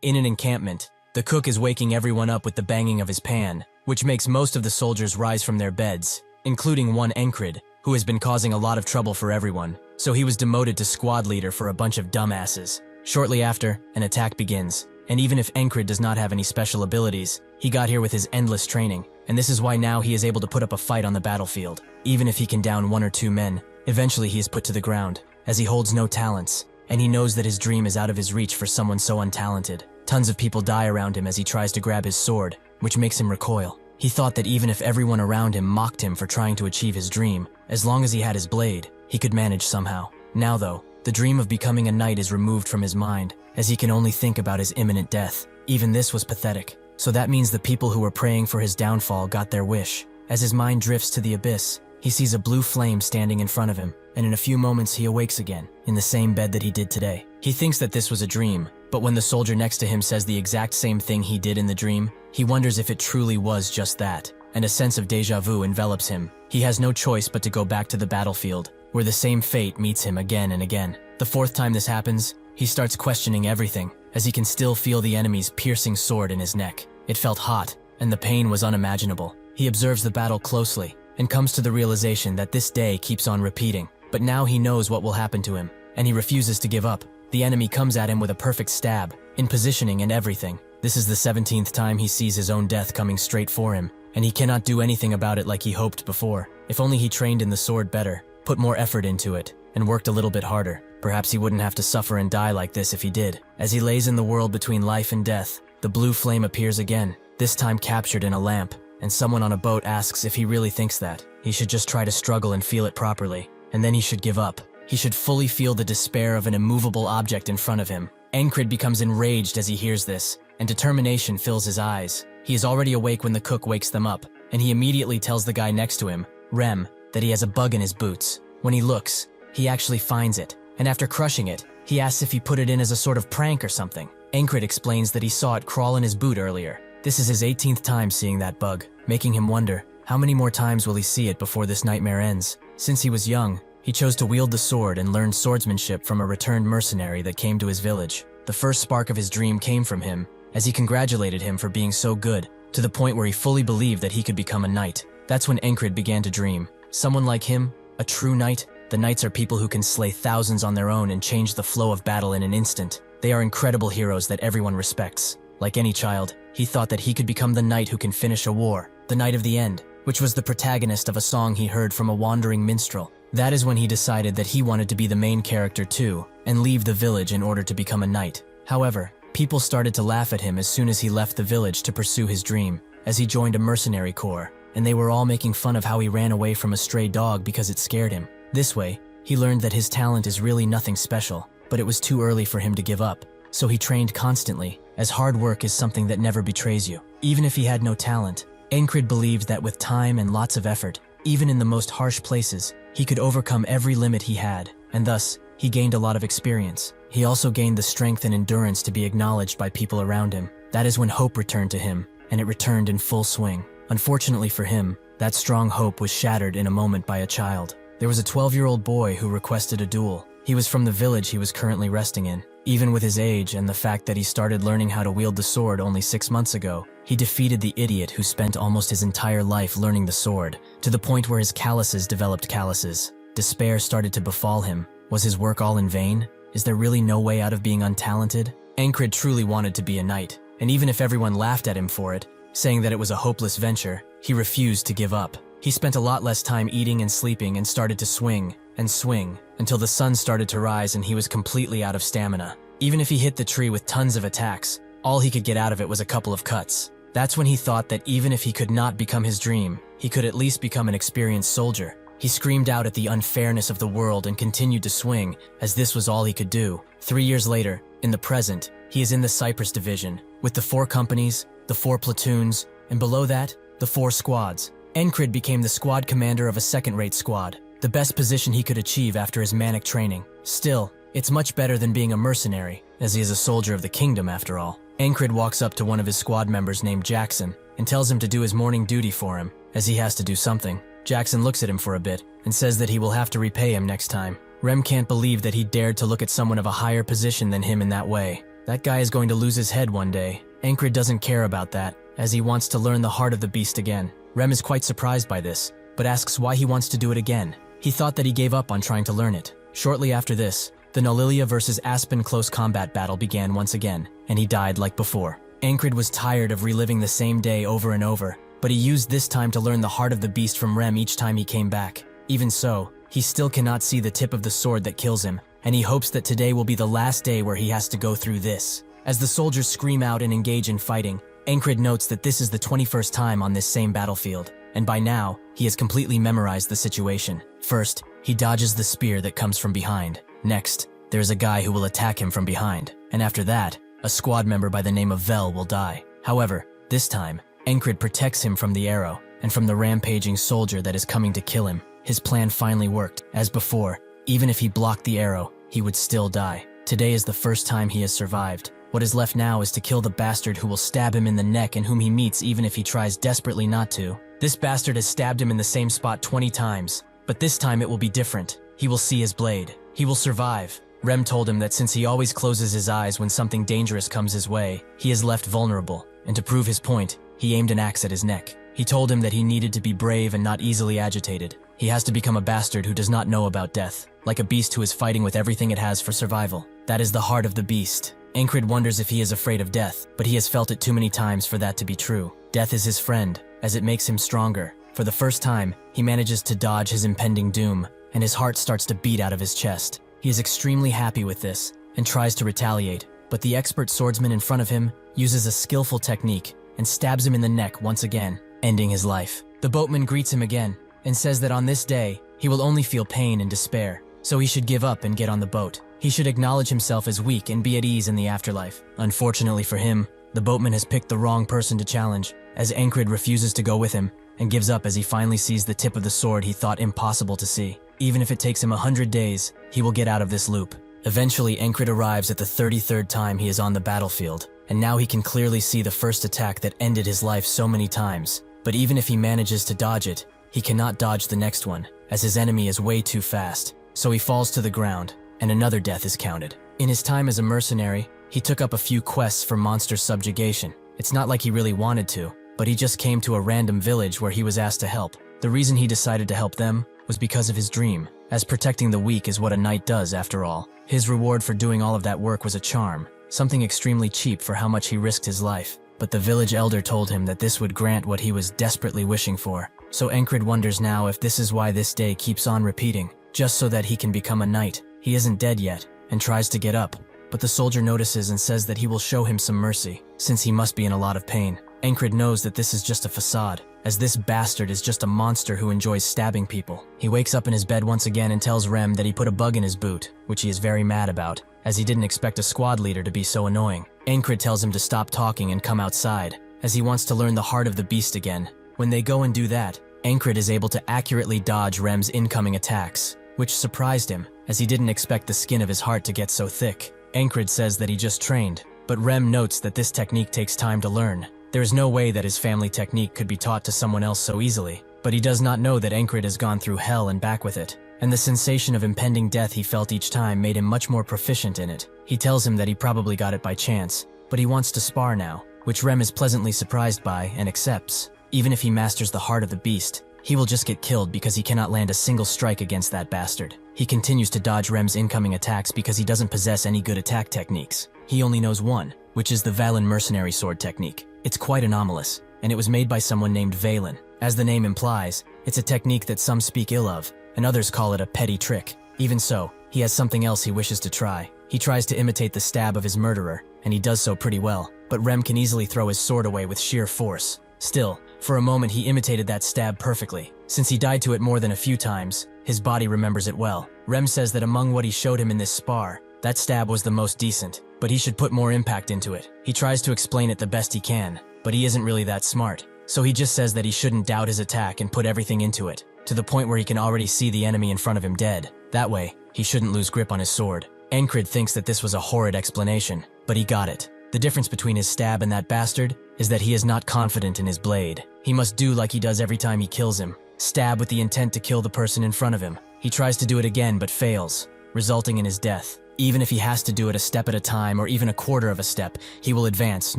In an encampment, the cook is waking everyone up with the banging of his pan, which makes most of the soldiers rise from their beds, including one Encrid, who has been causing a lot of trouble for everyone, so he was demoted to squad leader for a bunch of dumbasses. Shortly after, an attack begins, and even if Encrid does not have any special abilities, he got here with his endless training, and this is why now he is able to put up a fight on the battlefield. Even if he can down 1 or 2 men, eventually he is put to the ground, as he holds no talents, and he knows that his dream is out of his reach for someone so untalented. Tons of people die around him as he tries to grab his sword, which makes him recoil. He thought that even if everyone around him mocked him for trying to achieve his dream, as long as he had his blade, he could manage somehow. Now though, the dream of becoming a knight is removed from his mind, as he can only think about his imminent death. Even this was pathetic. So that means the people who were praying for his downfall got their wish. As his mind drifts to the abyss, he sees a blue flame standing in front of him, and in a few moments he awakes again, in the same bed that he did today. He thinks that this was a dream, but when the soldier next to him says the exact same thing he did in the dream, he wonders if it truly was just that, and a sense of déjà vu envelops him. He has no choice but to go back to the battlefield, where the same fate meets him again and again. The 4th time this happens, he starts questioning everything, as he can still feel the enemy's piercing sword in his neck. It felt hot, and the pain was unimaginable. He observes the battle closely, and comes to the realization that this day keeps on repeating. But now he knows what will happen to him, and he refuses to give up. The enemy comes at him with a perfect stab, in positioning and everything. This is the 17th time he sees his own death coming straight for him, and he cannot do anything about it like he hoped before. If only he trained in the sword better, put more effort into it, and worked a little bit harder. Perhaps he wouldn't have to suffer and die like this if he did. As he lays in the world between life and death, the blue flame appears again, this time captured in a lamp, and someone on a boat asks if he really thinks that. He should just try to struggle and feel it properly, and then he should give up. He should fully feel the despair of an immovable object in front of him. Encrid becomes enraged as he hears this, and determination fills his eyes. He is already awake when the cook wakes them up, and he immediately tells the guy next to him, Rem, that he has a bug in his boots. When he looks, he actually finds it, and after crushing it, he asks if he put it in as a sort of prank or something. Encrid explains that he saw it crawl in his boot earlier. This is his 18th time seeing that bug, making him wonder, how many more times will he see it before this nightmare ends? Since he was young, he chose to wield the sword and learned swordsmanship from a returned mercenary that came to his village. The first spark of his dream came from him, as he congratulated him for being so good, to the point where he fully believed that he could become a knight. That's when Encrid began to dream. Someone like him, a true knight. The knights are people who can slay thousands on their own and change the flow of battle in an instant. They are incredible heroes that everyone respects. Like any child, he thought that he could become the knight who can finish a war, the Knight of the End, which was the protagonist of a song he heard from a wandering minstrel. That is when he decided that he wanted to be the main character too, and leave the village in order to become a knight. However, people started to laugh at him as soon as he left the village to pursue his dream, as he joined a mercenary corps, and they were all making fun of how he ran away from a stray dog because it scared him. This way, he learned that his talent is really nothing special, but it was too early for him to give up, so he trained constantly, as hard work is something that never betrays you. Even if he had no talent, Encrid believed that with time and lots of effort, even in the most harsh places, he could overcome every limit he had, and thus, he gained a lot of experience. He also gained the strength and endurance to be acknowledged by people around him. That is when hope returned to him, and it returned in full swing. Unfortunately for him, that strong hope was shattered in a moment by a child. There was a 12-year-old boy who requested a duel. He was from the village he was currently resting in. Even with his age and the fact that he started learning how to wield the sword only 6 months ago, he defeated the idiot who spent almost his entire life learning the sword, to the point where his calluses developed calluses. Despair started to befall him. Was his work all in vain? Is there really no way out of being untalented? Encrid truly wanted to be a knight, and even if everyone laughed at him for it, saying that it was a hopeless venture, he refused to give up. He spent a lot less time eating and sleeping and started to swing and swing until the sun started to rise and he was completely out of stamina. Even if he hit the tree with tons of attacks, all he could get out of it was a couple of cuts. That's when he thought that even if he could not become his dream, he could at least become an experienced soldier. He screamed out at the unfairness of the world and continued to swing, as this was all he could do. 3 years later, in the present, he is in the Cyprus division, with the 4 companies, the 4 platoons, and below that, the 4 squads. Encrid became the squad commander of a second-rate squad, the best position he could achieve after his manic training. Still, it's much better than being a mercenary, as he is a soldier of the kingdom after all. Encrid walks up to one of his squad members named Jackson and tells him to do his morning duty for him, as he has to do something. Jackson looks at him for a bit and says that he will have to repay him next time. Rem can't believe that he dared to look at someone of a higher position than him in that way. That guy is going to lose his head one day. Ankrid doesn't care about that, as he wants to learn the heart of the beast again. Rem is quite surprised by this, but asks why he wants to do it again. He thought that he gave up on trying to learn it. Shortly after this, the Nolilia versus Aspen close combat battle began once again, and he died like before. Ankrid was tired of reliving the same day over and over, but he used this time to learn the heart of the beast from Rem each time he came back. Even so, he still cannot see the tip of the sword that kills him, and he hopes that today will be the last day where he has to go through this. As the soldiers scream out and engage in fighting, Ankrid notes that this is the 21st time on this same battlefield, and by now, he has completely memorized the situation. First, he dodges the spear that comes from behind. Next, there is a guy who will attack him from behind, and after that, a squad member by the name of Vel will die. However, this time, Ankrid protects him from the arrow and from the rampaging soldier that is coming to kill him. His plan finally worked. As before, even if he blocked the arrow, he would still die. Today is the first time he has survived. What is left now is to kill the bastard who will stab him in the neck and whom he meets even if he tries desperately not to. This bastard has stabbed him in the same spot 20 times, but this time it will be different. He will see his blade. He will survive. Rem told him that since he always closes his eyes when something dangerous comes his way, he is left vulnerable, and to prove his point, he aimed an axe at his neck. He told him that he needed to be brave and not easily agitated. He has to become a bastard who does not know about death, like a beast who is fighting with everything it has for survival. That is the heart of the beast. Ankrid wonders if he is afraid of death, but he has felt it too many times for that to be true. Death is his friend, as it makes him stronger. For the first time, he manages to dodge his impending doom, and his heart starts to beat out of his chest. He is extremely happy with this, and tries to retaliate, but the expert swordsman in front of him uses a skillful technique and stabs him in the neck once again, ending his life. The boatman greets him again, and says that on this day, he will only feel pain and despair, so he should give up and get on the boat. He should acknowledge himself as weak and be at ease in the afterlife. Unfortunately for him, the boatman has picked the wrong person to challenge, as Ankrid refuses to go with him, and gives up as he finally sees the tip of the sword he thought impossible to see. Even if it takes him 100 days, he will get out of this loop. Eventually, Ankrid arrives at the 33rd time he is on the battlefield, and now he can clearly see the first attack that ended his life so many times. But even if he manages to dodge it, he cannot dodge the next one, as his enemy is way too fast. So he falls to the ground, and another death is counted. In his time as a mercenary, he took up a few quests for monster subjugation. It's not like he really wanted to, but he just came to a random village where he was asked to help. The reason he decided to help them was because of his dream, as protecting the weak is what a knight does after all. His reward for doing all of that work was a charm, something extremely cheap for how much he risked his life. But the village elder told him that this would grant what he was desperately wishing for. So Ankrid wonders now if this is why this day keeps on repeating, just so that he can become a knight. He isn't dead yet, and tries to get up, but the soldier notices and says that he will show him some mercy, since he must be in a lot of pain. Ankrid knows that this is just a facade, as this bastard is just a monster who enjoys stabbing people. He wakes up in his bed once again and tells Rem that he put a bug in his boot, which he is very mad about, as he didn't expect a squad leader to be so annoying. Ankrid tells him to stop talking and come outside, as he wants to learn the heart of the beast again. When they go and do that, Ankrid is able to accurately dodge Rem's incoming attacks, which surprised him, as he didn't expect the skin of his heart to get so thick. Ankrid says that he just trained, but Rem notes that this technique takes time to learn. There is no way that his family technique could be taught to someone else so easily, but he does not know that Ankrid has gone through hell and back with it, and the sensation of impending death he felt each time made him much more proficient in it. He tells him that he probably got it by chance, but he wants to spar now, which Rem is pleasantly surprised by and accepts. Even if he masters the heart of the beast, he will just get killed because he cannot land a single strike against that bastard. He continues to dodge Rem's incoming attacks because he doesn't possess any good attack techniques. He only knows one, which is the Valen mercenary sword technique. It's quite anomalous, and it was made by someone named Valen. As the name implies, it's a technique that some speak ill of, and others call it a petty trick. Even so, he has something else he wishes to try. He tries to imitate the stab of his murderer, and he does so pretty well, but Rem can easily throw his sword away with sheer force. Still, for a moment he imitated that stab perfectly. Since he died to it more than a few times, his body remembers it well. Rem says that among what he showed him in this spar, that stab was the most decent, but he should put more impact into it. He tries to explain it the best he can, but he isn't really that smart. So he just says that he shouldn't doubt his attack and put everything into it, to the point where he can already see the enemy in front of him dead. That way, he shouldn't lose grip on his sword. Ankrid thinks that this was a horrid explanation, but he got it. The difference between his stab and that bastard is that he is not confident in his blade. He must do like he does every time he kills him, stab with the intent to kill the person in front of him. He tries to do it again but fails, resulting in his death. Even if he has to do it a step at a time or even a quarter of a step, he will advance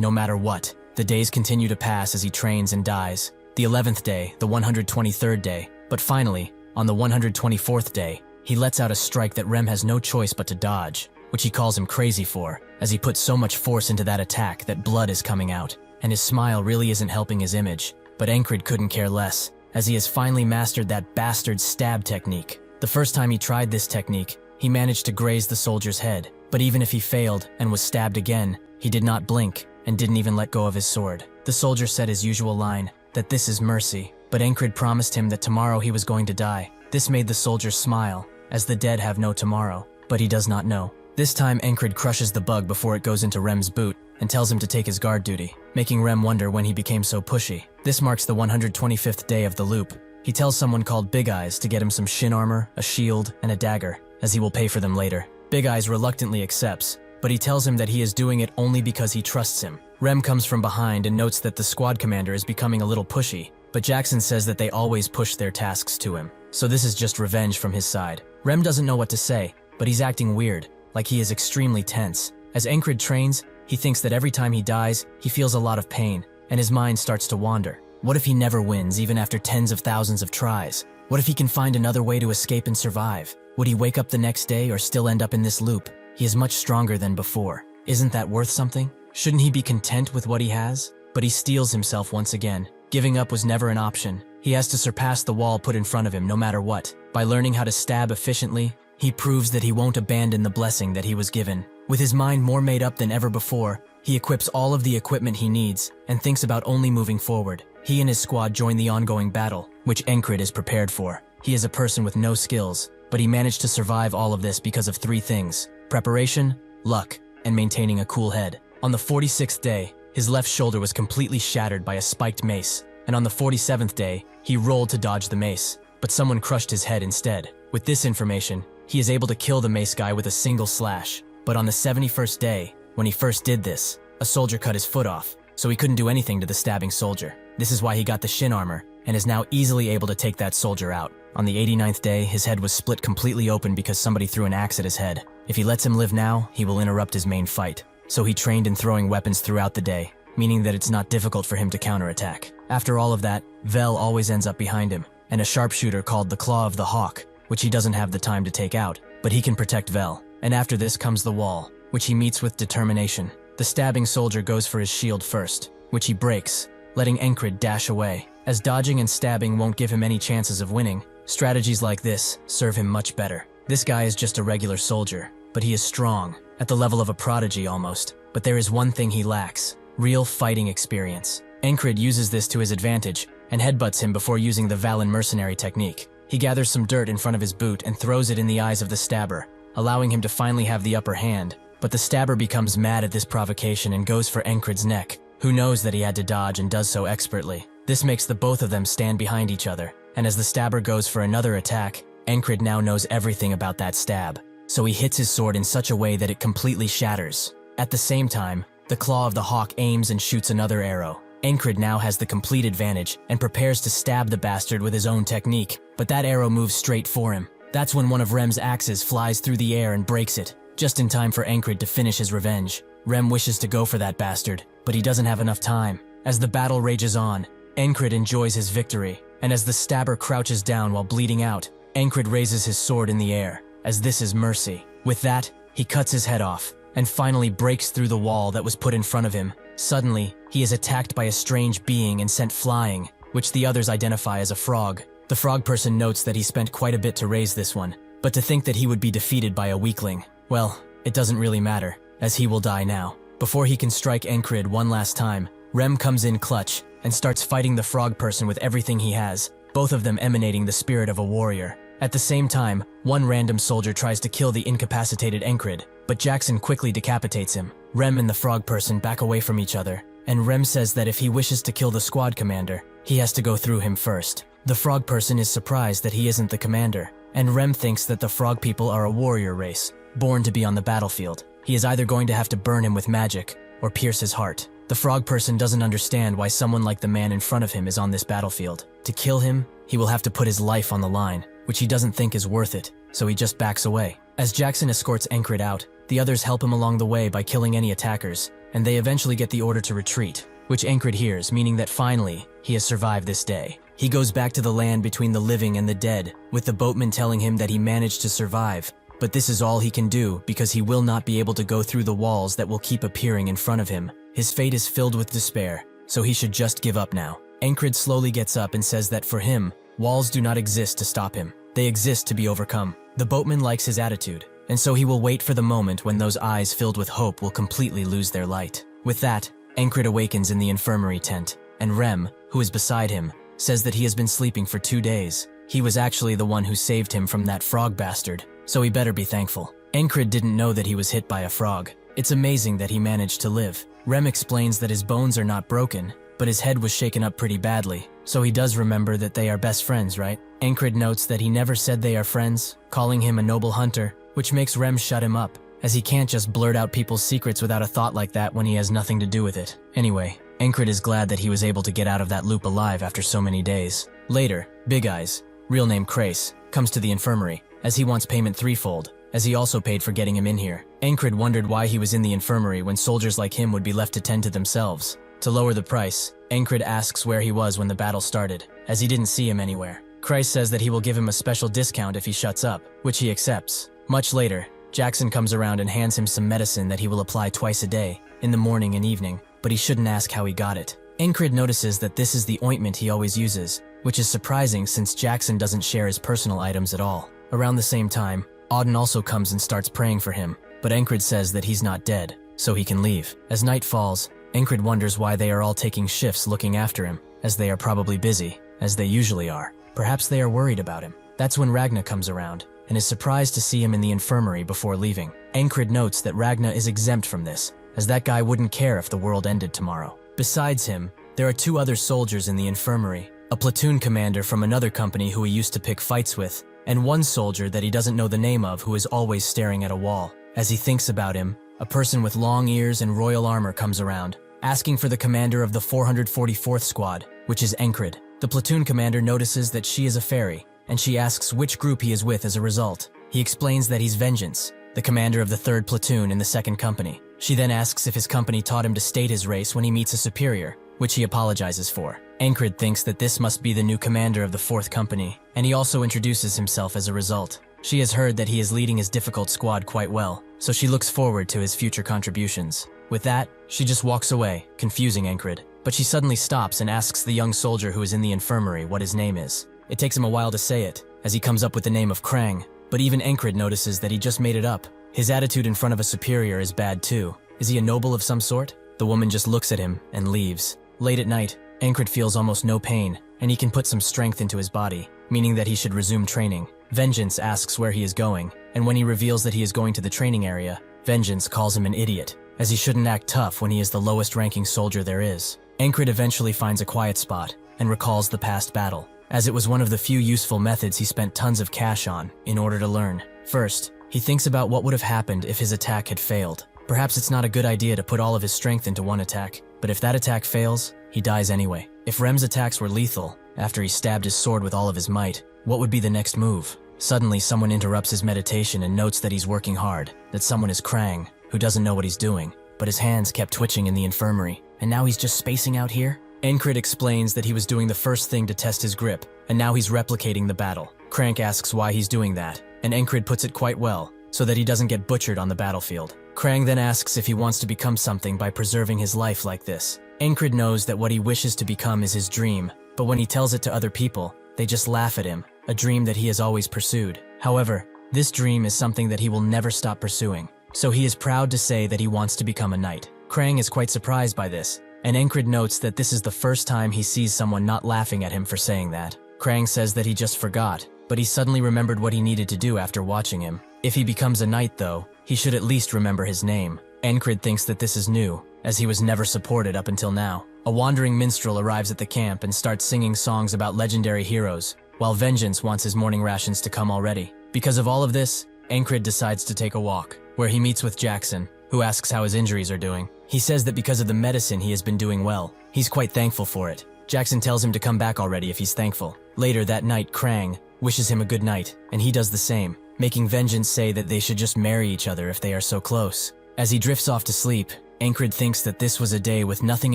no matter what. The days continue to pass as he trains and dies. The 11th day, the 123rd day, but finally, on the 124th day, he lets out a strike that Rem has no choice but to dodge, which he calls him crazy for, as he puts so much force into that attack that blood is coming out, and his smile really isn't helping his image. But Encred couldn't care less, as he has finally mastered that bastard stab technique. The first time he tried this technique, he managed to graze the soldier's head, but even if he failed and was stabbed again, he did not blink and didn't even let go of his sword. The soldier said his usual line, that this is mercy, but Encred promised him that tomorrow he was going to die. This made the soldier smile, as the dead have no tomorrow, but he does not know. This time Encred crushes the bug before it goes into Rem's boot and tells him to take his guard duty, making Rem wonder when he became so pushy. This marks the 125th day of the loop. He tells someone called Big Eyes to get him some shin armor, a shield, and a dagger, as he will pay for them later. Big Eyes reluctantly accepts, but he tells him that he is doing it only because he trusts him. Rem comes from behind and notes that the squad commander is becoming a little pushy, but Jackson says that they always push their tasks to him, so this is just revenge from his side. Rem doesn't know what to say, but he's acting weird, like he is extremely tense. As Encred trains, he thinks that every time he dies, he feels a lot of pain, and his mind starts to wander. What if he never wins, even after tens of thousands of tries? What if he can find another way to escape and survive? Would he wake up the next day or still end up in this loop? He is much stronger than before. Isn't that worth something? Shouldn't he be content with what he has? But he steels himself once again. Giving up was never an option. He has to surpass the wall put in front of him no matter what. By learning how to stab efficiently, he proves that he won't abandon the blessing that he was given. With his mind more made up than ever before, he equips all of the equipment he needs and thinks about only moving forward. He and his squad join the ongoing battle, which Encred is prepared for. He is a person with no skills, but he managed to survive all of this because of three things: preparation, luck, and maintaining a cool head. On the 46th day, his left shoulder was completely shattered by a spiked mace, and on the 47th day, he rolled to dodge the mace, but someone crushed his head instead. With this information, he is able to kill the mace guy with a single slash. But on the 71st day, when he first did this, a soldier cut his foot off, so he couldn't do anything to the stabbing soldier. This is why he got the shin armor, and is now easily able to take that soldier out. On the 89th day, his head was split completely open because somebody threw an axe at his head. If he lets him live now, he will interrupt his main fight. So he trained in throwing weapons throughout the day, meaning that it's not difficult for him to counterattack. After all of that, Vel always ends up behind him, and a sharpshooter called the Claw of the Hawk, which he doesn't have the time to take out, but he can protect Vel. And after this comes the wall, which he meets with determination. The stabbing soldier goes for his shield first, which he breaks, letting Encred dash away. As dodging and stabbing won't give him any chances of winning, strategies like this serve him much better. This guy is just a regular soldier, but he is strong, at the level of a prodigy almost. But there is one thing he lacks: real fighting experience. Encred uses this to his advantage and headbutts him before using the Valen mercenary technique. He gathers some dirt in front of his boot and throws it in the eyes of the stabber, allowing him to finally have the upper hand. But the stabber becomes mad at this provocation and goes for Encred's neck, who knows that he had to dodge and does so expertly. This makes the both of them stand behind each other, and as the stabber goes for another attack, Encred now knows everything about that stab, so he hits his sword in such a way that it completely shatters. At the same time, the Claw of the Hawk aims and shoots another arrow. Encred now has the complete advantage and prepares to stab the bastard with his own technique, but that arrow moves straight for him. That's when one of Rem's axes flies through the air and breaks it, just in time for Encred to finish his revenge. Rem wishes to go for that bastard, but he doesn't have enough time. As the battle rages on, Encred enjoys his victory, and as the stabber crouches down while bleeding out, Encred raises his sword in the air, as this is mercy. With that, he cuts his head off, and finally breaks through the wall that was put in front of him. Suddenly, he is attacked by a strange being and sent flying, which the others identify as a frog. The frog person notes that he spent quite a bit to raise this one, but to think that he would be defeated by a weakling, well, it doesn't really matter, as he will die now. Before he can strike Encred one last time, Rem comes in clutch and starts fighting the frog person with everything he has, both of them emanating the spirit of a warrior. At the same time, one random soldier tries to kill the incapacitated Encred, but Jackson quickly decapitates him. Rem and the frog person back away from each other, and Rem says that if he wishes to kill the squad commander, he has to go through him first. The frog person is surprised that he isn't the commander, and Rem thinks that the frog people are a warrior race, born to be on the battlefield. He is either going to have to burn him with magic, or pierce his heart. The frog person doesn't understand why someone like the man in front of him is on this battlefield. To kill him, he will have to put his life on the line. which he doesn't think is worth it, so he just backs away. As Jackson escorts Encred out, the others help him along the way by killing any attackers, and they eventually get the order to retreat, which Encred hears, meaning that finally, he has survived this day. He goes back to the land between the living and the dead, with the boatman telling him that he managed to survive, but this is all he can do because he will not be able to go through the walls that will keep appearing in front of him. His fate is filled with despair, so he should just give up now. Encred slowly gets up and says that for him, walls do not exist to stop him. They exist to be overcome. The boatman likes his attitude, and so he will wait for the moment when those eyes filled with hope will completely lose their light. With that, Encred awakens in the infirmary tent, and Rem, who is beside him, says that he has been sleeping for 2 days. He was actually the one who saved him from that frog bastard, so he better be thankful. Encred didn't know that he was hit by a frog. It's amazing that he managed to live. Rem explains that his bones are not broken, but his head was shaken up pretty badly, so he does remember that they are best friends, right? Encred notes that he never said they are friends, calling him a noble hunter, which makes Rem shut him up, as he can't just blurt out people's secrets without a thought like that when he has nothing to do with it. Anyway, Encred is glad that he was able to get out of that loop alive after so many days. Later, Big Eyes, real name Crace, comes to the infirmary, as he wants payment threefold, as he also paid for getting him in here. Encred wondered why he was in the infirmary when soldiers like him would be left to tend to themselves. To lower the price, Encred asks where he was when the battle started, as he didn't see him anywhere. Crace says that he will give him a special discount if he shuts up, which he accepts. Much later, Jackson comes around and hands him some medicine that he will apply twice a day, in the morning and evening, but he shouldn't ask how he got it. Encred notices that this is the ointment he always uses, which is surprising since Jackson doesn't share his personal items at all. Around the same time, Auden also comes and starts praying for him, but Encred says that he's not dead, so he can leave. As night falls, Encred wonders why they are all taking shifts looking after him, as they are probably busy, as they usually are. Perhaps they are worried about him. That's when Ragna comes around, and is surprised to see him in the infirmary before leaving. Encred notes that Ragna is exempt from this, as that guy wouldn't care if the world ended tomorrow. Besides him, there are 2 other soldiers in the infirmary, a platoon commander from another company who he used to pick fights with, and 1 soldier that he doesn't know the name of who is always staring at a wall. As he thinks about him, a person with long ears and royal armor comes around, asking for the commander of the 444th Squad, which is Encred. The platoon commander notices that she is a fairy, and she asks which group he is with as a result. He explains that he's Vengeance, the commander of the 3rd platoon in the 2nd company. She then asks if his company taught him to state his race when he meets a superior, which he apologizes for. Encred thinks that this must be the new commander of the 4th company, and he also introduces himself as a result. She has heard that he is leading his difficult squad quite well, so she looks forward to his future contributions. With that, she just walks away, confusing Encred, but she suddenly stops and asks the young soldier who is in the infirmary what his name is. It takes him a while to say it, as he comes up with the name of Krang, but even Encred notices that he just made it up. His attitude in front of a superior is bad too. Is he a noble of some sort? The woman just looks at him and leaves. Late at night, Encred feels almost no pain, and he can put some strength into his body, meaning that he should resume training. Vengeance asks where he is going, and when he reveals that he is going to the training area, Vengeance calls him an idiot, as he shouldn't act tough when he is the lowest ranking soldier there is. Encred eventually finds a quiet spot and recalls the past battle, as it was one of the few useful methods he spent tons of cash on in order to learn. First, he thinks about what would have happened if his attack had failed. Perhaps it's not a good idea to put all of his strength into one attack, but if that attack fails, he dies anyway. If Rem's attacks were lethal, after he stabbed his sword with all of his might, what would be the next move? Suddenly, someone interrupts his meditation and notes that he's working hard, that someone is Krang, who doesn't know what he's doing, but his hands kept twitching in the infirmary, and now he's just spacing out here? Encred explains that he was doing the first thing to test his grip, and now he's replicating the battle. Crank asks why he's doing that, and Encred puts it quite well, so that he doesn't get butchered on the battlefield. Krang then asks if he wants to become something by preserving his life like this. Encred knows that what he wishes to become is his dream, but when he tells it to other people, they just laugh at him, a dream that he has always pursued. However, this dream is something that he will never stop pursuing, so he is proud to say that he wants to become a knight. Krang is quite surprised by this, and Encred notes that this is the first time he sees someone not laughing at him for saying that. Krang says that he just forgot, but he suddenly remembered what he needed to do after watching him. If he becomes a knight though, he should at least remember his name. Encred thinks that this is new, as he was never supported up until now. A wandering minstrel arrives at the camp and starts singing songs about legendary heroes, while Vengeance wants his morning rations to come already. Because of all of this, Encred decides to take a walk, where he meets with Jackson, who asks how his injuries are doing. He says that because of the medicine he has been doing well. He's quite thankful for it. Jackson tells him to come back already if he's thankful. Later that night, Krang, wishes him a good night, and he does the same, making Vengeance say that they should just marry each other if they are so close. As he drifts off to sleep, Ankrid thinks that this was a day with nothing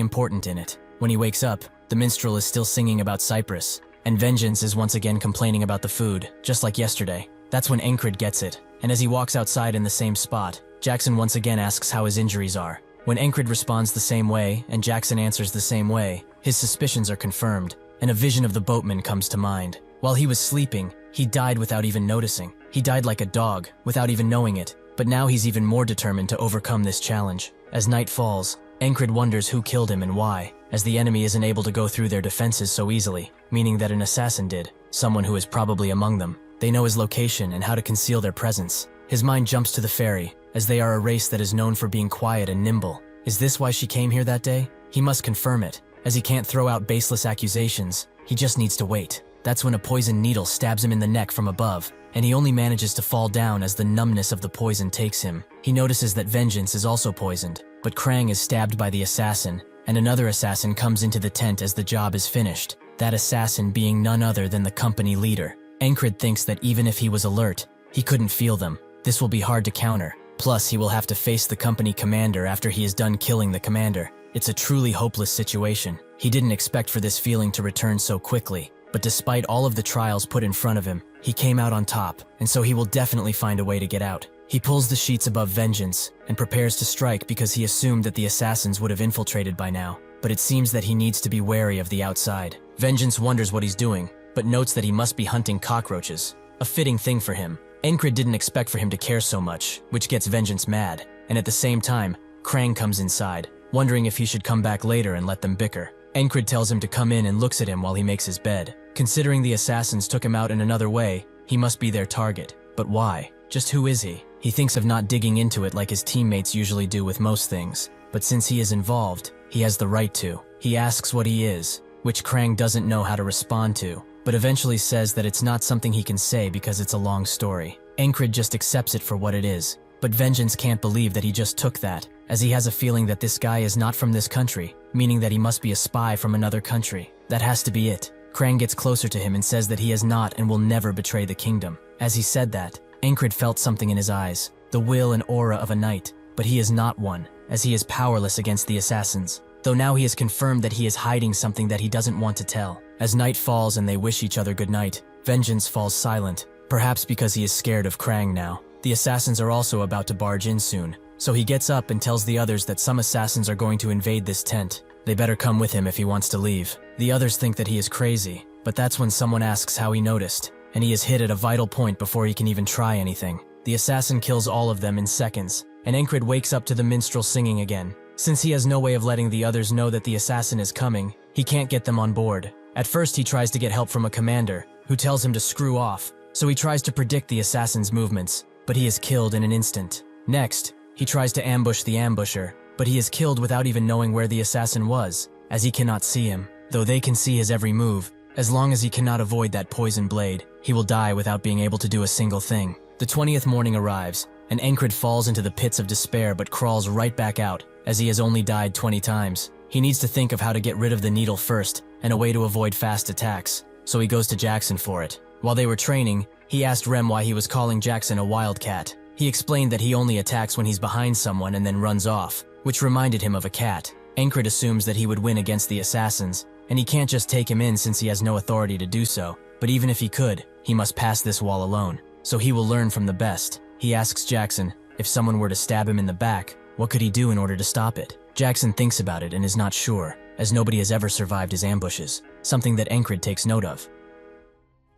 important in it. When he wakes up, the minstrel is still singing about Cyprus, and Vengeance is once again complaining about the food, just like yesterday. That's when Ankrid gets it, and as he walks outside in the same spot, Jackson once again asks how his injuries are. When Ankrid responds the same way, and Jackson answers the same way, his suspicions are confirmed, and a vision of the boatman comes to mind. While he was sleeping, he died without even noticing. He died like a dog, without even knowing it, but now he's even more determined to overcome this challenge. As night falls, Ankrid wonders who killed him and why, as the enemy isn't able to go through their defenses so easily, meaning that an assassin did, someone who is probably among them. They know his location and how to conceal their presence. His mind jumps to the ferry, as they are a race that is known for being quiet and nimble. Is this why she came here that day? He must confirm it, as he can't throw out baseless accusations. He just needs to wait. That's when a poison needle stabs him in the neck from above, and he only manages to fall down as the numbness of the poison takes him. He notices that Vengeance is also poisoned, but Krang is stabbed by the assassin, and another assassin comes into the tent as the job is finished, that assassin being none other than the company leader. Ankrid thinks that even if he was alert, he couldn't feel them. This will be hard to counter. Plus, he will have to face the company commander after he is done killing the commander. It's a truly hopeless situation. He didn't expect for this feeling to return so quickly, but despite all of the trials put in front of him, he came out on top, and so he will definitely find a way to get out. He pulls the sheets above Vengeance and prepares to strike because he assumed that the assassins would have infiltrated by now, but it seems that he needs to be wary of the outside. Vengeance wonders what he's doing, but notes that he must be hunting cockroaches. A fitting thing for him. Ankrid didn't expect for him to care so much, which gets Vengeance mad, and at the same time, Krang comes inside, wondering if he should come back later and let them bicker. Ankrid tells him to come in and looks at him while he makes his bed. Considering the assassins took him out in another way, he must be their target. But why? Just who is he? He thinks of not digging into it like his teammates usually do with most things, but since he is involved, he has the right to. He asks what he is, which Krang doesn't know how to respond to, but eventually says that it's not something he can say because it's a long story. Ankrid just accepts it for what it is, but Vengeance can't believe that he just took that, as he has a feeling that this guy is not from this country, meaning that he must be a spy from another country. That has to be it. Krang gets closer to him and says that he has not and will never betray the kingdom. As he said that, Ankrid felt something in his eyes, the will and aura of a knight, but he is not one, as he is powerless against the assassins, though now he has confirmed that he is hiding something that he doesn't want to tell. As night falls and they wish each other good night, Vengeance falls silent, perhaps because he is scared of Krang now. The assassins are also about to barge in soon, so he gets up and tells the others that some assassins are going to invade this tent. They better come with him if he wants to leave. The others think that he is crazy, but that's when someone asks how he noticed, and he is hit at a vital point before he can even try anything. The assassin kills all of them in seconds, and Ankrid wakes up to the minstrel singing again. Since he has no way of letting the others know that the assassin is coming, he can't get them on board. At first he tries to get help from a commander, who tells him to screw off, so he tries to predict the assassin's movements, but he is killed in an instant. Next, he tries to ambush the ambusher, but he is killed without even knowing where the assassin was, as he cannot see him, though they can see his every move. As long as he cannot avoid that poison blade, he will die without being able to do a single thing. The 20th morning arrives, and Ankrid falls into the pits of despair but crawls right back out, as he has only died 20 times. He needs to think of how to get rid of the needle first, and a way to avoid fast attacks, so he goes to Jackson for it. While they were training, he asked Rem why he was calling Jackson a wildcat. He explained that he only attacks when he's behind someone and then runs off, which reminded him of a cat. Ankrid assumes that he would win against the assassins, and he can't just take him in since he has no authority to do so, but even if he could, he must pass this wall alone, so he will learn from the best. He asks Jackson, if someone were to stab him in the back, what could he do in order to stop it? Jackson thinks about it and is not sure, as nobody has ever survived his ambushes, something that Ankrid takes note of.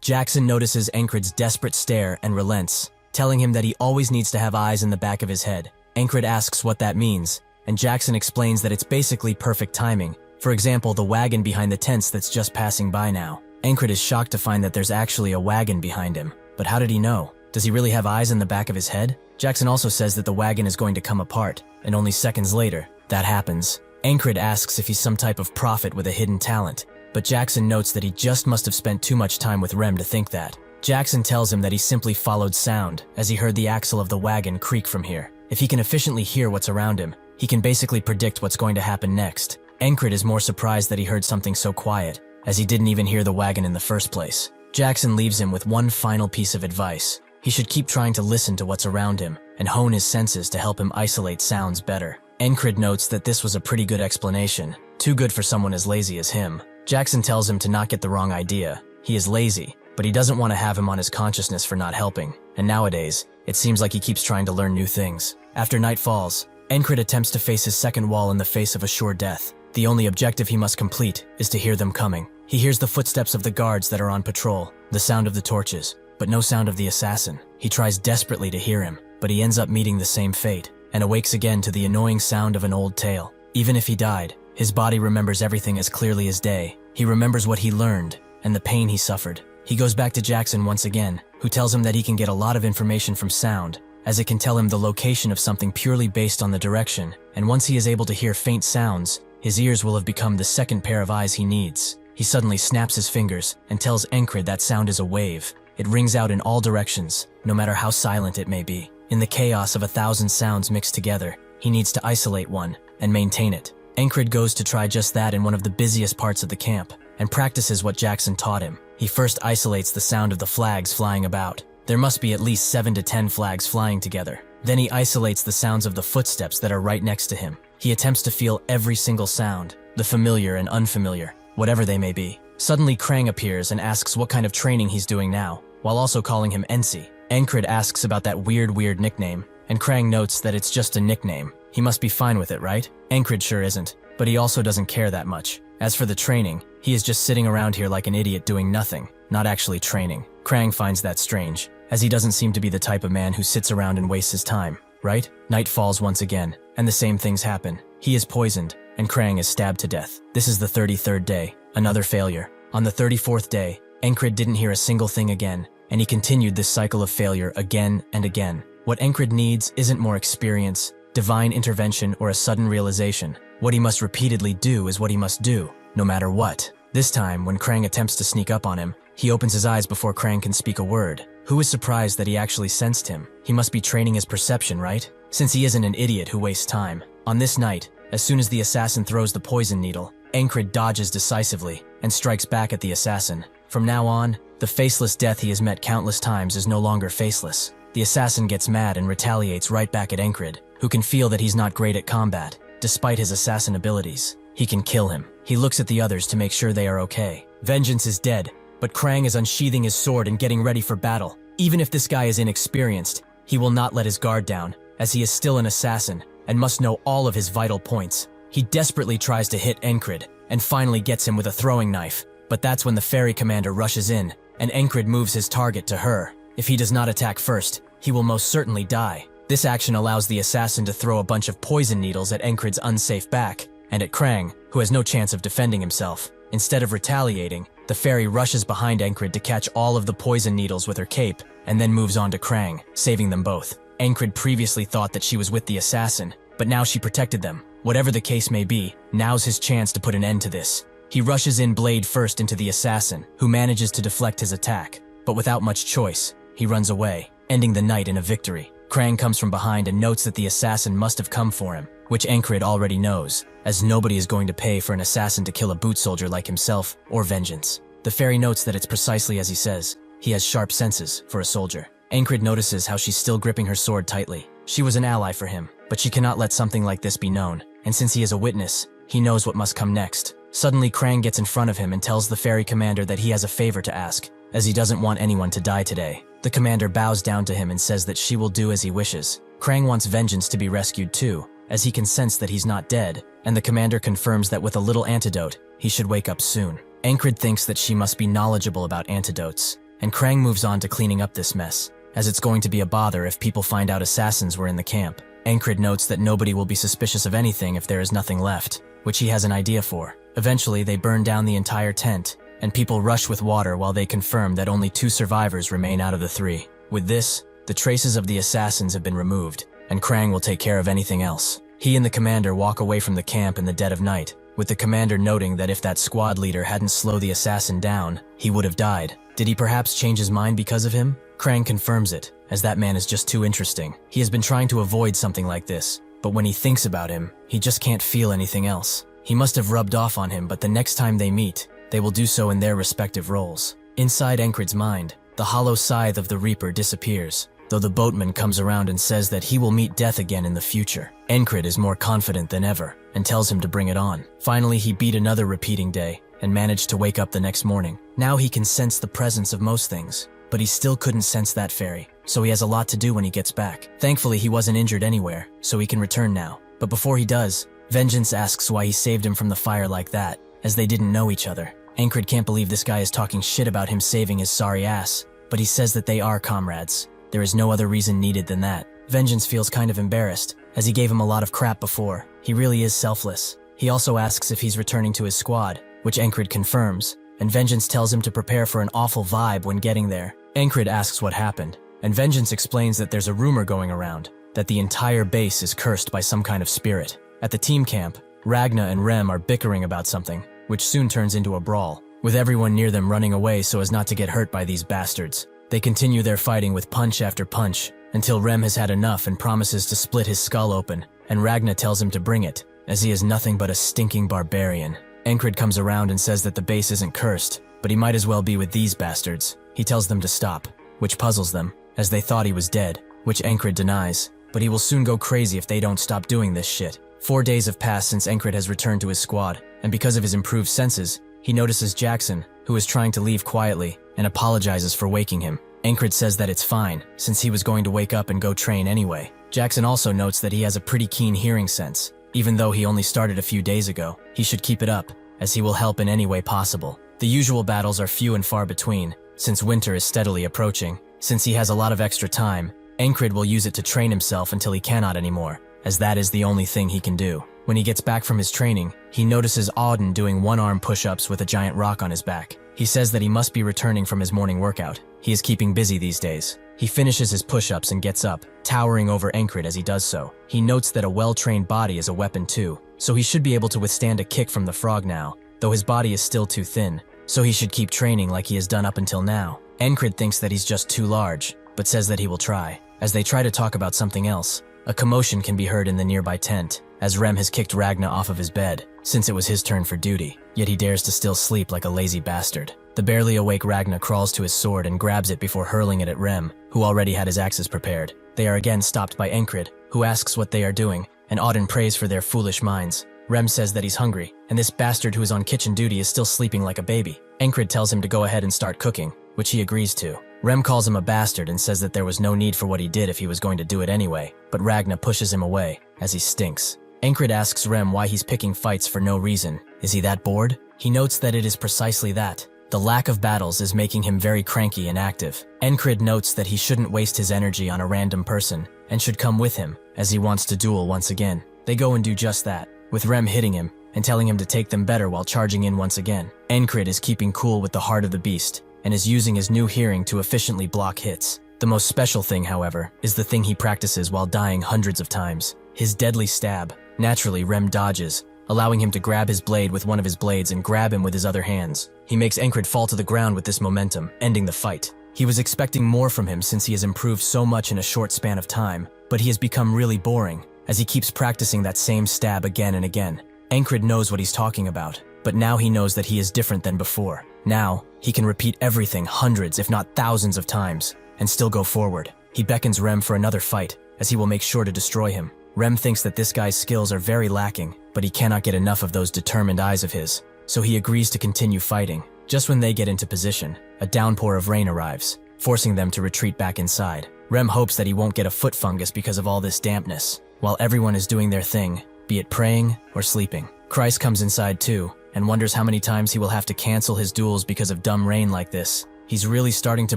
Jackson notices Ankrid's desperate stare and relents, telling him that he always needs to have eyes in the back of his head. Ankrid asks what that means, and Jackson explains that it's basically perfect timing. For example, the wagon behind the tents that's just passing by now. Ankrid is shocked to find that there's actually a wagon behind him. But how did he know? Does he really have eyes in the back of his head? Jackson also says that the wagon is going to come apart, and only seconds later, that happens. Ankrid asks if he's some type of prophet with a hidden talent, but Jackson notes that he just must have spent too much time with Rem to think that. Jackson tells him that he simply followed sound, as he heard the axle of the wagon creak from here. If he can efficiently hear what's around him, he can basically predict what's going to happen next. Ankrid is more surprised that he heard something so quiet, as he didn't even hear the wagon in the first place. Jackson leaves him with one final piece of advice. He should keep trying to listen to what's around him and hone his senses to help him isolate sounds better. Encrid notes that this was a pretty good explanation, too good for someone as lazy as him. Jackson tells him to not get the wrong idea. He is lazy, but he doesn't want to have him on his consciousness for not helping, and nowadays, it seems like he keeps trying to learn new things. After night falls, Encrid attempts to face his second wall in the face of a sure death. The only objective he must complete is to hear them coming. He hears the footsteps of the guards that are on patrol, the sound of the torches, but no sound of the assassin. He tries desperately to hear him, but he ends up meeting the same fate, and awakes again to the annoying sound of an old tale. Even if he died, his body remembers everything as clearly as day. He remembers what he learned, and the pain he suffered. He goes back to Jackson once again, who tells him that he can get a lot of information from sound, as it can tell him the location of something purely based on the direction, and once he is able to hear faint sounds, his ears will have become the second pair of eyes he needs. He suddenly snaps his fingers and tells Encrid that sound is a wave. It rings out in all directions, no matter how silent it may be. In the chaos of 1,000 sounds mixed together, he needs to isolate one and maintain it. Encrid goes to try just that in one of the busiest parts of the camp, and practices what Jackson taught him. He first isolates the sound of the flags flying about. There must be at least 7 to 10 flags flying together. Then he isolates the sounds of the footsteps that are right next to him. He attempts to feel every single sound, the familiar and unfamiliar, whatever they may be. Suddenly Krang appears and asks what kind of training he's doing now, while also calling him Ensi. Encrid asks about that weird nickname, and Krang notes that it's just a nickname. He must be fine with it, right? Encrid sure isn't, but he also doesn't care that much. As for the training, he is just sitting around here like an idiot doing nothing, not actually training. Krang finds that strange, as he doesn't seem to be the type of man who sits around and wastes his time, right? Night falls once again, and the same things happen. He is poisoned, and Krang is stabbed to death. This is the 33rd day, another failure. On the 34th day, Encrid didn't hear a single thing again, and he continued this cycle of failure again and again. What Encrid needs isn't more experience, divine intervention, or a sudden realization. What he must repeatedly do is what he must do, no matter what. This time, when Krang attempts to sneak up on him, he opens his eyes before Krang can speak a word. Who is surprised that he actually sensed him? He must be training his perception, right? Since he isn't an idiot who wastes time. On this night, as soon as the assassin throws the poison needle, Encrid dodges decisively and strikes back at the assassin. From now on, the faceless death he has met countless times is no longer faceless. The assassin gets mad and retaliates right back at Encrid, who can feel that he's not great at combat. Despite his assassin abilities, he can kill him. He looks at the others to make sure they are okay. Vengeance is dead, but Krang is unsheathing his sword and getting ready for battle. Even if this guy is inexperienced, he will not let his guard down, as he is still an assassin and must know all of his vital points. He desperately tries to hit Encrid and finally gets him with a throwing knife, but that's when the ferry commander rushes in and Encrid moves his target to her. If he does not attack first, he will most certainly die. This action allows the assassin to throw a bunch of poison needles at Encrid's unsafe back and at Krang, who has no chance of defending himself. Instead of retaliating, the fairy rushes behind Encrid to catch all of the poison needles with her cape and then moves on to Krang, saving them both. Encrid previously thought that she was with the assassin, but now she protected them. Whatever the case may be, now's his chance to put an end to this. He rushes in blade first into the assassin, who manages to deflect his attack, but without much choice, he runs away, ending the night in a victory. Krang comes from behind and notes that the assassin must have come for him, which Encrid already knows, as nobody is going to pay for an assassin to kill a boot soldier like himself or vengeance. The fairy notes that it's precisely as he says. He has sharp senses for a soldier. Encrid notices how she's still gripping her sword tightly. She was an ally for him, but she cannot let something like this be known, and since he is a witness, he knows what must come next. Suddenly, Krang gets in front of him and tells the ferry commander that he has a favor to ask, as he doesn't want anyone to die today. The commander bows down to him and says that she will do as he wishes. Krang wants vengeance to be rescued too, as he can sense that he's not dead, and the commander confirms that with a little antidote, he should wake up soon. Encrid thinks that she must be knowledgeable about antidotes, and Krang moves on to cleaning up this mess, as it's going to be a bother if people find out assassins were in the camp. Encrid notes that nobody will be suspicious of anything if there is nothing left, which he has an idea for. Eventually, they burn down the entire tent, and people rush with water while they confirm that only 2 survivors remain out of the 3. With this, the traces of the assassins have been removed, and Krang will take care of anything else. He and the commander walk away from the camp in the dead of night, with the commander noting that if that squad leader hadn't slowed the assassin down, he would have died. Did he perhaps change his mind because of him? Krang confirms it, as that man is just too interesting. He has been trying to avoid something like this, but when he thinks about him, he just can't feel anything else. He must have rubbed off on him, but the next time they meet, they will do so in their respective roles. Inside Encred's mind, the hollow scythe of the Reaper disappears, though the boatman comes around and says that he will meet death again in the future. Encred is more confident than ever and tells him to bring it on. Finally, he beat another repeating day and managed to wake up the next morning. Now he can sense the presence of most things, but he still couldn't sense that fairy, so he has a lot to do when he gets back. Thankfully, he wasn't injured anywhere, so he can return now. But before he does, Vengeance asks why he saved him from the fire like that, as they didn't know each other. Encred can't believe this guy is talking shit about him saving his sorry ass, but he says that they are comrades. There is no other reason needed than that. Vengeance feels kind of embarrassed, as he gave him a lot of crap before. He really is selfless. He also asks if he's returning to his squad, which Encred confirms, and Vengeance tells him to prepare for an awful vibe when getting there. Encred asks what happened, and Vengeance explains that there's a rumor going around that the entire base is cursed by some kind of spirit. At the team camp, Ragna and Rem are bickering about something, which soon turns into a brawl, with everyone near them running away so as not to get hurt by these bastards. They continue their fighting with punch after punch, until Rem has had enough and promises to split his skull open, and Ragna tells him to bring it, as he is nothing but a stinking barbarian. Encred comes around and says that the base isn't cursed, but he might as well be with these bastards. He tells them to stop, which puzzles them, as they thought he was dead, which Encred denies, but he will soon go crazy if they don't stop doing this shit. 4 days have passed since Encred has returned to his squad, and because of his improved senses, he notices Jackson, who is trying to leave quietly, and apologizes for waking him. Encred says that it's fine, since he was going to wake up and go train anyway. Jackson also notes that he has a pretty keen hearing sense. Even though he only started a few days ago, he should keep it up, as he will help in any way possible. The usual battles are few and far between, since winter is steadily approaching. Since he has a lot of extra time, Encred will use it to train himself until he cannot anymore, as that is the only thing he can do. When he gets back from his training, he notices Auden doing one-arm push-ups with a giant rock on his back. He says that he must be returning from his morning workout. He is keeping busy these days. He finishes his push-ups and gets up, towering over Encred as he does so. He notes that a well-trained body is a weapon too, so he should be able to withstand a kick from the frog now, though his body is still too thin, so he should keep training like he has done up until now. Encred thinks that he's just too large, but says that he will try. As they try to talk about something else, a commotion can be heard in the nearby tent, as Rem has kicked Ragna off of his bed, since it was his turn for duty, yet he dares to still sleep like a lazy bastard. The barely awake Ragna crawls to his sword and grabs it before hurling it at Rem, who already had his axes prepared. They are again stopped by Encred, who asks what they are doing, and Auden prays for their foolish minds. Rem says that he's hungry, and this bastard who is on kitchen duty is still sleeping like a baby. Encred tells him to go ahead and start cooking, which he agrees to. Rem calls him a bastard and says that there was no need for what he did if he was going to do it anyway, but Ragna pushes him away, as he stinks. Encred asks Rem why he's picking fights for no reason. Is he that bored? He notes that it is precisely that. The lack of battles is making him very cranky and active. Encred notes that he shouldn't waste his energy on a random person, and should come with him, as he wants to duel once again. They go and do just that, with Rem hitting him, and telling him to take them better while charging in once again. Encred is keeping cool with the heart of the beast, and is using his new hearing to efficiently block hits. The most special thing, however, is the thing he practices while dying hundreds of times. His deadly stab. Naturally, Rem dodges, allowing him to grab his blade with one of his blades and grab him with his other hands. He makes Encred fall to the ground with this momentum, ending the fight. He was expecting more from him since he has improved so much in a short span of time, but he has become really boring, as he keeps practicing that same stab again and again. Encred knows what he's talking about, but now he knows that he is different than before. Now, he can repeat everything hundreds if not thousands of times, and still go forward. He beckons Rem for another fight, as he will make sure to destroy him. Rem thinks that this guy's skills are very lacking, but he cannot get enough of those determined eyes of his, so he agrees to continue fighting. Just when they get into position, a downpour of rain arrives, forcing them to retreat back inside. Rem hopes that he won't get a foot fungus because of all this dampness, while everyone is doing their thing, be it praying or sleeping. Christ comes inside too, and wonders how many times he will have to cancel his duels because of dumb rain like this. He's really starting to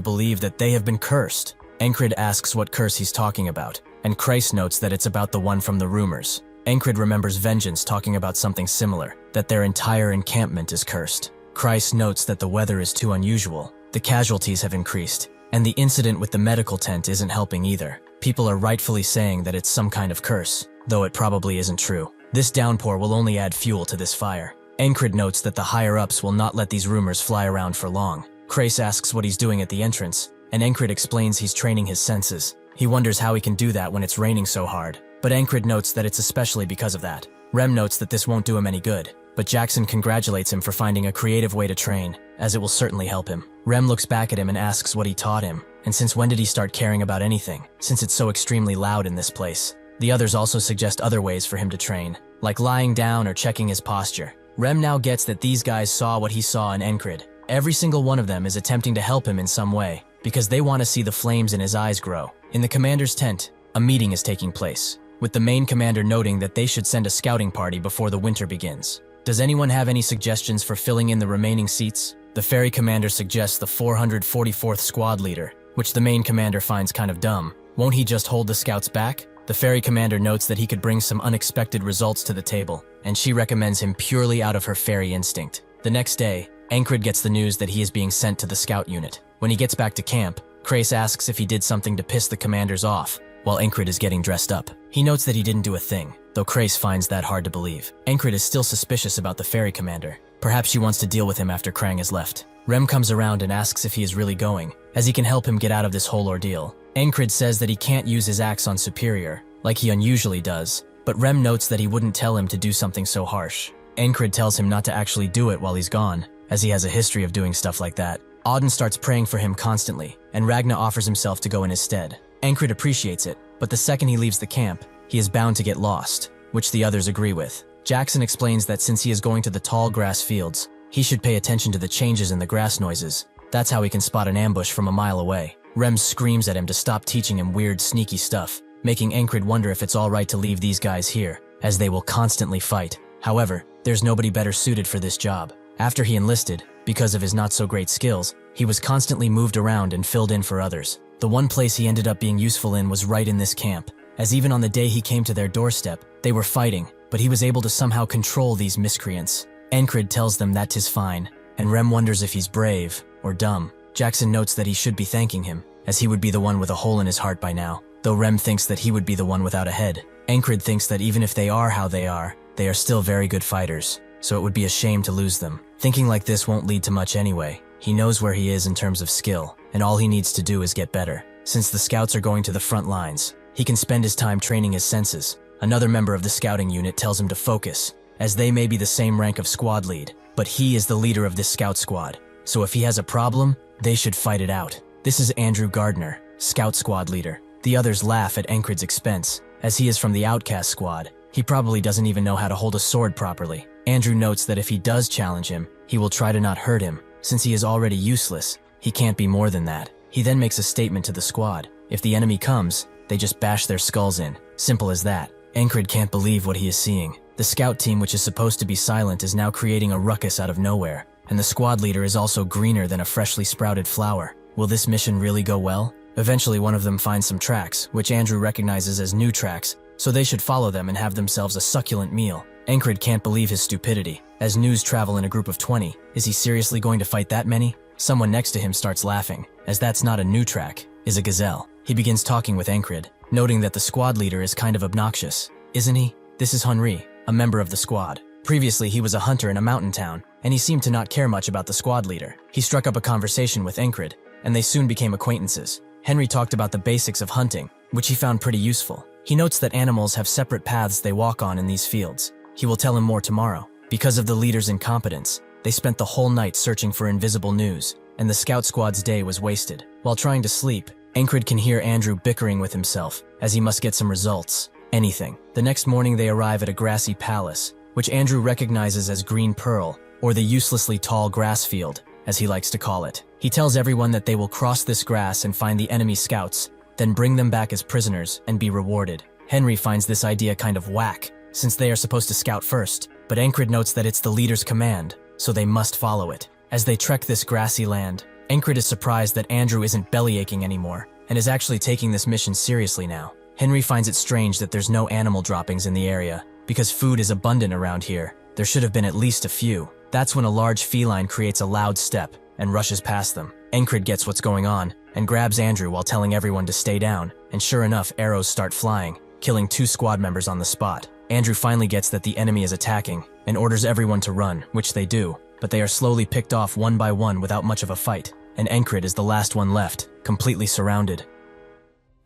believe that they have been cursed. Encred asks what curse he's talking about, and Christ notes that it's about the one from the rumors. Encred remembers Vengeance talking about something similar, that their entire encampment is cursed. Christ notes that the weather is too unusual, the casualties have increased, and the incident with the medical tent isn't helping either. People are rightfully saying that it's some kind of curse, though it probably isn't true. This downpour will only add fuel to this fire. Encred notes that the higher-ups will not let these rumors fly around for long. Christ asks what he's doing at the entrance, and Encred explains he's training his senses. He wonders how he can do that when it's raining so hard, but Encred notes that it's especially because of that. Rem notes that this won't do him any good, but Jackson congratulates him for finding a creative way to train, as it will certainly help him. Rem looks back at him and asks what he taught him, and since when did he start caring about anything, since it's so extremely loud in this place. The others also suggest other ways for him to train, like lying down or checking his posture. Rem now gets that these guys saw what he saw in Encrid. Every single one of them is attempting to help him in some way, because they want to see the flames in his eyes grow. In the commander's tent, a meeting is taking place, with the main commander noting that they should send a scouting party before the winter begins. Does anyone have any suggestions for filling in the remaining seats? The ferry commander suggests the 444th squad leader, which the main commander finds kind of dumb. Won't he just hold the scouts back? The ferry commander notes that he could bring some unexpected results to the table, and she recommends him purely out of her ferry instinct. The next day, Encrid gets the news that he is being sent to the scout unit. When he gets back to camp, Krace asks if he did something to piss the commanders off, while Encrid is getting dressed up. He notes that he didn't do a thing, though Krace finds that hard to believe. Encrid is still suspicious about the ferry commander. Perhaps she wants to deal with him after Krang has left. Rem comes around and asks if he is really going, as he can help him get out of this whole ordeal. Encrid says that he can't use his axe on Superior, like he unusually does, but Rem notes that he wouldn't tell him to do something so harsh. Encrid tells him not to actually do it while he's gone, as he has a history of doing stuff like that. Auden starts praying for him constantly, and Ragna offers himself to go in his stead. Encrid appreciates it, but the second he leaves the camp, he is bound to get lost, which the others agree with. Jackson explains that since he is going to the tall grass fields, he should pay attention to the changes in the grass noises. That's how he can spot an ambush from a mile away. Rem screams at him to stop teaching him weird, sneaky stuff, making Encrid wonder if it's alright to leave these guys here, as they will constantly fight. However, there's nobody better suited for this job. After he enlisted, because of his not-so-great skills, he was constantly moved around and filled in for others. The one place he ended up being useful in was right in this camp, as even on the day he came to their doorstep, they were fighting, but he was able to somehow control these miscreants. Encrid tells them that 'tis fine, and Rem wonders if he's brave or dumb. Jackson notes that he should be thanking him, as he would be the one with a hole in his heart by now, though Rem thinks that he would be the one without a head. Encrid thinks that even if they are how they are still very good fighters, so it would be a shame to lose them. Thinking like this won't lead to much anyway. He knows where he is in terms of skill, and all he needs to do is get better. Since the scouts are going to the front lines, he can spend his time training his senses. Another member of the scouting unit tells him to focus, as they may be the same rank of squad lead, but he is the leader of this scout squad, so if he has a problem, they should fight it out. This is Andrew Gardner, scout squad leader. The others laugh at Encrid's expense, as he is from the outcast squad. He probably doesn't even know how to hold a sword properly. Andrew notes that if he does challenge him, he will try to not hurt him. Since he is already useless, he can't be more than that. He then makes a statement to the squad. If the enemy comes, they just bash their skulls in. Simple as that. Encrid can't believe what he is seeing. The scout team, which is supposed to be silent, is now creating a ruckus out of nowhere, and the squad leader is also greener than a freshly sprouted flower. Will this mission really go well? Eventually one of them finds some tracks, which Andrew recognizes as new tracks, so they should follow them and have themselves a succulent meal. Encrid can't believe his stupidity. As news travel in a group of 20, is he seriously going to fight that many? Someone next to him starts laughing, as that's not a new track, is a gazelle. He begins talking with Encrid, noting that the squad leader is kind of obnoxious. Isn't he? This is Henri, a member of the squad. Previously he was a hunter in a mountain town, and he seemed to not care much about the squad leader. He struck up a conversation with Encrid, and they soon became acquaintances. Henry talked about the basics of hunting, which he found pretty useful. He notes that animals have separate paths they walk on in these fields. He will tell him more tomorrow. Because of the leader's incompetence, they spent the whole night searching for invisible news, and the scout squad's day was wasted. While trying to sleep, Encrid can hear Andrew bickering with himself, as he must get some results. Anything. The next morning they arrive at a grassy palace, which Andrew recognizes as Green Pearl, or the uselessly tall grass field, as he likes to call it. He tells everyone that they will cross this grass and find the enemy scouts, then bring them back as prisoners and be rewarded. Henry finds this idea kind of whack, since they are supposed to scout first, but Encrid notes that it's the leader's command, so they must follow it. As they trek this grassy land, Encrid is surprised that Andrew isn't bellyaching anymore, and is actually taking this mission seriously now. Henry finds it strange that there's no animal droppings in the area, because food is abundant around here. There should have been at least a few. That's when a large feline creates a loud step and rushes past them. Encrid gets what's going on, and grabs Andrew while telling everyone to stay down, and sure enough, arrows start flying, killing 2 squad members on the spot. Andrew finally gets that the enemy is attacking, and orders everyone to run, which they do, but they are slowly picked off one by one without much of a fight, and Encrid is the last one left, completely surrounded.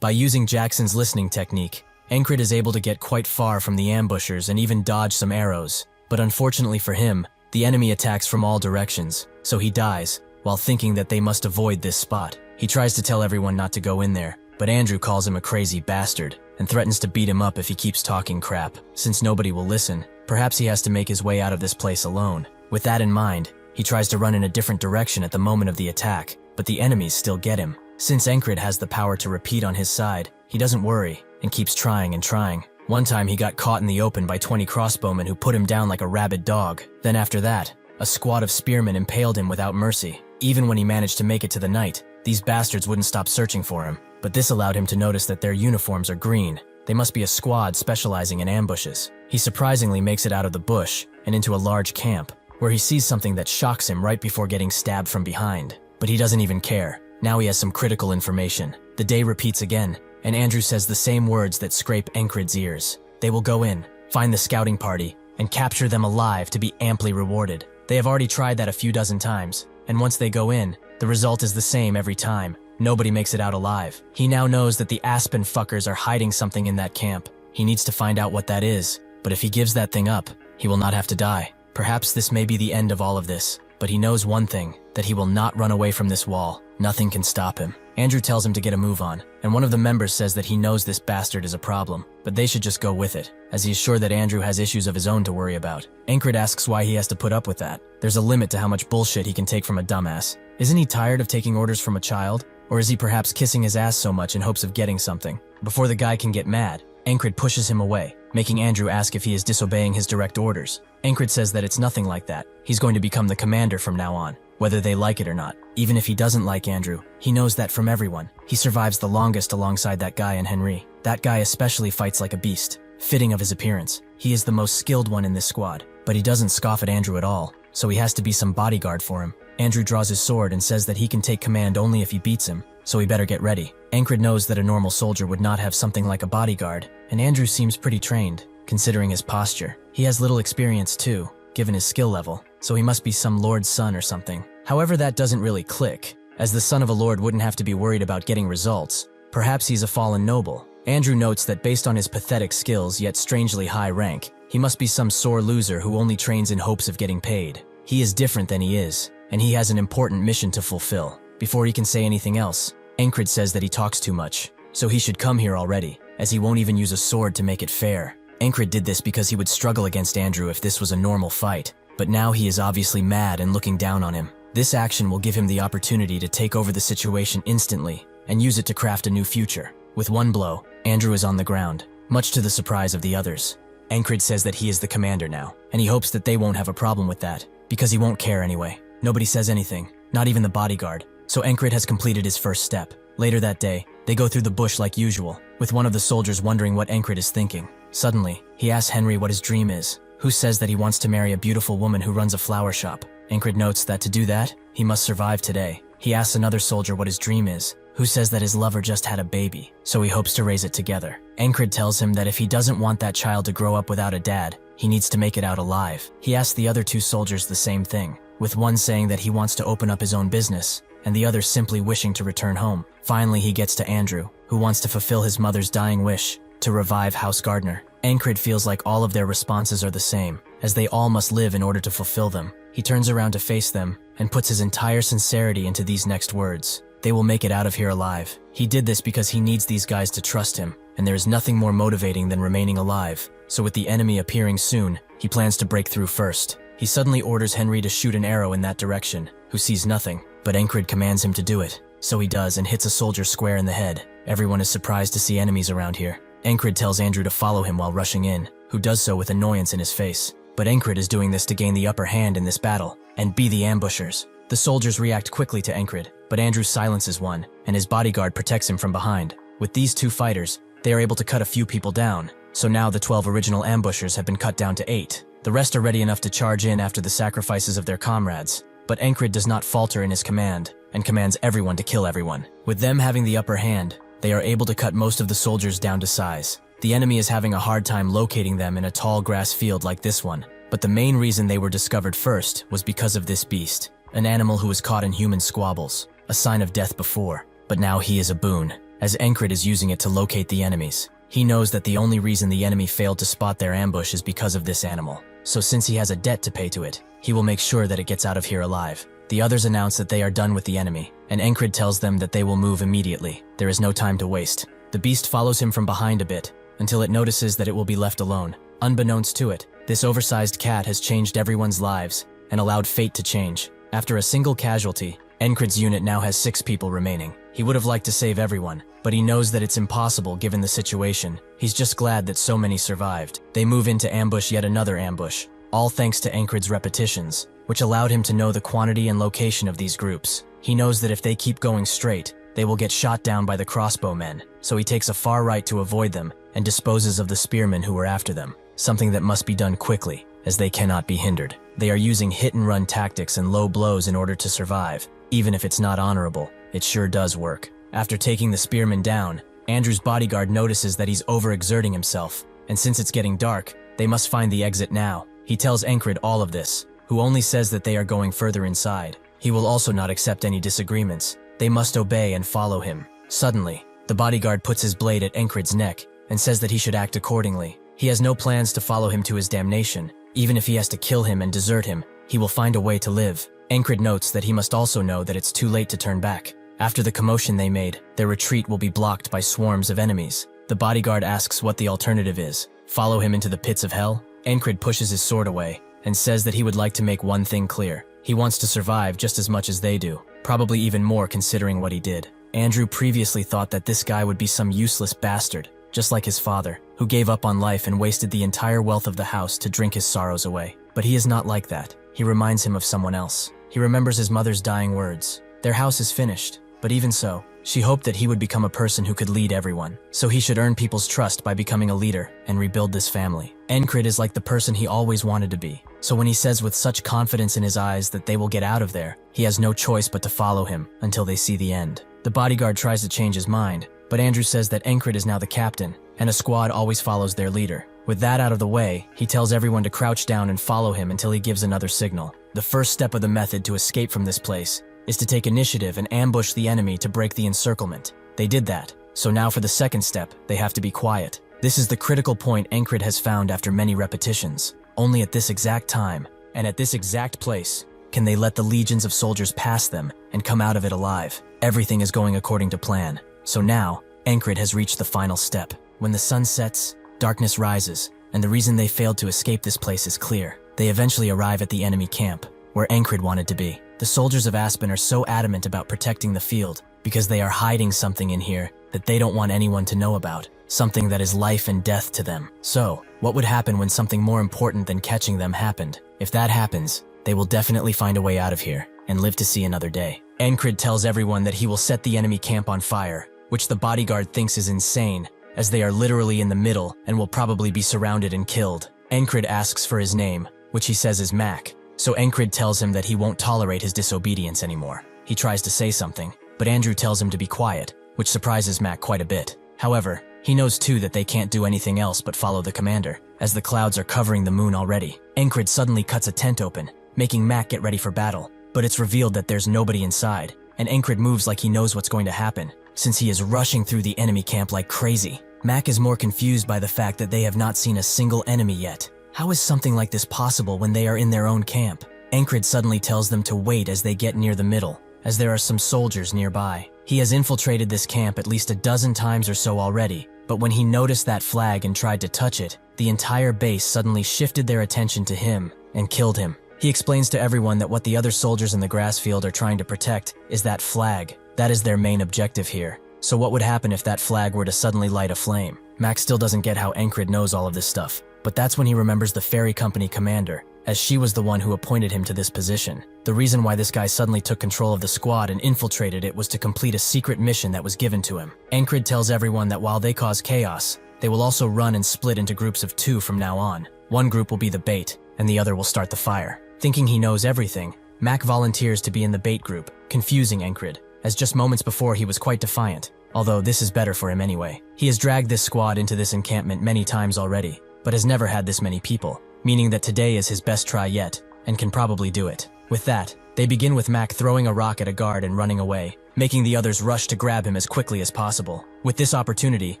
By using Jackson's listening technique, Encrid is able to get quite far from the ambushers and even dodge some arrows, but unfortunately for him, the enemy attacks from all directions, so he dies, while thinking that they must avoid this spot. He tries to tell everyone not to go in there, but Andrew calls him a crazy bastard and threatens to beat him up if he keeps talking crap. Since nobody will listen, perhaps he has to make his way out of this place alone. With that in mind, he tries to run in a different direction at the moment of the attack, but the enemies still get him. Since Encred has the power to repeat on his side, he doesn't worry and keeps trying and trying. One time he got caught in the open by 20 crossbowmen who put him down like a rabid dog. Then after that, a squad of spearmen impaled him without mercy. Even when he managed to make it to the knight, these bastards wouldn't stop searching for him. But this allowed him to notice that their uniforms are green. They must be a squad specializing in ambushes. He surprisingly makes it out of the bush and into a large camp, where he sees something that shocks him right before getting stabbed from behind. But he doesn't even care. Now he has some critical information. The day repeats again, and Andrew says the same words that scrape Encred's ears. They will go in, find the scouting party, and capture them alive to be amply rewarded. They have already tried that a few dozen times, and once they go in, the result is the same every time. Nobody makes it out alive. He now knows that the Aspen fuckers are hiding something in that camp. He needs to find out what that is, but if he gives that thing up, he will not have to die. Perhaps this may be the end of all of this, but he knows one thing, that he will not run away from this wall. Nothing can stop him. Andrew tells him to get a move on, and one of the members says that he knows this bastard is a problem, but they should just go with it, as he is sure that Andrew has issues of his own to worry about. Encred asks why he has to put up with that. There's a limit to how much bullshit he can take from a dumbass. Isn't he tired of taking orders from a child? Or is he perhaps kissing his ass so much in hopes of getting something? Before the guy can get mad, Encred pushes him away, making Andrew ask if he is disobeying his direct orders. Encred says that it's nothing like that. He's going to become the commander from now on, whether they like it or not. Even if he doesn't like Andrew, he knows that from everyone. He survives the longest alongside that guy and Henry. That guy especially fights like a beast, fitting of his appearance. He is the most skilled one in this squad, but he doesn't scoff at Andrew at all, so he has to be some bodyguard for him. Andrew draws his sword and says that he can take command only if he beats him, so he better get ready. Encred knows that a normal soldier would not have something like a bodyguard, and Andrew seems pretty trained, considering his posture. He has little experience too, given his skill level, so he must be some lord's son or something. However, that doesn't really click, as the son of a lord wouldn't have to be worried about getting results. Perhaps he's a fallen noble. Andrew notes that based on his pathetic skills yet strangely high rank, he must be some sore loser who only trains in hopes of getting paid. He is different than he is, and he has an important mission to fulfill. Before he can say anything else, Encred says that he talks too much, so he should come here already, as he won't even use a sword to make it fair. Encred did this because he would struggle against Andrew if this was a normal fight, but now he is obviously mad and looking down on him. This action will give him the opportunity to take over the situation instantly and use it to craft a new future. With one blow, Andrew is on the ground, much to the surprise of the others. Encred says that he is the commander now, and he hopes that they won't have a problem with that, because he won't care anyway. Nobody says anything, not even the bodyguard, so Encred has completed his first step. Later that day, they go through the bush like usual, with one of the soldiers wondering what Encred is thinking. Suddenly, he asks Henry what his dream is, who says that he wants to marry a beautiful woman who runs a flower shop. Encred notes that to do that, he must survive today. He asks another soldier what his dream is, who says that his lover just had a baby, so he hopes to raise it together. Encred tells him that if he doesn't want that child to grow up without a dad, he needs to make it out alive. He asks the other two soldiers the same thing, with one saying that he wants to open up his own business, and the other simply wishing to return home. Finally, he gets to Andrew, who wants to fulfill his mother's dying wish, to revive House Gardner. Encred feels like all of their responses are the same, as they all must live in order to fulfill them. He turns around to face them, and puts his entire sincerity into these next words. They will make it out of here alive. He did this because he needs these guys to trust him, and there is nothing more motivating than remaining alive. So with the enemy appearing soon, he plans to break through first. He suddenly orders Henry to shoot an arrow in that direction, who sees nothing, but Encred commands him to do it. So he does and hits a soldier square in the head. Everyone is surprised to see enemies around here. Encred tells Andrew to follow him while rushing in, who does so with annoyance in his face. But Encred is doing this to gain the upper hand in this battle, and be the ambushers. The soldiers react quickly to Encred, but Andrew silences one, and his bodyguard protects him from behind. With these two fighters, they are able to cut a few people down, so now the 12 original ambushers have been cut down to 8. The rest are ready enough to charge in after the sacrifices of their comrades, but Encred does not falter in his command, and commands everyone to kill everyone. With them having the upper hand, they are able to cut most of the soldiers down to size. The enemy is having a hard time locating them in a tall grass field like this one, but the main reason they were discovered first was because of this beast, an animal who was caught in human squabbles, a sign of death before, but now he is a boon, as Encred is using it to locate the enemies. He knows that the only reason the enemy failed to spot their ambush is because of this animal, so since he has a debt to pay to it, he will make sure that it gets out of here alive. The others announce that they are done with the enemy, and Encred tells them that they will move immediately. There is no time to waste. The beast follows him from behind a bit, until it notices that it will be left alone. Unbeknownst to it, this oversized cat has changed everyone's lives, and allowed fate to change. After a single casualty, Encred's unit now has 6 people remaining. He would have liked to save everyone, but he knows that it's impossible given the situation. He's just glad that so many survived. They move in to ambush yet another ambush, all thanks to Encred's repetitions, which allowed him to know the quantity and location of these groups. He knows that if they keep going straight, they will get shot down by the crossbowmen, so he takes a far right to avoid them and disposes of the spearmen who were after them, something that must be done quickly, as they cannot be hindered. They are using hit-and-run tactics and low blows in order to survive. Even if it's not honorable, it sure does work. After taking the spearmen down, Andrew's bodyguard notices that he's overexerting himself, and since it's getting dark, they must find the exit now. He tells Encred all of this, who only says that they are going further inside. He will also not accept any disagreements. They must obey and follow him. Suddenly, the bodyguard puts his blade at Encred's neck and says that he should act accordingly. He has no plans to follow him to his damnation. Even if he has to kill him and desert him, he will find a way to live. Encred notes that he must also know that it's too late to turn back. After the commotion they made, their retreat will be blocked by swarms of enemies. The bodyguard asks what the alternative is. Follow him into the pits of hell? Encred pushes his sword away and says that he would like to make one thing clear. He wants to survive just as much as they do, probably even more considering what he did. Andrew previously thought that this guy would be some useless bastard, just like his father, who gave up on life and wasted the entire wealth of the house to drink his sorrows away. But he is not like that. He reminds him of someone else. He remembers his mother's dying words. Their house is finished, but even so, she hoped that he would become a person who could lead everyone. So he should earn people's trust by becoming a leader and rebuild this family. Encred is like the person he always wanted to be. So when he says with such confidence in his eyes that they will get out of there, he has no choice but to follow him until they see the end. The bodyguard tries to change his mind, but Andrew says that Encred is now the captain, and a squad always follows their leader. With that out of the way, he tells everyone to crouch down and follow him until he gives another signal. The first step of the method to escape from this place is to take initiative and ambush the enemy to break the encirclement. They did that, so now for the second step, they have to be quiet. This is the critical point Encred has found after many repetitions. Only at this exact time, and at this exact place, can they let the legions of soldiers pass them and come out of it alive. Everything is going according to plan. So now, Encred has reached the final step. When the sun sets, darkness rises, and the reason they failed to escape this place is clear. They eventually arrive at the enemy camp, where Encred wanted to be. The soldiers of Aspen are so adamant about protecting the field because they are hiding something in here that they don't want anyone to know about, something that is life and death to them. So, what would happen when something more important than catching them happened? If that happens, they will definitely find a way out of here and live to see another day. Encred tells everyone that he will set the enemy camp on fire, which the bodyguard thinks is insane, as they are literally in the middle and will probably be surrounded and killed. Encred asks for his name, which he says is Mac, so Encred tells him that he won't tolerate his disobedience anymore. He tries to say something, but Andrew tells him to be quiet, which surprises Mac quite a bit. However, he knows too that they can't do anything else but follow the commander, as the clouds are covering the moon already. Encred suddenly cuts a tent open, making Mac get ready for battle, but it's revealed that there's nobody inside, and Encred moves like he knows what's going to happen, since he is rushing through the enemy camp like crazy. Mac is more confused by the fact that they have not seen a single enemy yet. How is something like this possible when they are in their own camp? Encred suddenly tells them to wait as they get near the middle, as there are some soldiers nearby. He has infiltrated this camp at least a dozen times or so already, but when he noticed that flag and tried to touch it, the entire base suddenly shifted their attention to him and killed him. He explains to everyone that what the other soldiers in the grass field are trying to protect is that flag. That is their main objective here. So what would happen if that flag were to suddenly light a flame? Max still doesn't get how Encred knows all of this stuff, but that's when he remembers the ferry company commander, as she was the one who appointed him to this position. The reason why this guy suddenly took control of the squad and infiltrated it was to complete a secret mission that was given to him. Encred tells everyone that while they cause chaos, they will also run and split into groups of 2 from now on. One group will be the bait, and the other will start the fire. Thinking he knows everything, Mac volunteers to be in the bait group, confusing Encred, as just moments before he was quite defiant, although this is better for him anyway. He has dragged this squad into this encampment many times already, but has never had this many people, meaning that today is his best try yet, and can probably do it. With that, they begin with Mac throwing a rock at a guard and running away, making the others rush to grab him as quickly as possible. With this opportunity,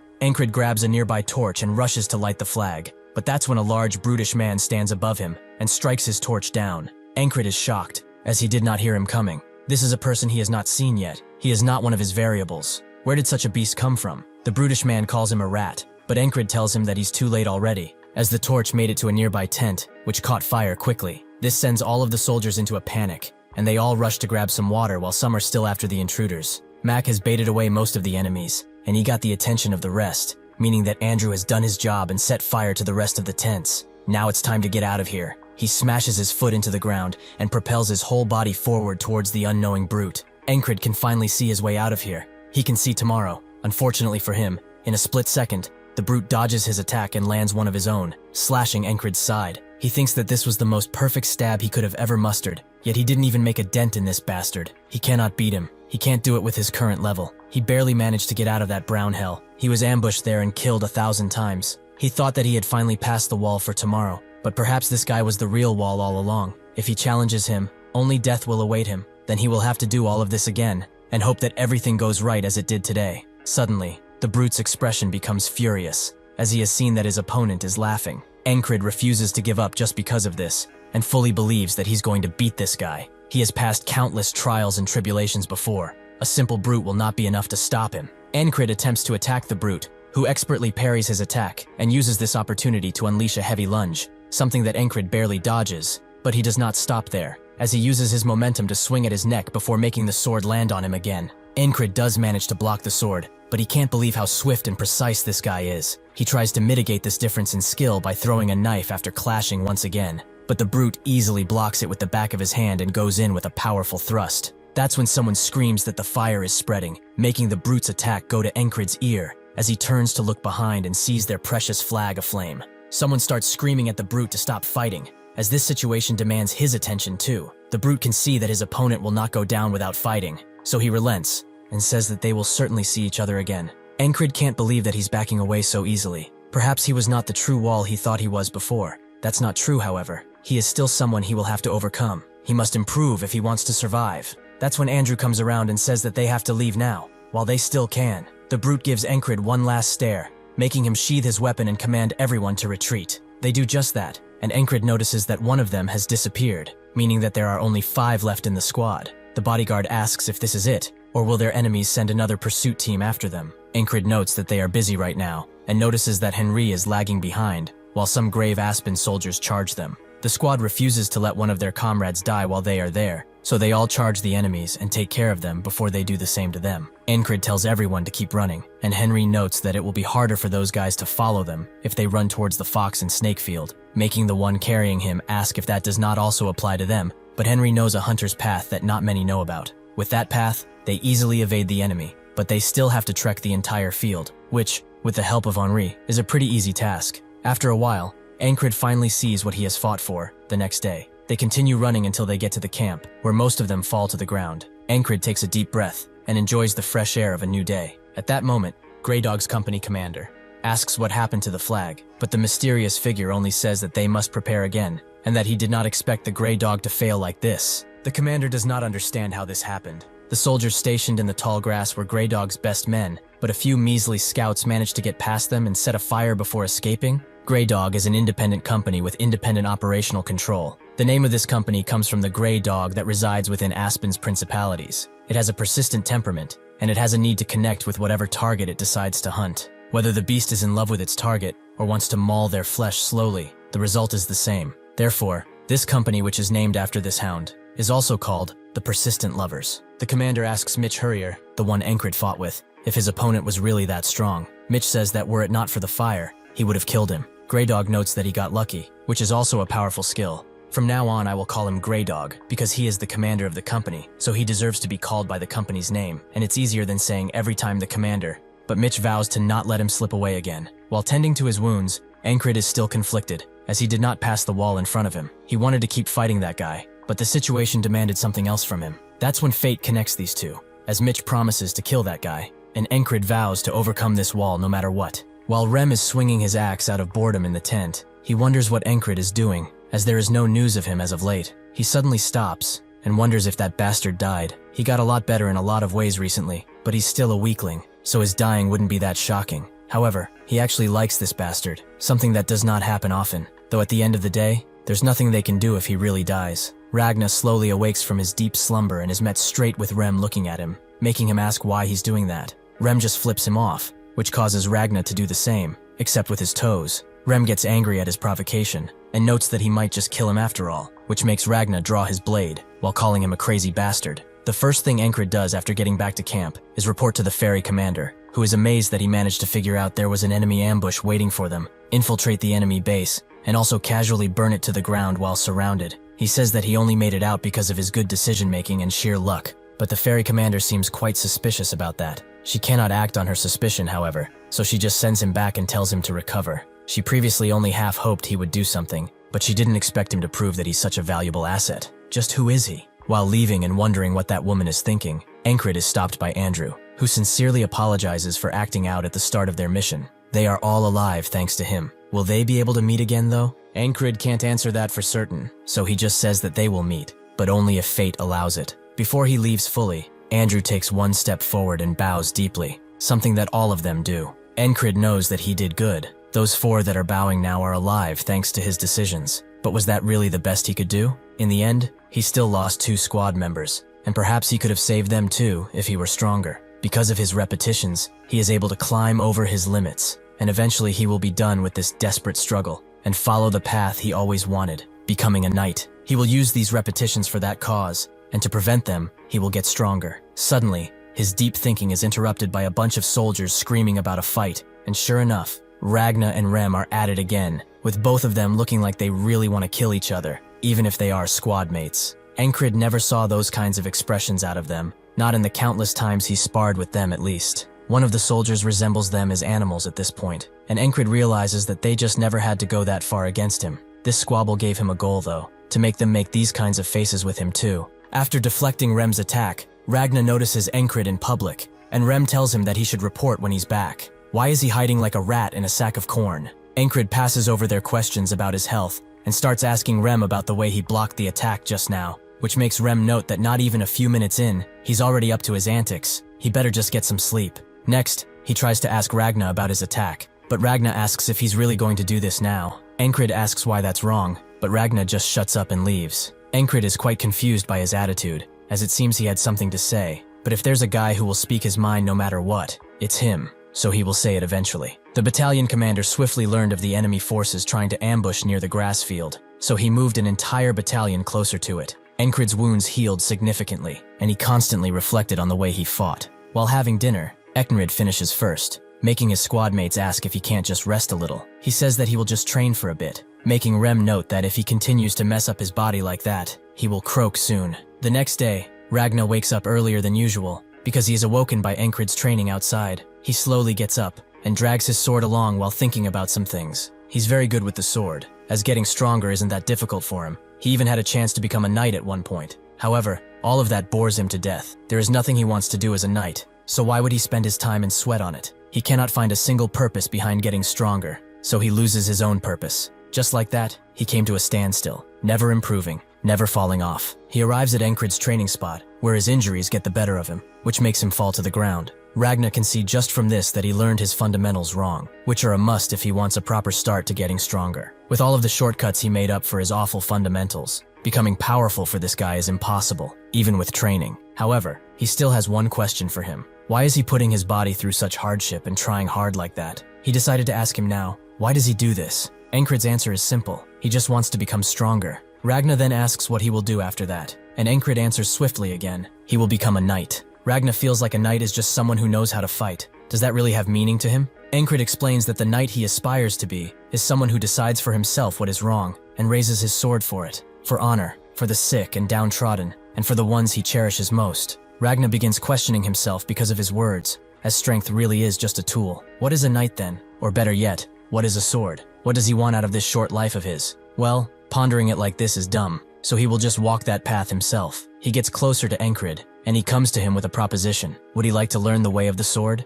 Encred grabs a nearby torch and rushes to light the flag, but that's when a large brutish man stands above him and strikes his torch down. Encred is shocked, as he did not hear him coming. This is a person he has not seen yet. He is not one of his variables. Where did such a beast come from? The brutish man calls him a rat, but Encred tells him that he's too late already, as the torch made it to a nearby tent, which caught fire quickly. This sends all of the soldiers into a panic, and they all rush to grab some water while some are still after the intruders. Mac has baited away most of the enemies, and he got the attention of the rest, meaning that Andrew has done his job and set fire to the rest of the tents. Now it's time to get out of here. He smashes his foot into the ground and propels his whole body forward towards the unknowing brute. Encred can finally see his way out of here. He can see tomorrow. Unfortunately for him, in a split second, the brute dodges his attack and lands one of his own, slashing Encred's side. He thinks that this was the most perfect stab he could have ever mustered, yet he didn't even make a dent in this bastard. He cannot beat him. He can't do it with his current level. He barely managed to get out of that brown hell. He was ambushed there and killed 1,000 times. He thought that he had finally passed the wall for tomorrow, but perhaps this guy was the real wall all along. If he challenges him, only death will await him. Then he will have to do all of this again, and hope that everything goes right as it did today. Suddenly, the brute's expression becomes furious, as he has seen that his opponent is laughing. Encred refuses to give up just because of this, and fully believes that he's going to beat this guy. He has passed countless trials and tribulations before. A simple brute will not be enough to stop him. Encred attempts to attack the brute, who expertly parries his attack and uses this opportunity to unleash a heavy lunge, something that Encred barely dodges. But he does not stop there, as he uses his momentum to swing at his neck before making the sword land on him again. Encred does manage to block the sword, but he can't believe how swift and precise this guy is. He tries to mitigate this difference in skill by throwing a knife after clashing once again, but the brute easily blocks it with the back of his hand and goes in with a powerful thrust. That's when someone screams that the fire is spreading, making the brute's attack go to Encred's ear, as he turns to look behind and sees their precious flag aflame. Someone starts screaming at the brute to stop fighting, as this situation demands his attention too. The brute can see that his opponent will not go down without fighting, so he relents and says that they will certainly see each other again. Encred can't believe that he's backing away so easily. Perhaps he was not the true wall he thought he was before. That's not true, however. He is still someone he will have to overcome. He must improve if he wants to survive. That's when Andrew comes around and says that they have to leave now, while they still can. The brute gives Encred one last stare, making him sheath his weapon and command everyone to retreat. They do just that, and Encred notices that one of them has disappeared, meaning that there are only 5 left in the squad. The bodyguard asks if this is it, or will their enemies send another pursuit team after them. Encred notes that they are busy right now, and notices that Henry is lagging behind, while some Grave Aspen soldiers charge them. The squad refuses to let one of their comrades die while they are there, so they all charge the enemies and take care of them before they do the same to them. Encred tells everyone to keep running, and Henry notes that it will be harder for those guys to follow them if they run towards the fox and snake field, making the one carrying him ask if that does not also apply to them, but Henry knows a hunter's path that not many know about. With that path, they easily evade the enemy, but they still have to trek the entire field, which, with the help of Henri, is a pretty easy task. After a while, Encred finally sees what he has fought for the next day. They continue running until they get to the camp, where most of them fall to the ground. Encred takes a deep breath and enjoys the fresh air of a new day. At that moment, Grey Dog's company commander asks what happened to the flag, but the mysterious figure only says that they must prepare again, and that he did not expect the Grey Dog to fail like this. The commander does not understand how this happened. The soldiers stationed in the tall grass were Grey Dog's best men, but a few measly scouts managed to get past them and set a fire before escaping. Grey Dog is an independent company with independent operational control. The name of this company comes from the Grey Dog that resides within Aspen's principalities. It has a persistent temperament, and it has a need to connect with whatever target it decides to hunt. Whether the beast is in love with its target or wants to maul their flesh slowly, the result is the same. Therefore, this company, which is named after this hound, is also called the Persistent Lovers. The commander asks Mitch Hurrier, the one Encred fought with, if his opponent was really that strong. Mitch says that were it not for the fire, he would have killed him. Grey Dog notes that he got lucky, which is also a powerful skill. From now on, I will call him Grey Dog, because he is the commander of the company, so he deserves to be called by the company's name, and it's easier than saying every time the commander. But Mitch vows to not let him slip away again. While tending to his wounds, Encred is still conflicted, as he did not pass the wall in front of him. He wanted to keep fighting that guy, but the situation demanded something else from him. That's when fate connects these two, as Mitch promises to kill that guy, and Encred vows to overcome this wall no matter what. While Rem is swinging his axe out of boredom in the tent, he wonders what Encred is doing, as there is no news of him as of late. He suddenly stops, and wonders if that bastard died. He got a lot better in a lot of ways recently, but he's still a weakling, so his dying wouldn't be that shocking. However, he actually likes this bastard, something that does not happen often, though at the end of the day, There's nothing they can do if he really dies. Ragnar slowly awakes from his deep slumber and is met straight with Rem looking at him, making him ask why he's doing that. Rem just flips him off, which causes Ragnar to do the same, except with his toes. Rem gets angry at his provocation, and notes that he might just kill him after all, which makes Ragnar draw his blade, while calling him a crazy bastard. The first thing Encred does after getting back to camp is report to the ferry commander, who is amazed that he managed to figure out there was an enemy ambush waiting for them, infiltrate the enemy base, and also casually burn it to the ground while surrounded. He says that he only made it out because of his good decision-making and sheer luck, but the ferry commander seems quite suspicious about that. She cannot act on her suspicion, however, so she just sends him back and tells him to recover. She previously only half hoped he would do something, but she didn't expect him to prove that he's such a valuable asset. Just who is he? While leaving and wondering what that woman is thinking, Encred is stopped by Andrew, who sincerely apologizes for acting out at the start of their mission. They are all alive thanks to him. Will they be able to meet again though? Encred can't answer that for certain, so he just says that they will meet, but only if fate allows it. Before he leaves fully, Andrew takes one step forward and bows deeply, something that all of them do. Encred knows that he did good. Those 4 that are bowing now are alive thanks to his decisions. But was that really the best he could do? In the end, he still lost 2 squad members, and perhaps he could have saved them too if he were stronger. Because of his repetitions, he is able to climb over his limits, and eventually he will be done with this desperate struggle and follow the path he always wanted, becoming a knight. He will use these repetitions for that cause, and to prevent them, he will get stronger. Suddenly, his deep thinking is interrupted by a bunch of soldiers screaming about a fight, and sure enough, Ragnar and Rem are at it again, with both of them looking like they really want to kill each other, even if they are squad mates. Encred never saw those kinds of expressions out of them, not in the countless times he sparred with them at least. One of the soldiers resembles them as animals at this point, and Encred realizes that they just never had to go that far against him. This squabble gave him a goal though, to make them make these kinds of faces with him too. After deflecting Rem's attack, Ragnar notices Encred in public, and Rem tells him that he should report when he's back. Why is he hiding like a rat in a sack of corn? Encred passes over their questions about his health and starts asking Rem about the way he blocked the attack just now, which makes Rem note that not even a few minutes in, he's already up to his antics. He better just get some sleep. Next, he tries to ask Ragnar about his attack, but Ragnar asks if he's really going to do this now. Encred asks why that's wrong, but Ragnar just shuts up and leaves. Encred is quite confused by his attitude, as it seems he had something to say, but if there's a guy who will speak his mind no matter what, it's him. So he will say it eventually. The battalion commander swiftly learned of the enemy forces trying to ambush near the grass field, so he moved an entire battalion closer to it. Encred's wounds healed significantly, and he constantly reflected on the way he fought. While having dinner, Encred finishes first, making his squad mates ask if he can't just rest a little. He says that he will just train for a bit, making Rem note that if he continues to mess up his body like that, he will croak soon. The next day, Ragnar wakes up earlier than usual, because he is awoken by Encred's training outside. He slowly gets up and drags his sword along while thinking about some things. He's very good with the sword, as getting stronger isn't that difficult for him. He even had a chance to become a knight at one point. However, all of that bores him to death. There is nothing he wants to do as a knight, so why would he spend his time and sweat on it? He cannot find a single purpose behind getting stronger, so he loses his own purpose. Just like that, he came to a standstill, never improving, never falling off. He arrives at Encred's training spot, where his injuries get the better of him, which makes him fall to the ground. Ragnar can see just from this that he learned his fundamentals wrong, which are a must if he wants a proper start to getting stronger. With all of the shortcuts he made up for his awful fundamentals, becoming powerful for this guy is impossible, even with training. However, he still has one question for him. Why is he putting his body through such hardship and trying hard like that? He decided to ask him now, why does he do this? Encred's answer is simple. He just wants to become stronger. Ragnar then asks what he will do after that, and Encred answers swiftly again. He will become a knight. Ragnar feels like a knight is just someone who knows how to fight. Does that really have meaning to him? Encred explains that the knight he aspires to be is someone who decides for himself what is wrong and raises his sword for it, for honor, for the sick and downtrodden, and for the ones he cherishes most. Ragnar begins questioning himself because of his words, as strength really is just a tool. What is a knight then? Or better yet, what is a sword? What does he want out of this short life of his? Well, pondering it like this is dumb, so he will just walk that path himself. He gets closer to Encred, and he comes to him with a proposition. Would he like to learn the way of the sword?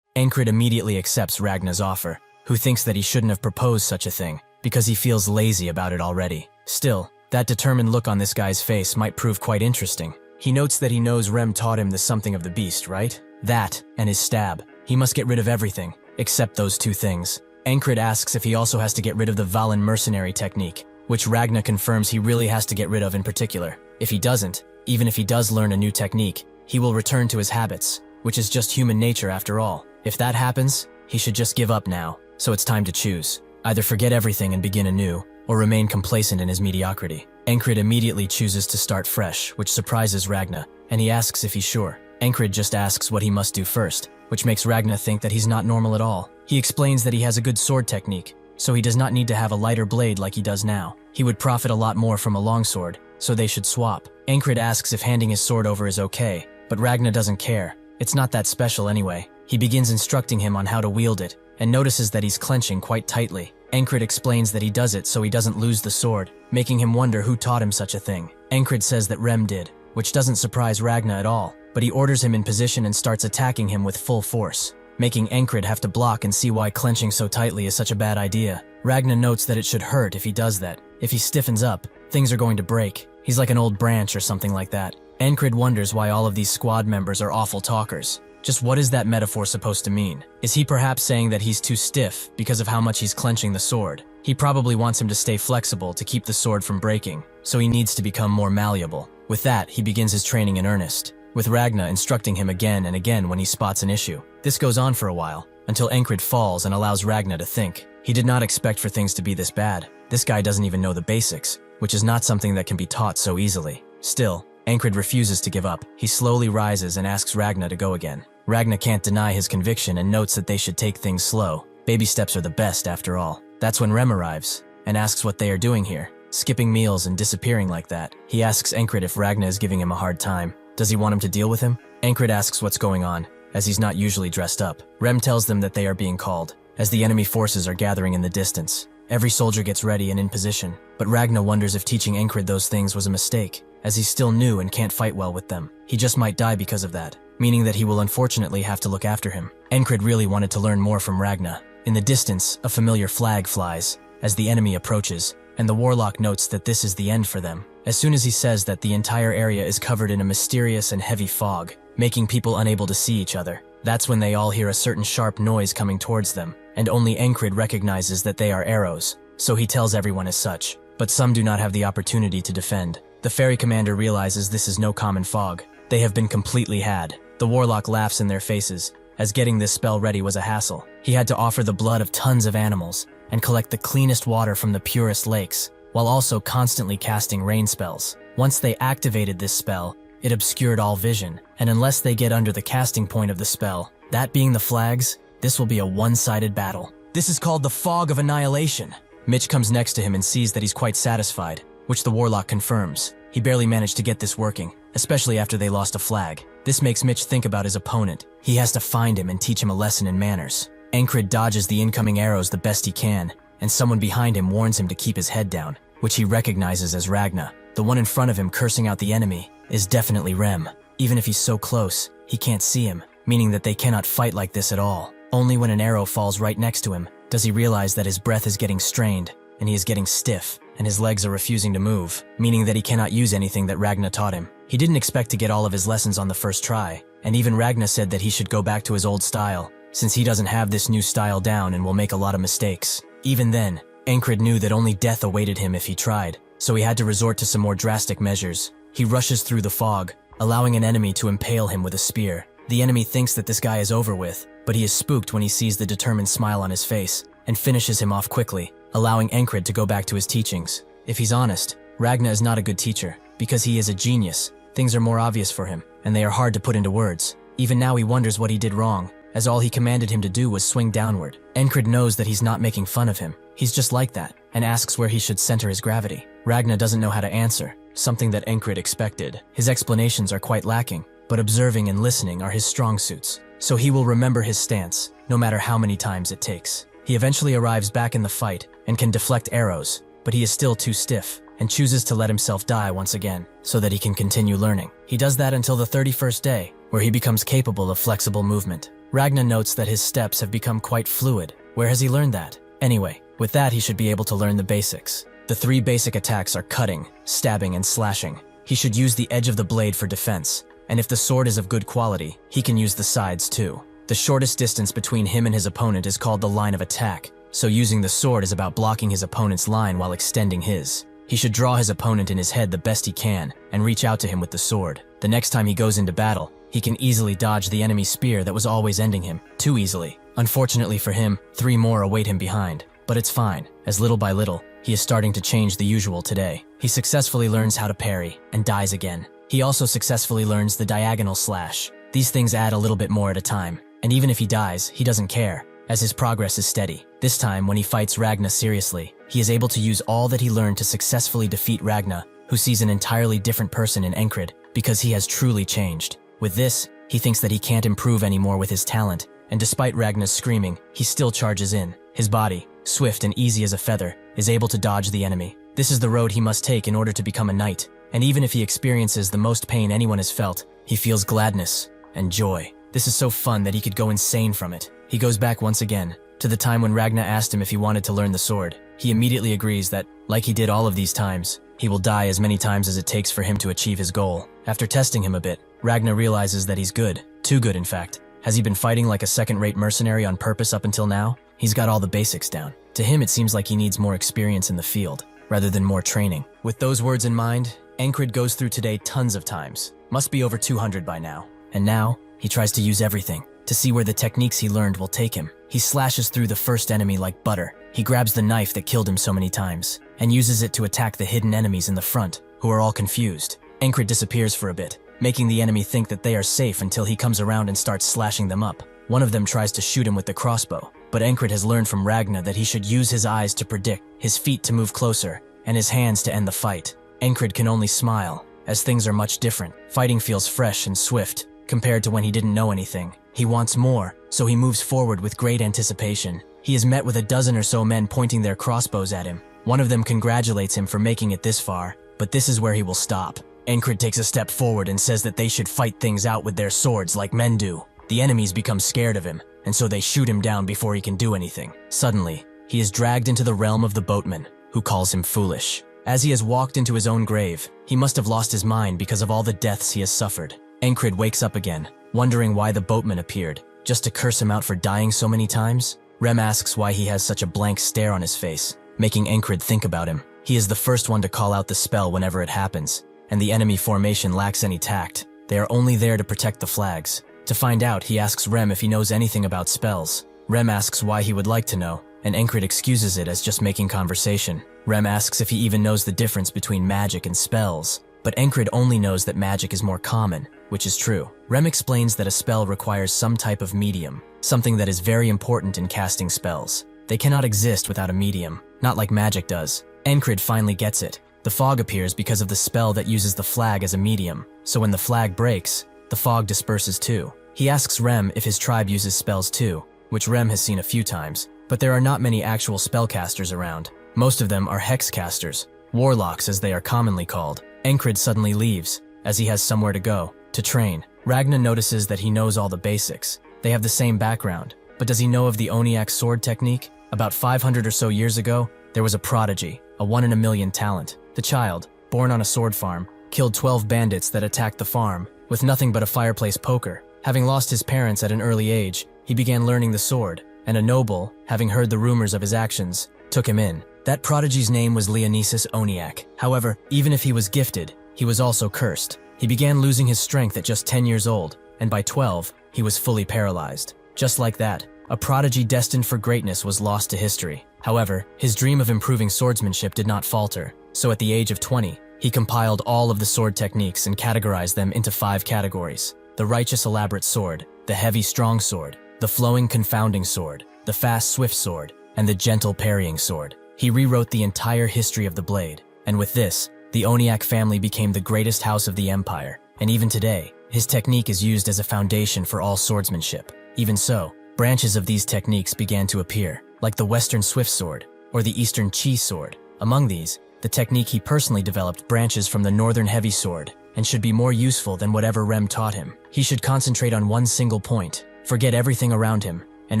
Encred immediately accepts Ragnar's offer, who thinks that he shouldn't have proposed such a thing, because he feels lazy about it already. Still, that determined look on this guy's face might prove quite interesting. He notes that he knows Rem taught him the something of the beast, right? That, and his stab. He must get rid of everything, except those two things. Encred asks if he also has to get rid of the Valen mercenary technique, which Ragnar confirms he really has to get rid of in particular. If he doesn't, even if he does learn a new technique, he will return to his habits, which is just human nature after all. If that happens, he should just give up now, so it's time to choose. Either forget everything and begin anew, or remain complacent in his mediocrity. Enkrid immediately chooses to start fresh, which surprises Ragnar, and he asks if he's sure. Enkrid just asks what he must do first, which makes Ragnar think that he's not normal at all. He explains that he has a good sword technique, so he does not need to have a lighter blade like he does now. He would profit a lot more from a longsword, so they should swap. Enkrid asks if handing his sword over is okay, but Ragnar doesn't care. It's not that special anyway. He begins instructing him on how to wield it, and notices that he's clenching quite tightly. Enkrid explains that he does it so he doesn't lose the sword, making him wonder who taught him such a thing. Enkrid says that Rem did, which doesn't surprise Ragnar at all, but he orders him in position and starts attacking him with full force, making Enkrid have to block and see why clenching so tightly is such a bad idea. Ragnar notes that it should hurt if he does that. If he stiffens up, things are going to break. He's like an old branch or something like that. Enkrid wonders why all of these squad members are awful talkers. Just what is that metaphor supposed to mean? Is he perhaps saying that he's too stiff because of how much he's clenching the sword? He probably wants him to stay flexible to keep the sword from breaking, so he needs to become more malleable. With that, he begins his training in earnest, with Ragnar instructing him again and again when he spots an issue. This goes on for a while, until Enkrid falls and allows Ragnar to think. He did not expect for things to be this bad. This guy doesn't even know the basics, which is not something that can be taught so easily. Still, Enkrid refuses to give up. He slowly rises and asks Ragnar to go again. Ragnar can't deny his conviction and notes that they should take things slow. Baby steps are the best after all. That's when Rem arrives, and asks what they are doing here, skipping meals and disappearing like that. He asks Enkrid if Ragnar is giving him a hard time. Does he want him to deal with him? Enkrid asks what's going on, as he's not usually dressed up. Rem tells them that they are being called, as the enemy forces are gathering in the distance. Every soldier gets ready and in position, but Ragnar wonders if teaching Enkrid those things was a mistake, as he's still new and can't fight well with them. He just might die because of that, meaning that he will unfortunately have to look after him. Enkrid really wanted to learn more from Ragnar. In the distance, a familiar flag flies, as the enemy approaches, and the warlock notes that this is the end for them. As soon as he says that, the entire area is covered in a mysterious and heavy fog, making people unable to see each other. That's when they all hear a certain sharp noise coming towards them, and only Enkrid recognizes that they are arrows, so he tells everyone as such. But some do not have the opportunity to defend. The ferry commander realizes this is no common fog. They have been completely had. The warlock laughs in their faces, as getting this spell ready was a hassle. He had to offer the blood of tons of animals, and collect the cleanest water from the purest lakes, while also constantly casting rain spells. Once they activated this spell, it obscured all vision, and unless they get under the casting point of the spell, that being the flags, this will be a one-sided battle. This is called the Fog of Annihilation. Mitch comes next to him and sees that he's quite satisfied, which the warlock confirms. He barely managed to get this working, especially after they lost a flag. This makes Mitch think about his opponent. He has to find him and teach him a lesson in manners. Enkrid dodges the incoming arrows the best he can, and someone behind him warns him to keep his head down, which he recognizes as Ragnar. The one in front of him cursing out the enemy is definitely Rem. Even if he's so close, he can't see him, meaning that they cannot fight like this at all. Only when an arrow falls right next to him does he realize that his breath is getting strained, and he is getting stiff, and his legs are refusing to move, meaning that he cannot use anything that Ragnar taught him. He didn't expect to get all of his lessons on the first try, and even Ragnar said that he should go back to his old style, since he doesn't have this new style down and will make a lot of mistakes. Even then, Enkrid knew that only death awaited him if he tried, so he had to resort to some more drastic measures. He rushes through the fog, allowing an enemy to impale him with a spear. The enemy thinks that this guy is over with, but he is spooked when he sees the determined smile on his face, and finishes him off quickly, allowing Enkrid to go back to his teachings. If he's honest, Ragnar is not a good teacher. Because he is a genius, things are more obvious for him, and they are hard to put into words. Even now he wonders what he did wrong, as all he commanded him to do was swing downward. Enkrid knows that he's not making fun of him. He's just like that, and asks where he should center his gravity. Ragnar doesn't know how to answer, something that Enkrid expected. His explanations are quite lacking, but observing and listening are his strong suits, so he will remember his stance, no matter how many times it takes. He eventually arrives back in the fight, and can deflect arrows, but he is still too stiff, and chooses to let himself die once again, so that he can continue learning. He does that until the 31st day, where he becomes capable of flexible movement. Ragnar notes that his steps have become quite fluid. Where has he learned that? Anyway, with that he should be able to learn the basics. The 3 basic attacks are cutting, stabbing, and slashing. He should use the edge of the blade for defense, and if the sword is of good quality, he can use the sides too. The shortest distance between him and his opponent is called the line of attack, so using the sword is about blocking his opponent's line while extending his. He should draw his opponent in his head the best he can and reach out to him with the sword. The next time he goes into battle, he can easily dodge the enemy's spear that was always ending him, too easily. Unfortunately for him, 3 more await him behind. But it's fine, as little by little, he is starting to change the usual today. He successfully learns how to parry, and dies again. He also successfully learns the diagonal slash. These things add a little bit more at a time, and even if he dies, he doesn't care, as his progress is steady. This time, when he fights Ragna seriously, he is able to use all that he learned to successfully defeat Ragna, who sees an entirely different person in Encred, because he has truly changed. With this, he thinks that he can't improve anymore with his talent, and despite Ragna's screaming, he still charges in. His body, swift and easy as a feather, is able to dodge the enemy. This is the road he must take in order to become a knight, and even if he experiences the most pain anyone has felt, he feels gladness and joy. This is so fun that he could go insane from it. He goes back once again, to the time when Ragna asked him if he wanted to learn the sword. He immediately agrees that, like he did all of these times, he will die as many times as it takes for him to achieve his goal. After testing him a bit, Ragna realizes that he's good. Too good, in fact. Has he been fighting like a second-rate mercenary on purpose up until now? He's got all the basics down. To him, it seems like he needs more experience in the field, rather than more training. With those words in mind, Encred goes through today tons of times. Must be over 200 by now. And now, he tries to use everything, to see where the techniques he learned will take him. He slashes through the first enemy like butter. He grabs the knife that killed him so many times, and uses it to attack the hidden enemies in the front, who are all confused. Encred disappears for a bit, making the enemy think that they are safe until he comes around and starts slashing them up. One of them tries to shoot him with the crossbow, but Encred has learned from Ragna that he should use his eyes to predict, his feet to move closer, and his hands to end the fight. Encred can only smile, as things are much different. Fighting feels fresh and swift, compared to when he didn't know anything. He wants more, so he moves forward with great anticipation. He is met with a dozen or so men pointing their crossbows at him. One of them congratulates him for making it this far, but this is where he will stop. Encred takes a step forward and says that they should fight things out with their swords like men do. The enemies become scared of him, and so they shoot him down before he can do anything. Suddenly, he is dragged into the realm of the boatman, who calls him foolish. As he has walked into his own grave, he must have lost his mind because of all the deaths he has suffered. Encred wakes up again, wondering why the boatman appeared, just to curse him out for dying so many times. Rem asks why he has such a blank stare on his face, making Encred think about him. He is the first one to call out the spell whenever it happens, and the enemy formation lacks any tact. They are only there to protect the flags. To find out, he asks Rem if he knows anything about spells. Rem asks why he would like to know, and Encred excuses it as just making conversation. Rem asks if he even knows the difference between magic and spells, but Encred only knows that magic is more common, which is true. Rem explains that a spell requires some type of medium, something that is very important in casting spells. They cannot exist without a medium, not like magic does. Encred finally gets it. The fog appears because of the spell that uses the flag as a medium, so when the flag breaks, the fog disperses too. He asks Rem if his tribe uses spells too, which Rem has seen a few times, but there are not many actual spellcasters around. Most of them are hexcasters, warlocks as they are commonly called. Encred suddenly leaves, as he has somewhere to go, to train. Ragna notices that he knows all the basics. They have the same background, but does he know of the Oniak sword technique? About 500 or so years ago, there was a prodigy, a 1 in a million talent. The child, born on a sword farm, killed 12 bandits that attacked the farm, with nothing but a fireplace poker. Having lost his parents at an early age, he began learning the sword, and a noble, having heard the rumors of his actions, took him in. That prodigy's name was Leonesis Oniak. However, even if he was gifted, he was also cursed. He began losing his strength at just 10 years old, and by 12, he was fully paralyzed. Just like that, a prodigy destined for greatness was lost to history. However, his dream of improving swordsmanship did not falter, so at the age of 20, he compiled all of the sword techniques and categorized them into 5 categories: the righteous elaborate sword, the heavy strong sword, the flowing confounding sword, the fast swift sword, and the gentle parrying sword. He rewrote the entire history of the blade, and with this, the Oniak family became the greatest house of the empire, and even today, his technique is used as a foundation for all swordsmanship. Even so, branches of these techniques began to appear, like the Western swift sword, or the Eastern chi sword. Among these, the technique he personally developed branches from the Northern heavy sword, and should be more useful than whatever Rem taught him. He should concentrate on one single point, forget everything around him, and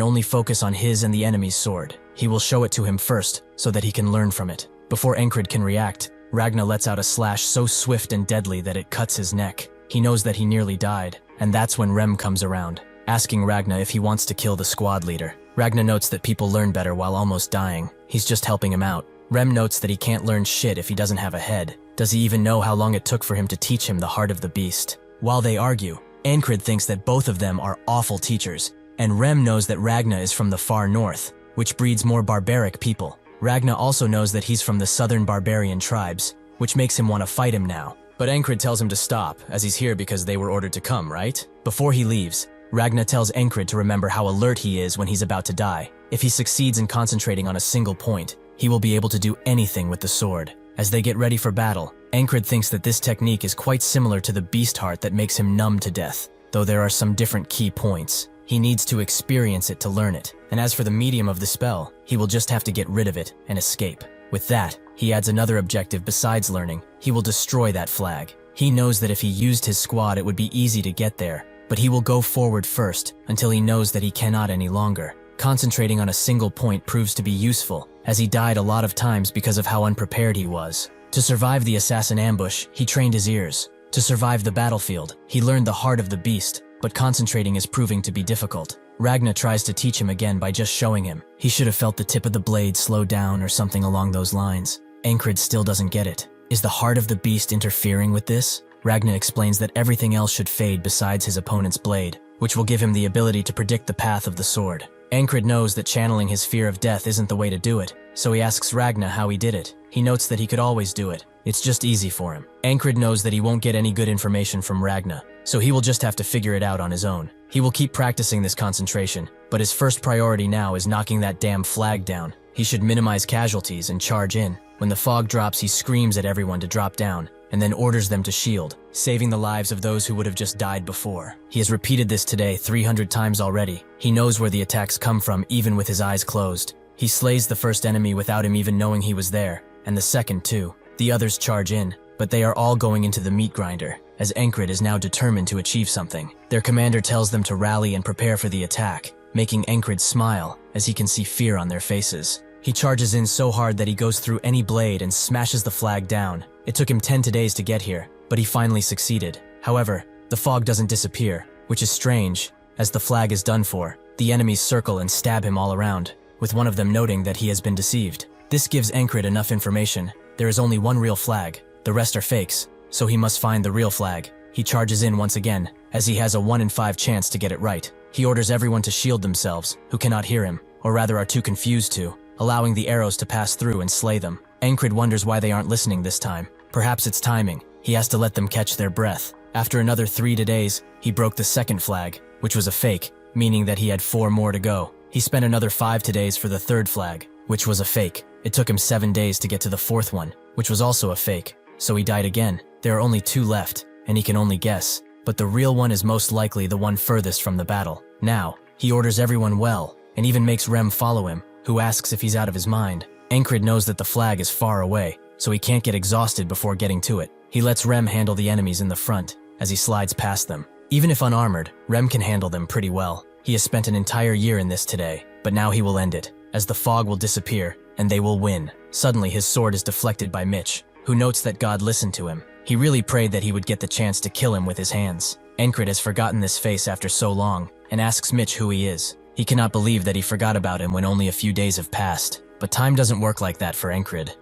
only focus on his and the enemy's sword. He will show it to him first, so that he can learn from it. Before Encred can react, Ragna lets out a slash so swift and deadly that it cuts his neck. He knows that he nearly died, and that's when Rem comes around, asking Ragna if he wants to kill the squad leader. Ragna notes that people learn better while almost dying. He's just helping him out. Rem notes that he can't learn shit if he doesn't have a head. Does he even know how long it took for him to teach him the heart of the beast? While they argue, Ankrid thinks that both of them are awful teachers, and Rem knows that Ragna is from the far north, which breeds more barbaric people. Ragna also knows that he's from the southern barbarian tribes, which makes him want to fight him now. But Ankrid tells him to stop, as he's here because they were ordered to come, right? Before he leaves, Ragna tells Ankrid to remember how alert he is when he's about to die. If he succeeds in concentrating on a single point, he will be able to do anything with the sword. As they get ready for battle, Ankrid thinks that this technique is quite similar to the beast heart that makes him numb to death, though there are some different key points. He needs to experience it to learn it, and as for the medium of the spell, he will just have to get rid of it and escape. With that, he adds another objective besides learning. He will destroy that flag. He knows that if he used his squad it would be easy to get there, but he will go forward first until he knows that he cannot any longer. Concentrating on a single point proves to be useful, as he died a lot of times because of how unprepared he was. To survive the assassin ambush, he trained his ears. To survive the battlefield, he learned the heart of the beast, but concentrating is proving to be difficult. Ragna tries to teach him again by just showing him. He should have felt the tip of the blade slow down or something along those lines. Ankrid still doesn't get it. Is the heart of the beast interfering with this? Ragna explains that everything else should fade besides his opponent's blade, which will give him the ability to predict the path of the sword. Ankrid knows that channeling his fear of death isn't the way to do it, so he asks Ragna how he did it. He notes that he could always do it. It's just easy for him. Ankrid knows that he won't get any good information from Ragna, so he will just have to figure it out on his own. He will keep practicing this concentration, but his first priority now is knocking that damn flag down. He should minimize casualties and charge in. When the fog drops, he screams at everyone to drop down, and then orders them to shield, saving the lives of those who would have just died before. He has repeated this today 300 times already. He knows where the attacks come from even with his eyes closed. He slays the first enemy without him even knowing he was there, and the second too. The others charge in, but they are all going into the meat grinder, as Ankrid is now determined to achieve something. Their commander tells them to rally and prepare for the attack, making Ankrid smile as he can see fear on their faces. He charges in so hard that he goes through any blade and smashes the flag down. It took him 10 days to get here, but he finally succeeded. However, the fog doesn't disappear, which is strange, as the flag is done for. The enemies circle and stab him all around, with one of them noting that he has been deceived. This gives Ankrid enough information. There is only one real flag, the rest are fakes, so he must find the real flag. He charges in once again, as he has a 1 in 5 chance to get it right. He orders everyone to shield themselves, who cannot hear him, or rather are too confused to, allowing the arrows to pass through and slay them. Ankrid wonders why they aren't listening this time. Perhaps it's timing. He has to let them catch their breath. After another 3 days, he broke the second flag, which was a fake, meaning that he had 4 more to go. He spent another 5 days for the third flag, which was a fake. It took him 7 days to get to the fourth one, which was also a fake. So he died again. There are only 2 left, and he can only guess. But the real one is most likely the one furthest from the battle. Now, he orders everyone well, and even makes Rem follow him, who asks if he's out of his mind. Ankrid knows that the flag is far away, so he can't get exhausted before getting to it. He lets Rem handle the enemies in the front, as he slides past them. Even if unarmored, Rem can handle them pretty well. He has spent an entire year in this today, but now he will end it, as the fog will disappear, and they will win. Suddenly his sword is deflected by Mitch, who notes that God listened to him. He really prayed that he would get the chance to kill him with his hands. Ankrid has forgotten this face after so long, and asks Mitch who he is. He cannot believe that he forgot about him when only a few days have passed, but time doesn't work like that for Ankrid.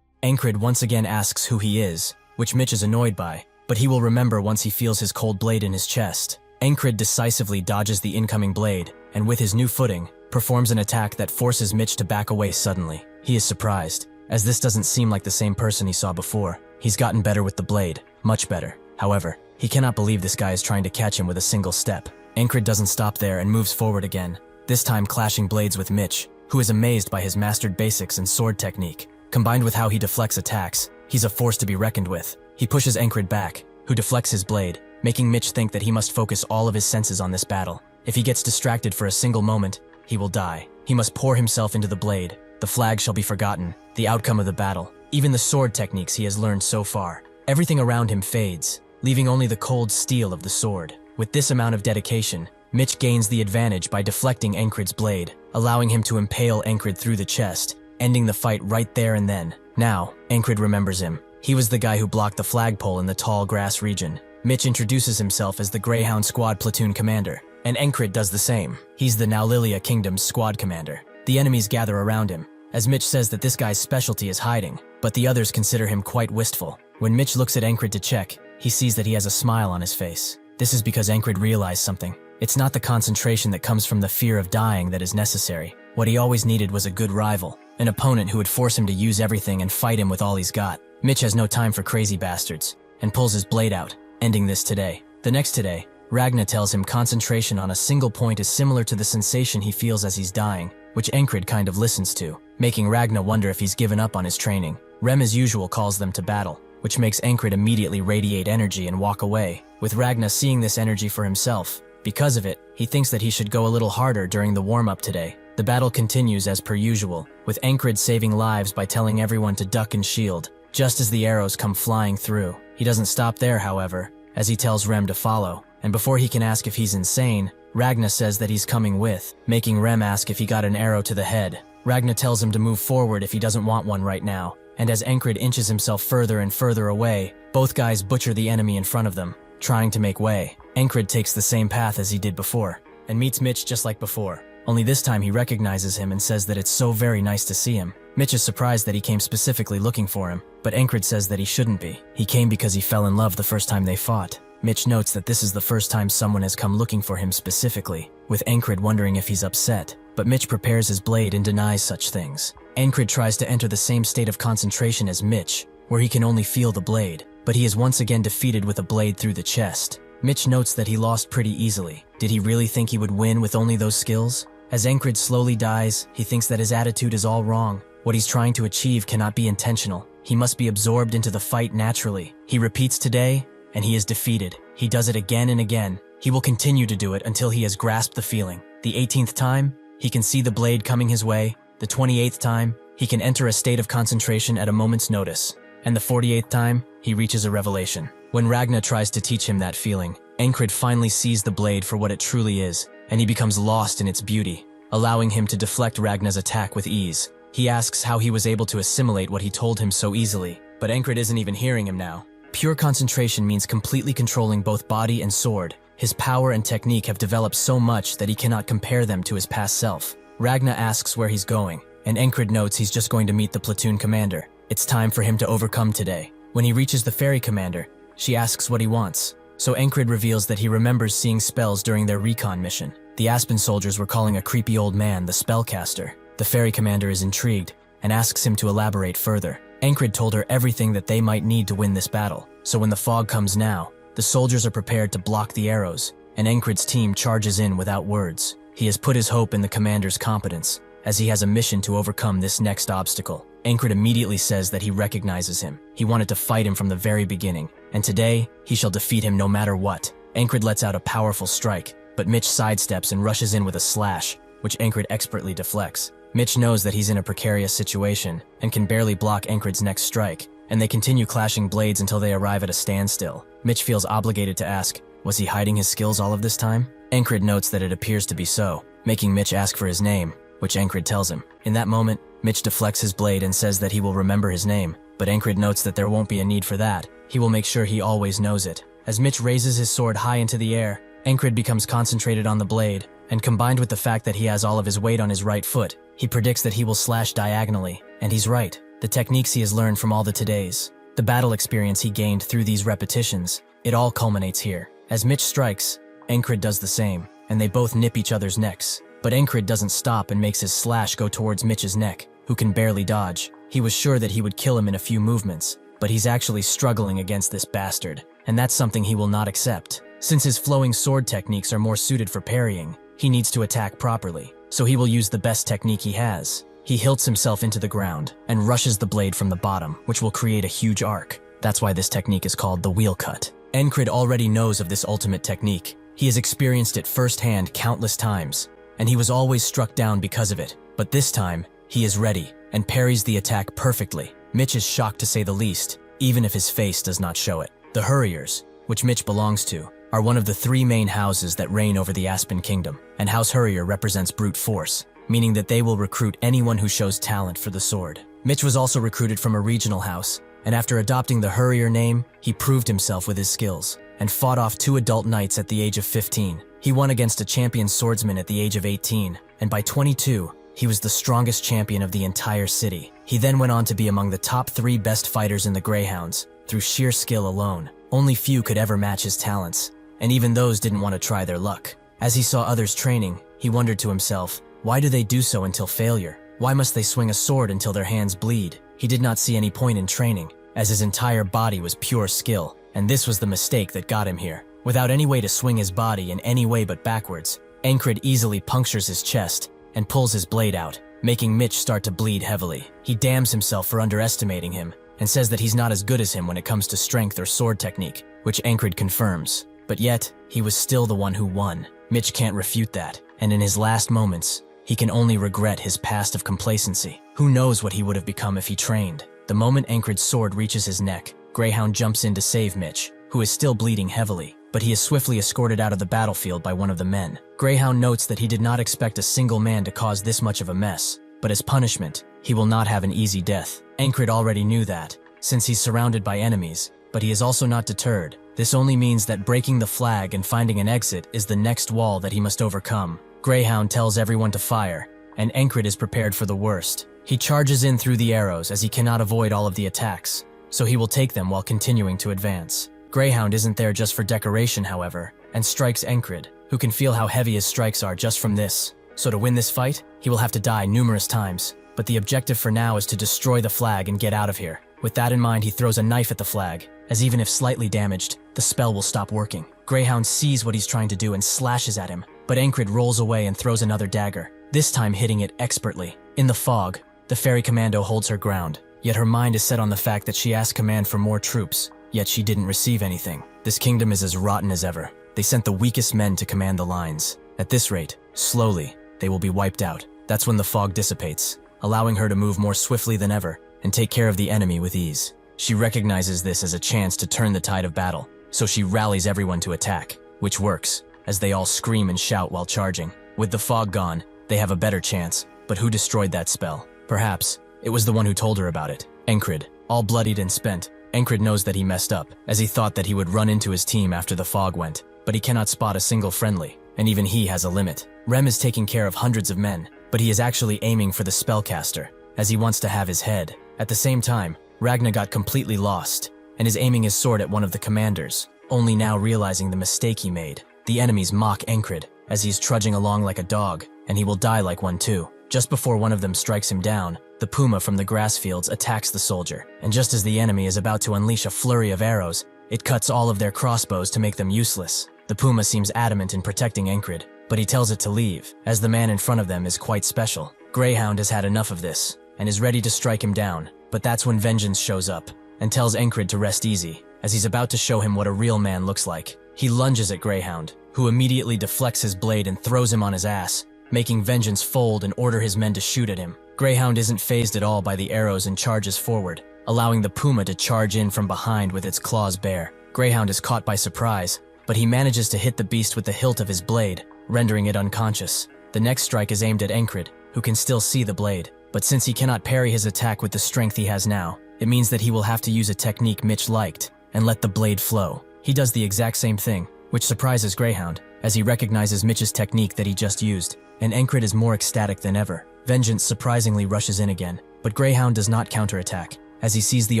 Ankrid once again asks who he is, which Mitch is annoyed by, but he will remember once he feels his cold blade in his chest. Ankrid decisively dodges the incoming blade, and with his new footing, performs an attack that forces Mitch to back away suddenly. He is surprised, as this doesn't seem like the same person he saw before. He's gotten better with the blade, much better. However, he cannot believe this guy is trying to catch him with a single step. Ankrid doesn't stop there and moves forward again, this time clashing blades with Mitch, who is amazed by his mastered basics and sword technique. Combined with how he deflects attacks, he's a force to be reckoned with. He pushes Ankrid back, who deflects his blade, making Mitch think that he must focus all of his senses on this battle. If he gets distracted for a single moment, he will die. He must pour himself into the blade. The flag shall be forgotten, the outcome of the battle, even the sword techniques he has learned so far. Everything around him fades, leaving only the cold steel of the sword. With this amount of dedication, Mitch gains the advantage by deflecting Ankrid's blade, allowing him to impale Ankrid through the chest, ending the fight right there and then. Now, Ankrid remembers him. He was the guy who blocked the flagpole in the tall grass region. Mitch introduces himself as the Greyhound Squad platoon commander. and Encrid does the same. He's the Now Lilia Kingdom's squad commander. The enemies gather around him, as Mitch says that this guy's specialty is hiding, but the others consider him quite wistful. When Mitch looks at Encrid to check, he sees that he has a smile on his face. This is because Encrid realized something. It's not the concentration that comes from the fear of dying that is necessary. What he always needed was a good rival, an opponent who would force him to use everything and fight him with all he's got. Mitch has no time for crazy bastards, and pulls his blade out, ending this today. The next today, Ragna tells him concentration on a single point is similar to the sensation he feels as he's dying, which Encrid kind of listens to, making Ragna wonder if he's given up on his training. Rem as usual calls them to battle, which makes Encrid immediately radiate energy and walk away, with Ragna seeing this energy for himself. Because of it, he thinks that he should go a little harder during the warm-up today. The battle continues as per usual, with Encrid saving lives by telling everyone to duck and shield, just as the arrows come flying through. He doesn't stop there, however, as he tells Rem to follow, and before he can ask if he's insane, Ragna says that he's coming with, making Rem ask if he got an arrow to the head. Ragna tells him to move forward if he doesn't want one right now, and as Encrid inches himself further and further away, both guys butcher the enemy in front of them, trying to make way. Encrid takes the same path as he did before, and meets Mitch just like before. Only this time he recognizes him and says that it's so very nice to see him. Mitch is surprised that he came specifically looking for him, but Encrid says that he shouldn't be. He came because he fell in love the first time they fought. Mitch notes that this is the first time someone has come looking for him specifically, with Encrid wondering if he's upset, but Mitch prepares his blade and denies such things. Encrid tries to enter the same state of concentration as Mitch, where he can only feel the blade, but he is once again defeated with a blade through the chest. Mitch notes that he lost pretty easily. Did he really think he would win with only those skills? As Encrid slowly dies, he thinks that his attitude is all wrong. What he's trying to achieve cannot be intentional. He must be absorbed into the fight naturally. He repeats today, and he is defeated. He does it again and again. He will continue to do it until he has grasped the feeling. The 18th time, he can see the blade coming his way. The 28th time, he can enter a state of concentration at a moment's notice. And the 48th time, he reaches a revelation. When Ragna tries to teach him that feeling, Encrid finally sees the blade for what it truly is, and he becomes lost in its beauty, allowing him to deflect Ragna's attack with ease. He asks how he was able to assimilate what he told him so easily, but Encrid isn't even hearing him now. Pure concentration means completely controlling both body and sword. His power and technique have developed so much that he cannot compare them to his past self. Ragna asks where he's going, and Encrid notes he's just going to meet the platoon commander. It's time for him to overcome today. When he reaches the ferry commander, she asks what he wants, so Encrid reveals that he remembers seeing spells during their recon mission. The Aspen soldiers were calling a creepy old man the spellcaster. The ferry commander is intrigued and asks him to elaborate further. Encrid told her everything that they might need to win this battle, so when the fog comes now, the soldiers are prepared to block the arrows, and Encrid's team charges in without words. He has put his hope in the commander's competence, as he has a mission to overcome this next obstacle. Encrid immediately says that he recognizes him. He wanted to fight him from the very beginning, and today, he shall defeat him no matter what. Encrid lets out a powerful strike, but Mitch sidesteps and rushes in with a slash, which Encrid expertly deflects. Mitch knows that he's in a precarious situation, and can barely block Encrid's next strike, and they continue clashing blades until they arrive at a standstill. Mitch feels obligated to ask, was he hiding his skills all of this time? Encrid notes that it appears to be so, making Mitch ask for his name, which Encrid tells him. In that moment, Mitch deflects his blade and says that he will remember his name, but Encrid notes that there won't be a need for that. He will make sure he always knows it. As Mitch raises his sword high into the air, Encrid becomes concentrated on the blade, and combined with the fact that he has all of his weight on his right foot, he predicts that he will slash diagonally, and he's right. The techniques he has learned from all the todays, the battle experience he gained through these repetitions, it all culminates here. As Mitch strikes, Encrid does the same, and they both nip each other's necks. But Encrid doesn't stop and makes his slash go towards Mitch's neck, who can barely dodge. He was sure that he would kill him in a few movements, but he's actually struggling against this bastard, and that's something he will not accept. Since his flowing sword techniques are more suited for parrying, he needs to attack properly, so he will use the best technique he has. He hilts himself into the ground and rushes the blade from the bottom, which will create a huge arc. That's why this technique is called the wheel cut. Encrid already knows of this ultimate technique. He has experienced it firsthand countless times, and he was always struck down because of it. But this time, he is ready and parries the attack perfectly. Mitch is shocked to say the least, even if his face does not show it. The Hurriers, which Mitch belongs to, are one of the three main houses that reign over the Aspen Kingdom, and House Hurrier represents brute force, meaning that they will recruit anyone who shows talent for the sword. Mitch was also recruited from a regional house, and after adopting the Hurrier name, he proved himself with his skills, and fought off 2 adult knights at the age of 15. He won against a champion swordsman at the age of 18, and by 22, he was the strongest champion of the entire city. He then went on to be among the top 3 best fighters in the Greyhounds, through sheer skill alone. Only few could ever match his talents, and even those didn't want to try their luck. As he saw others training, he wondered to himself, why do they do so until failure? Why must they swing a sword until their hands bleed? He did not see any point in training, as his entire body was pure skill, and this was the mistake that got him here. Without any way to swing his body in any way but backwards, Encred easily punctures his chest and pulls his blade out, making Mitch start to bleed heavily. He damns himself for underestimating him and says that he's not as good as him when it comes to strength or sword technique, which Encred confirms. But yet, he was still the one who won. Mitch can't refute that, and in his last moments, he can only regret his past of complacency. Who knows what he would have become if he trained? The moment Encred's sword reaches his neck, Greyhound jumps in to save Mitch, who is still bleeding heavily, but he is swiftly escorted out of the battlefield by one of the men. Greyhound notes that he did not expect a single man to cause this much of a mess, but as punishment, he will not have an easy death. Encred already knew that, since he's surrounded by enemies, but he is also not deterred. This only means that breaking the flag and finding an exit is the next wall that he must overcome. Greyhound tells everyone to fire, and Encred is prepared for the worst. He charges in through the arrows as he cannot avoid all of the attacks, so he will take them while continuing to advance. Greyhound isn't there just for decoration, however, and strikes Encred, who can feel how heavy his strikes are just from this. So to win this fight, he will have to die numerous times, but the objective for now is to destroy the flag and get out of here. With that in mind, he throws a knife at the flag, as even if slightly damaged, the spell will stop working. Greyhound sees what he's trying to do and slashes at him, but Encred rolls away and throws another dagger, this time hitting it expertly. In the fog, the fairy commando holds her ground, yet her mind is set on the fact that she asked command for more troops, yet she didn't receive anything. This kingdom is as rotten as ever. They sent the weakest men to command the lines. At this rate, slowly, they will be wiped out. That's when the fog dissipates, allowing her to move more swiftly than ever and take care of the enemy with ease. She recognizes this as a chance to turn the tide of battle, so she rallies everyone to attack, which works, as they all scream and shout while charging. With the fog gone, they have a better chance, but who destroyed that spell? Perhaps it was the one who told her about it, Encred. All bloodied and spent, Encred knows that he messed up, as he thought that he would run into his team after the fog went, but he cannot spot a single friendly, and even he has a limit. Rem is taking care of hundreds of men, but he is actually aiming for the spellcaster, as he wants to have his head. At the same time, Ragna got completely lost, and is aiming his sword at one of the commanders, only now realizing the mistake he made. The enemies mock Encred, as he's trudging along like a dog, and he will die like one too. Just before one of them strikes him down, the puma from the grass fields attacks the soldier, and just as the enemy is about to unleash a flurry of arrows, it cuts all of their crossbows to make them useless. The puma seems adamant in protecting Encred, but he tells it to leave, as the man in front of them is quite special. Greyhound has had enough of this, and is ready to strike him down, but that's when Vengeance shows up, and tells Encred to rest easy, as he's about to show him what a real man looks like. He lunges at Greyhound, who immediately deflects his blade and throws him on his ass, making Vengeance fold and order his men to shoot at him. Greyhound isn't fazed at all by the arrows and charges forward, allowing the puma to charge in from behind with its claws bare. Greyhound is caught by surprise, but he manages to hit the beast with the hilt of his blade, rendering it unconscious. The next strike is aimed at Encred, who can still see the blade, but since he cannot parry his attack with the strength he has now, it means that he will have to use a technique Mitch liked, and let the blade flow. He does the exact same thing, which surprises Greyhound, as he recognizes Mitch's technique that he just used, and Encred is more ecstatic than ever. Vengeance surprisingly rushes in again, but Greyhound does not counterattack. As he sees the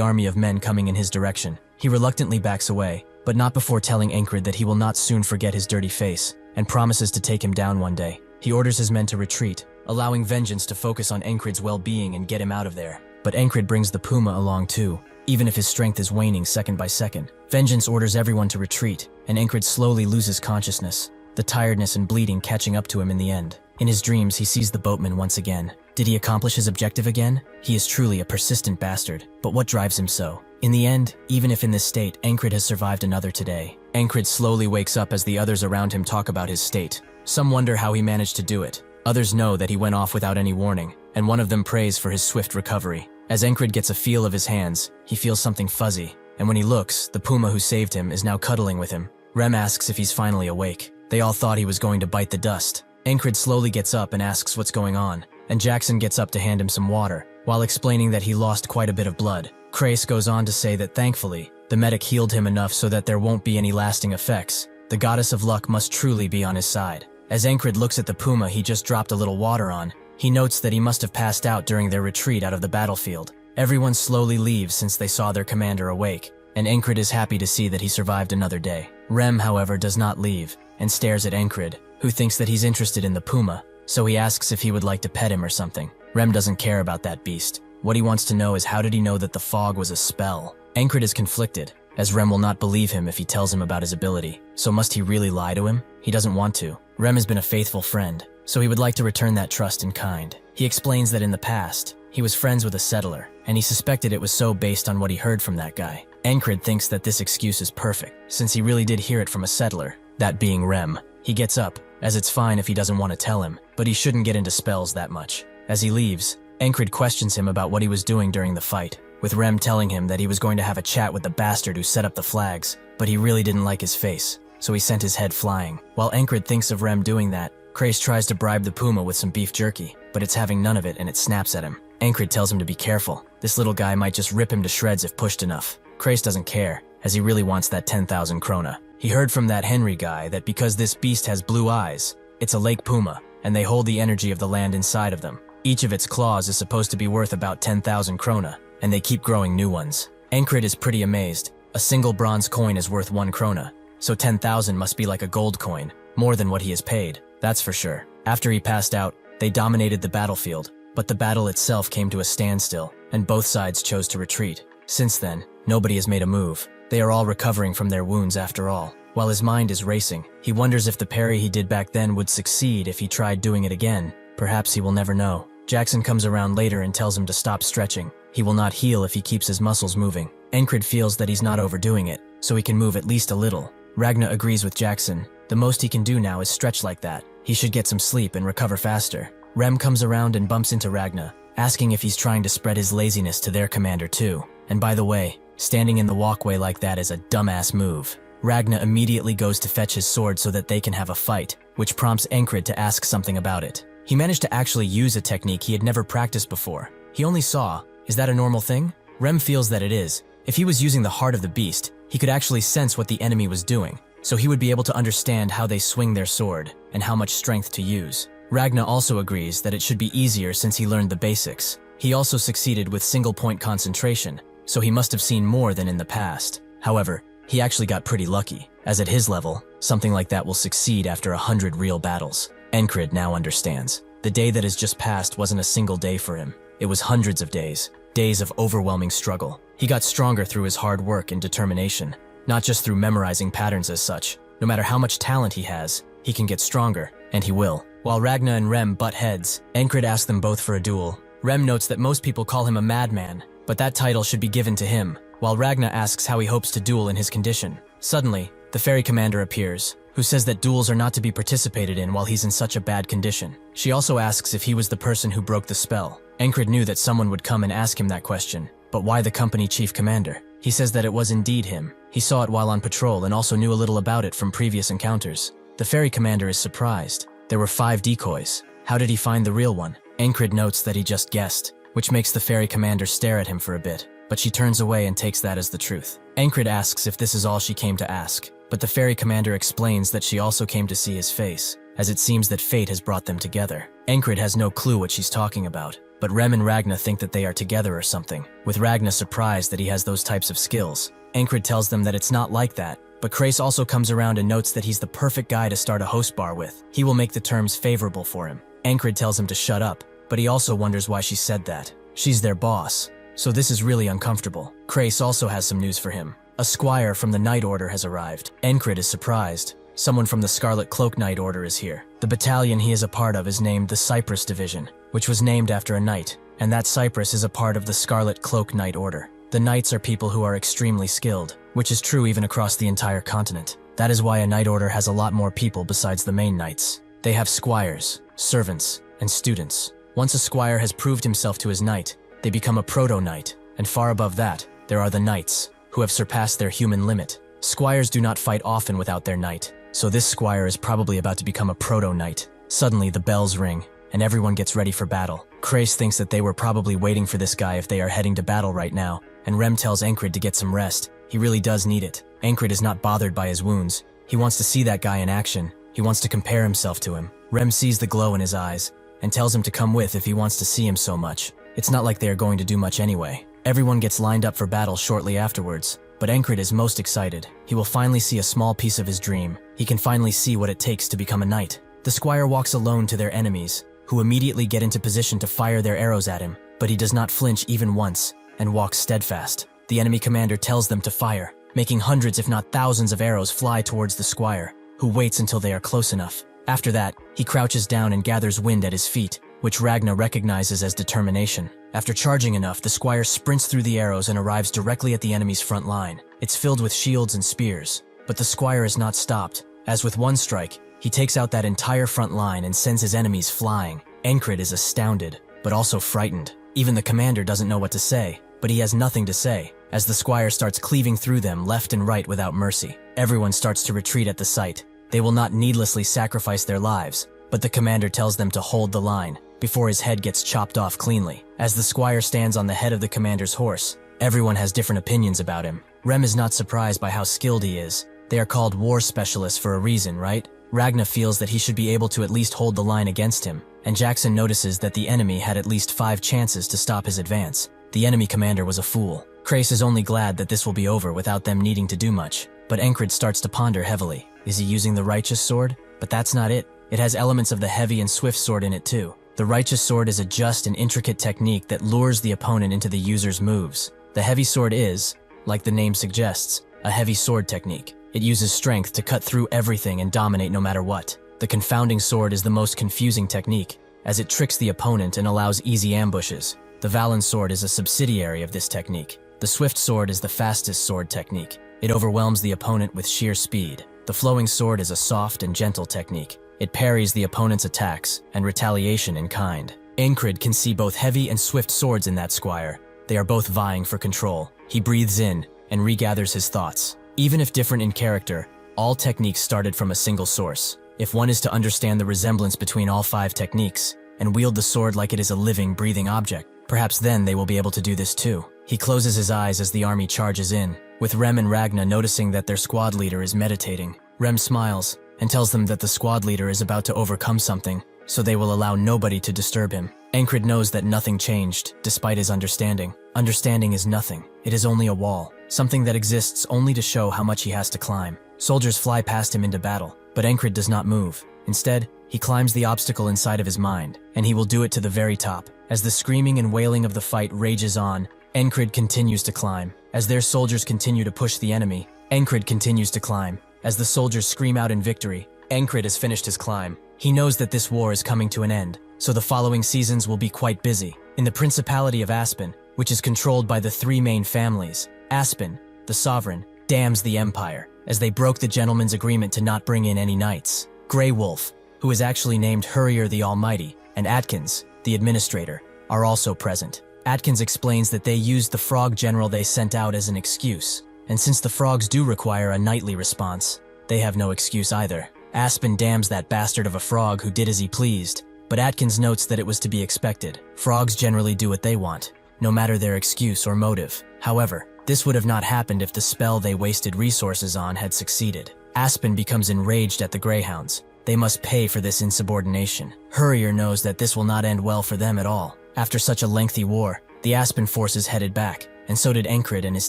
army of men coming in his direction, he reluctantly backs away, but not before telling Encred that he will not soon forget his dirty face, and promises to take him down one day. He orders his men to retreat, allowing Vengeance to focus on Encred's well-being and get him out of there. But Encred brings the puma along too, even if his strength is waning second by second. Vengeance orders everyone to retreat, and Encred slowly loses consciousness, the tiredness and bleeding catching up to him in the end. In his dreams, he sees the boatman once again. Did he accomplish his objective again? He is truly a persistent bastard, but what drives him so? In the end, even if in this state, Encred has survived another today. Encred slowly wakes up as the others around him talk about his state. Some wonder how he managed to do it. Others know that he went off without any warning, and one of them prays for his swift recovery. As Encred gets a feel of his hands, he feels something fuzzy, and when he looks, the puma who saved him is now cuddling with him. Rem asks if he's finally awake. They all thought he was going to bite the dust. Encred slowly gets up and asks what's going on, and Jackson gets up to hand him some water, while explaining that he lost quite a bit of blood. Crace goes on to say that thankfully, The medic healed him enough so that there won't be any lasting effects. The goddess of luck must truly be on his side. As Encred looks at the puma he just dropped a little water on, he notes that he must have passed out during their retreat out of the battlefield. Everyone slowly leaves since they saw their commander awake, and Encred is happy to see that he survived another day. Rem, however, does not leave, and stares at Encred, who thinks that he's interested in the puma, so he asks if he would like to pet him or something. Rem doesn't care about that beast. What he wants to know is how did he know that the fog was a spell? Encred is conflicted, as Rem will not believe him if he tells him about his ability. So must he really lie to him? He doesn't want to. Rem has been a faithful friend, so he would like to return that trust in kind. He explains that in the past, he was friends with a settler, and he suspected it was so based on what he heard from that guy. Encred thinks that this excuse is perfect, since he really did hear it from a settler, that being Rem. He gets up, as it's fine if he doesn't want to tell him, but he shouldn't get into spells that much. As he leaves, Encred questions him about what he was doing during the fight, with Rem telling him that he was going to have a chat with the bastard who set up the flags, but he really didn't like his face, so he sent his head flying. While Encred thinks of Rem doing that, Krace tries to bribe the puma with some beef jerky, but it's having none of it and it snaps at him. Encred tells him to be careful. This little guy might just rip him to shreds if pushed enough. Krace doesn't care, as he really wants that 10,000 krona. He heard from that Henry guy that because this beast has blue eyes, it's a lake puma, and they hold the energy of the land inside of them. Each of its claws is supposed to be worth about 10,000 krona, and they keep growing new ones. Encred is pretty amazed. A single bronze coin is worth 1 krona, so 10,000 must be like a gold coin, more than what he has paid, that's for sure. After he passed out, they dominated the battlefield, but the battle itself came to a standstill, and both sides chose to retreat. Since then, nobody has made a move. They are all recovering from their wounds after all. While his mind is racing, he wonders if the parry he did back then would succeed if he tried doing it again. Perhaps he will never know. Jackson comes around later and tells him to stop stretching. He will not heal if he keeps his muscles moving. Encred feels that he's not overdoing it, so he can move at least a little. Ragna agrees with Jackson. The most he can do now is stretch like that. He should get some sleep and recover faster. Rem comes around and bumps into Ragna, asking if he's trying to spread his laziness to their commander too. And by the way, standing in the walkway like that is a dumbass move. Ragna immediately goes to fetch his sword so that they can have a fight, which prompts Encred to ask something about it. He managed to actually use a technique he had never practiced before. He only saw. Is that a normal thing? Rem feels that it is. If he was using the heart of the beast, he could actually sense what the enemy was doing, so he would be able to understand how they swing their sword and how much strength to use. Ragna also agrees that it should be easier since he learned the basics. He also succeeded with single-point concentration, so he must have seen more than in the past. However, he actually got pretty lucky, as at his level, something like that will succeed after 100 real battles. Encred now understands. The day that has just passed wasn't a single day for him. It was hundreds of days, days of overwhelming struggle. He got stronger through his hard work and determination, not just through memorizing patterns as such. No matter how much talent he has, he can get stronger, and he will. While Ragna and Rem butt heads, Encred asks them both for a duel. Rem notes that most people call him a madman, but that title should be given to him, while Ragna asks how he hopes to duel in his condition. Suddenly, the ferry commander appears, who says that duels are not to be participated in while he's in such a bad condition. She also asks if he was the person who broke the spell. Encred knew that someone would come and ask him that question, but why the company chief commander? He says that it was indeed him. He saw it while on patrol and also knew a little about it from previous encounters. The ferry commander is surprised. There were 5 decoys. How did he find the real one? Encred notes that he just guessed, which makes the ferry commander stare at him for a bit, but she turns away and takes that as the truth. Encred asks if this is all she came to ask, but the ferry commander explains that she also came to see his face, as it seems that fate has brought them together. Encred has no clue what she's talking about, but Rem and Ragna think that they are together or something, with Ragna surprised that he has those types of skills. Encred tells them that it's not like that, but Krace also comes around and notes that he's the perfect guy to start a host bar with. He will make the terms favorable for him. Encred tells him to shut up, but he also wonders why she said that. She's their boss, so this is really uncomfortable. Krace also has some news for him. A squire from the Knight Order has arrived. Encred is surprised. Someone from the Scarlet Cloak Knight Order is here. The battalion he is a part of is named the Cypress Division, which was named after a knight, and that Cypress is a part of the Scarlet Cloak Knight Order. The knights are people who are extremely skilled, which is true even across the entire continent. That is why a knight order has a lot more people besides the main knights. They have squires, servants, and students. Once a squire has proved himself to his knight, they become a proto-knight, and far above that, there are the knights, who have surpassed their human limit. Squires do not fight often without their knight, so this squire is probably about to become a proto-knight. Suddenly, the bells ring, and everyone gets ready for battle. Krace thinks that they were probably waiting for this guy if they are heading to battle right now, and Rem tells Encred to get some rest. He really does need it. Ankrit is not bothered by his wounds. He wants to see that guy in action. He wants to compare himself to him. Rem sees the glow in his eyes and tells him to come with if he wants to see him so much. It's not like they are going to do much anyway. Everyone gets lined up for battle shortly afterwards, but Ankrit is most excited. He will finally see a small piece of his dream. He can finally see what it takes to become a knight. The squire walks alone to their enemies, who immediately get into position to fire their arrows at him, but he does not flinch even once and walks steadfast. The enemy commander tells them to fire, making hundreds if not thousands of arrows fly towards the squire, who waits until they are close enough. After that, he crouches down and gathers wind at his feet, which Ragna recognizes as determination. After charging enough, the squire sprints through the arrows and arrives directly at the enemy's front line. It's filled with shields and spears, but the squire is not stopped, as with one strike, he takes out that entire front line and sends his enemies flying. Ankrit is astounded, but also frightened. Even the commander doesn't know what to say, but he has nothing to say, as the squire starts cleaving through them left and right without mercy. Everyone starts to retreat at the sight. They will not needlessly sacrifice their lives, but the commander tells them to hold the line before his head gets chopped off cleanly. As the squire stands on the head of the commander's horse, everyone has different opinions about him. Rem is not surprised by how skilled he is. They are called war specialists for a reason, right? Ragna feels that he should be able to at least hold the line against him, and Jackson notices that the enemy had at least 5 chances to stop his advance. The enemy commander was a fool. Krace is only glad that this will be over without them needing to do much, but Ankrit starts to ponder heavily. Is he using the righteous sword? But that's not it. It has elements of the heavy and swift sword in it too. The righteous sword is a just and intricate technique that lures the opponent into the user's moves. The heavy sword is, like the name suggests, a heavy sword technique. It uses strength to cut through everything and dominate no matter what. The confounding sword is the most confusing technique, as it tricks the opponent and allows easy ambushes. The Valen sword is a subsidiary of this technique. The swift sword is the fastest sword technique. It overwhelms the opponent with sheer speed. The flowing sword is a soft and gentle technique. It parries the opponent's attacks and retaliation in kind. Ankrit can see both heavy and swift swords in that squire. They are both vying for control. He breathes in and regathers his thoughts. Even if different in character, all techniques started from a single source. If one is to understand the resemblance between all 5 techniques and wield the sword like it is a living, breathing object, perhaps then they will be able to do this too. He closes his eyes as the army charges in, with Rem and Ragna noticing that their squad leader is meditating. Rem smiles and tells them that the squad leader is about to overcome something, so they will allow nobody to disturb him. Ankrit knows that nothing changed, despite his understanding. Understanding is nothing. It is only a wall, something that exists only to show how much he has to climb. Soldiers fly past him into battle, but Ankrit does not move. Instead, he climbs the obstacle inside of his mind, and he will do it to the very top. As the screaming and wailing of the fight rages on, Ankrit continues to climb. As their soldiers continue to push the enemy, Ankrit continues to climb. As the soldiers scream out in victory, Ankrit has finished his climb. He knows that this war is coming to an end, so the following seasons will be quite busy. In the Principality of Aspen, which is controlled by the 3 main families, Aspen, the sovereign, damns the empire, as they broke the gentleman's agreement to not bring in any knights. Grey Wolf, who is actually named Hurrier the Almighty, and Atkins, the administrator, are also present. Atkins explains that they used the frog general they sent out as an excuse, and since the frogs do require a knightly response, they have no excuse either. Aspen damns that bastard of a frog who did as he pleased, but Atkins notes that it was to be expected. Frogs generally do what they want, no matter their excuse or motive. However, this would have not happened if the spell they wasted resources on had succeeded. Aspen becomes enraged at the Greyhounds. They must pay for this insubordination. Hurrier knows that this will not end well for them at all. After such a lengthy war, the Aspen forces headed back, and so did Ankrit and his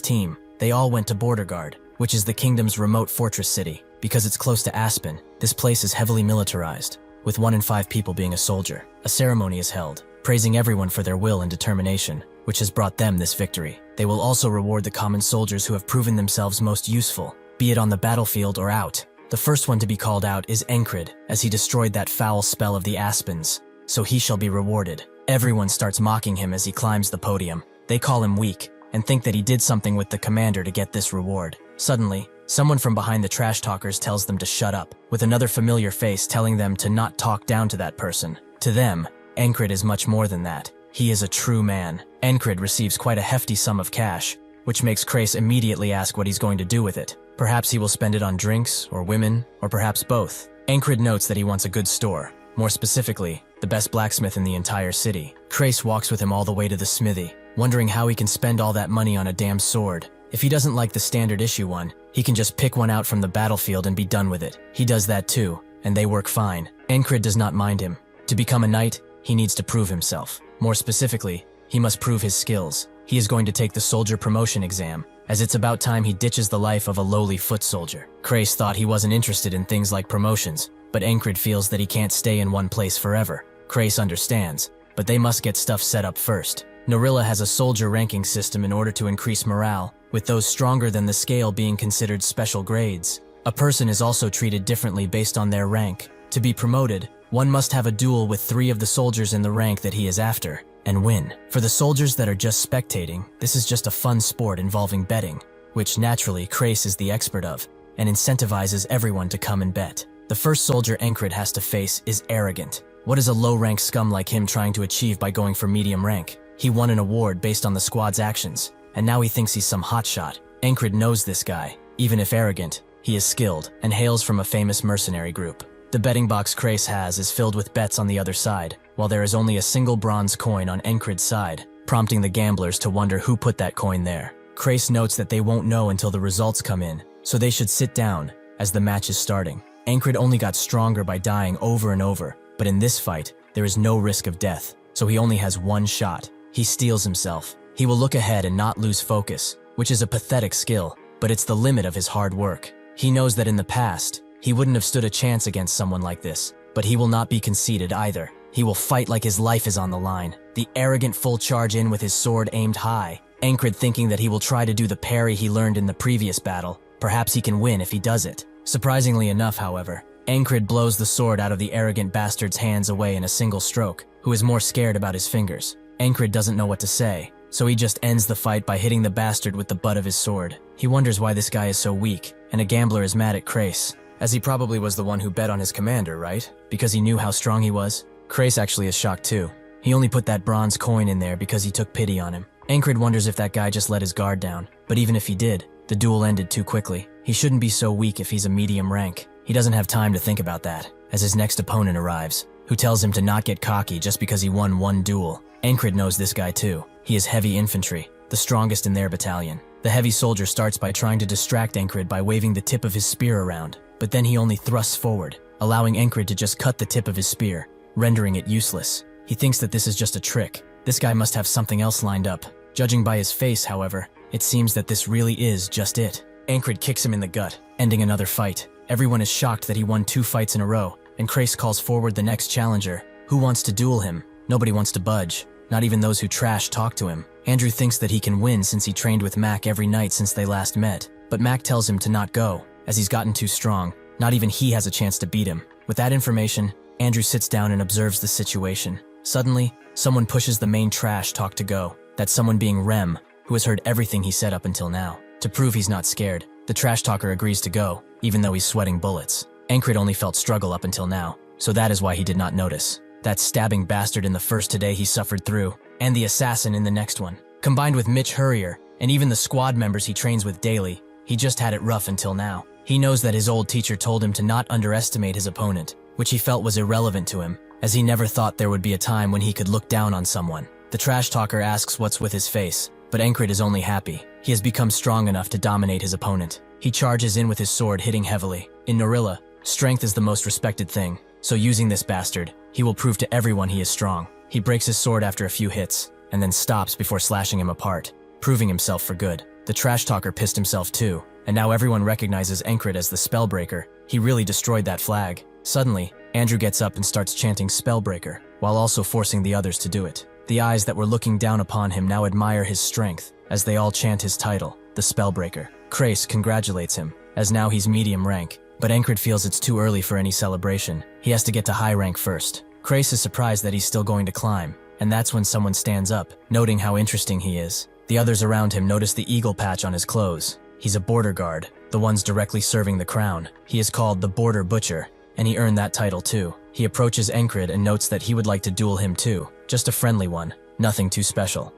team. They all went to Borderguard, which is the kingdom's remote fortress city. Because it's close to Aspen, this place is heavily militarized, with 1 in 5 people being a soldier. A ceremony is held, praising everyone for their will and determination, which has brought them this victory. They will also reward the common soldiers who have proven themselves most useful, be it on the battlefield or out. The first one to be called out is Ankrit, as he destroyed that foul spell of the Aspens, so he shall be rewarded. Everyone starts mocking him as he climbs the podium. They call him weak, and think that he did something with the commander to get this reward. Suddenly, someone from behind the trash talkers tells them to shut up, with another familiar face telling them to not talk down to that person. To them, Ankrit is much more than that. He is a true man. Ankrit receives quite a hefty sum of cash, which makes Krace immediately ask what he's going to do with it. Perhaps he will spend it on drinks, or women, or perhaps both. Ankrit notes that he wants a good store, more specifically, the best blacksmith in the entire city. Krace walks with him all the way to the smithy, wondering how he can spend all that money on a damn sword. If he doesn't like the standard issue one, he can just pick one out from the battlefield and be done with it. He does that too, and they work fine. Encred does not mind him. To become a knight, he needs to prove himself. More specifically, he must prove his skills. He is going to take the soldier promotion exam, as it's about time he ditches the life of a lowly foot soldier. Krace thought he wasn't interested in things like promotions, but Encred feels that he can't stay in one place forever. Krace understands, but they must get stuff set up first. Narilla has a soldier ranking system in order to increase morale, with those stronger than the scale being considered special grades. A person is also treated differently based on their rank. To be promoted, one must have a duel with 3 of the soldiers in the rank that he is after, and win. For the soldiers that are just spectating, this is just a fun sport involving betting, which naturally Krace is the expert of, and incentivizes everyone to come and bet. The first soldier Encred has to face is arrogant. What is a low-rank scum like him trying to achieve by going for medium rank? He won an award based on the squad's actions, and now he thinks he's some hotshot. Encred knows this guy. Even if arrogant, he is skilled and hails from a famous mercenary group. The betting box Krace has is filled with bets on the other side, while there is only a single bronze coin on Encred's side, prompting the gamblers to wonder who put that coin there. Krace notes that they won't know until the results come in, so they should sit down as the match is starting. Encred only got stronger by dying over and over, but in this fight, there is no risk of death, so he only has one shot. He steels himself. He will look ahead and not lose focus, which is a pathetic skill, but it's the limit of his hard work. He knows that in the past, he wouldn't have stood a chance against someone like this, but he will not be conceited either. He will fight like his life is on the line. The arrogant full charge in with his sword aimed high. Encred thinking that he will try to do the parry he learned in the previous battle. Perhaps he can win if he does it. Surprisingly enough, however, Encred blows the sword out of the arrogant bastard's hands away in a single stroke, who is more scared about his fingers. Encred doesn't know what to say, so he just ends the fight by hitting the bastard with the butt of his sword. He wonders why this guy is so weak, and a gambler is mad at Krace, as he probably was the one who bet on his commander, right? Because he knew how strong he was? Krace actually is shocked too. He only put that bronze coin in there because he took pity on him. Encred wonders if that guy just let his guard down, but even if he did, the duel ended too quickly. He shouldn't be so weak if he's a medium rank. He doesn't have time to think about that, as his next opponent arrives, who tells him to not get cocky just because he won one duel. Encred knows this guy too. He is heavy infantry, the strongest in their battalion. The heavy soldier starts by trying to distract Encred by waving the tip of his spear around, but then he only thrusts forward, allowing Encred to just cut the tip of his spear, rendering it useless. He thinks that this is just a trick. This guy must have something else lined up. Judging by his face, however, it seems that this really is just it. Encred kicks him in the gut, ending another fight. Everyone is shocked that he won 2 fights in a row, and Krace calls forward the next challenger. Who wants to duel him? Nobody wants to budge. Not even those who trash talk to him. Andrew thinks that he can win since he trained with Mac every night since they last met, but Mac tells him to not go, as he's gotten too strong. Not even he has a chance to beat him. With that information, Andrew sits down and observes the situation. Suddenly, someone pushes the main trash talk to go. That's someone being Rem, who has heard everything he said up until now. To prove he's not scared, the trash talker agrees to go, even though he's sweating bullets. Encred only felt struggle up until now, so that is why he did not notice. That stabbing bastard in the first today he suffered through, and the assassin in the next one. Combined with Mitch Hurrier, and even the squad members he trains with daily, he just had it rough until now. He knows that his old teacher told him to not underestimate his opponent, which he felt was irrelevant to him, as he never thought there would be a time when he could look down on someone. The trash talker asks what's with his face, but Encred is only happy. He has become strong enough to dominate his opponent. He charges in with his sword, hitting heavily. In Norilla, strength is the most respected thing, so using this bastard, he will prove to everyone he is strong. He breaks his sword after a few hits, and then stops before slashing him apart, proving himself for good. The trash talker pissed himself too, and now everyone recognizes Encred as the Spellbreaker. He really destroyed that flag. Suddenly, Andrew gets up and starts chanting Spellbreaker, while also forcing the others to do it. The eyes that were looking down upon him now admire his strength, as they all chant his title, the Spellbreaker. Krace congratulates him, as now he's medium rank, but Encred feels it's too early for any celebration. He has to get to high rank first. Krace is surprised that he's still going to climb, and that's when someone stands up, noting how interesting he is. The others around him notice the eagle patch on his clothes. He's a border guard, the ones directly serving the crown. He is called the Border Butcher, and he earned that title too. He approaches Encred and notes that he would like to duel him too, just a friendly one, nothing too special.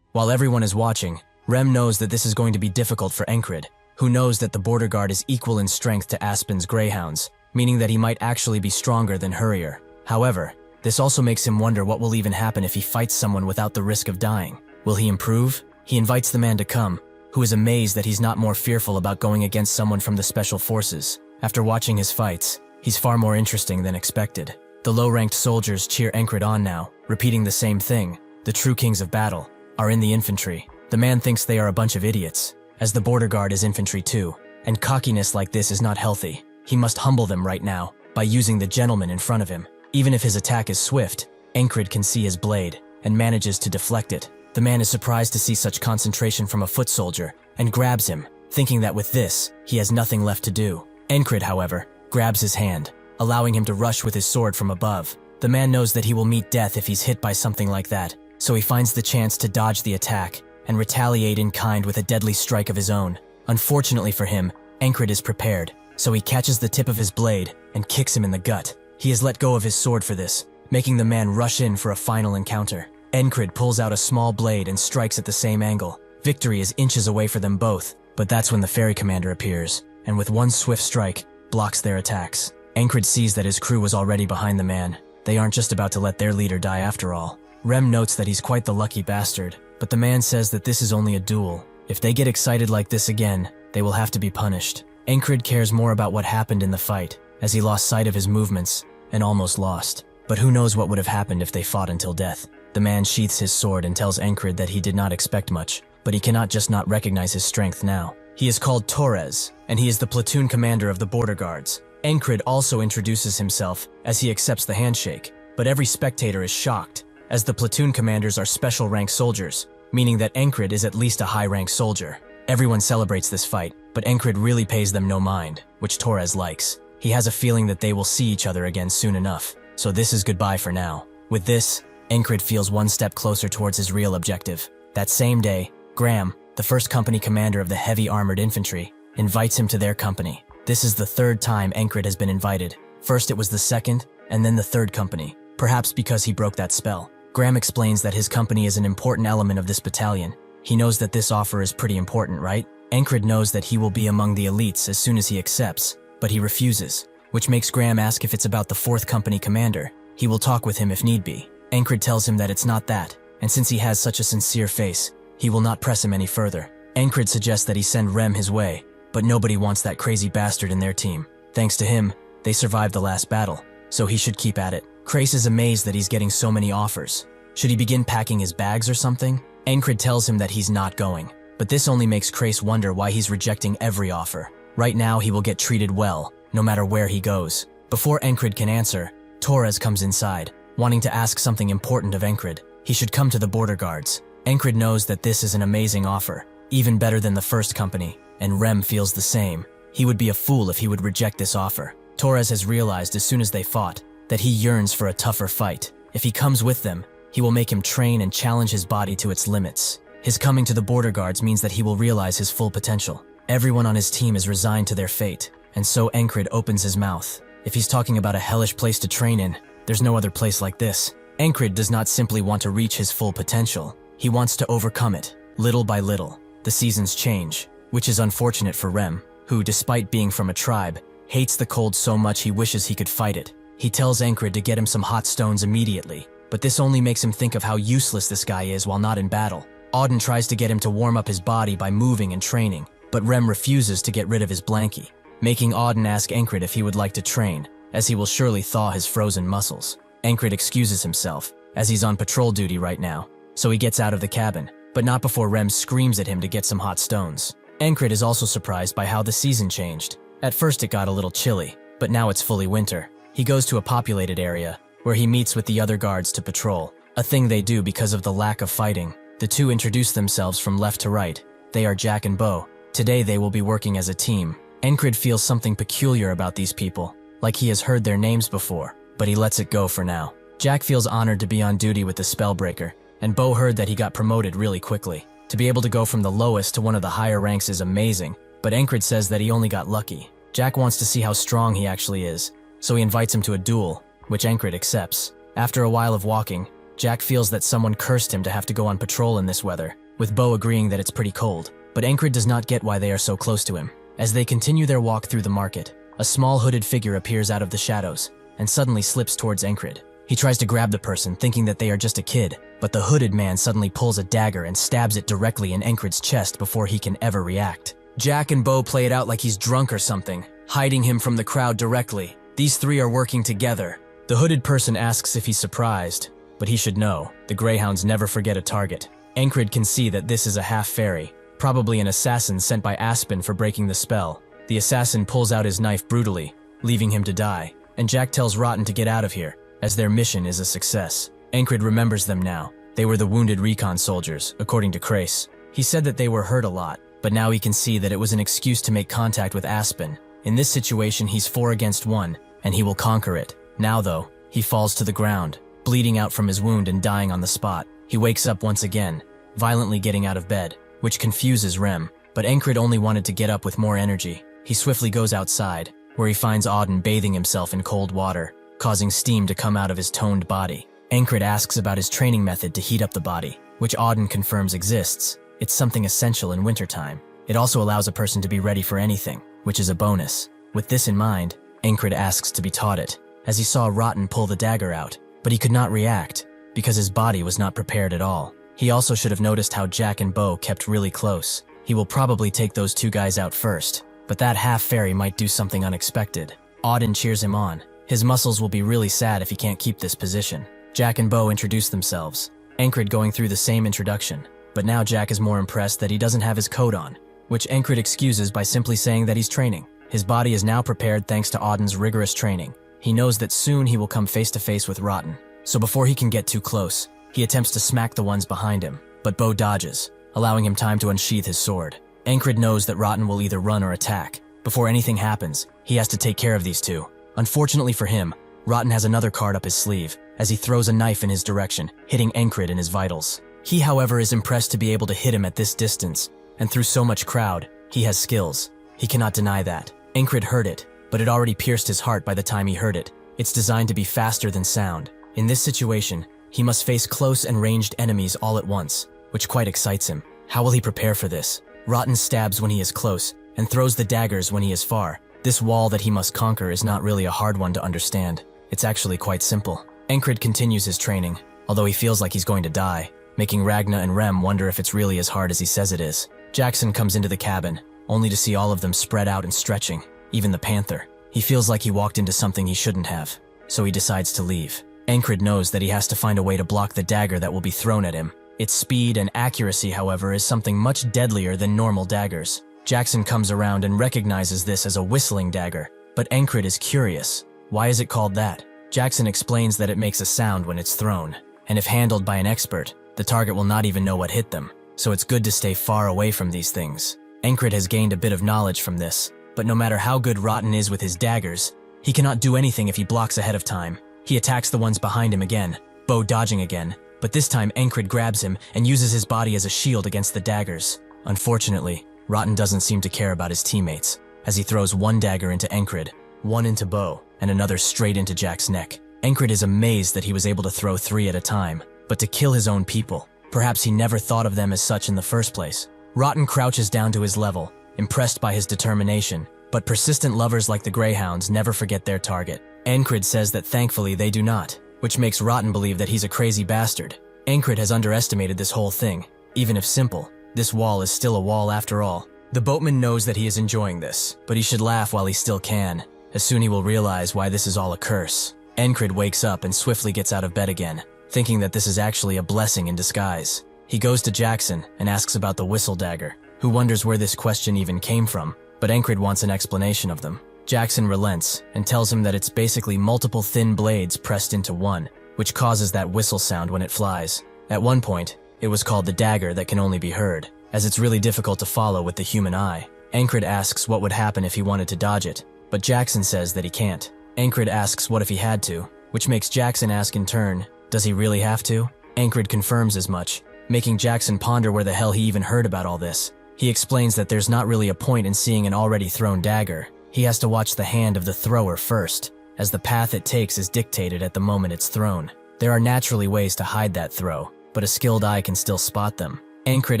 While everyone is watching, Rem knows that this is going to be difficult for Encred, who knows that the border guard is equal in strength to Aspen's greyhounds, meaning that he might actually be stronger than Hurrier. However, this also makes him wonder what will even happen if he fights someone without the risk of dying. Will he improve? He invites the man to come, who is amazed that he's not more fearful about going against someone from the Special Forces. After watching his fights, he's far more interesting than expected. The low-ranked soldiers cheer Encred on now, repeating the same thing. The true kings of battle are in the infantry. The man thinks they are a bunch of idiots, as the border guard is infantry too, and cockiness like this is not healthy. He must humble them right now by using the gentleman in front of him. Even if his attack is swift, Encred can see his blade and manages to deflect it. The man is surprised to see such concentration from a foot soldier and grabs him, thinking that with this, he has nothing left to do. Encred, however, grabs his hand, allowing him to rush with his sword from above. The man knows that he will meet death if he's hit by something like that, so he finds the chance to dodge the attack and retaliate in kind with a deadly strike of his own. Unfortunately for him, Encred is prepared, so he catches the tip of his blade and kicks him in the gut. He has let go of his sword for this, making the man rush in for a final encounter. Encred pulls out a small blade and strikes at the same angle. Victory is inches away for them both, but that's when the ferry commander appears, and with one swift strike, blocks their attacks. Encred sees that his crew was already behind the man. They aren't just about to let their leader die after all. Rem notes that he's quite the lucky bastard, but the man says that this is only a duel. If they get excited like this again, they will have to be punished. Encred cares more about what happened in the fight, as he lost sight of his movements and almost lost. But who knows what would have happened if they fought until death. The man sheaths his sword and tells Encred that he did not expect much, but he cannot just not recognize his strength now. He is called Torres, and he is the platoon commander of the border guards. Encred also introduces himself as he accepts the handshake, but every spectator is shocked, as the platoon commanders are special rank soldiers, meaning that Encred is at least a high-rank soldier. Everyone celebrates this fight, but Encred really pays them no mind, which Torres likes. He has a feeling that they will see each other again soon enough, so this is goodbye for now. With this, Encred feels one step closer towards his real objective. That same day, Graham, the first company commander of the heavy armored infantry, invites him to their company. This is the third time Encred has been invited. First it was the second, and then the third company, perhaps because he broke that spell. Graham explains that his company is an important element of this battalion. He knows that this offer is pretty important, right? Encred knows that he will be among the elites as soon as he accepts, but he refuses, which makes Graham ask if it's about the 4th Company commander. He will talk with him if need be. Encred tells him that it's not that, and since he has such a sincere face, he will not press him any further. Encred suggests that he send Rem his way, but nobody wants that crazy bastard in their team. Thanks to him, they survived the last battle, so he should keep at it. Crace is amazed that he's getting so many offers. Should he begin packing his bags or something? Encred tells him that he's not going, but this only makes Crace wonder why he's rejecting every offer. Right now he will get treated well, no matter where he goes. Before Encred can answer, Torres comes inside, wanting to ask something important of Encred. He should come to the border guards. Encred knows that this is an amazing offer, even better than the 1st Company, and Rem feels the same. He would be a fool if he would reject this offer. Torres has realized as soon as they fought that he yearns for a tougher fight. If he comes with them, he will make him train and challenge his body to its limits. His coming to the border guards means that he will realize his full potential. Everyone on his team is resigned to their fate, and so Encred opens his mouth. If he's talking about a hellish place to train in, there's no other place like this. Encred does not simply want to reach his full potential. He wants to overcome it, little by little. The seasons change, which is unfortunate for Rem, who, despite being from a tribe, hates the cold so much he wishes he could fight it. He tells Encred to get him some hot stones immediately, but this only makes him think of how useless this guy is while not in battle. Auden tries to get him to warm up his body by moving and training, but Rem refuses to get rid of his blankie, making Auden ask Encred if he would like to train, as he will surely thaw his frozen muscles. Encred excuses himself, as he's on patrol duty right now, so he gets out of the cabin, but not before Rem screams at him to get some hot stones. Encred is also surprised by how the season changed. At first it got a little chilly, but now it's fully winter. He goes to a populated area, where he meets with the other guards to patrol, a thing they do because of the lack of fighting. The two introduce themselves from left to right. They are Jack and Bo. Today they will be working as a team. Encred feels something peculiar about these people, like he has heard their names before, but he lets it go for now. Jack feels honored to be on duty with the Spellbreaker, and Bo heard that he got promoted really quickly. To be able to go from the lowest to one of the higher ranks is amazing, but Encred says that he only got lucky. Jack wants to see how strong he actually is, so he invites him to a duel, which Encred accepts. After a while of walking, Jack feels that someone cursed him to have to go on patrol in this weather, with Bo agreeing that it's pretty cold. But Encred does not get why they are so close to him. As they continue their walk through the market, a small hooded figure appears out of the shadows, and suddenly slips towards Encred. He tries to grab the person, thinking that they are just a kid, but the hooded man suddenly pulls a dagger and stabs it directly in Encred's chest before he can ever react. Jack and Bo play it out like he's drunk or something, hiding him from the crowd directly. These three are working together. The hooded person asks if he's surprised, but he should know, the Greyhounds never forget a target. Encred can see that this is a half-fairy, probably an assassin sent by Aspen for breaking the spell. The assassin pulls out his knife brutally, leaving him to die, and Jack tells Rotten to get out of here, as their mission is a success. Encred remembers them now. They were the wounded recon soldiers, according to Crace. He said that they were hurt a lot, but now he can see that it was an excuse to make contact with Aspen. In this situation, he's 4 against 1, and he will conquer it. Now though, he falls to the ground, bleeding out from his wound and dying on the spot. He wakes up once again, violently getting out of bed, which confuses Rem, but Encred only wanted to get up with more energy. He swiftly goes outside, where he finds Auden bathing himself in cold water, causing steam to come out of his toned body. Encred asks about his training method to heat up the body, which Auden confirms exists. It's something essential in wintertime. It also allows a person to be ready for anything, which is a bonus. With this in mind, Encred asks to be taught it, as he saw Rotten pull the dagger out, but he could not react, because his body was not prepared at all. He also should have noticed how Jack and Bo kept really close. He will probably take those two guys out first, but that half-fairy might do something unexpected. Auden cheers him on. His muscles will be really sad if he can't keep this position. Jack and Bo introduce themselves, Encred going through the same introduction, but now Jack is more impressed that he doesn't have his coat on, which Encred excuses by simply saying that he's training. His body is now prepared thanks to Auden's rigorous training. He knows that soon he will come face to face with Rotten, so before he can get too close, he attempts to smack the ones behind him, but Bo dodges, allowing him time to unsheath his sword. Encred knows that Rotten will either run or attack. Before anything happens, he has to take care of these two. Unfortunately for him, Rotten has another card up his sleeve, as he throws a knife in his direction, hitting Encred in his vitals. He, however, is impressed to be able to hit him at this distance, and through so much crowd, he has skills. He cannot deny that. Encred heard it, but it already pierced his heart by the time he heard it. It's designed to be faster than sound. In this situation, he must face close and ranged enemies all at once, which quite excites him. How will he prepare for this? Rotten stabs when he is close, and throws the daggers when he is far. This wall that he must conquer is not really a hard one to understand. It's actually quite simple. Encred continues his training, although he feels like he's going to die, making Ragna and Rem wonder if it's really as hard as he says it is. Jackson comes into the cabin, only to see all of them spread out and stretching, even the panther. He feels like he walked into something he shouldn't have, so he decides to leave. Encred knows that he has to find a way to block the dagger that will be thrown at him. Its speed and accuracy, however, is something much deadlier than normal daggers. Jackson comes around and recognizes this as a whistling dagger, but Encred is curious. Why is it called that? Jackson explains that it makes a sound when it's thrown, and if handled by an expert, the target will not even know what hit them, so it's good to stay far away from these things. Encred has gained a bit of knowledge from this, but no matter how good Rotten is with his daggers, he cannot do anything if he blocks ahead of time. He attacks the ones behind him again, Bo dodging again, but this time Encred grabs him and uses his body as a shield against the daggers. Unfortunately, Rotten doesn't seem to care about his teammates, as he throws one dagger into Encred, one into Bo, and another straight into Jack's neck. Encred is amazed that he was able to throw 3 at a time, but to kill his own people. Perhaps he never thought of them as such in the first place. Rotten crouches down to his level, impressed by his determination, but persistent lovers like the Greyhounds never forget their target. Encred says that thankfully they do not, which makes Rotten believe that he's a crazy bastard. Encred has underestimated this whole thing. Even if simple, this wall is still a wall after all. The boatman knows that he is enjoying this, but he should laugh while he still can, as soon he will realize why this is all a curse. Encred wakes up and swiftly gets out of bed again, thinking that this is actually a blessing in disguise. He goes to Jackson and asks about the whistle dagger, who wonders where this question even came from, but Encred wants an explanation of them. Jackson relents and tells him that it's basically multiple thin blades pressed into one, which causes that whistle sound when it flies. At one point, it was called the dagger that can only be heard, as it's really difficult to follow with the human eye. Encred asks what would happen if he wanted to dodge it, but Jackson says that he can't. Encred asks what if he had to, which makes Jackson ask in turn, does he really have to? Encred confirms as much, making Jackson ponder where the hell he even heard about all this. He explains that there's not really a point in seeing an already thrown dagger. He has to watch the hand of the thrower first, as the path it takes is dictated at the moment it's thrown. There are naturally ways to hide that throw, but a skilled eye can still spot them. Encred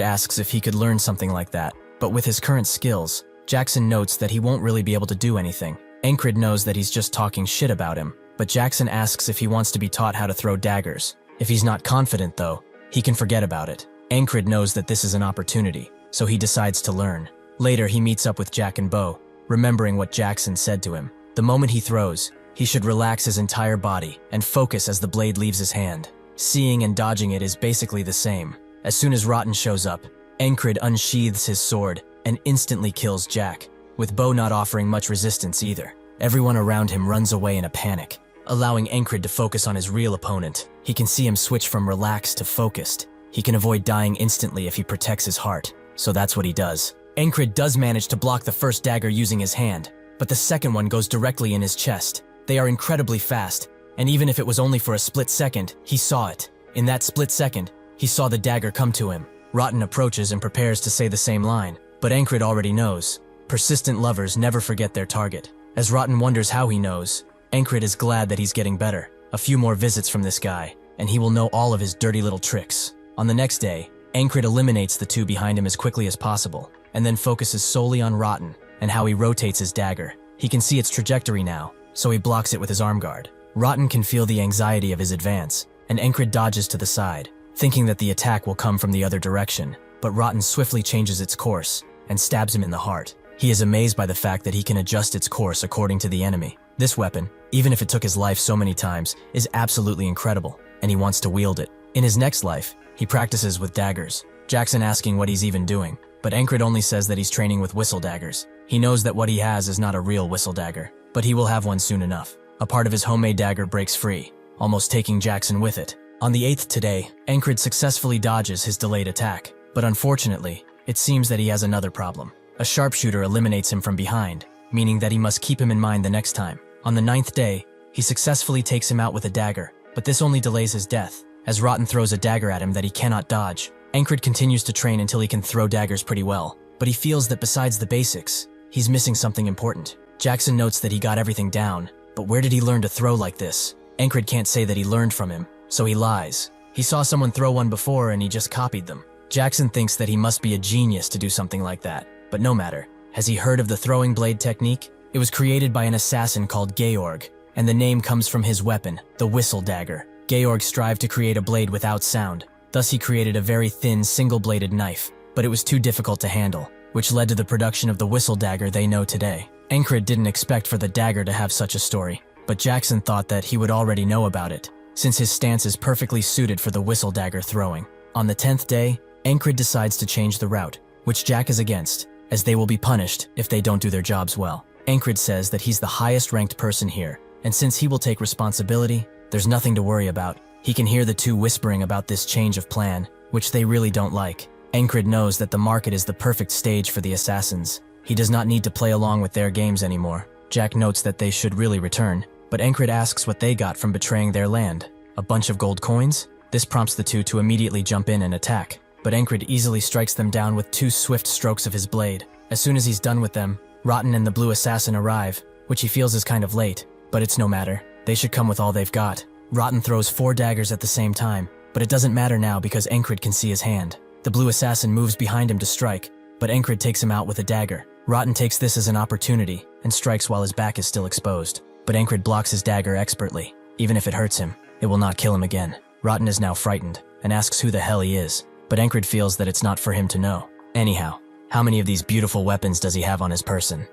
asks if he could learn something like that, but with his current skills, Jackson notes that he won't really be able to do anything. Encred knows that he's just talking shit about him, but Jackson asks if he wants to be taught how to throw daggers. If he's not confident, though, he can forget about it. Ankrid knows that this is an opportunity, so he decides to learn. Later, he meets up with Jack and Bo, remembering what Jackson said to him. The moment he throws, he should relax his entire body and focus as the blade leaves his hand. Seeing and dodging it is basically the same. As soon as Rotten shows up, Ankrid unsheathes his sword and instantly kills Jack, with Bo not offering much resistance either. Everyone around him runs away in a panic, allowing Ankrid to focus on his real opponent. He can see him switch from relaxed to focused. He can avoid dying instantly if he protects his heart, so that's what he does. Ankrid does manage to block the first dagger using his hand, but the second one goes directly in his chest. They are incredibly fast, and even if it was only for a split second, he saw it. In that split second, he saw the dagger come to him. Rotten approaches and prepares to say the same line, but Ankrid already knows. Persistent lovers never forget their target. As Rotten wonders how he knows, Ankrid is glad that he's getting better. A few more visits from this guy, and he will know all of his dirty little tricks. On the next day, Ankrid eliminates the two behind him as quickly as possible, and then focuses solely on Rotten and how he rotates his dagger. He can see its trajectory now, so he blocks it with his arm guard. Rotten can feel the anxiety of his advance, and Ankrid dodges to the side, thinking that the attack will come from the other direction, but Rotten swiftly changes its course and stabs him in the heart. He is amazed by the fact that he can adjust its course according to the enemy. This weapon, even if it took his life so many times, is absolutely incredible, and he wants to wield it. In his next life, he practices with daggers, Jackson asking what he's even doing, but Ankrid only says that he's training with whistle daggers. He knows that what he has is not a real whistle dagger, but he will have one soon enough. A part of his homemade dagger breaks free, almost taking Jackson with it. On the 8th today, Ankrid successfully dodges his delayed attack, but unfortunately, it seems that he has another problem. A sharpshooter eliminates him from behind, meaning that he must keep him in mind the next time. On the 9th day, he successfully takes him out with a dagger, but this only delays his death, as Rotten throws a dagger at him that he cannot dodge. Ankrid continues to train until he can throw daggers pretty well, but he feels that besides the basics, he's missing something important. Jackson notes that he got everything down, but where did he learn to throw like this? Ankrid can't say that he learned from him, so he lies. He saw someone throw one before and he just copied them. Jackson thinks that he must be a genius to do something like that, but no matter. Has he heard of the throwing blade technique? It was created by an assassin called Georg, and the name comes from his weapon, the whistle dagger. Georg strived to create a blade without sound, thus he created a very thin, single-bladed knife, but it was too difficult to handle, which led to the production of the whistle dagger they know today. Ankrid didn't expect for the dagger to have such a story, but Jackson thought that he would already know about it, since his stance is perfectly suited for the whistle dagger throwing. On the 10th day, Ankrid decides to change the route, which Jack is against, as they will be punished if they don't do their jobs well. Ankrid says that he's the highest ranked person here, and since he will take responsibility, there's nothing to worry about. He can hear the two whispering about this change of plan, which they really don't like. Ankrid knows that the market is the perfect stage for the assassins. He does not need to play along with their games anymore. Jack notes that they should really return, but Ankrid asks what they got from betraying their land. A bunch of gold coins? This prompts the two to immediately jump in and attack, but Ankrid easily strikes them down with 2 swift strokes of his blade. As soon as he's done with them, Rotten and the blue assassin arrive, which he feels is kind of late, but it's no matter. They should come with all they've got. Rotten throws 4 daggers at the same time, but it doesn't matter now because Ankrid can see his hand. The blue assassin moves behind him to strike, but Ankrid takes him out with a dagger. Rotten takes this as an opportunity and strikes while his back is still exposed, but Ankrid blocks his dagger expertly. Even if it hurts him, it will not kill him again. Rotten is now frightened and asks who the hell he is, but Ankrid feels that it's not for him to know. Anyhow, how many of these beautiful weapons does he have on his person?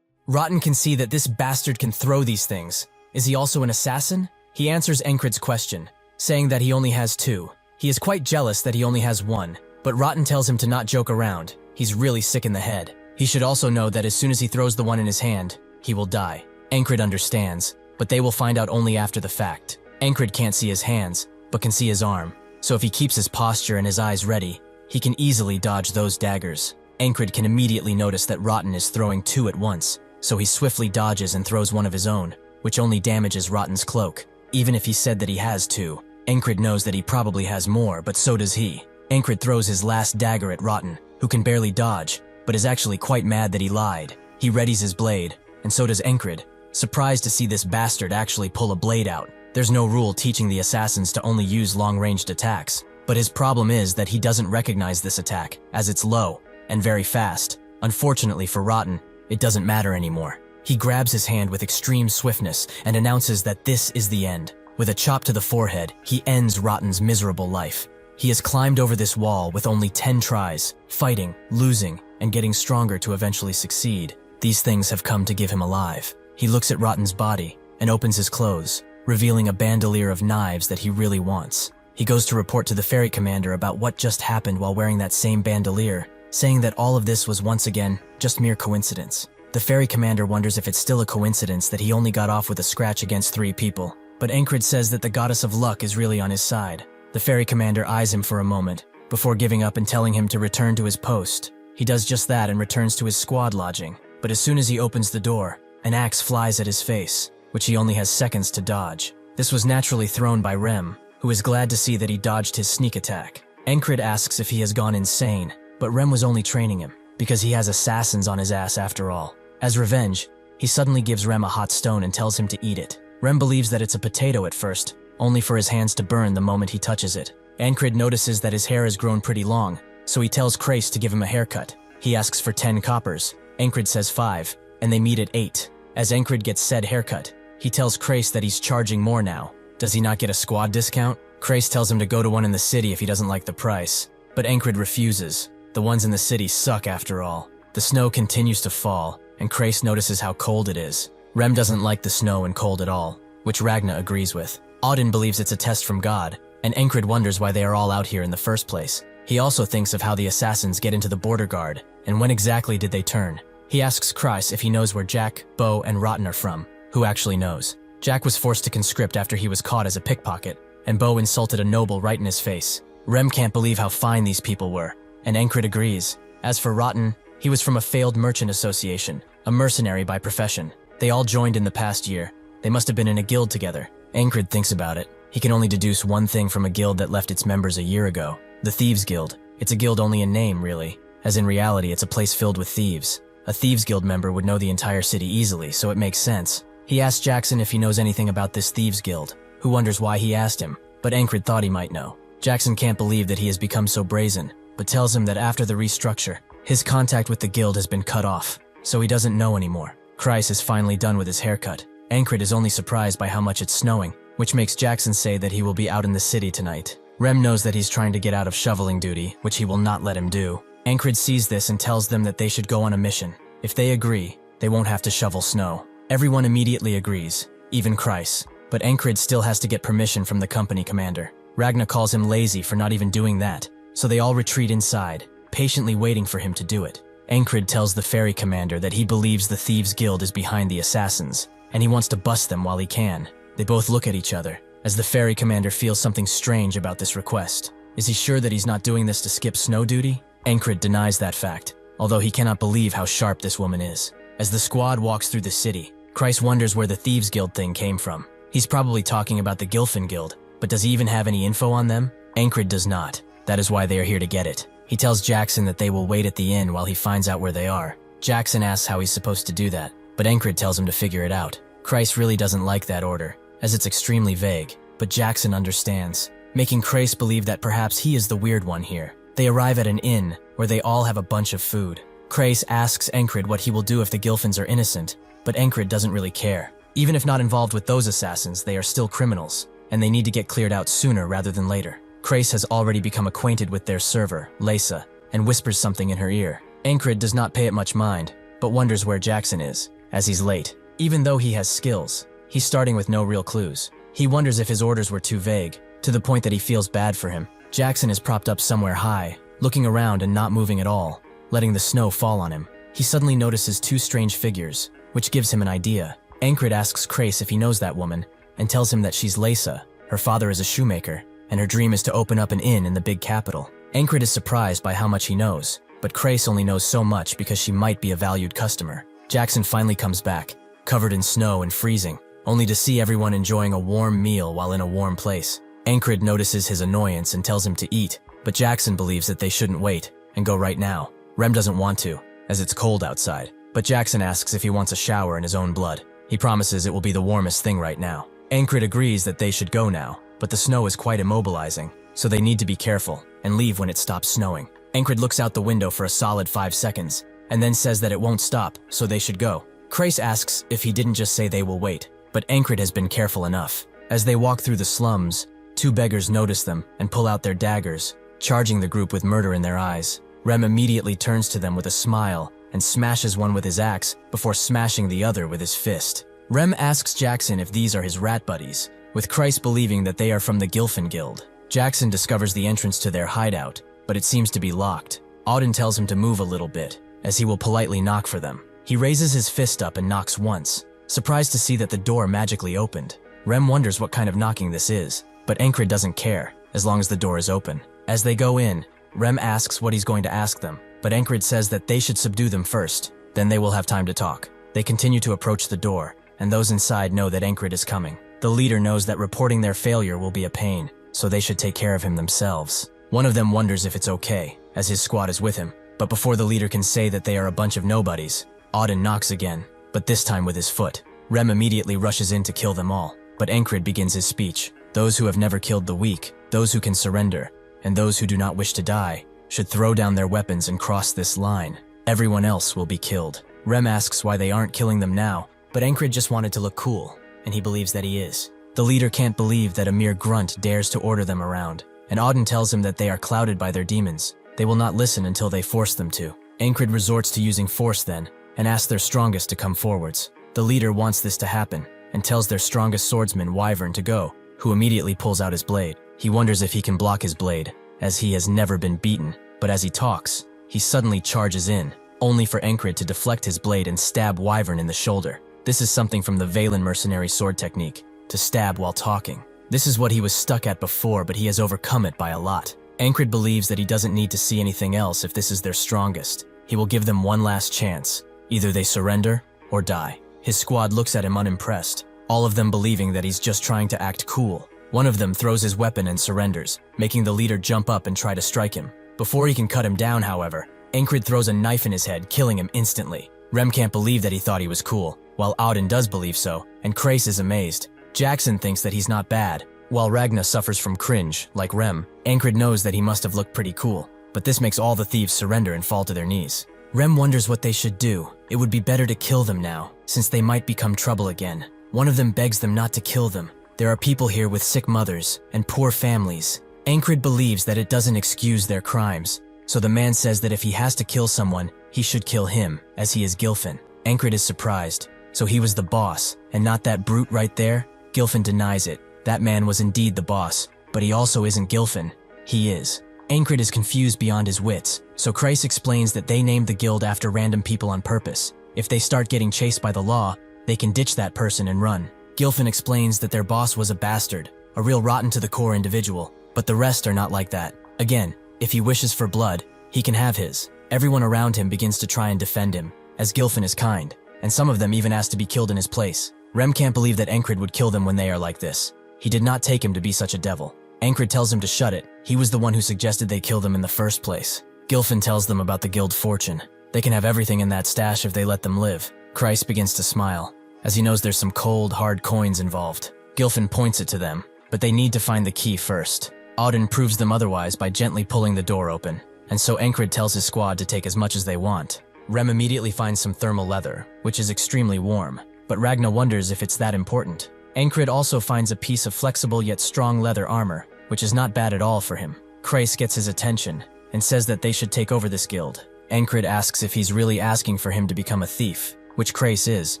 Rotten can see that this bastard can throw these things. Is he also an assassin? He answers Ankrid's question, saying that he only has 2. He is quite jealous that he only has 1, but Rotten tells him to not joke around. He's really sick in the head. He should also know that as soon as he throws the one in his hand, he will die. Ankrid understands, but they will find out only after the fact. Ankrid can't see his hands, but can see his arm, so if he keeps his posture and his eyes ready, he can easily dodge those daggers. Ankrid can immediately notice that Rotten is throwing 2 at once, so he swiftly dodges and throws one of his own, which only damages Rotten's cloak. Even if he said that he has 2, Ankrid knows that he probably has more, but so does he. Ankrid throws his last dagger at Rotten, who can barely dodge, but is actually quite mad that he lied. He readies his blade, and so does Ankrid, surprised to see this bastard actually pull a blade out. There's no rule teaching the assassins to only use long-ranged attacks, but his problem is that he doesn't recognize this attack, as it's low and very fast. Unfortunately for Rotten, it doesn't matter anymore. He grabs his hand with extreme swiftness and announces that this is the end. With a chop to the forehead, he ends Rotten's miserable life. He has climbed over this wall with only 10 tries, fighting, losing, and getting stronger to eventually succeed. These things have come to give him alive. He looks at Rotten's body and opens his clothes, revealing a bandolier of knives that he really wants. He goes to report to the ferry commander about what just happened while wearing that same bandolier, saying that all of this was once again just mere coincidence. The ferry commander wonders if it's still a coincidence that he only got off with a scratch against 3 people, but Ankrid says that the goddess of luck is really on his side. The ferry commander eyes him for a moment, before giving up and telling him to return to his post. He does just that and returns to his squad lodging, but as soon as he opens the door, an axe flies at his face, which he only has seconds to dodge. This was naturally thrown by Rem, who is glad to see that he dodged his sneak attack. Ankrid asks if he has gone insane, but Rem was only training him, because he has assassins on his ass after all. As revenge, he suddenly gives Rem a hot stone and tells him to eat it. Rem believes that it's a potato at first, only for his hands to burn the moment he touches it. Ankrid notices that his hair has grown pretty long, so he tells Krace to give him a haircut. He asks for 10 coppers. Ankrid says 5, and they meet at 8. As Ankrid gets said haircut, he tells Krace that he's charging more now. Does he not get a squad discount? Krace tells him to go to one in the city if he doesn't like the price, but Ankrid refuses. The ones in the city suck after all. The snow continues to fall, and Krace notices how cold it is. Rem doesn't like the snow and cold at all, which Ragna agrees with. Auden believes it's a test from God, and Ankrid wonders why they are all out here in the first place. He also thinks of how the assassins get into the border guard, and when exactly did they turn. He asks Krace if he knows where Jack, Bo, and Rotten are from, who actually knows. Jack was forced to conscript after he was caught as a pickpocket, and Bo insulted a noble right in his face. Rem can't believe how fine these people were, and Ankrid agrees. As for Rotten, he was from a failed merchant association, a mercenary by profession. They all joined in the past year. They must have been in a guild together. Ankrid thinks about it. He can only deduce one thing from a guild that left its members a year ago. The Thieves Guild. It's a guild only in name, really, as in reality it's a place filled with thieves. A Thieves Guild member would know the entire city easily, so it makes sense. He asks Jackson if he knows anything about this Thieves Guild, who wonders why he asked him, but Ankrid thought he might know. Jackson can't believe that he has become so brazen, but tells him that after the restructure, his contact with the guild has been cut off, so he doesn't know anymore. Kryce is finally done with his haircut. Ankrid is only surprised by how much it's snowing, which makes Jackson say that he will be out in the city tonight. Rem knows that he's trying to get out of shoveling duty, which he will not let him do. Ankrid sees this and tells them that they should go on a mission. If they agree, they won't have to shovel snow. Everyone immediately agrees, even Kryce, but Ankrid still has to get permission from the company commander. Ragna calls him lazy for not even doing that, so they all retreat inside, patiently waiting for him to do it. Ankrid tells the ferry commander that he believes the Thieves Guild is behind the assassins, and he wants to bust them while he can. They both look at each other, as the ferry commander feels something strange about this request. Is he sure that he's not doing this to skip snow duty? Ankrid denies that fact, although he cannot believe how sharp this woman is. As the squad walks through the city, Kryce wonders where the Thieves Guild thing came from. He's probably talking about the Gilfin Guild, but does he even have any info on them? Ankrid does not. That is why they are here to get it. He tells Jackson that they will wait at the inn while he finds out where they are. Jackson asks how he's supposed to do that, but Ankrid tells him to figure it out. Kryce really doesn't like that order, as it's extremely vague, but Jackson understands, making Kryce believe that perhaps he is the weird one here. They arrive at an inn, where they all have a bunch of food. Kryce asks Ankrid what he will do if the Gilfins are innocent, but Ankrid doesn't really care. Even if not involved with those assassins, they are still criminals, and they need to get cleared out sooner rather than later. Kryce has already become acquainted with their server, Lesa, and whispers something in her ear. Ankrid does not pay it much mind, but wonders where Jackson is, as he's late. Even though he has skills, he's starting with no real clues. He wonders if his orders were too vague, to the point that he feels bad for him. Jackson is propped up somewhere high, looking around and not moving at all, letting the snow fall on him. He suddenly notices 2 strange figures, which gives him an idea. Ankrid asks Kryce if he knows that woman, and tells him that she's Lesa. Her father is a shoemaker, and her dream is to open up an inn in the big capital. Ankrid is surprised by how much he knows, but Kryce only knows so much because she might be a valued customer. Jackson finally comes back, covered in snow and freezing, only to see everyone enjoying a warm meal while in a warm place. Ankrid notices his annoyance and tells him to eat, but Jackson believes that they shouldn't wait and go right now. Rem doesn't want to, as it's cold outside, but Jackson asks if he wants a shower in his own blood. He promises it will be the warmest thing right now. Ankrid agrees that they should go now, but the snow is quite immobilizing, so they need to be careful and leave when it stops snowing. Ankrid looks out the window for a solid 5 seconds, and then says that it won't stop, so they should go. Christ asks if he didn't just say they will wait, but Ankrid has been careful enough. As they walk through the slums, two beggars notice them and pull out their daggers, charging the group with murder in their eyes. Rem immediately turns to them with a smile and smashes one with his axe before smashing the other with his fist. Rem asks Jackson if these are his rat buddies, with Christ believing that they are from the Gilfin Guild. Jackson discovers the entrance to their hideout, but it seems to be locked. Auden tells him to move a little bit, as he will politely knock for them. He raises his fist up and knocks once, surprised to see that the door magically opened. Rem wonders what kind of knocking this is, but Ankrid doesn't care, as long as the door is open. As they go in, Rem asks what he's going to ask them, but Ankrid says that they should subdue them first, then they will have time to talk. They continue to approach the door, and those inside know that Ankrid is coming. The leader knows that reporting their failure will be a pain, so they should take care of him themselves. One of them wonders if it's okay, as his squad is with him, but before the leader can say that they are a bunch of nobodies, Auden knocks again, but this time with his foot. Rem immediately rushes in to kill them all, but Ankrid begins his speech. Those who have never killed the weak, those who can surrender, and those who do not wish to die, should throw down their weapons and cross this line. Everyone else will be killed. Rem asks why they aren't killing them now, but Ankrid just wanted to look cool, and he believes that he is. The leader can't believe that a mere grunt dares to order them around, and Auden tells him that they are clouded by their demons. They will not listen until they force them to. Ankrid resorts to using force then, and asks their strongest to come forwards. The leader wants this to happen, and tells their strongest swordsman, Wyvern, to go, who immediately pulls out his blade. He wonders if he can block his blade, as he has never been beaten, but as he talks, he suddenly charges in, only for Ankrid to deflect his blade and stab Wyvern in the shoulder. This is something from the Valen mercenary sword technique, to stab while talking. This is what he was stuck at before, but he has overcome it by a lot. Ankrid believes that he doesn't need to see anything else if this is their strongest. He will give them one last chance. Either they surrender or die. His squad looks at him unimpressed, all of them believing that he's just trying to act cool. One of them throws his weapon and surrenders, making the leader jump up and try to strike him. Before he can cut him down, however, Ankrid throws a knife in his head, killing him instantly. Rem can't believe that he thought he was cool, while Auden does believe so, and Krace is amazed. Jackson thinks that he's not bad, while Ragna suffers from cringe, like Rem. Ankrid knows that he must have looked pretty cool, but this makes all the thieves surrender and fall to their knees. Rem wonders what they should do. It would be better to kill them now, since they might become trouble again. One of them begs them not to kill them. There are people here with sick mothers and poor families. Ankrid believes that it doesn't excuse their crimes, so the man says that if he has to kill someone, he should kill him, as he is Gilfin. Ankrid is surprised. So he was the boss, and not that brute right there? Gilfin denies it. That man was indeed the boss, but he also isn't Gilfin. He is. Ankrid is confused beyond his wits, so Christ explains that they named the guild after random people on purpose. If they start getting chased by the law, they can ditch that person and run. Gilfin explains that their boss was a bastard, a real rotten-to-the-core individual, but the rest are not like that. Again, if he wishes for blood, he can have his. Everyone around him begins to try and defend him, as Gilfin is kind, and some of them even ask to be killed in his place. Rem can't believe that Ankrid would kill them when they are like this. He did not take him to be such a devil. Ankrid tells him to shut it. He was the one who suggested they kill them in the first place. Gilfin tells them about the guild fortune. They can have everything in that stash if they let them live. Christ begins to smile, as he knows there's some cold, hard coins involved. Gilfin points it to them, but they need to find the key first. Auden proves them otherwise by gently pulling the door open, and so Ankrid tells his squad to take as much as they want. Rem immediately finds some thermal leather, which is extremely warm, but Ragna wonders if it's that important. Ankrid also finds a piece of flexible yet strong leather armor, which is not bad at all for him. Krace gets his attention, and says that they should take over this guild. Ankrid asks if he's really asking for him to become a thief, which Krace is,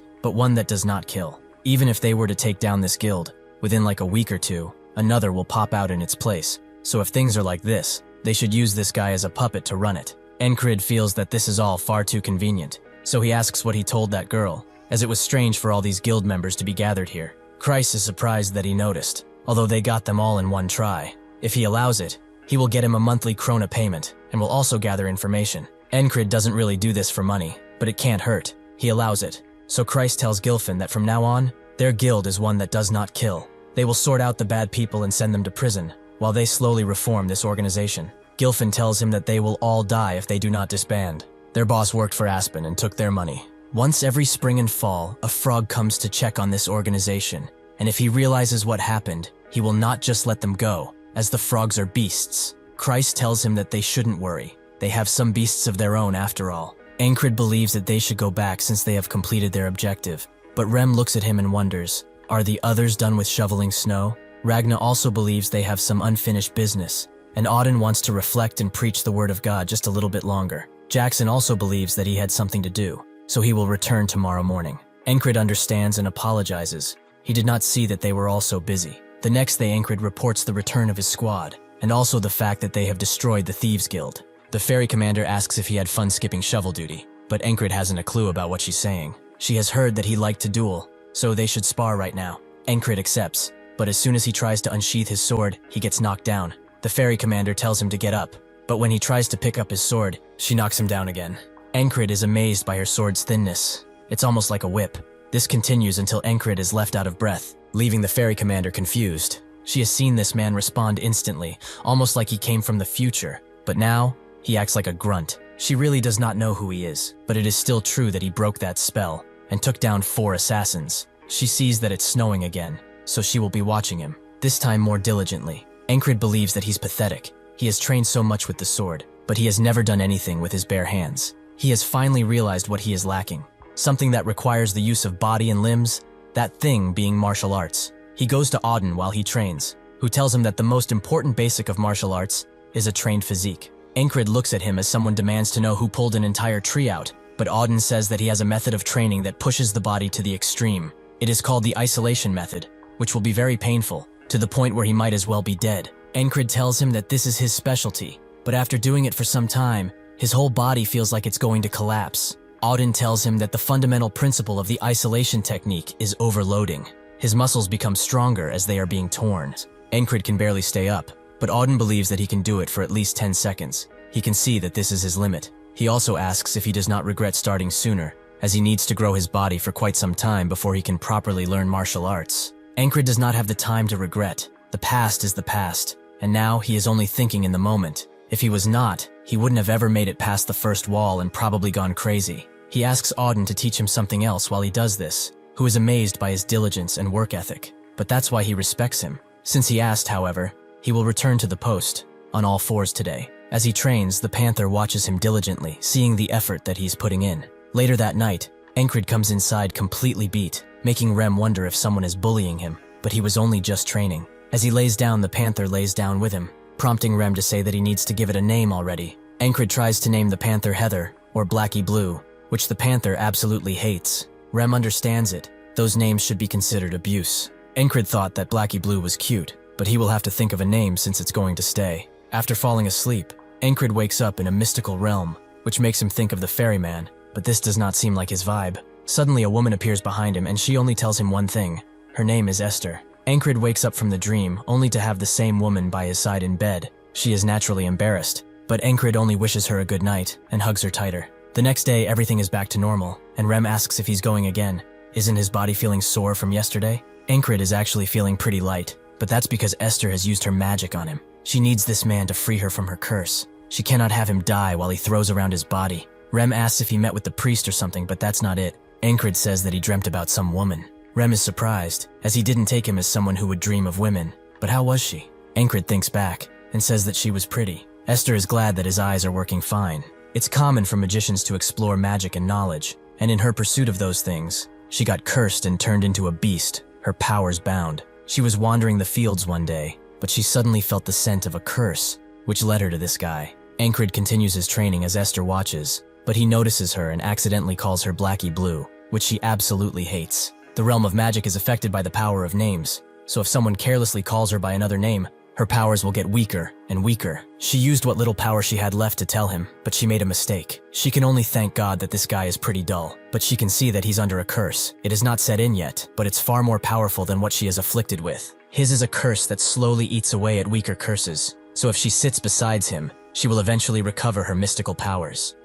but one that does not kill. Even if they were to take down this guild, within like a week or two, another will pop out in its place. So if things are like this, they should use this guy as a puppet to run it. Ankrid feels that this is all far too convenient, so he asks what he told that girl, as it was strange for all these guild members to be gathered here. Christ is surprised that he noticed, although they got them all in one try. If he allows it, he will get him a monthly krona payment, and will also gather information. Ankrid doesn't really do this for money, but it can't hurt. He allows it. So Christ tells Gilfin that from now on, their guild is one that does not kill. They will sort out the bad people and send them to prison, while they slowly reform this organization. Gilfin tells him that they will all die if they do not disband. Their boss worked for Aspen and took their money. Once every spring and fall, a frog comes to check on this organization, and if he realizes what happened, he will not just let them go, as the frogs are beasts. Christ tells him that they shouldn't worry. They have some beasts of their own after all. Ankrid believes that they should go back since they have completed their objective, but Rem looks at him and wonders, are the others done with shoveling snow? Ragna also believes they have some unfinished business, and Auden wants to reflect and preach the word of God just a little bit longer. Jackson also believes that he had something to do, so he will return tomorrow morning. Ankrid understands and apologizes. He did not see that they were all so busy. The next day, Ankrid reports the return of his squad, and also the fact that they have destroyed the Thieves Guild. The ferry commander asks if he had fun skipping shovel duty, but Ankrid hasn't a clue about what she's saying. She has heard that he liked to duel, so they should spar right now. Ankrid accepts, but as soon as he tries to unsheath his sword, he gets knocked down. The ferry commander tells him to get up, but when he tries to pick up his sword, she knocks him down again. Ankrid is amazed by her sword's thinness. It's almost like a whip. This continues until Ankrid is left out of breath, leaving the ferry commander confused. She has seen this man respond instantly, almost like he came from the future, but now, he acts like a grunt. She really does not know who he is, but it is still true that he broke that spell and took down 4 assassins. She sees that it's snowing again, so she will be watching him, this time more diligently. Ankrid believes that he's pathetic. He has trained so much with the sword, but he has never done anything with his bare hands. He has finally realized what he is lacking, something that requires the use of body and limbs, that thing being martial arts. He goes to Auden while he trains, who tells him that the most important basic of martial arts is a trained physique. Ankrid looks at him as someone demands to know who pulled an entire tree out, but Auden says that he has a method of training that pushes the body to the extreme. It is called the isolation method, which will be very painful, to the point where he might as well be dead. Ankrid tells him that this is his specialty, but after doing it for some time, his whole body feels like it's going to collapse. Auden tells him that the fundamental principle of the isolation technique is overloading. His muscles become stronger as they are being torn. Ankrid can barely stay up, but Auden believes that he can do it for at least 10 seconds. He can see that this is his limit. He also asks if he does not regret starting sooner, as he needs to grow his body for quite some time before he can properly learn martial arts. Ankrid does not have the time to regret. The past is the past, and now he is only thinking in the moment. If he was not, he wouldn't have ever made it past the first wall and probably gone crazy. He asks Auden to teach him something else while he does this, who is amazed by his diligence and work ethic. But that's why he respects him. Since he asked, however, he will return to the post, on all fours today. As he trains, the Panther watches him diligently, seeing the effort that he's putting in. Later that night, Ankrid comes inside completely beat, making Rem wonder if someone is bullying him, but he was only just training. As he lays down, the Panther lays down with him, prompting Rem to say that he needs to give it a name already. Ankrid tries to name the Panther Heather, or Blackie Blue, which the Panther absolutely hates. Rem understands it. Those names should be considered abuse. Ankrid thought that Blackie Blue was cute, but he will have to think of a name since it's going to stay. After falling asleep, Ankrid wakes up in a mystical realm, which makes him think of the ferryman, but this does not seem like his vibe. Suddenly a woman appears behind him and she only tells him one thing. Her name is Esther. Ankrid wakes up from the dream only to have the same woman by his side in bed. She is naturally embarrassed, but Ankrid only wishes her a good night and hugs her tighter. The next day everything is back to normal, and Rem asks if he's going again. Isn't his body feeling sore from yesterday? Ankrid is actually feeling pretty light, but that's because Esther has used her magic on him. She needs this man to free her from her curse. She cannot have him die while he throws around his body. Rem asks if he met with the priest or something, but that's not it. Ankrid says that he dreamt about some woman. Rem is surprised, as he didn't take him as someone who would dream of women. But how was she? Ankrid thinks back, and says that she was pretty. Esther is glad that his eyes are working fine. It's common for magicians to explore magic and knowledge, and in her pursuit of those things, she got cursed and turned into a beast, her powers bound. She was wandering the fields one day, but she suddenly felt the scent of a curse, which led her to this guy. Ankrid continues his training as Esther watches, but he notices her and accidentally calls her Blackie Blue, which she absolutely hates. The realm of magic is affected by the power of names, so if someone carelessly calls her by another name, her powers will get weaker and weaker. She used what little power she had left to tell him, but she made a mistake. She can only thank God that this guy is pretty dull, but she can see that he's under a curse. It is not set in yet, but it's far more powerful than what she is afflicted with. His is a curse that slowly eats away at weaker curses, so if she sits beside him, she will eventually recover her mystical powers.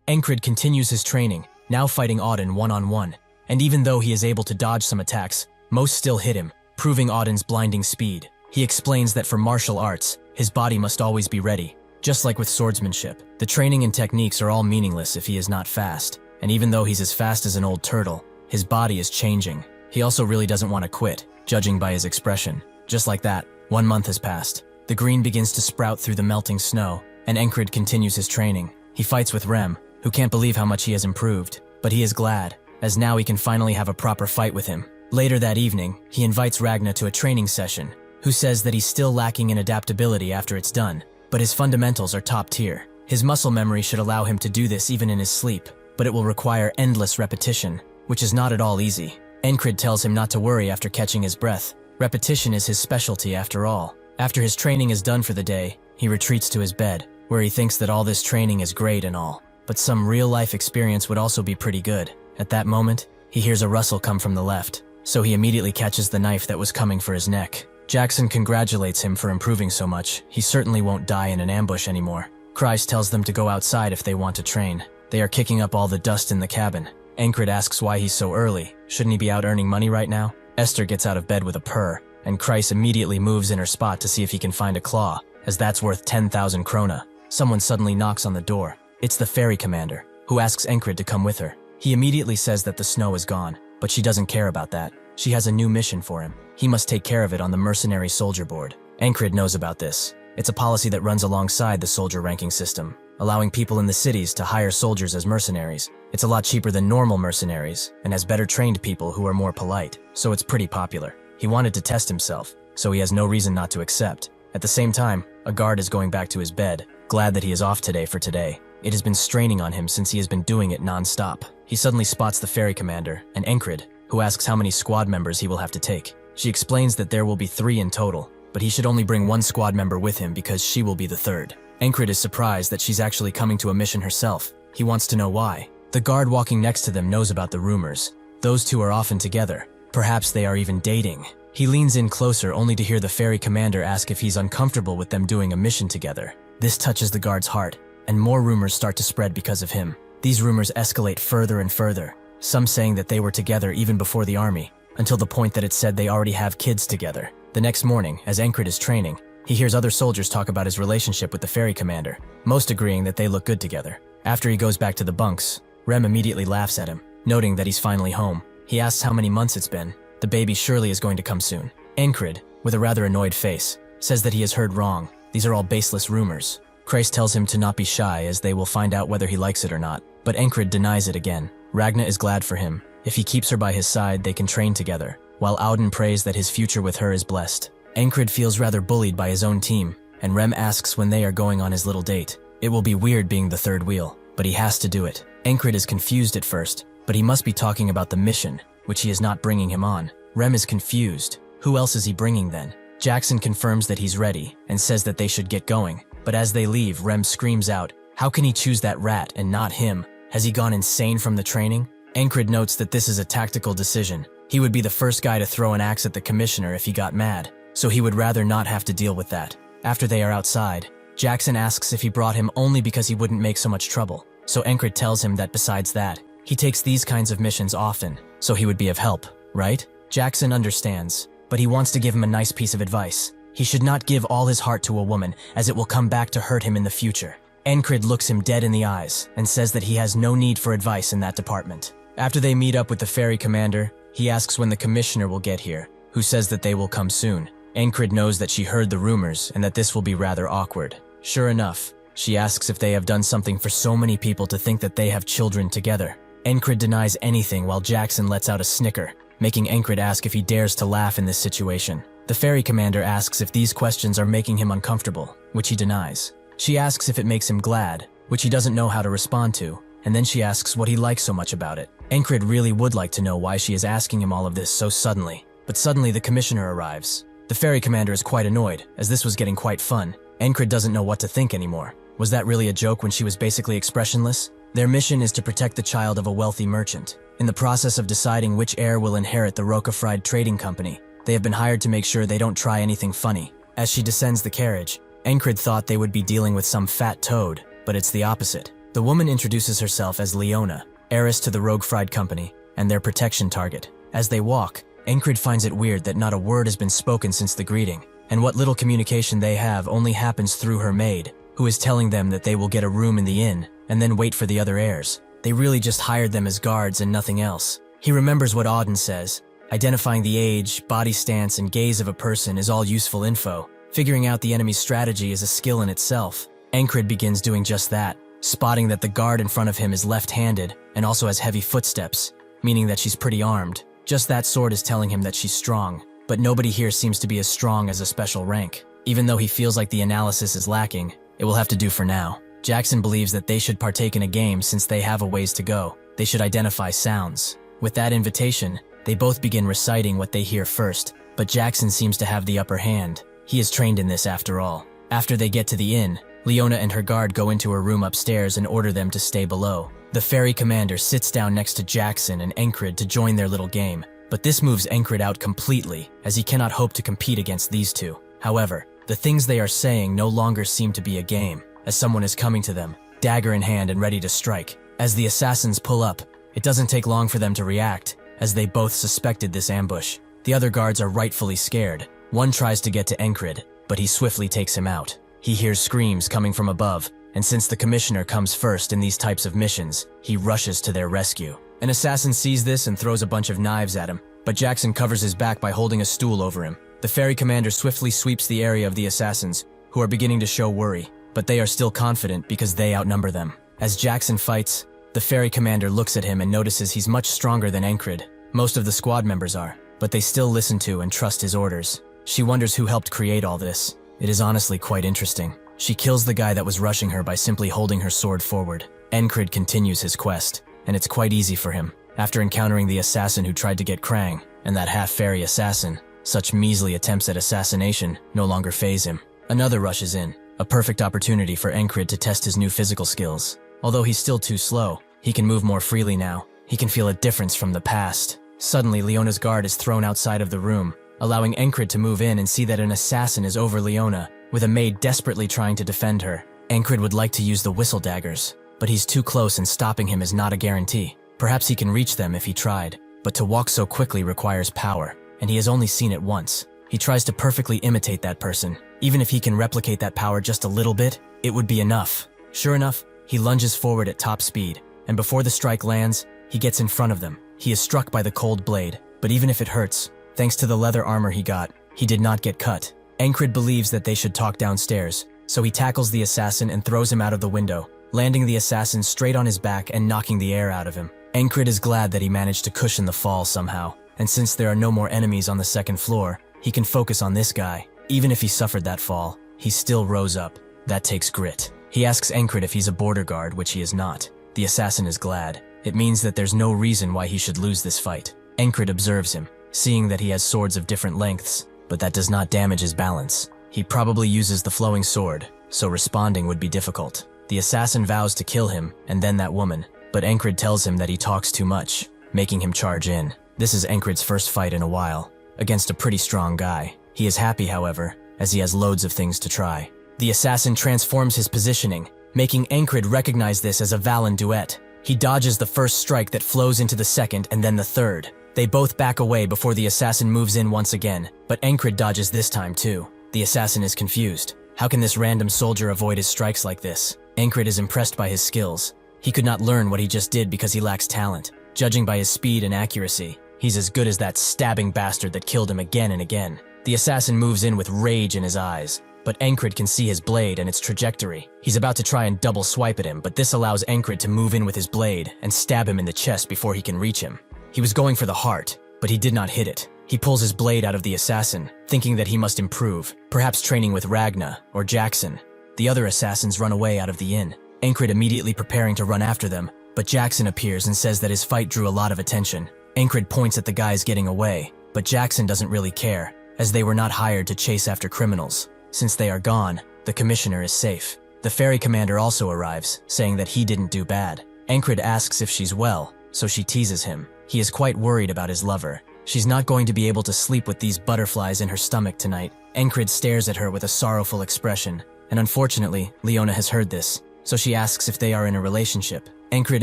Ankrid continues his training, now fighting Auden one-on-one, and even though he is able to dodge some attacks, most still hit him, proving Auden's blinding speed. He explains that for martial arts, his body must always be ready. Just like with swordsmanship, the training and techniques are all meaningless if he is not fast, and even though he's as fast as an old turtle, his body is changing. He also really doesn't want to quit, judging by his expression. Just like that, 1 month has passed. The green begins to sprout through the melting snow, and Ankrid continues his training. He fights with Rem, who can't believe how much he has improved. But he is glad, as now he can finally have a proper fight with him. Later that evening, he invites Ragna to a training session, who says that he's still lacking in adaptability after it's done, but his fundamentals are top tier. His muscle memory should allow him to do this even in his sleep, but it will require endless repetition, which is not at all easy. Encrid tells him not to worry after catching his breath. Repetition is his specialty after all. After his training is done for the day, he retreats to his bed, where he thinks that all this training is great and all, but some real-life experience would also be pretty good. At that moment, he hears a rustle come from the left, so he immediately catches the knife that was coming for his neck. Jackson congratulates him for improving so much. He certainly won't die in an ambush anymore. Kreis tells them to go outside if they want to train. They are kicking up all the dust in the cabin. Encrid asks why he's so early. Shouldn't he be out earning money right now? Esther gets out of bed with a purr, and Kreis immediately moves in her spot to see if he can find a claw, as that's worth 10,000 krona. Someone suddenly knocks on the door. It's the ferry commander, who asks Encrid to come with her. He immediately says that the snow is gone, but she doesn't care about that. She has a new mission for him. He must take care of it on the mercenary soldier board. Encrid knows about this. It's a policy that runs alongside the soldier ranking system, allowing people in the cities to hire soldiers as mercenaries. It's a lot cheaper than normal mercenaries, and has better trained people who are more polite, so it's pretty popular. He wanted to test himself, so he has no reason not to accept. At the same time, a guard is going back to his bed, glad that he is off today for today. It has been straining on him since he has been doing it non-stop. He suddenly spots the ferry commander, and Encrid, who asks how many squad members he will have to take. She explains that there will be 3 in total, but he should only bring 1 squad member with him because she will be the 3rd. Encrid is surprised that she's actually coming to a mission herself. He wants to know why. The guard walking next to them knows about the rumors. Those two are often together. Perhaps they are even dating. He leans in closer only to hear the ferry commander ask if he's uncomfortable with them doing a mission together. This touches the guard's heart, and more rumors start to spread because of him. These rumors escalate further and further, some saying that they were together even before the army, until the point that it said they already have kids together. The next morning, as Encrid is training, he hears other soldiers talk about his relationship with the ferry commander, most agreeing that they look good together. After he goes back to the bunks, Rem immediately laughs at him, noting that he's finally home. He asks how many months it's been. The baby surely is going to come soon. Encrid, with a rather annoyed face, says that he has heard wrong. These are all baseless rumors. Kreis tells him to not be shy as they will find out whether he likes it or not, but Encrid denies it again. Ragna is glad for him. If he keeps her by his side, they can train together, while Auden prays that his future with her is blessed. Encrid feels rather bullied by his own team, and Rem asks when they are going on his little date. It will be weird being the 3rd wheel, but he has to do it. Encrid is confused at first, but he must be talking about the mission, which he is not bringing him on. Rem is confused. Who else is he bringing then? Jackson confirms that he's ready, and says that they should get going, but as they leave, Rem screams out, "How can he choose that rat and not him? Has he gone insane from the training?" Encrid notes that this is a tactical decision. He would be the first guy to throw an axe at the commissioner if he got mad, so he would rather not have to deal with that. After they are outside, Jackson asks if he brought him only because he wouldn't make so much trouble, so Encrid tells him that besides that, he takes these kinds of missions often, so he would be of help, right? Jackson understands, but he wants to give him a nice piece of advice. He should not give all his heart to a woman, as it will come back to hurt him in the future. Encrid looks him dead in the eyes and says that he has no need for advice in that department. After they meet up with the ferry commander, he asks when the commissioner will get here, who says that they will come soon. Encrid knows that she heard the rumors and that this will be rather awkward. Sure enough, she asks if they have done something for so many people to think that they have children together. Encrid denies anything while Jackson lets out a snicker, making Encrid ask if he dares to laugh in this situation. The ferry commander asks if these questions are making him uncomfortable, which he denies. She asks if it makes him glad, which he doesn't know how to respond to, and then she asks what he likes so much about it. Encrid really would like to know why she is asking him all of this so suddenly, but suddenly the commissioner arrives. The ferry commander is quite annoyed, as this was getting quite fun. Encrid doesn't know what to think anymore. Was that really a joke when she was basically expressionless? Their mission is to protect the child of a wealthy merchant. In the process of deciding which heir will inherit the Rocafried Trading Company, they have been hired to make sure they don't try anything funny. As she descends the carriage, Encrid thought they would be dealing with some fat toad, but it's the opposite. The woman introduces herself as Leona, heiress to the Rogefried Company, and their protection target. As they walk, Encrid finds it weird that not a word has been spoken since the greeting, and what little communication they have only happens through her maid, who is telling them that they will get a room in the inn, and then wait for the other heirs. They really just hired them as guards and nothing else. He remembers what Auden says. Identifying the age, body stance, and gaze of a person is all useful info. Figuring out the enemy's strategy is a skill in itself. Encrid begins doing just that. spotting that the guard in front of him is left-handed and also has heavy footsteps, meaning that she's pretty armed. Just that sword is telling him that she's strong, but nobody here seems to be as strong as a special rank. Even though he feels like the analysis is lacking, it will have to do for now. Jackson believes that they should partake in a game since they have a ways to go. They should identify sounds. With that invitation, they both begin reciting what they hear first, but Jackson seems to have the upper hand. He is trained in this after all. After they get to the inn, Leona and her guard go into her room upstairs and order them to stay below. The ferry commander sits down next to Jackson and Encred to join their little game, but this moves Encred out completely, as he cannot hope to compete against these two. However, the things they are saying no longer seem to be a game, as someone is coming to them, dagger in hand and ready to strike. As the assassins pull up, it doesn't take long for them to react, as they both suspected this ambush. The other guards are rightfully scared. One tries to get to Encred, but he swiftly takes him out. He hears screams coming from above, and since the commissioner comes first in these types of missions, he rushes to their rescue. An assassin sees this and throws a bunch of knives at him, but Jackson covers his back by holding a stool over him. The ferry commander swiftly sweeps the area of the assassins, who are beginning to show worry, but they are still confident because they outnumber them. As Jackson fights, the ferry commander looks at him and notices he's much stronger than Encred. Most of the squad members are, but they still listen to and trust his orders. She wonders who helped create all this. It is honestly quite interesting. She kills the guy that was rushing her by simply holding her sword forward. Encred continues his quest, and it's quite easy for him. After encountering the assassin who tried to get Krang, and that half-fairy assassin, such measly attempts at assassination no longer faze him. Another rushes in, a perfect opportunity for Encred to test his new physical skills. Although he's still too slow, he can move more freely now. He can feel a difference from the past. Suddenly, Leona's guard is thrown outside of the room, allowing Encred to move in and see that an assassin is over Leona, with a maid desperately trying to defend her. Encred would like to use the whistle daggers, but he's too close and stopping him is not a guarantee. Perhaps he can reach them if he tried, but to walk so quickly requires power, and he has only seen it once. He tries to perfectly imitate that person. Even if he can replicate that power just a little bit, it would be enough. Sure enough, he lunges forward at top speed, and before the strike lands, he gets in front of them. He is struck by the cold blade, but even if it hurts, thanks to the leather armor he got, he did not get cut. Encred believes that they should talk downstairs, so he tackles the assassin and throws him out of the window, landing the assassin straight on his back and knocking the air out of him. Encred is glad that he managed to cushion the fall somehow, and since there are no more enemies on the second floor, he can focus on this guy. Even if he suffered that fall, he still rose up. That takes grit. He asks Encred if he's a border guard, which he is not. The assassin is glad. It means that there's no reason why he should lose this fight. Encred observes him, seeing that he has swords of different lengths, but that does not damage his balance. He probably uses the flowing sword, so responding would be difficult. The assassin vows to kill him, and then that woman, but Encred tells him that he talks too much, making him charge in. This is Encred's first fight in a while, against a pretty strong guy. He is happy, however, as he has loads of things to try. The assassin transforms his positioning, making Encred recognize this as a Valen duet. He dodges the first strike that flows into the second and then the third. They both back away before the assassin moves in once again, but Encred dodges this time too. The assassin is confused. How can this random soldier avoid his strikes like this? Encred is impressed by his skills. He could not learn what he just did because he lacks talent. Judging by his speed and accuracy, he's as good as that stabbing bastard that killed him again and again. The assassin moves in with rage in his eyes, but Encred can see his blade and its trajectory. He's about to try and double swipe at him, but this allows Encred to move in with his blade and stab him in the chest before he can reach him. He was going for the heart, but he did not hit it. He pulls his blade out of the assassin, thinking that he must improve, perhaps training with Ragna or Jackson. The other assassins run away out of the inn, Encred immediately preparing to run after them, but Jackson appears and says that his fight drew a lot of attention. Encred points at the guys getting away, but Jackson doesn't really care, as they were not hired to chase after criminals. Since they are gone, the commissioner is safe. The ferry commander also arrives, saying that he didn't do bad. Encred asks if she's well, so she teases him. He is quite worried about his lover. She's not going to be able to sleep with these butterflies in her stomach tonight. Encred stares at her with a sorrowful expression, and unfortunately, Leona has heard this, so she asks if they are in a relationship. Encred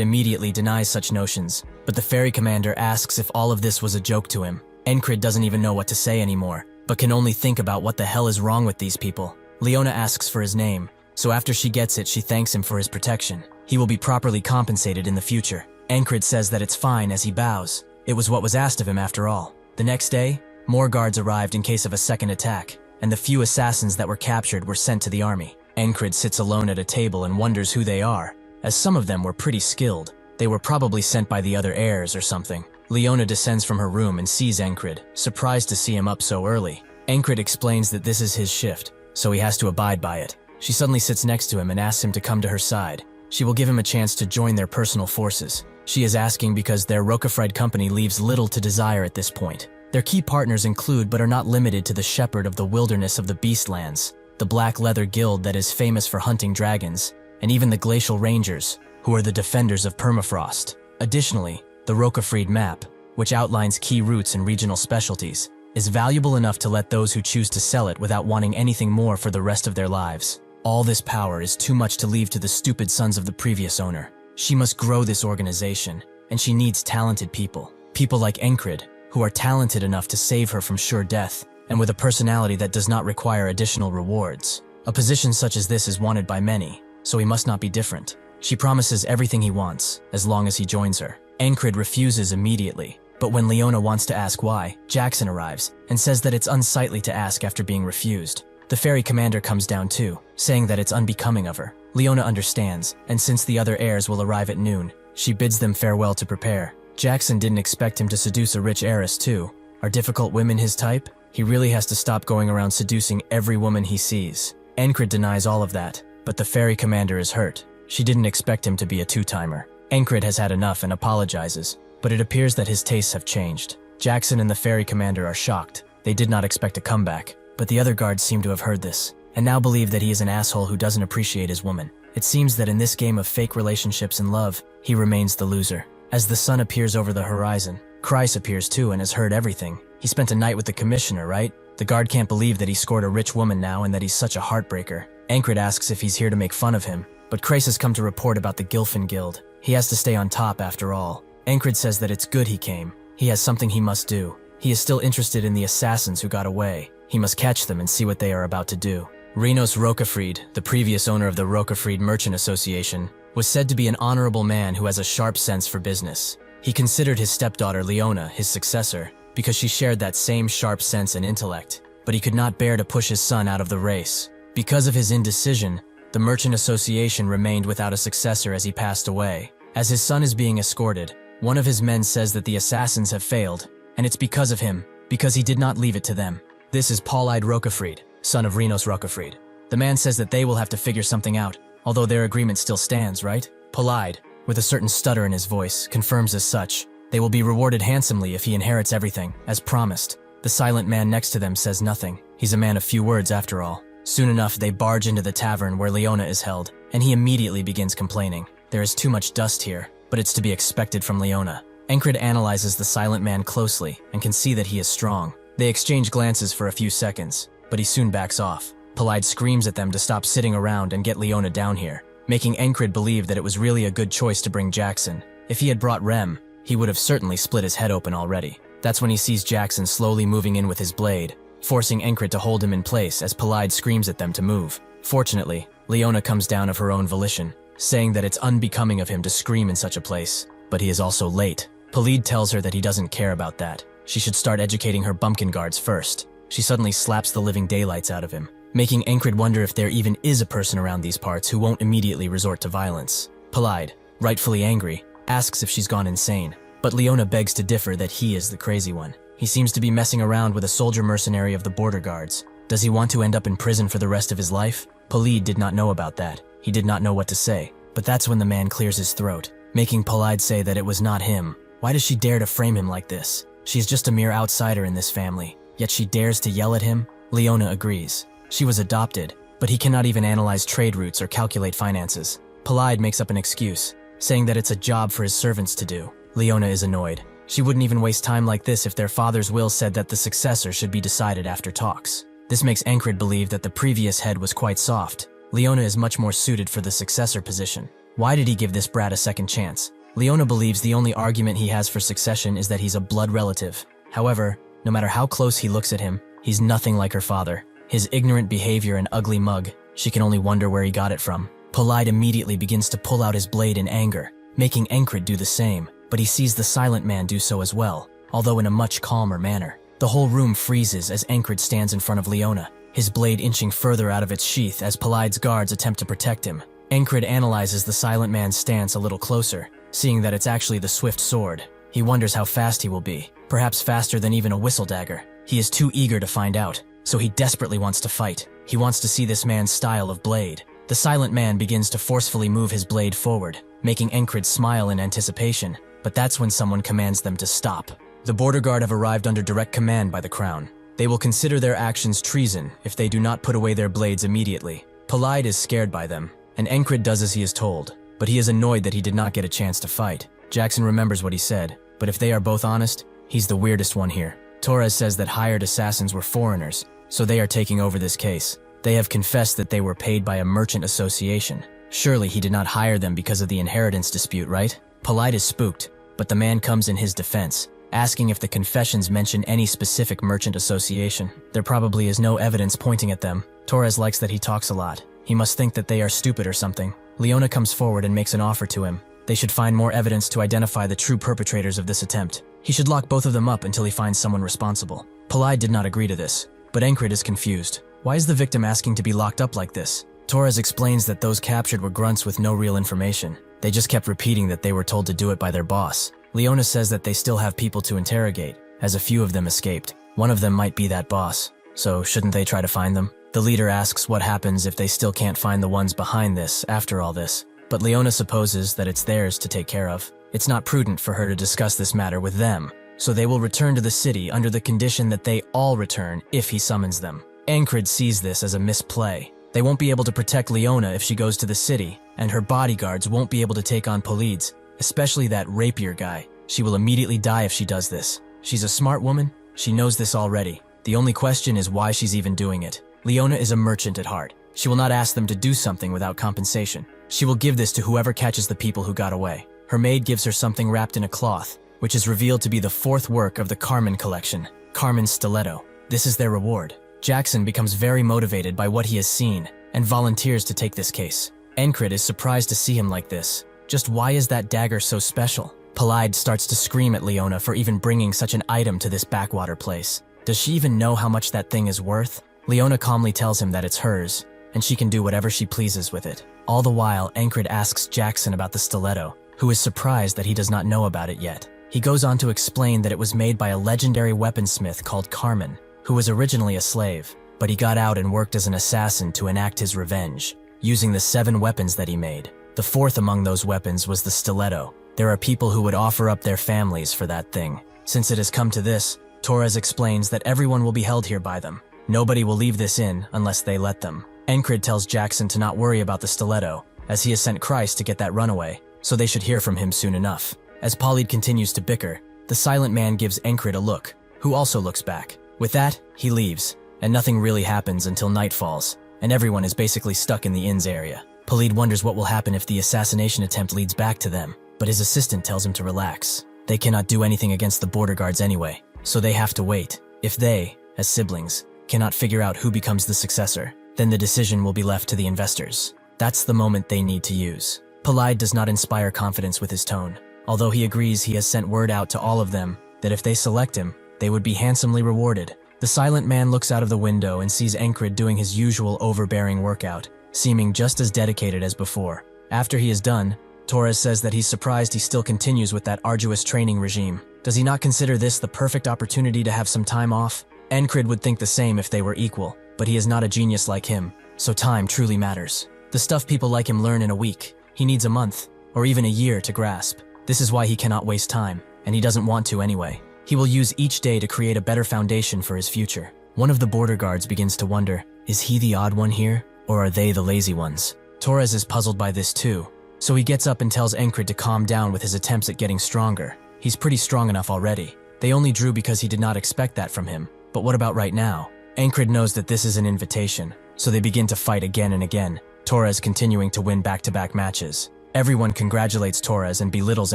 immediately denies such notions, but the ferry commander asks if all of this was a joke to him. Encred doesn't even know what to say anymore, but can only think about what the hell is wrong with these people. Leona asks for his name, so after she gets it, she thanks him for his protection. He will be properly compensated in the future. Encred says that it's fine as he bows. It was what was asked of him after all. The next day, more guards arrived in case of a second attack, and the few assassins that were captured were sent to the army. Encred sits alone at a table and wonders who they are. as some of them were pretty skilled. They were probably sent by the other heirs or something. Leona descends from her room and sees Encred, surprised to see him up so early. Encred explains that this is his shift, so he has to abide by it. She suddenly sits next to him and asks him to come to her side. She will give him a chance to join their personal forces. She is asking because their Rokafried company leaves little to desire at this point. Their key partners include but are not limited to the Shepherd of the Wilderness of the Beastlands, the Black Leather Guild that is famous for hunting dragons, and even the Glacial Rangers, who are the defenders of permafrost. Additionally, the Rokafried map, which outlines key routes and regional specialties, is valuable enough to let those who choose to sell it without wanting anything more for the rest of their lives. All this power is too much to leave to the stupid sons of the previous owner. She must grow this organization, and she needs talented people. People like Encred, who are talented enough to save her from sure death, and with a personality that does not require additional rewards. A position such as this is wanted by many, so he must not be different. She promises everything he wants, as long as he joins her. Encred refuses immediately, but when Leona wants to ask why, Jackson arrives and says that it's unsightly to ask after being refused. The ferry commander comes down too, saying that it's unbecoming of her. Leona understands, and since the other heirs will arrive at noon, she bids them farewell to prepare. Jackson didn't expect him to seduce a rich heiress too. Are difficult women his type? He really has to stop going around seducing every woman he sees. Encred denies all of that, but the ferry commander is hurt. She didn't expect him to be a two-timer. Encred has had enough and apologizes, but it appears that his tastes have changed. Jackson and the ferry commander are shocked. They did not expect a comeback, but the other guards seem to have heard this, and now believe that he is an asshole who doesn't appreciate his woman. It seems that in this game of fake relationships and love, he remains the loser. As the sun appears over the horizon, Kreis appears too and has heard everything. He spent a night with the commissioner, right? The guard can't believe that he scored a rich woman now and that he's such a heartbreaker. Encred asks if he's here to make fun of him, but Kreis has come to report about the Gilfin Guild. He has to stay on top after all. Encred says that it's good he came. He has something he must do. He is still interested in the assassins who got away. He must catch them and see what they are about to do. Rinos Rokafried, the previous owner of the Rokafried Merchant Association, was said to be an honorable man who has a sharp sense for business. He considered his stepdaughter Leona his successor because she shared that same sharp sense and intellect, but he could not bear to push his son out of the race. Because of his indecision, the Merchant Association remained without a successor as he passed away. As his son is being escorted, one of his men says that the assassins have failed, and it's because of him, because he did not leave it to them. This is Paul-eyed Rokafried, son of Rinos Rokafried. The man says that they will have to figure something out, although their agreement still stands, right? Paul-eyed, with a certain stutter in his voice, confirms as such. They will be rewarded handsomely if he inherits everything, as promised. The silent man next to them says nothing. He's a man of few words after all. Soon enough, they barge into the tavern where Leona is held, and he immediately begins complaining. There is too much dust here, but it's to be expected from Leona. Encred analyzes the silent man closely and can see that he is strong. They exchange glances for a few seconds, but he soon backs off. Polide screams at them to stop sitting around and get Leona down here, making Encred believe that it was really a good choice to bring Jackson. If he had brought Rem, he would have certainly split his head open already. That's when he sees Jackson slowly moving in with his blade, forcing Encred to hold him in place as Polide screams at them to move. Fortunately, Leona comes down of her own volition, saying that it's unbecoming of him to scream in such a place, but he is also late. Polide tells her that he doesn't care about that. She should start educating her bumpkin guards first. She suddenly slaps the living daylights out of him, making Encred wonder if there even is a person around these parts who won't immediately resort to violence. Polide, rightfully angry, asks if she's gone insane, but Leona begs to differ that he is the crazy one. He seems to be messing around with a soldier mercenary of the border guards. Does he want to end up in prison for the rest of his life? Polide did not know about that. He did not know what to say, but that's when the man clears his throat, making Polide say that it was not him. Why does she dare to frame him like this? She is just a mere outsider in this family, yet she dares to yell at him? Leona agrees. She was adopted, but he cannot even analyze trade routes or calculate finances. Polide makes up an excuse, saying that it's a job for his servants to do. Leona is annoyed. She wouldn't even waste time like this if their father's will said that the successor should be decided after talks. This makes Encred believe that the previous head was quite soft. Leona is much more suited for the successor position. Why did he give this brat a second chance? Leona believes the only argument he has for succession is that he's a blood relative. However, no matter how close he looks at him, he's nothing like her father. His ignorant behavior and ugly mug, she can only wonder where he got it from. Polide immediately begins to pull out his blade in anger, making Encred do the same, but he sees the silent man do so as well, although in a much calmer manner. The whole room freezes as Encred stands in front of Leona, his blade inching further out of its sheath as Polide's guards attempt to protect him. Encrid analyzes the silent man's stance a little closer, seeing that it's actually the swift sword. He wonders how fast he will be, perhaps faster than even a whistle dagger. He is too eager to find out, so he desperately wants to fight. He wants to see this man's style of blade. The silent man begins to forcefully move his blade forward, making Encrid smile in anticipation, but that's when someone commands them to stop. The border guard have arrived under direct command by the crown. They will consider their actions treason if they do not put away their blades immediately. Polide is scared by them, and Encrid does as he is told, but he is annoyed that he did not get a chance to fight. Jackson remembers what he said, but if they are both honest, he's the weirdest one here. Torres says that hired assassins were foreigners, so they are taking over this case. They have confessed that they were paid by a merchant association. Surely he did not hire them because of the inheritance dispute, right? Polide is spooked, but the man comes in his defense, asking if the confessions mention any specific merchant association. There probably is no evidence pointing at them. Torres likes that he talks a lot. He must think that they are stupid or something. Leona comes forward and makes an offer to him. They should find more evidence to identify the true perpetrators of this attempt. He should lock both of them up until he finds someone responsible. Polide did not agree to this, but Encrid is confused. Why is the victim asking to be locked up like this? Torres explains that those captured were grunts with no real information. They just kept repeating that they were told to do it by their boss. Leona says that they still have people to interrogate, as a few of them escaped. One of them might be that boss, so shouldn't they try to find them? The leader asks what happens if they still can't find the ones behind this after all this, but Leona supposes that it's theirs to take care of. It's not prudent for her to discuss this matter with them, so they will return to the city under the condition that they all return if he summons them. Encrid sees this as a misplay. They won't be able to protect Leona if she goes to the city, and her bodyguards won't be able to take on Polides, especially that rapier guy. She will immediately die if she does this. She's a smart woman. She knows this already. The only question is why she's even doing it. Leona is a merchant at heart. She will not ask them to do something without compensation. She will give this to whoever catches the people who got away. Her maid gives her something wrapped in a cloth, which is revealed to be the fourth work of the Carmen collection, Carmen's stiletto. This is their reward. Jackson becomes very motivated by what he has seen and volunteers to take this case. Encrid is surprised to see him like this. Just why is that dagger so special? Polide starts to scream at Leona for even bringing such an item to this backwater place. Does she even know how much that thing is worth? Leona calmly tells him that it's hers, and she can do whatever she pleases with it. All the while, Encrid asks Jackson about the stiletto, who is surprised that he does not know about it yet. He goes on to explain that it was made by a legendary weaponsmith called Carmen, who was originally a slave, but he got out and worked as an assassin to enact his revenge, using the 7 weapons that he made. The fourth among those weapons was the stiletto. There are people who would offer up their families for that thing. Since it has come to this, Torres explains that everyone will be held here by them. Nobody will leave this inn unless they let them. Encrid tells Jackson to not worry about the stiletto, as he has sent Christ to get that runaway, so they should hear from him soon enough. As Polide continues to bicker, the silent man gives Encrid a look, who also looks back. With that, he leaves, and nothing really happens until night falls, and everyone is basically stuck in the inn's area. Polide wonders what will happen if the assassination attempt leads back to them, but his assistant tells him to relax. They cannot do anything against the border guards anyway, so they have to wait. If they, as siblings, cannot figure out who becomes the successor, then the decision will be left to the investors. That's the moment they need to use. Polide does not inspire confidence with his tone, although he agrees he has sent word out to all of them that if they select him, they would be handsomely rewarded. The silent man looks out of the window and sees Encrid doing his usual overbearing workout, seeming just as dedicated as before. After he is done, Torres says that he's surprised he still continues with that arduous training regime. Does he not consider this the perfect opportunity to have some time off? Encrid would think the same if they were equal, but he is not a genius like him, so time truly matters. The stuff people like him learn in a week, he needs a month, or even a year to grasp. This is why he cannot waste time, and he doesn't want to anyway. He will use each day to create a better foundation for his future. One of the border guards begins to wonder, is he the odd one here, or are they the lazy ones? Torres is puzzled by this too, so he gets up and tells Encrid to calm down with his attempts at getting stronger. He's pretty strong enough already. They only drew because he did not expect that from him. But what about right now? Encrid knows that this is an invitation, so they begin to fight again and again, Torres continuing to win back-to-back matches. Everyone congratulates Torres and belittles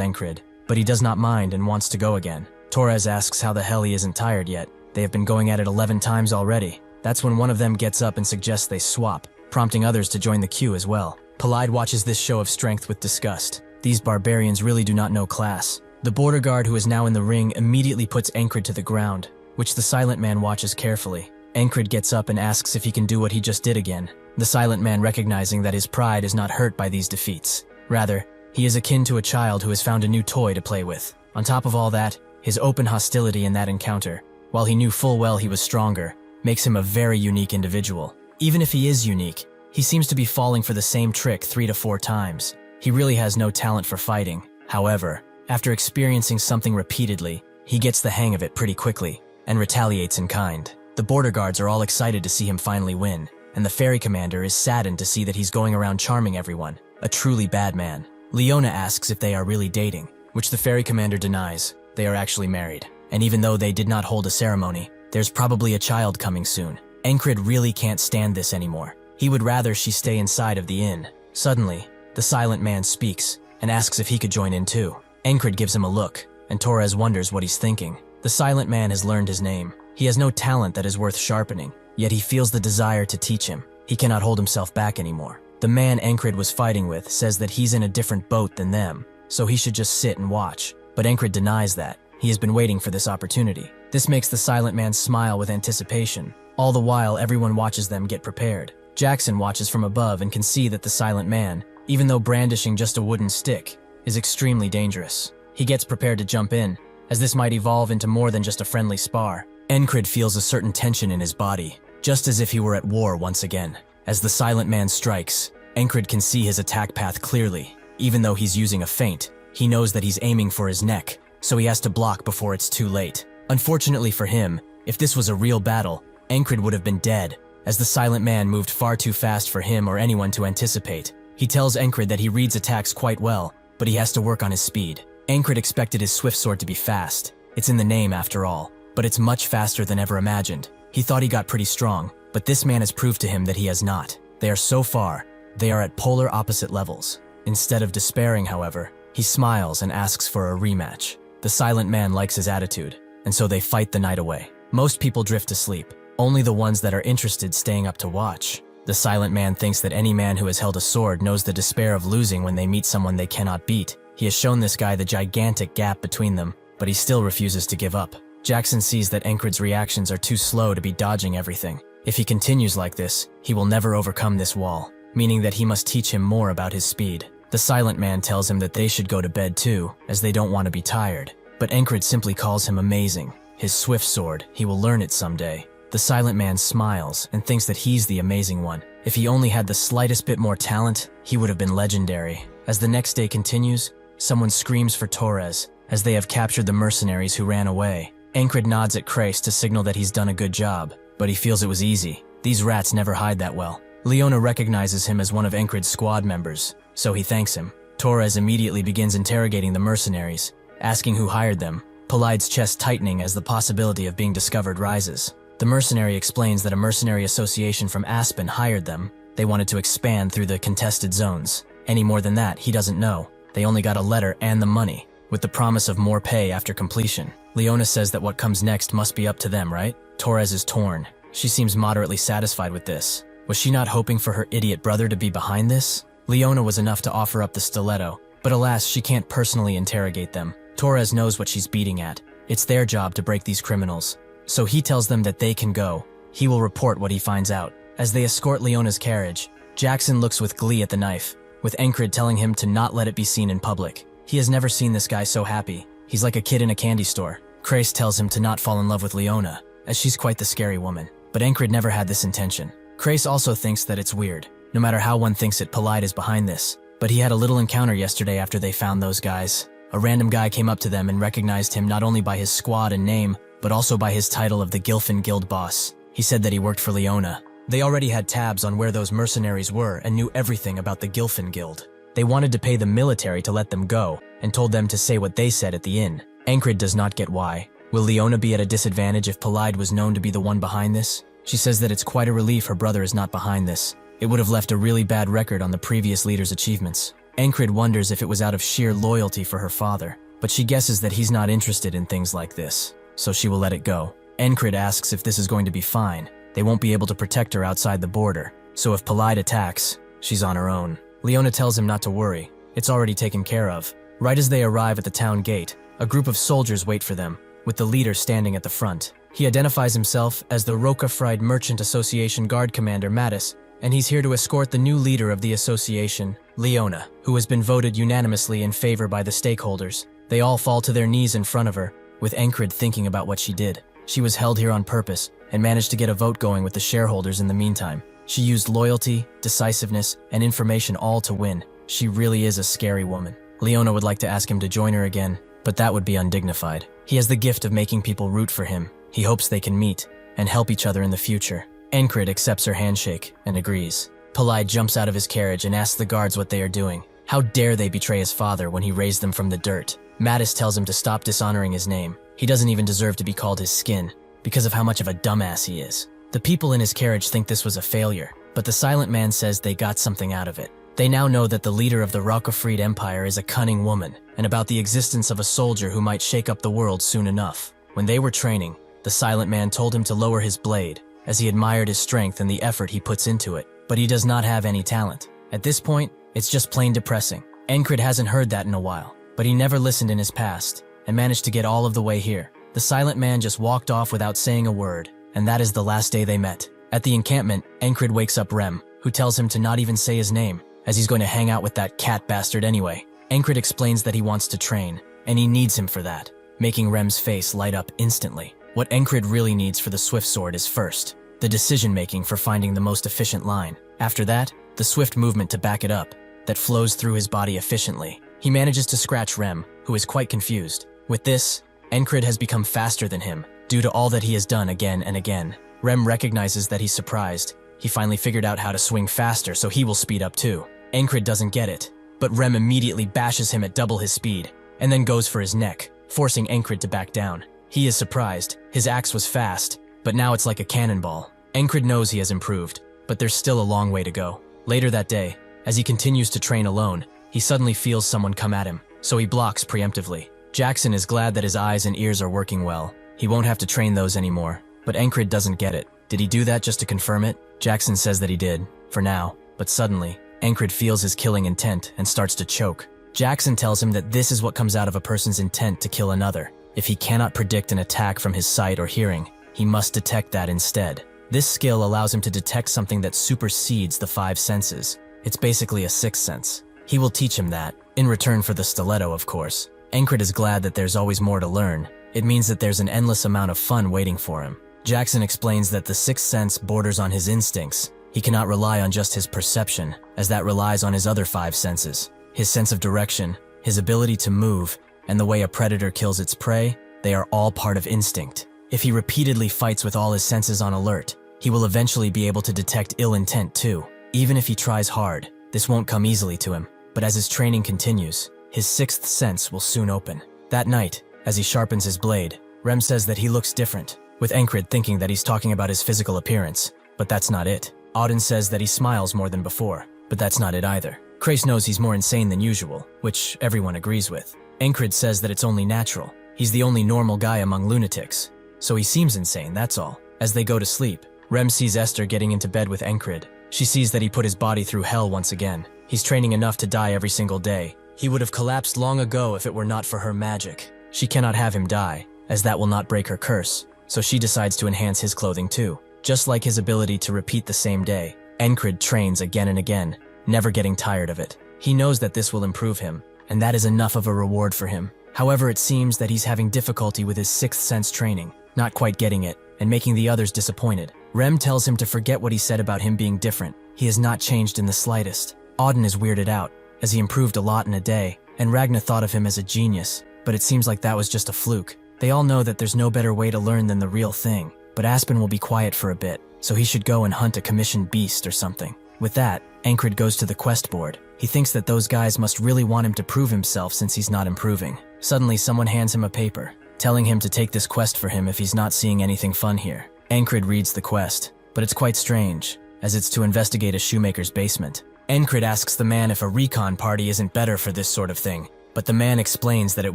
Encrid, but he does not mind and wants to go again. Torres asks how the hell he isn't tired yet. They have been going at it 11 times already. That's when one of them gets up and suggests they swap, prompting others to join the queue as well. Polide watches this show of strength with disgust. These barbarians really do not know class. The border guard who is now in the ring immediately puts Encrid to the ground, which the silent man watches carefully. Encrid gets up and asks if he can do what he just did again. the silent man recognizing that his pride is not hurt by these defeats. Rather, he is akin to a child who has found a new toy to play with. On top of all that, his open hostility in that encounter, while he knew full well he was stronger, makes him a very unique individual. Even if he is unique, he seems to be falling for the same trick 3 to 4 times. He really has no talent for fighting. However, after experiencing something repeatedly, he gets the hang of it pretty quickly and retaliates in kind. The border guards are all excited to see him finally win, and the ferry commander is saddened to see that he's going around charming everyone, a truly bad man. Leona asks if they are really dating, which the ferry commander denies. They are actually married, and even though they did not hold a ceremony, there's probably a child coming soon. Encred really can't stand this anymore. He would rather she stay inside of the inn. Suddenly, the silent man speaks and asks if he could join in too. Encred gives him a look, and Torres wonders what he's thinking. The silent man has learned his name. He has no talent that is worth sharpening, yet he feels the desire to teach him. He cannot hold himself back anymore. The man Encred was fighting with says that he's in a different boat than them, so he should just sit and watch. But Encred denies that. He has been waiting for this opportunity. This makes the silent man smile with anticipation. All the while, everyone watches them get prepared. Jackson watches from above and can see that the silent man, even though brandishing just a wooden stick, is extremely dangerous. He gets prepared to jump in, as this might evolve into more than just a friendly spar. Encred feels a certain tension in his body, just as if he were at war once again. As the silent man strikes, Encred can see his attack path clearly. Even though he's using a feint, he knows that he's aiming for his neck, so he has to block before it's too late. Unfortunately for him, if this was a real battle, Encred would have been dead, as the silent man moved far too fast for him or anyone to anticipate. He tells Encred that he reads attacks quite well, but he has to work on his speed. Encred expected his swift sword to be fast. It's in the name after all, but it's much faster than ever imagined. He thought he got pretty strong, but this man has proved to him that he has not. They are so far, they are at polar opposite levels. Instead of despairing, however, he smiles and asks for a rematch. The silent man likes his attitude, and so they fight the night away. Most people drift to sleep, only the ones that are interested staying up to watch. The silent man thinks that any man who has held a sword knows the despair of losing when they meet someone they cannot beat. He has shown this guy the gigantic gap between them, but he still refuses to give up. Jackson sees that Encred's reactions are too slow to be dodging everything. If he continues like this, he will never overcome this wall, meaning that he must teach him more about his speed. The silent man tells him that they should go to bed too, as they don't want to be tired. But Encred simply calls him amazing. His swift sword, he will learn it someday. The silent man smiles and thinks that he's the amazing one. If he only had the slightest bit more talent, he would have been legendary. As the next day continues, someone screams for Torres, as they have captured the mercenaries who ran away. Encred nods at Crace to signal that he's done a good job, but he feels it was easy. These rats never hide that well. Leona recognizes him as one of Encred's squad members, so he thanks him. Torres immediately begins interrogating the mercenaries, asking who hired them. Polide's chest tightening as the possibility of being discovered rises. The mercenary explains that a mercenary association from Aspen hired them. They wanted to expand through the contested zones. Any more than that, he doesn't know. They only got a letter and the money, with the promise of more pay after completion. Leona says that what comes next must be up to them, right? Torres is torn. She seems moderately satisfied with this. Was she not hoping for her idiot brother to be behind this? Leona was enough to offer up the stiletto, but alas, she can't personally interrogate them. Torres knows what she's beating at. It's their job to break these criminals. So he tells them that they can go. He will report what he finds out. As they escort Leona's carriage, Jackson looks with glee at the knife, with Encred telling him to not let it be seen in public. He has never seen this guy so happy. He's like a kid in a candy store. Crace tells him to not fall in love with Leona, as she's quite the scary woman. But Encred never had this intention. Crace also thinks that it's weird. No matter how one thinks it, Polide is behind this. But he had a little encounter yesterday after they found those guys. A random guy came up to them and recognized him not only by his squad and name, but also by his title of the Gilfin Guild boss. He said that he worked for Leona. They already had tabs on where those mercenaries were and knew everything about the Gilfin Guild. They wanted to pay the military to let them go, and told them to say what they said at the inn. Encred does not get why. Will Leona be at a disadvantage if Polide was known to be the one behind this? She says that it's quite a relief her brother is not behind this. It would have left a really bad record on the previous leader's achievements. Encred wonders if it was out of sheer loyalty for her father, but she guesses that he's not interested in things like this, so she will let it go. Encred asks if this is going to be fine. They won't be able to protect her outside the border, so if Polide attacks, she's on her own. Leona tells him not to worry. It's already taken care of. Right as they arrive at the town gate, a group of soldiers wait for them, with the leader standing at the front. He identifies himself as the Roca Fried Merchant Association Guard Commander Mattis, and he's here to escort the new leader of the association, Leona, who has been voted unanimously in favor by the stakeholders. They all fall to their knees in front of her, with Encred thinking about what she did. She was held here on purpose and managed to get a vote going with the shareholders in the meantime. She used loyalty, decisiveness, and information all to win. She really is a scary woman. Leona would like to ask him to join her again, but that would be undignified. He has the gift of making people root for him. He hopes they can meet and help each other in the future. Encred accepts her handshake and agrees. Palai jumps out of his carriage and asks the guards what they are doing. How dare they betray his father when he raised them from the dirt? Mattis tells him to stop dishonoring his name. He doesn't even deserve to be called his skin, because of how much of a dumbass he is. The people in his carriage think this was a failure, but the Silent Man says they got something out of it. They now know that the leader of the Rockafried Empire is a cunning woman, and about the existence of a soldier who might shake up the world soon enough. When they were training, the Silent Man told him to lower his blade, as he admired his strength and the effort he puts into it, but he does not have any talent. At this point, it's just plain depressing. Encred hasn't heard that in a while, but he never listened in his past, and managed to get all of the way here. The Silent Man just walked off without saying a word, and that is the last day they met. At the encampment, Encred wakes up Rem, who tells him to not even say his name, as he's going to hang out with that cat bastard anyway. Encred explains that he wants to train, and he needs him for that, making Rem's face light up instantly. What Encred really needs for the Swift Sword is first, the decision-making for finding the most efficient line. After that, the swift movement to back it up, that flows through his body efficiently. He manages to scratch Rem, who is quite confused. With this, Encred has become faster than him, due to all that he has done again and again. Rem recognizes that he's surprised. He finally figured out how to swing faster, so he will speed up too. Encred doesn't get it, but Rem immediately bashes him at double his speed, and then goes for his neck, forcing Encred to back down. He is surprised. His axe was fast, but now it's like a cannonball. Encred knows he has improved, but there's still a long way to go. Later that day, as he continues to train alone, he suddenly feels someone come at him, so he blocks preemptively. Jackson is glad that his eyes and ears are working well. He won't have to train those anymore, but Encred doesn't get it. Did he do that just to confirm it? Jackson says that he did, for now, but suddenly, Encred feels his killing intent and starts to choke. Jackson tells him that this is what comes out of a person's intent to kill another. If he cannot predict an attack from his sight or hearing, he must detect that instead. This skill allows him to detect something that supersedes the 5 senses. It's basically a 6th sense. He will teach him that, in return for the stiletto, of course. Encred is glad that there's always more to learn. It means that there's an endless amount of fun waiting for him. Jackson explains that the 6th sense borders on his instincts. He cannot rely on just his perception, as that relies on his other 5 senses. His sense of direction, his ability to move, and the way a predator kills its prey, they are all part of instinct. If he repeatedly fights with all his senses on alert, he will eventually be able to detect ill intent too. Even if he tries hard, this won't come easily to him. But as his training continues, his 6th sense will soon open. That night, as he sharpens his blade, Rem says that he looks different, with Encred thinking that he's talking about his physical appearance. But that's not it. Auden says that he smiles more than before, but that's not it either. Krace knows he's more insane than usual, which everyone agrees with. Encred says that it's only natural. He's the only normal guy among lunatics. So he seems insane, that's all. As they go to sleep, Rem sees Esther getting into bed with Encred. She sees that he put his body through hell once again. He's training enough to die every single day. He would have collapsed long ago if it were not for her magic. She cannot have him die, as that will not break her curse, so she decides to enhance his clothing too. Just like his ability to repeat the same day, Encred trains again and again, never getting tired of it. He knows that this will improve him, and that is enough of a reward for him. However, it seems that he's having difficulty with his 6th sense training, not quite getting it, and making the others disappointed. Rem tells him to forget what he said about him being different. He has not changed in the slightest. Auden is weirded out, as he improved a lot in a day, and Ragna thought of him as a genius, but it seems like that was just a fluke. They all know that there's no better way to learn than the real thing, but Aspen will be quiet for a bit, so he should go and hunt a commissioned beast or something. With that, Encred goes to the quest board. He thinks that those guys must really want him to prove himself since he's not improving. Suddenly, someone hands him a paper, telling him to take this quest for him if he's not seeing anything fun here. Encred reads the quest, but it's quite strange, as it's to investigate a shoemaker's basement. Encred asks the man if a recon party isn't better for this sort of thing, but the man explains that it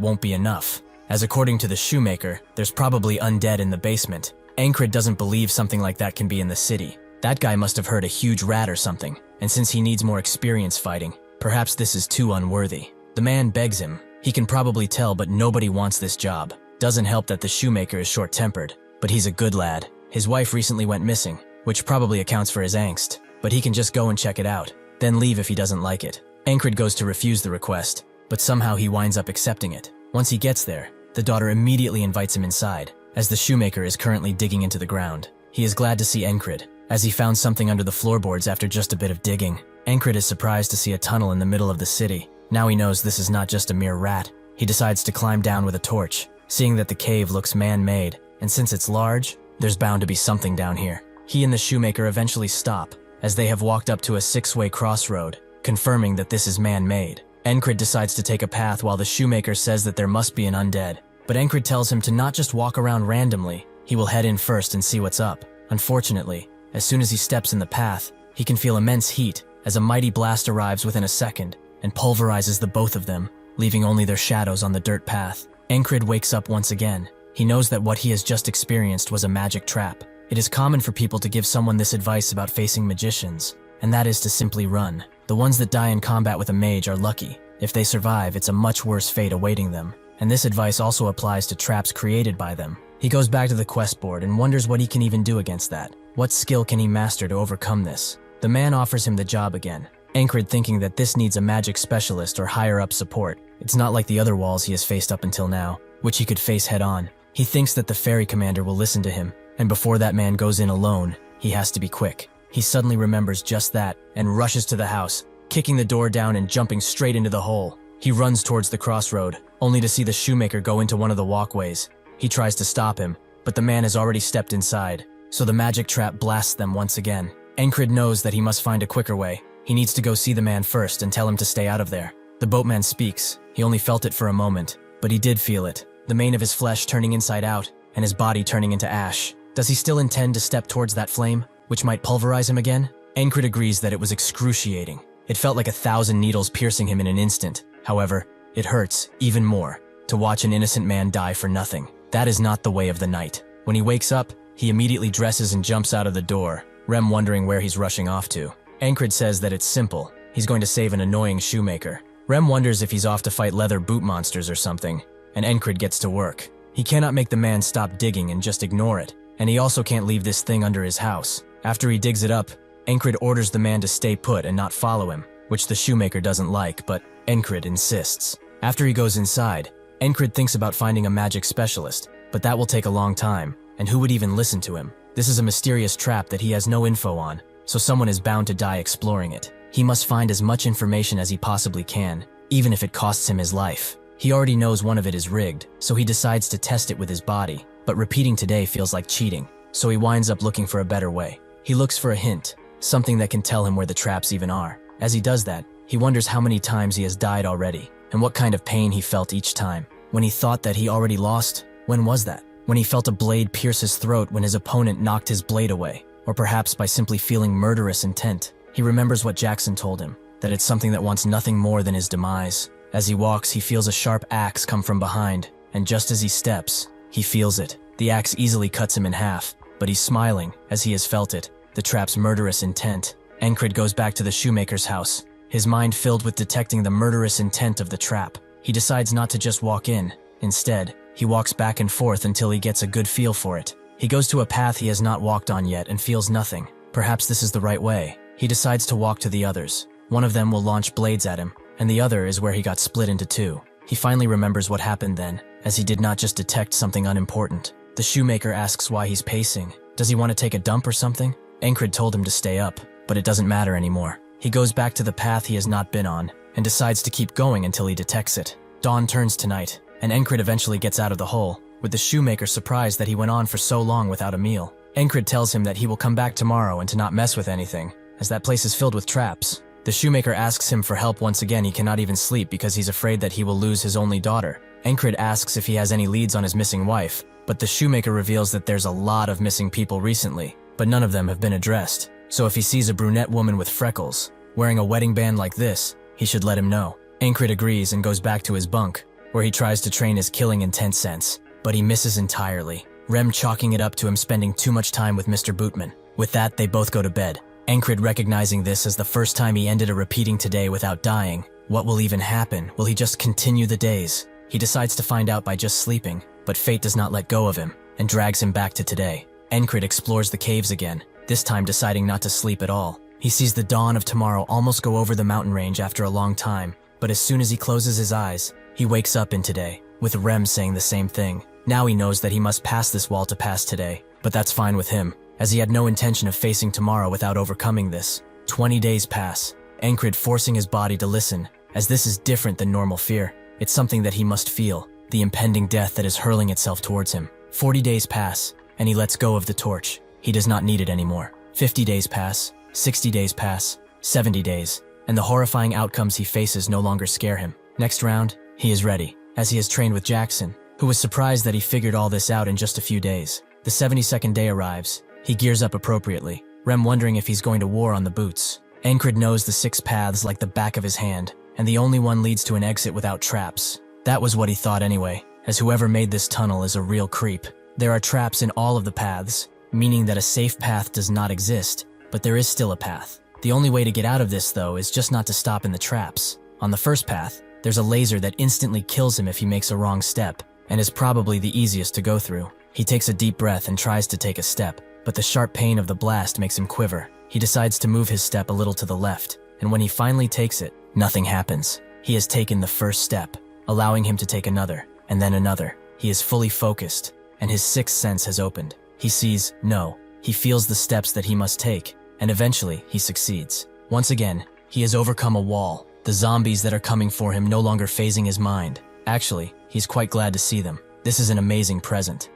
won't be enough, as according to the shoemaker, there's probably undead in the basement. Encred doesn't believe something like that can be in the city. That guy must have heard a huge rat or something, and since he needs more experience fighting, perhaps this is too unworthy. The man begs him. He can probably tell, but nobody wants this job. Doesn't help that the shoemaker is short-tempered, but he's a good lad. His wife recently went missing, which probably accounts for his angst. but he can just go and check it out, then leave if he doesn't like it. Ankrid goes to refuse the request, but somehow he winds up accepting it. Once he gets there, the daughter immediately invites him inside, as the shoemaker is currently digging into the ground. He is glad to see Ankrid, as he found something under the floorboards after just a bit of digging. Ankrid is surprised to see a tunnel in the middle of the city. Now he knows this is not just a mere rat. He decides to climb down with a torch, seeing that the cave looks man-made, and since it's large, there's bound to be something down here. He and the shoemaker eventually stop, as they have walked up to a 6-way crossroad, confirming that this is man-made. Ankrid decides to take a path while the shoemaker says that there must be an undead, but Ankrid tells him to not just walk around randomly, he will head in first and see what's up. Unfortunately, as soon as he steps in the path, he can feel immense heat as a mighty blast arrives within a second and pulverizes the both of them, leaving only their shadows on the dirt path. Ankrid wakes up once again. He knows that what he has just experienced was a magic trap. It is common for people to give someone this advice about facing magicians, and that is to simply run. The ones that die in combat with a mage are lucky. If they survive, it's a much worse fate awaiting them, and this advice also applies to traps created by them. He goes back to the quest board and wonders what he can even do against that. What skill can he master to overcome this? The man offers him the job again. Ankrid thinking that this needs a magic specialist or higher up support. It's not like the other walls he has faced up until now, which he could face head on. He thinks that the ferry commander will listen to him, and before that man goes in alone, he has to be quick. He suddenly remembers just that and rushes to the house, kicking the door down and jumping straight into the hole. He runs towards the crossroad, only to see the shoemaker go into one of the walkways. He tries to stop him, but the man has already stepped inside, so the magic trap blasts them once again. Ankrid knows that he must find a quicker way. He needs to go see the man first and tell him to stay out of there. The boatman speaks. He only felt it for a moment, but he did feel it. The mane of his flesh turning inside out, and his body turning into ash. Does he still intend to step towards that flame, which might pulverize him again? Ankrid agrees that it was excruciating. It felt like 1,000 needles piercing him in an instant. However, it hurts even more to watch an innocent man die for nothing. That is not the way of the night. When he wakes up, he immediately dresses and jumps out of the door, Rem wondering where he's rushing off to. Ankrid says that it's simple. He's going to save an annoying shoemaker. Rem wonders if he's off to fight leather boot monsters or something, and Ankrid gets to work. He cannot make the man stop digging and just ignore it, and he also can't leave this thing under his house. After he digs it up, Ankrid orders the man to stay put and not follow him, which the shoemaker doesn't like, but Ankrid insists. After he goes inside, Ankrid thinks about finding a magic specialist, but that will take a long time, and who would even listen to him? This is a mysterious trap that he has no info on, so someone is bound to die exploring it. He must find as much information as he possibly can, even if it costs him his life. He already knows one of it is rigged, so he decides to test it with his body, but repeating today feels like cheating, so he winds up looking for a better way. He looks for a hint, something that can tell him where the traps even are. As he does that, he wonders how many times he has died already, and what kind of pain he felt each time. When he thought that he already lost, when was that? When he felt a blade pierce his throat when his opponent knocked his blade away, or perhaps by simply feeling murderous intent. He remembers what Jackson told him, that it's something that wants nothing more than his demise. As he walks, he feels a sharp axe come from behind, and just as he steps, he feels it. The axe easily cuts him in half, but he's smiling as he has felt it, the trap's murderous intent. Ankrid goes back to the shoemaker's house, his mind filled with detecting the murderous intent of the trap. He decides not to just walk in. Instead, he walks back and forth until he gets a good feel for it. He goes to a path he has not walked on yet and feels nothing. Perhaps this is the right way. He decides to walk to the others. One of them will launch blades at him, and the other is where he got split into two. He finally remembers what happened then, as he did not just detect something unimportant. The shoemaker asks why he's pacing. Does he want to take a dump or something? Ankrid told him to stay up, but it doesn't matter anymore. He goes back to the path he has not been on, and decides to keep going until he detects it. Dawn turns to night, and Ankrid eventually gets out of the hole, with the shoemaker surprised that he went on for so long without a meal. Ankrid tells him that he will come back tomorrow and to not mess with anything, as that place is filled with traps. The shoemaker asks him for help once again. He cannot even sleep because he's afraid that he will lose his only daughter. Ankrid asks if he has any leads on his missing wife, but the shoemaker reveals that there's a lot of missing people recently, but none of them have been addressed. So if he sees a brunette woman with freckles, wearing a wedding band like this, he should let him know. Ankrid agrees and goes back to his bunk, where he tries to train his killing intent sense, but he misses entirely, Rem chalking it up to him spending too much time with Mr. Bootman. With that, they both go to bed. Ankrid recognizing this as the first time he ended a repeating today without dying. What will even happen? Will he just continue the days? He decides to find out by just sleeping, but fate does not let go of him, and drags him back to today. Ankrid explores the caves again, this time deciding not to sleep at all. He sees the dawn of tomorrow almost go over the mountain range after a long time, but as soon as he closes his eyes, he wakes up in today, with Rem saying the same thing. Now he knows that he must pass this wall to pass today, but that's fine with him, as he had no intention of facing tomorrow without overcoming this. 20 days pass, Encred forcing his body to listen, as this is different than normal fear. It's something that he must feel, the impending death that is hurling itself towards him. 40 days pass, and he lets go of the torch. He does not need it anymore. 50 days pass, 60 days pass, 70 days, and the horrifying outcomes he faces no longer scare him. Next round, he is ready, as he has trained with Jackson, who was surprised that he figured all this out in just a few days. The 72nd day arrives. He gears up appropriately, Rem wondering if he's going to war on the boots. Encred knows the 6 paths like the back of his hand, and the only one leads to an exit without traps. That was what he thought anyway, as whoever made this tunnel is a real creep. There are traps in all of the paths, meaning that a safe path does not exist, but there is still a path. The only way to get out of this, though, is just not to stop in the traps. On the first path, there's a laser that instantly kills him if he makes a wrong step, and is probably the easiest to go through. He takes a deep breath and tries to take a step, but the sharp pain of the blast makes him quiver. He decides to move his step a little to the left, and when he finally takes it, nothing happens. He has taken the first step, allowing him to take another, and then another. He is fully focused, and his 6th sense has opened. He sees, no. He feels the steps that he must take, and eventually he succeeds. Once again, he has overcome a wall, the zombies that are coming for him no longer phasing his mind. Actually, he's quite glad to see them. This is an amazing present.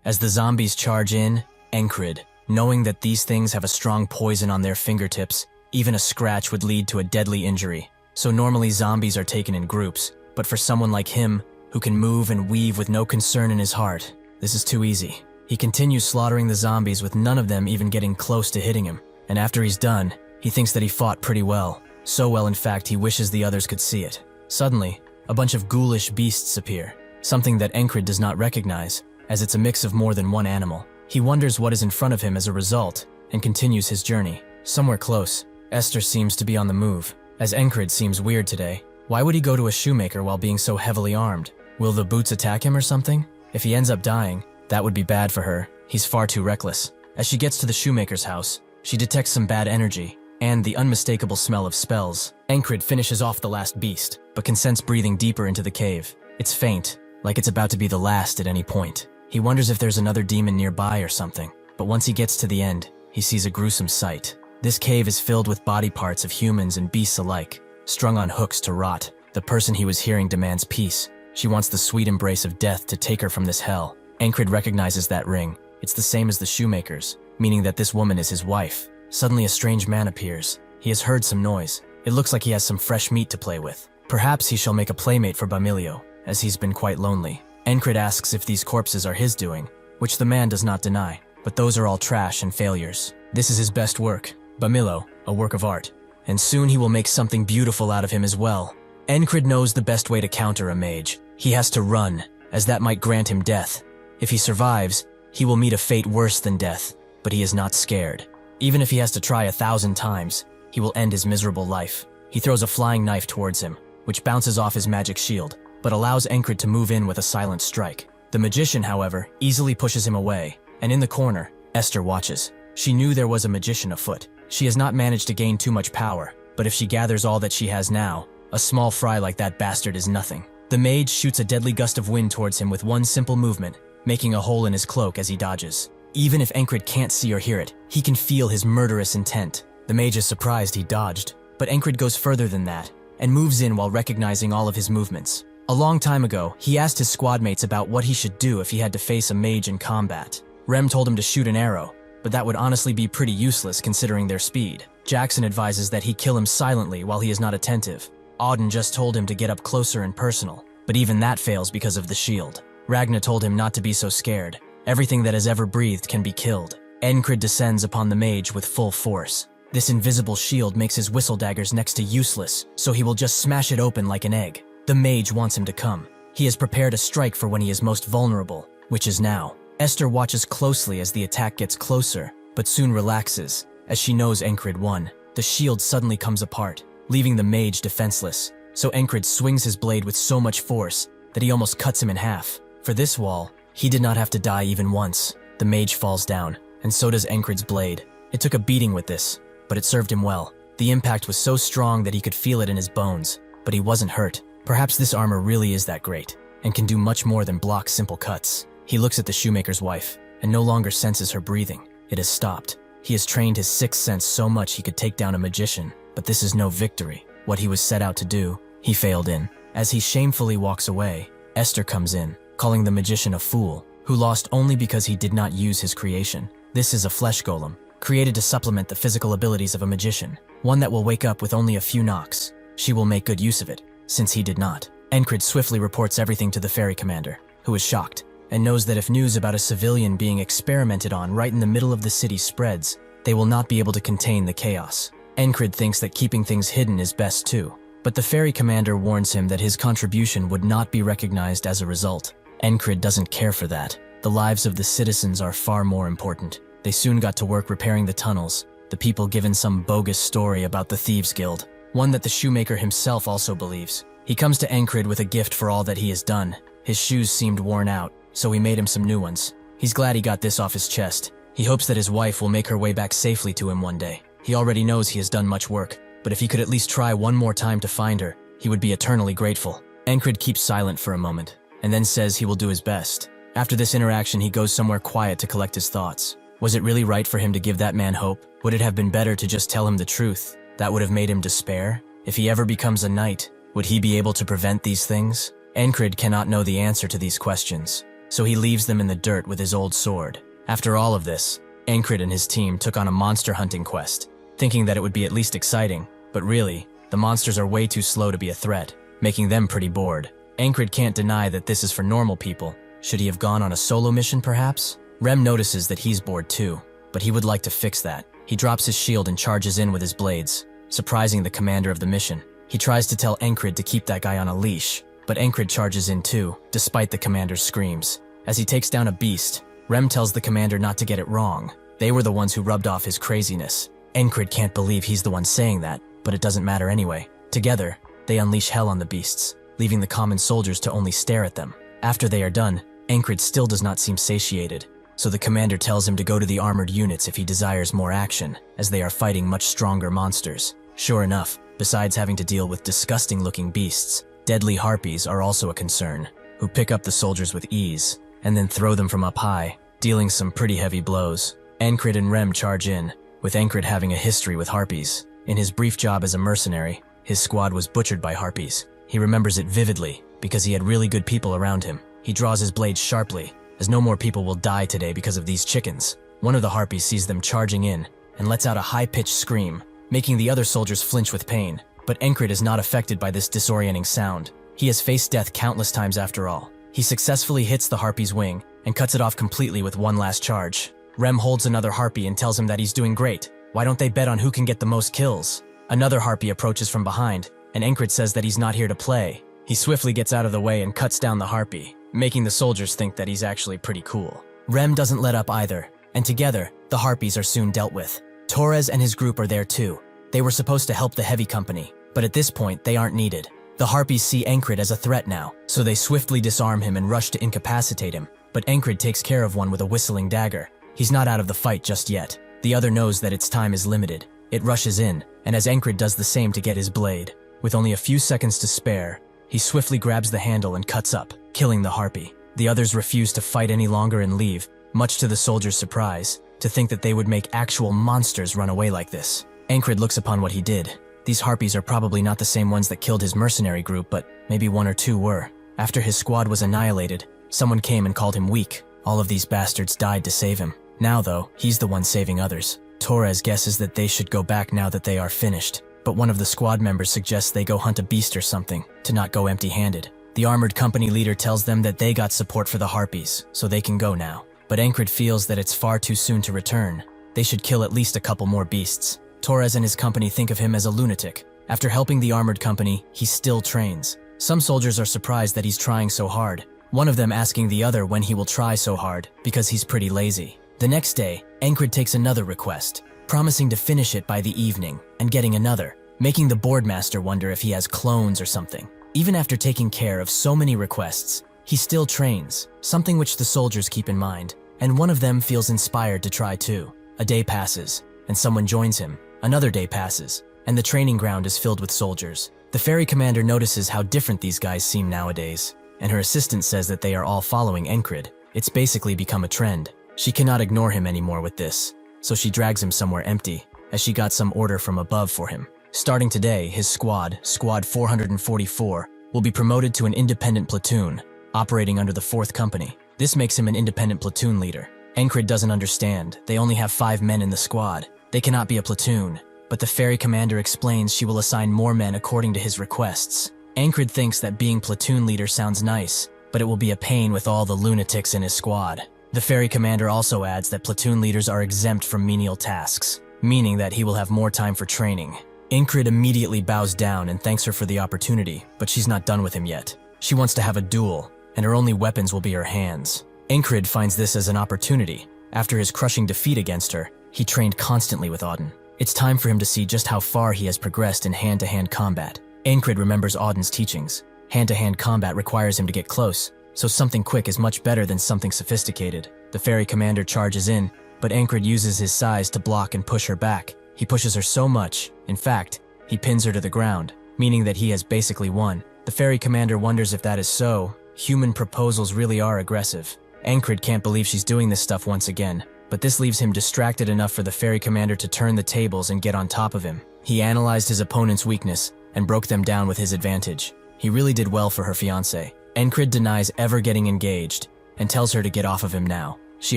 As the zombies charge in, Encred, knowing that these things have a strong poison on their fingertips, even a scratch would lead to a deadly injury. So normally zombies are taken in groups, but for someone like him, who can move and weave with no concern in his heart, this is too easy. He continues slaughtering the zombies with none of them even getting close to hitting him, and after he's done, he thinks that he fought pretty well. So well, in fact, he wishes the others could see it. Suddenly, a bunch of ghoulish beasts appear, something that Encred does not recognize, as it's a mix of more than one animal. He wonders what is in front of him as a result, and continues his journey. Somewhere close, Esther seems to be on the move, as Encred seems weird today. Why would he go to a shoemaker while being so heavily armed? Will the boots attack him or something? If he ends up dying, that would be bad for her. He's far too reckless. As she gets to the shoemaker's house, she detects some bad energy, and the unmistakable smell of spells. Encred finishes off the last beast, but can sense breathing deeper into the cave. It's faint, like it's about to be the last at any point. He wonders if there's another demon nearby or something, but once he gets to the end, he sees a gruesome sight. This cave is filled with body parts of humans and beasts alike, strung on hooks to rot. The person he was hearing demands peace. She wants the sweet embrace of death to take her from this hell. Encred recognizes that ring. It's the same as the shoemaker's, meaning that this woman is his wife. Suddenly a strange man appears. He has heard some noise. It looks like he has some fresh meat to play with. Perhaps he shall make a playmate for Bamilio, as he's been quite lonely. Encred asks if these corpses are his doing, which the man does not deny, but those are all trash and failures. This is his best work, Bamilo, a work of art, and soon he will make something beautiful out of him as well. Encred knows the best way to counter a mage. He has to run, as that might grant him death. If he survives, he will meet a fate worse than death, but he is not scared. Even if he has to try 1,000 times, he will end his miserable life. He throws a flying knife towards him, which bounces off his magic shield, but allows Encred to move in with a silent strike. The magician, however, easily pushes him away, and in the corner, Esther watches. She knew there was a magician afoot. She has not managed to gain too much power, but if she gathers all that she has now, a small fry like that bastard is nothing. The mage shoots a deadly gust of wind towards him with one simple movement, making a hole in his cloak as he dodges. Even if Encred can't see or hear it, he can feel his murderous intent. The mage is surprised he dodged, but Encred goes further than that, and moves in while recognizing all of his movements. A long time ago, he asked his squad mates about what he should do if he had to face a mage in combat. Rem told him to shoot an arrow, but that would honestly be pretty useless considering their speed. Jackson advises that he kill him silently while he is not attentive. Auden just told him to get up closer and personal, but even that fails because of the shield. Ragna told him not to be so scared. Everything that has ever breathed can be killed. Encred descends upon the mage with full force. This invisible shield makes his whistle daggers next to useless, so he will just smash it open like an egg. The mage wants him to come. He has prepared a strike for when he is most vulnerable, which is now. Esther watches closely as the attack gets closer, but soon relaxes, as she knows Encred won. The shield suddenly comes apart, leaving the mage defenseless, so Encred swings his blade with so much force that he almost cuts him in half. For this wall, he did not have to die even once. The mage falls down, and so does Encred's blade. It took a beating with this, but it served him well. The impact was so strong that he could feel it in his bones, but he wasn't hurt. Perhaps this armor really is that great, and can do much more than block simple cuts. He looks at the shoemaker's wife, and no longer senses her breathing. It has stopped. He has trained his sixth sense so much he could take down a magician, but this is no victory. What he was set out to do, he failed in. As he shamefully walks away, Esther comes in, calling the magician a fool, who lost only because he did not use his creation. This is a flesh golem, created to supplement the physical abilities of a magician, one that will wake up with only a few knocks. She will make good use of it, since he did not. Encred swiftly reports everything to the ferry commander, who is shocked, and knows that if news about a civilian being experimented on right in the middle of the city spreads, they will not be able to contain the chaos. Encred thinks that keeping things hidden is best too, but the ferry commander warns him that his contribution would not be recognized as a result. Encred doesn't care for that. The lives of the citizens are far more important. They soon got to work repairing the tunnels, the people given some bogus story about the Thieves Guild, one that the shoemaker himself also believes. He comes to Encred with a gift for all that he has done. His shoes seemed worn out, so he made him some new ones. He's glad he got this off his chest. He hopes that his wife will make her way back safely to him one day. He already knows he has done much work, but if he could at least try one more time to find her, he would be eternally grateful. Encred keeps silent for a moment, and then says he will do his best. After this interaction, he goes somewhere quiet to collect his thoughts. Was it really right for him to give that man hope? Would it have been better to just tell him the truth? That would have made him despair? If he ever becomes a knight, would he be able to prevent these things? Encred cannot know the answer to these questions, so he leaves them in the dirt with his old sword. After all of this, Encred and his team took on a monster hunting quest, thinking that it would be at least exciting, but really, the monsters are way too slow to be a threat, making them pretty bored. Encred can't deny that this is for normal people. Should he have gone on a solo mission perhaps? Rem notices that he's bored too, but he would like to fix that. He drops his shield and charges in with his blades, surprising the commander of the mission. He tries to tell Encred to keep that guy on a leash, but Encred charges in too, despite the commander's screams. As he takes down a beast, Rem tells the commander not to get it wrong. They were the ones who rubbed off his craziness. Encred can't believe he's the one saying that, but it doesn't matter anyway. Together, they unleash hell on the beasts, leaving the common soldiers to only stare at them. After they are done, Encred still does not seem satiated, so the commander tells him to go to the armored units if he desires more action, as they are fighting much stronger monsters. Sure enough, besides having to deal with disgusting-looking beasts, deadly harpies are also a concern, who pick up the soldiers with ease, and then throw them from up high, dealing some pretty heavy blows. Encred and Rem charge in, with Encred having a history with harpies. In his brief job as a mercenary, his squad was butchered by harpies. He remembers it vividly, because he had really good people around him. He draws his blade sharply, as no more people will die today because of these chickens. One of the harpies sees them charging in, and lets out a high-pitched scream, making the other soldiers flinch with pain. But Encred is not affected by this disorienting sound. He has faced death countless times after all. He successfully hits the harpy's wing, and cuts it off completely with one last charge. Rem holds another harpy and tells him that he's doing great. Why don't they bet on who can get the most kills? Another harpy approaches from behind, and Encred says that he's not here to play. He swiftly gets out of the way and cuts down the harpy, making the soldiers think that he's actually pretty cool. Rem doesn't let up either, and together, the harpies are soon dealt with. Torres and his group are there too. They were supposed to help the heavy company, but at this point, they aren't needed. The harpies see Encred as a threat now, so they swiftly disarm him and rush to incapacitate him, but Encred takes care of one with a whistling dagger. He's not out of the fight just yet. The other knows that its time is limited. It rushes in, and as Encred does the same to get his blade, with only a few seconds to spare, he swiftly grabs the handle and cuts up, killing the harpy. The others refuse to fight any longer and leave, much to the soldiers' surprise, to think that they would make actual monsters run away like this. Encred looks upon what he did. These harpies are probably not the same ones that killed his mercenary group, but maybe one or two were. After his squad was annihilated, someone came and called him weak. All of these bastards died to save him. Now though, he's the one saving others. Torres guesses that they should go back now that they are finished, but one of the squad members suggests they go hunt a beast or something, to not go empty-handed. The armored company leader tells them that they got support for the harpies, so they can go now. But Encred feels that it's far too soon to return. They should kill at least a couple more beasts. Torres and his company think of him as a lunatic. After helping the armored company, he still trains. Some soldiers are surprised that he's trying so hard, one of them asking the other when he will try so hard, because he's pretty lazy. The next day, Encred takes another request, promising to finish it by the evening, and getting another, making the boardmaster wonder if he has clones or something. Even after taking care of so many requests, he still trains, something which the soldiers keep in mind, and one of them feels inspired to try too. A day passes, and someone joins him. Another day passes, and the training ground is filled with soldiers. The ferry commander notices how different these guys seem nowadays, and her assistant says that they are all following Encrid. It's basically become a trend. She cannot ignore him anymore with this, so she drags him somewhere empty, as she got some order from above for him. Starting today, his squad, Squad 444, will be promoted to an independent platoon, operating under the 4th Company. This makes him an independent platoon leader. Encrid doesn't understand. They only have 5 men in the squad. They cannot be a platoon, but the ferry commander explains she will assign more men according to his requests. Encrid thinks that being platoon leader sounds nice, but it will be a pain with all the lunatics in his squad. The ferry commander also adds that platoon leaders are exempt from menial tasks, meaning that he will have more time for training. Encrid immediately bows down and thanks her for the opportunity, but she's not done with him yet. She wants to have a duel, and her only weapons will be her hands. Encrid finds this as an opportunity. After his crushing defeat against her, he trained constantly with Auden. It's time for him to see just how far he has progressed in hand-to-hand combat. Encrid remembers Auden's teachings. Hand-to-hand combat requires him to get close, so something quick is much better than something sophisticated. The ferry commander charges in, but Encrid uses his size to block and push her back. He pushes her so much, in fact, he pins her to the ground, meaning that he has basically won. The ferry commander wonders if that is so. Human proposals really are aggressive. Encrid can't believe she's doing this stuff once again, but this leaves him distracted enough for the ferry commander to turn the tables and get on top of him. He analyzed his opponent's weakness and broke them down with his advantage. He really did well for her fiancé. Encrid denies ever getting engaged and tells her to get off of him now. She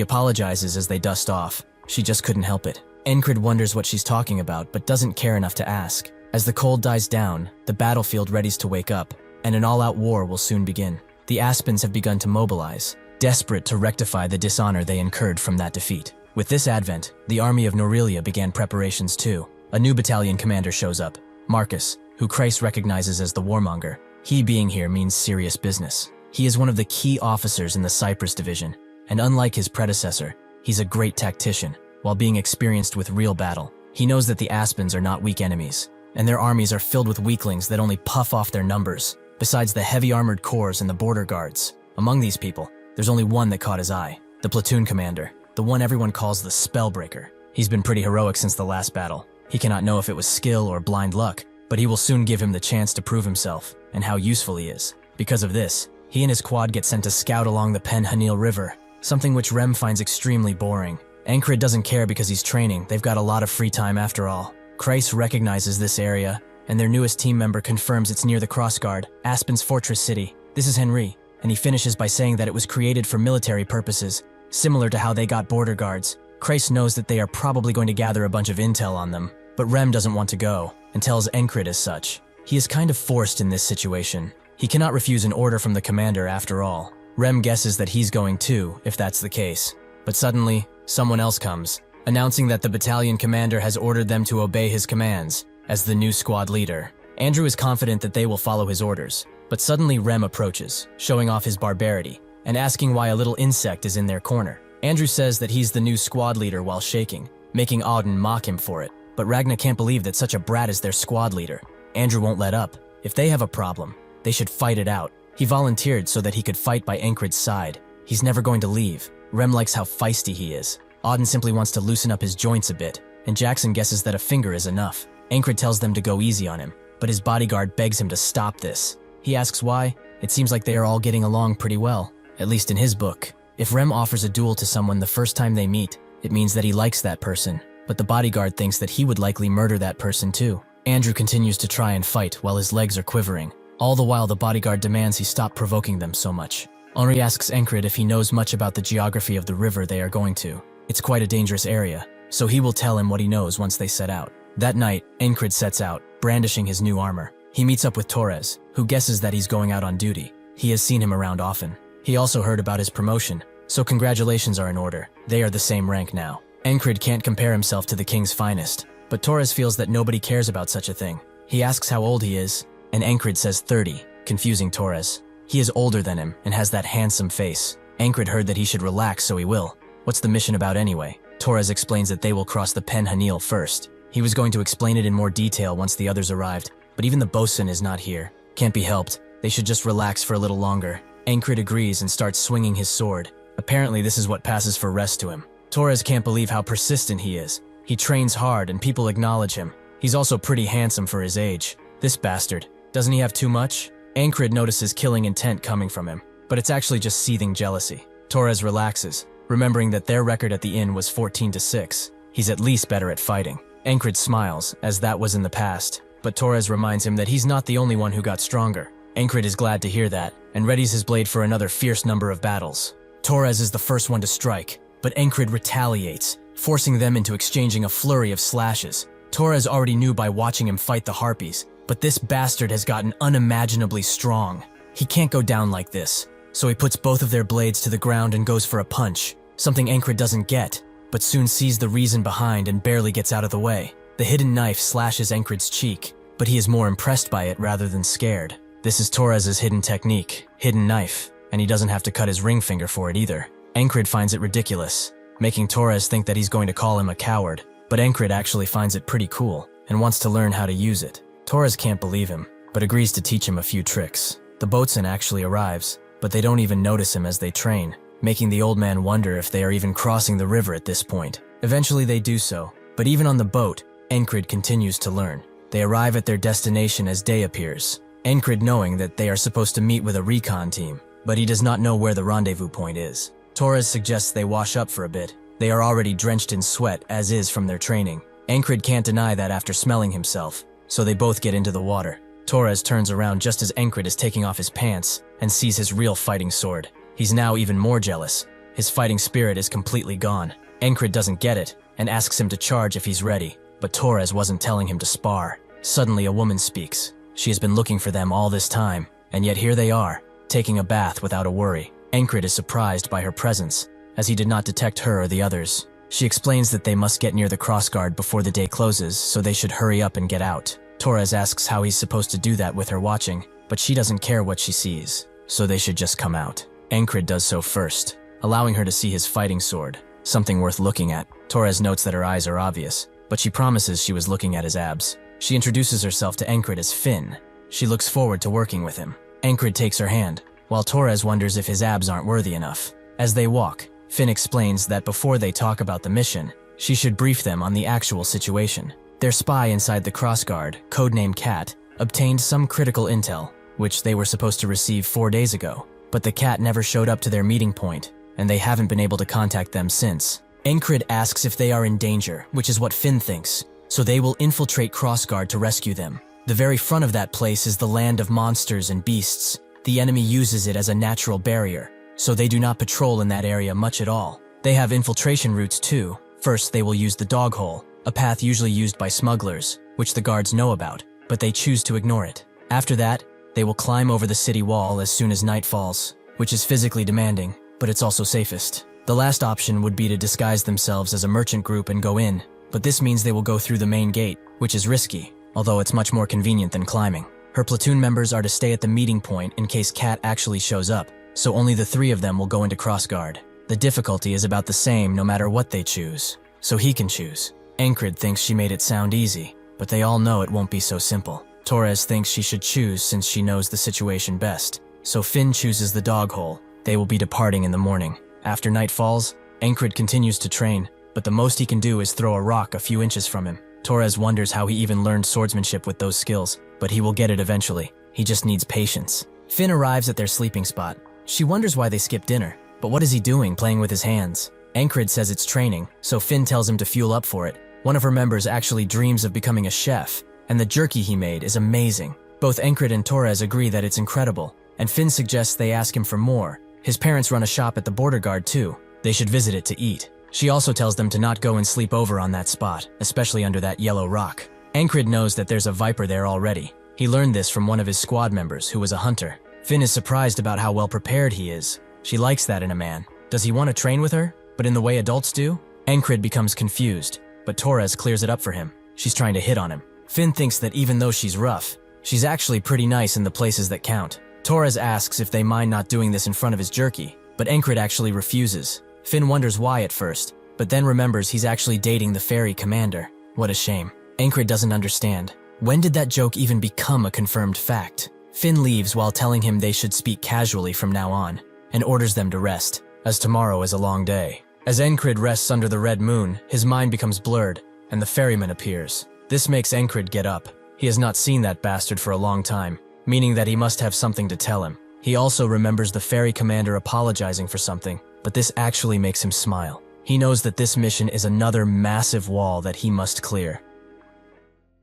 apologizes as they dust off. She just couldn't help it. Encrid wonders what she's talking about but doesn't care enough to ask. As the cold dies down, the battlefield readies to wake up, and an all-out war will soon begin. The Aspens have begun to mobilize, desperate to rectify the dishonor they incurred from that defeat. With this advent, the army of Norelia began preparations too. A new battalion commander shows up, Marcus, who Christ recognizes as the warmonger. He being here means serious business. He is one of the key officers in the Cyprus division, and unlike his predecessor, he's a great tactician, while being experienced with real battle. He knows that the Aspens are not weak enemies, and their armies are filled with weaklings that only puff off their numbers, besides the heavy armored corps and the border guards. Among these people, there's only one that caught his eye, the platoon commander, the one everyone calls the Spellbreaker. He's been pretty heroic since the last battle. He cannot know if it was skill or blind luck, but he will soon give him the chance to prove himself and how useful he is. Because of this, he and his quad get sent to scout along the Penhanil River, something which Rem finds extremely boring. Encrid doesn't care because he's training. They've got a lot of free time after all. Kreis recognizes this area, and their newest team member confirms it's near the Crossguard, Aspen's fortress city. This is Henry, and he finishes by saying that it was created for military purposes, similar to how they got border guards. Kreis knows that they are probably going to gather a bunch of intel on them, but Rem doesn't want to go, and tells Encrid as such. He is kind of forced in this situation. He cannot refuse an order from the commander after all. Rem guesses that he's going too, if that's the case. But suddenly, someone else comes, announcing that the battalion commander has ordered them to obey his commands as the new squad leader. Andrew is confident that they will follow his orders, but suddenly Rem approaches, showing off his barbarity, and asking why a little insect is in their corner. Andrew says that he's the new squad leader while shaking, making Auden mock him for it. But Ragna can't believe that such a brat is their squad leader. Andrew won't let up. If they have a problem, they should fight it out. He volunteered so that he could fight by Encrid's side. He's never going to leave. Rem likes how feisty he is. Auden simply wants to loosen up his joints a bit, and Jackson guesses that a finger is enough. Encrid tells them to go easy on him, but his bodyguard begs him to stop this. He asks why. It seems like they are all getting along pretty well, at least in his book. If Rem offers a duel to someone the first time they meet, it means that he likes that person. But the bodyguard thinks that he would likely murder that person too. Andrew continues to try and fight while his legs are quivering. All the while the bodyguard demands he stop provoking them so much. Henri asks Encrid if he knows much about the geography of the river they are going to. It's quite a dangerous area, so he will tell him what he knows once they set out. That night, Encrid sets out, brandishing his new armor. He meets up with Torres, who guesses that he's going out on duty. He has seen him around often. He also heard about his promotion, so congratulations are in order. They are the same rank now. Encrid can't compare himself to the king's finest, but Torres feels that nobody cares about such a thing. He asks how old he is, and Encrid says 30, confusing Torres. He is older than him and has that handsome face. Encrid heard that he should relax, so he will. What's the mission about anyway? Torres explains that they will cross the Penhanil first. He was going to explain it in more detail once the others arrived, but even the bosun is not here. Can't be helped. They should just relax for a little longer. Encrid agrees and starts swinging his sword. Apparently this is what passes for rest to him. Torres can't believe how persistent he is. He trains hard and people acknowledge him. He's also pretty handsome for his age. This bastard, doesn't he have too much? Ankrid notices killing intent coming from him, but it's actually just seething jealousy. Torres relaxes, remembering that their record at the inn was 14-6. He's at least better at fighting. Ankrid smiles, as that was in the past, but Torres reminds him that he's not the only one who got stronger. Ankrid is glad to hear that, and readies his blade for another fierce number of battles. Torres is the first one to strike, but Ankrid retaliates, forcing them into exchanging a flurry of slashes. Torres already knew by watching him fight the harpies, but this bastard has gotten unimaginably strong. He can't go down like this, so he puts both of their blades to the ground and goes for a punch, something Ankrid doesn't get, but soon sees the reason behind and barely gets out of the way. The hidden knife slashes Ankrid's cheek, but he is more impressed by it rather than scared. This is Torres's hidden technique, hidden knife, and he doesn't have to cut his ring finger for it either. Ankrid finds it ridiculous, making Torres think that he's going to call him a coward, but Ankrid actually finds it pretty cool and wants to learn how to use it. Torres can't believe him, but agrees to teach him a few tricks. The boatswain actually arrives, but they don't even notice him as they train, making the old man wonder if they are even crossing the river at this point. Eventually they do so, but even on the boat, Ankrid continues to learn. They arrive at their destination as day appears, Ankrid knowing that they are supposed to meet with a recon team, but he does not know where the rendezvous point is. Torres suggests they wash up for a bit. They are already drenched in sweat, as is from their training. Ankrid can't deny that after smelling himself, so they both get into the water. Torres turns around just as Ankrid is taking off his pants and sees his real fighting sword. He's now even more jealous. His fighting spirit is completely gone. Ankrid doesn't get it and asks him to charge if he's ready, but Torres wasn't telling him to spar. Suddenly a woman speaks. She has been looking for them all this time, and yet here they are, taking a bath without a worry. Ankrid is surprised by her presence, as he did not detect her or the others. She explains that they must get near the crossguard before the day closes, so they should hurry up and get out. Torres asks how he's supposed to do that with her watching, but she doesn't care what she sees, so they should just come out. Ankrid does so first, allowing her to see his fighting sword, something worth looking at. Torres notes that her eyes are obvious, but she promises she was looking at his abs. She introduces herself to Ankrid as Finn. She looks forward to working with him. Ankrid takes her hand, while Torres wonders if his abs aren't worthy enough. As they walk, Finn explains that before they talk about the mission, she should brief them on the actual situation. Their spy inside the crossguard, codename Cat, obtained some critical intel, which they were supposed to receive 4 days ago, but the Cat never showed up to their meeting point, and they haven't been able to contact them since. Ankrid asks if they are in danger, which is what Finn thinks, so they will infiltrate crossguard to rescue them. The very front of that place is the land of monsters and beasts. The enemy uses it as a natural barrier, so they do not patrol in that area much at all. They have infiltration routes too. First, they will use the dog hole, a path usually used by smugglers, which the guards know about, but they choose to ignore it. After that, they will climb over the city wall as soon as night falls, which is physically demanding, but it's also safest. The last option would be to disguise themselves as a merchant group and go in, but this means they will go through the main gate, which is risky, although it's much more convenient than climbing. Her platoon members are to stay at the meeting point in case Cat actually shows up, so only the 3 of them will go into crossguard. The difficulty is about the same no matter what they choose, so he can choose. Ankrid thinks she made it sound easy, but they all know it won't be so simple. Torres thinks she should choose since she knows the situation best, so Finn chooses the dog hole. They will be departing in the morning. After night falls, Ankrid continues to train, but the most he can do is throw a rock a few inches from him. Torres wonders how he even learned swordsmanship with those skills, but he will get it eventually. He just needs patience. Finn arrives at their sleeping spot. She wonders why they skipped dinner, but what is he doing playing with his hands? Ankrid says it's training, so Finn tells him to fuel up for it. One of her members actually dreams of becoming a chef, and the jerky he made is amazing. Both Ankrid and Torres agree that it's incredible, and Finn suggests they ask him for more. His parents run a shop at the border guard too. They should visit it to eat. She also tells them to not go and sleep over on that spot, especially under that yellow rock. Ankrid knows that there's a viper there already. He learned this from one of his squad members who was a hunter. Finn is surprised about how well prepared he is. She likes that in a man. Does he want to train with her, but in the way adults do? Ankrid becomes confused, but Torres clears it up for him. She's trying to hit on him. Finn thinks that even though she's rough, she's actually pretty nice in the places that count. Torres asks if they mind not doing this in front of his jerky, but Ankrid actually refuses. Finn wonders why at first, but then remembers he's actually dating the ferry commander. What a shame. Ankrid doesn't understand. When did that joke even become a confirmed fact? Finn leaves while telling him they should speak casually from now on, and orders them to rest, as tomorrow is a long day. As Ankrid rests under the red moon, his mind becomes blurred, and the ferryman appears. This makes Encred get up. He has not seen that bastard for a long time, meaning that he must have something to tell him. He also remembers the ferry commander apologizing for something, but this actually makes him smile. He knows that this mission is another massive wall that he must clear.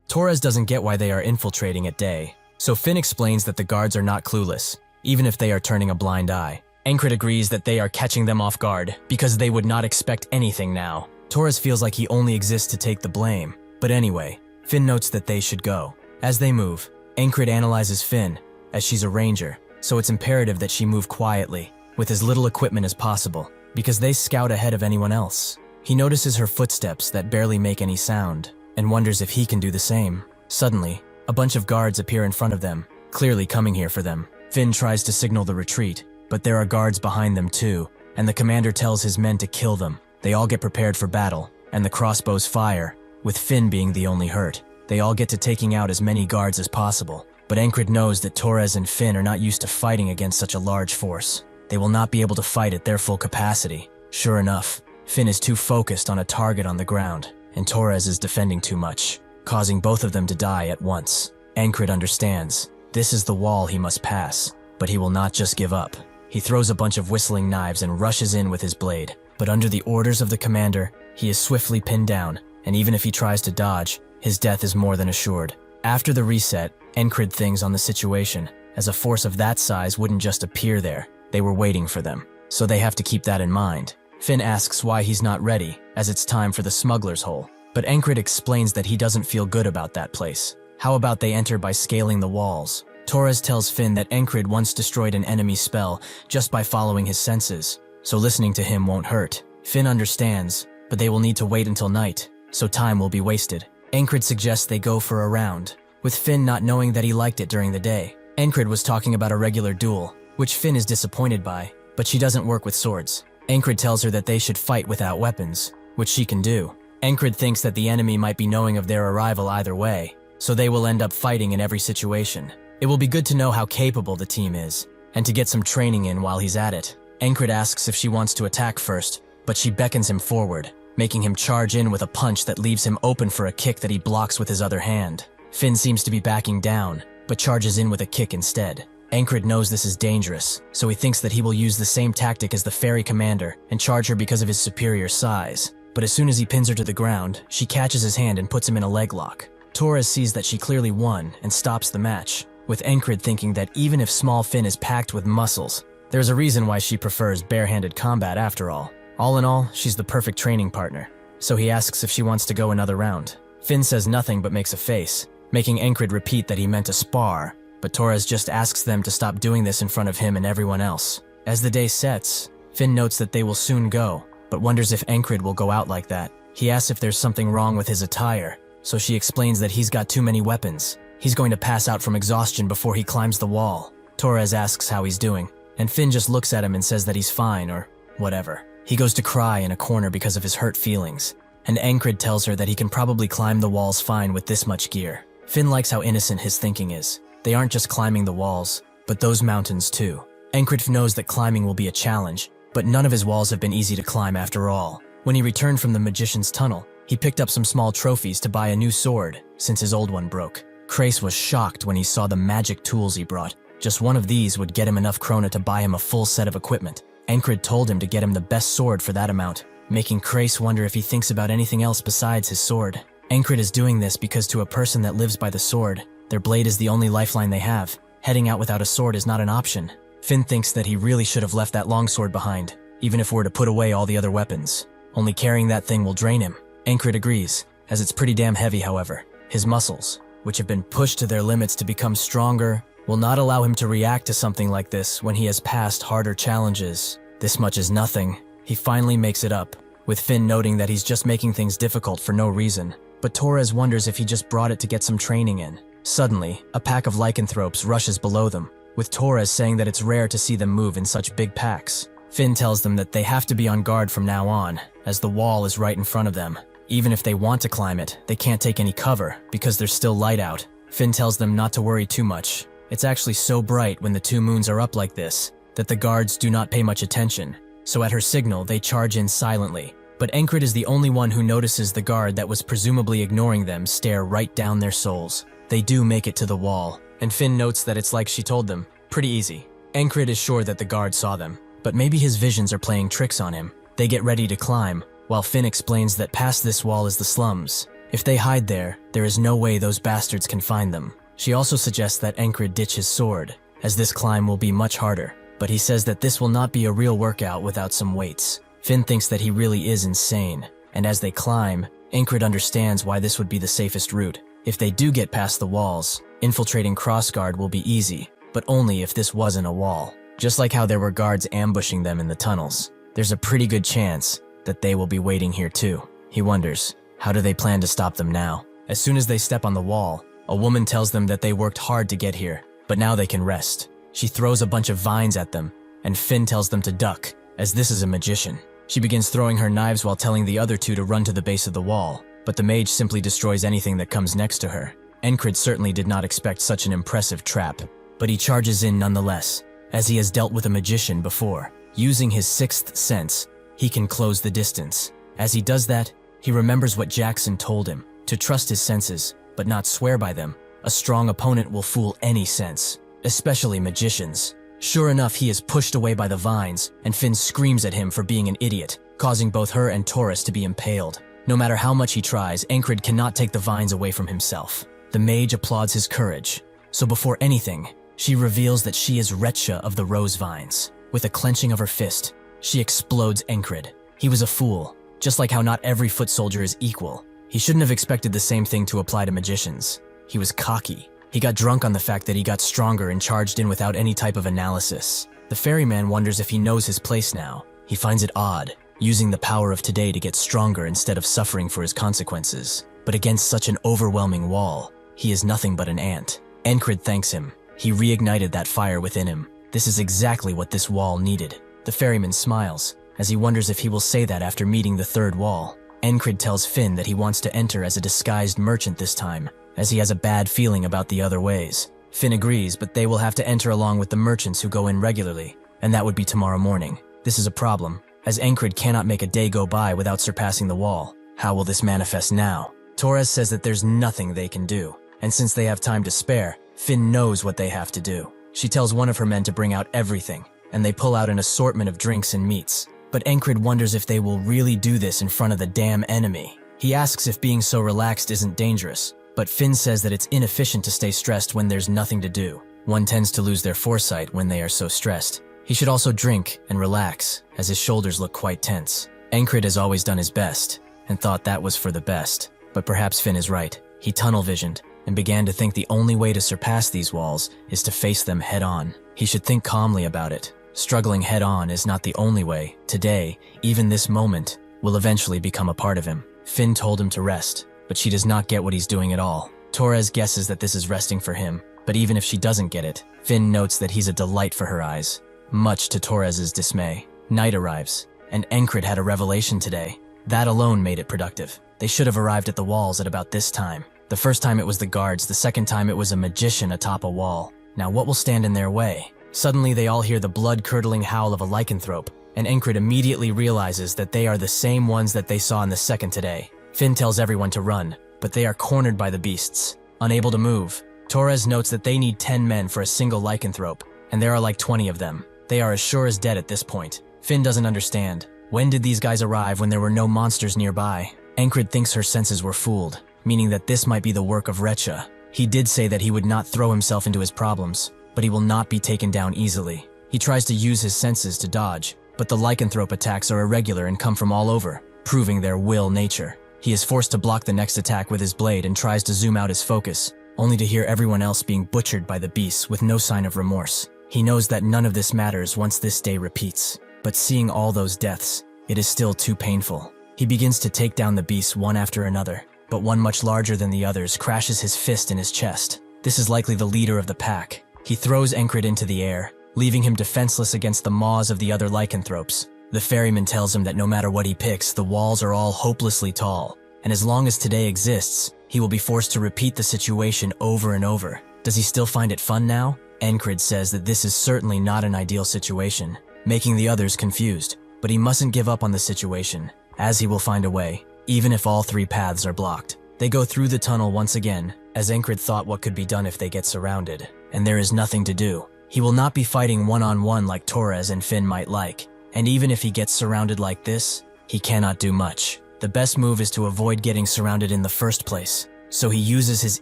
Torres doesn't get why they are infiltrating at day, so Finn explains that the guards are not clueless, even if they are turning a blind eye. Encred agrees that they are catching them off guard because they would not expect anything now. Torres feels like he only exists to take the blame, but anyway, Finn notes that they should go. As they move, Encred analyzes Finn, as she's a ranger, so it's imperative that she move quietly, with as little equipment as possible, because they scout ahead of anyone else. He notices her footsteps that barely make any sound, and wonders if he can do the same. Suddenly, a bunch of guards appear in front of them, clearly coming here for them. Finn tries to signal the retreat, but there are guards behind them too, and the commander tells his men to kill them. They all get prepared for battle, and the crossbows fire, with Finn being the only hurt. They all get to taking out as many guards as possible, but Encred knows that Torres and Finn are not used to fighting against such a large force. They will not be able to fight at their full capacity. Sure enough, Finn is too focused on a target on the ground, and Torres is defending too much, causing both of them to die at once. Encred understands. This is the wall he must pass, but he will not just give up. He throws a bunch of whistling knives and rushes in with his blade, but under the orders of the commander, he is swiftly pinned down, and even if he tries to dodge, his death is more than assured. After the reset, Encred thinks on the situation, as a force of that size wouldn't just appear there. They were waiting for them, so they have to keep that in mind. Finn asks why he's not ready, as it's time for the smuggler's hole, but Encred explains that he doesn't feel good about that place. How about they enter by scaling the walls? Torres tells Finn that Encred once destroyed an enemy spell just by following his senses, so listening to him won't hurt. Finn understands, but they will need to wait until night, so time will be wasted. Encred suggests they go for a round, with Finn not knowing that he liked it during the day. Encred was talking about a regular duel, which Finn is disappointed by, but she doesn't work with swords. Encred tells her that they should fight without weapons, which she can do. Encred thinks that the enemy might be knowing of their arrival either way, so they will end up fighting in every situation. It will be good to know how capable the team is, and to get some training in while he's at it. Encred asks if she wants to attack first, but she beckons him forward, making him charge in with a punch that leaves him open for a kick that he blocks with his other hand. Finn seems to be backing down, but charges in with a kick instead. Encred knows this is dangerous, so he thinks that he will use the same tactic as the ferry commander and charge her because of his superior size. But as soon as he pins her to the ground, she catches his hand and puts him in a leg lock. Torres sees that she clearly won and stops the match, with Encred thinking that even if small Finn is packed with muscles, there's a reason why she prefers barehanded combat after all. All in all, she's the perfect training partner, so he asks if she wants to go another round. Finn says nothing but makes a face, making Encred repeat that he meant to spar, but Torres just asks them to stop doing this in front of him and everyone else. As the day sets, Finn notes that they will soon go, but wonders if Encred will go out like that. He asks if there's something wrong with his attire, so she explains that he's got too many weapons. He's going to pass out from exhaustion before he climbs the wall. Torres asks how he's doing, and Finn just looks at him and says that he's fine or whatever. He goes to cry in a corner because of his hurt feelings, and Encred tells her that he can probably climb the walls fine with this much gear. Finn likes how innocent his thinking is. They aren't just climbing the walls, but those mountains too. Encred knows that climbing will be a challenge, but none of his walls have been easy to climb after all. When he returned from the magician's tunnel, he picked up some small trophies to buy a new sword, since his old one broke. Krace was shocked when he saw the magic tools he brought. Just one of these would get him enough krona to buy him a full set of equipment. Encred told him to get him the best sword for that amount, making Krace wonder if he thinks about anything else besides his sword. Encred is doing this because to a person that lives by the sword, their blade is the only lifeline they have. Heading out without a sword is not an option. Finn thinks that he really should have left that longsword behind, even if we're to put away all the other weapons. Only carrying that thing will drain him. Encred agrees, as it's pretty damn heavy however. His muscles, which have been pushed to their limits to become stronger, will not allow him to react to something like this when he has passed harder challenges. This much is nothing. He finally makes it up, with Finn noting that he's just making things difficult for no reason. But Torres wonders if he just brought it to get some training in. Suddenly, a pack of lycanthropes rushes below them, with Torres saying that it's rare to see them move in such big packs. Finn tells them that they have to be on guard from now on, as the wall is right in front of them. Even if they want to climb it, they can't take any cover because there's still light out. Finn tells them not to worry too much. It's actually so bright when the two moons are up like this that the guards do not pay much attention, so at her signal they charge in silently, But Encred is the only one who notices the guard that was presumably ignoring them stare right down their souls. They do make it to the wall, and Finn notes that it's like she told them. Pretty easy. Encred is sure that the guard saw them, but maybe his visions are playing tricks on him. They get ready to climb, while Finn explains that past this wall is the slums. If they hide there, there is no way those bastards can find them. She also suggests that Encred ditch his sword, as this climb will be much harder, but he says that this will not be a real workout without some weights. Finn thinks that he really is insane, and as they climb, Encred understands why this would be the safest route. If they do get past the walls, infiltrating Crossguard will be easy, but only if this wasn't a wall. Just like how there were guards ambushing them in the tunnels, there's a pretty good chance that they will be waiting here too. He wonders, how do they plan to stop them now? As soon as they step on the wall, a woman tells them that they worked hard to get here, but now they can rest. She throws a bunch of vines at them, and Finn tells them to duck, as this is a magician. She begins throwing her knives while telling the other two to run to the base of the wall, but the mage simply destroys anything that comes next to her. Encred certainly did not expect such an impressive trap, but he charges in nonetheless, as he has dealt with a magician before. Using his sixth sense, he can close the distance. As he does that, he remembers what Jackson told him, to trust his senses, but not swear by them. A strong opponent will fool any sense, especially magicians. Sure enough, he is pushed away by the vines, and Finn screams at him for being an idiot, causing both her and Taurus to be impaled. No matter how much he tries, Encred cannot take the vines away from himself. The mage applauds his courage, so before anything, she reveals that she is Retcha of the Rose Vines. With a clenching of her fist, she explodes Encred. He was a fool, just like how not every foot soldier is equal. He shouldn't have expected the same thing to apply to magicians. He was cocky. He got drunk on the fact that he got stronger and charged in without any type of analysis. The ferryman wonders if he knows his place now. He finds it odd, using the power of today to get stronger instead of suffering for his consequences. But against such an overwhelming wall, he is nothing but an ant. Encred thanks him. He reignited that fire within him. This is exactly what this wall needed. The ferryman smiles, as he wonders if he will say that after meeting the third wall. Encred tells Finn that he wants to enter as a disguised merchant this time, as he has a bad feeling about the other ways. Finn agrees, but they will have to enter along with the merchants who go in regularly, and that would be tomorrow morning. This is a problem, as Encred cannot make a day go by without surpassing the wall. How will this manifest now? Torres says that there's nothing they can do, and since they have time to spare, Finn knows what they have to do. She tells one of her men to bring out everything, and they pull out an assortment of drinks and meats. But Encred wonders if they will really do this in front of the damn enemy. He asks if being so relaxed isn't dangerous, but Finn says that it's inefficient to stay stressed when there's nothing to do. One tends to lose their foresight when they are so stressed. He should also drink and relax, as his shoulders look quite tense. Encred has always done his best, and thought that was for the best. But perhaps Finn is right. He tunnel-visioned, and began to think the only way to surpass these walls is to face them head-on. He should think calmly about it. Struggling head-on is not the only way. Today, even this moment, will eventually become a part of him. Finn told him to rest, but she does not get what he's doing at all. Torres guesses that this is resting for him, but even if she doesn't get it, Finn notes that he's a delight for her eyes, much to Torres's dismay. Night arrives, and Encred had a revelation today. That alone made it productive. They should have arrived at the walls at about this time. The first time it was the guards, the second time it was a magician atop a wall. Now what will stand in their way? Suddenly they all hear the blood-curdling howl of a lycanthrope, and Encred immediately realizes that they are the same ones that they saw in the second today. Finn tells everyone to run, but they are cornered by the beasts, unable to move. Torres notes that they need 10 men for a single lycanthrope, and there are like 20 of them. They are as sure as dead at this point. Finn doesn't understand. When did these guys arrive when there were no monsters nearby? Encred thinks her senses were fooled, meaning that this might be the work of Retcha. He did say that he would not throw himself into his problems, but he will not be taken down easily. He tries to use his senses to dodge, but the lycanthrope attacks are irregular and come from all over, proving their will nature. He is forced to block the next attack with his blade and tries to zoom out his focus, only to hear everyone else being butchered by the beasts with no sign of remorse. He knows that none of this matters once this day repeats, but seeing all those deaths, it is still too painful. He begins to take down the beasts one after another, but one much larger than the others crashes his fist in his chest. This is likely the leader of the pack. He throws Encred into the air, leaving him defenseless against the maws of the other lycanthropes. The ferryman tells him that no matter what he picks, the walls are all hopelessly tall, and as long as today exists, he will be forced to repeat the situation over and over. Does he still find it fun now? Encred says that this is certainly not an ideal situation, making the others confused, but he mustn't give up on the situation, as he will find a way, even if all three paths are blocked. They go through the tunnel once again, as Encred thought what could be done if they get surrounded, and there is nothing to do. He will not be fighting one-on-one like Torres and Finn might like, and even if he gets surrounded like this, he cannot do much. The best move is to avoid getting surrounded in the first place, so he uses his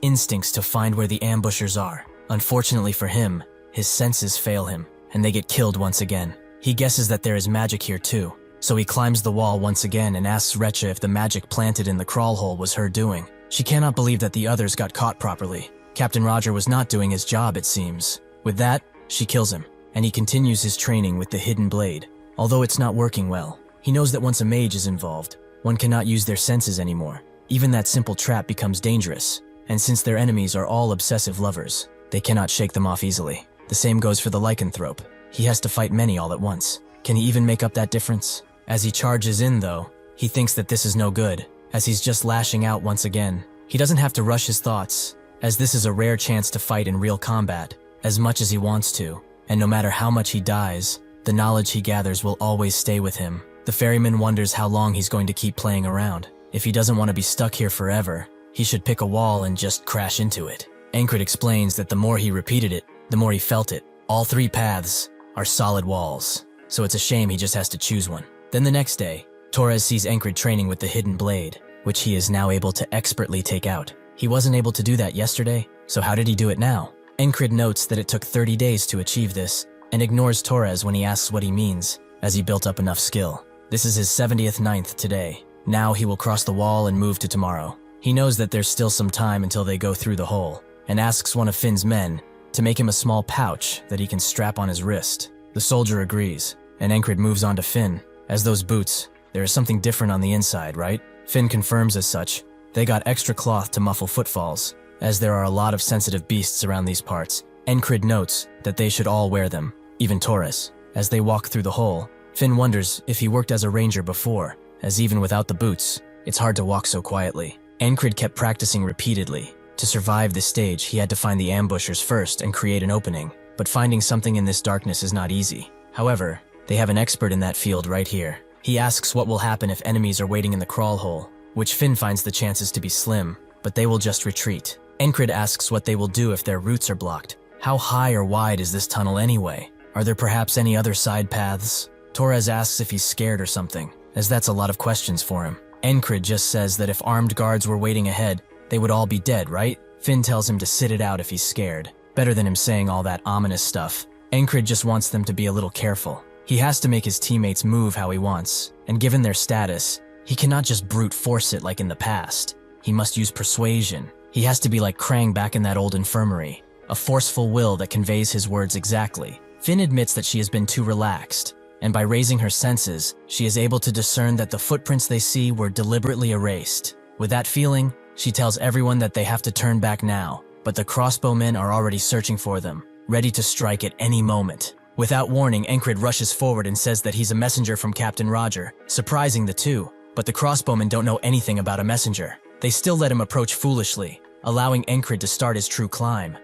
instincts to find where the ambushers are. Unfortunately for him, his senses fail him, and they get killed once again. He guesses that there is magic here too, so he climbs the wall once again and asks Recha if the magic planted in the crawl hole was her doing. She cannot believe that the others got caught properly. Captain Roger was not doing his job, it seems. With that, she kills him, and he continues his training with the hidden blade. Although it's not working well, he knows that once a mage is involved, one cannot use their senses anymore. Even that simple trap becomes dangerous, and since their enemies are all obsessive lovers, they cannot shake them off easily. The same goes for the lycanthrope. He has to fight many all at once. Can he even make up that difference? As he charges in though, he thinks that this is no good, as he's just lashing out once again. He doesn't have to rush his thoughts, as this is a rare chance to fight in real combat, as much as he wants to, and no matter how much he dies, the knowledge he gathers will always stay with him. The ferryman wonders how long he's going to keep playing around. If he doesn't want to be stuck here forever, he should pick a wall and just crash into it. Encred explains that the more he repeated it, the more he felt it. All three paths are solid walls, so it's a shame he just has to choose one. Then the next day, Torres sees Encred training with the hidden blade, which he is now able to expertly take out. He wasn't able to do that yesterday, so how did he do it now? Encred notes that it took 30 days to achieve this, and ignores Torres when he asks what he means, as he built up enough skill. This is his 70th ninth today. Now he will cross the wall and move to tomorrow. He knows that there's still some time until they go through the hole, and asks one of Finn's men to make him a small pouch that he can strap on his wrist. The soldier agrees, and Encred moves on to Finn. As those boots, there is something different on the inside, right? Finn confirms as such. They got extra cloth to muffle footfalls, as there are a lot of sensitive beasts around these parts. Encred notes that they should all wear them, even Torres. As they walk through the hole, Finn wonders if he worked as a ranger before, as even without the boots, it's hard to walk so quietly. Encred kept practicing repeatedly. To survive this stage, he had to find the ambushers first and create an opening, but finding something in this darkness is not easy. However, they have an expert in that field right here. He asks what will happen if enemies are waiting in the crawl hole, which Finn finds the chances to be slim, but they will just retreat. Encred asks what they will do if their routes are blocked. How high or wide is this tunnel anyway? Are there perhaps any other side paths? Torres asks if he's scared or something, as that's a lot of questions for him. Encred just says that if armed guards were waiting ahead, they would all be dead, right? Finn tells him to sit it out if he's scared. Better than him saying all that ominous stuff. Encred just wants them to be a little careful. He has to make his teammates move how he wants, and given their status, he cannot just brute force it like in the past. He must use persuasion. He has to be like Krang back in that old infirmary, a forceful will that conveys his words exactly. Finn admits that she has been too relaxed, and by raising her senses, she is able to discern that the footprints they see were deliberately erased. With that feeling, she tells everyone that they have to turn back now, but the crossbowmen are already searching for them, ready to strike at any moment. Without warning, Encred rushes forward and says that he's a messenger from Captain Roger, surprising the two, but the crossbowmen don't know anything about a messenger. They still let him approach foolishly, allowing Encred to start his true climb.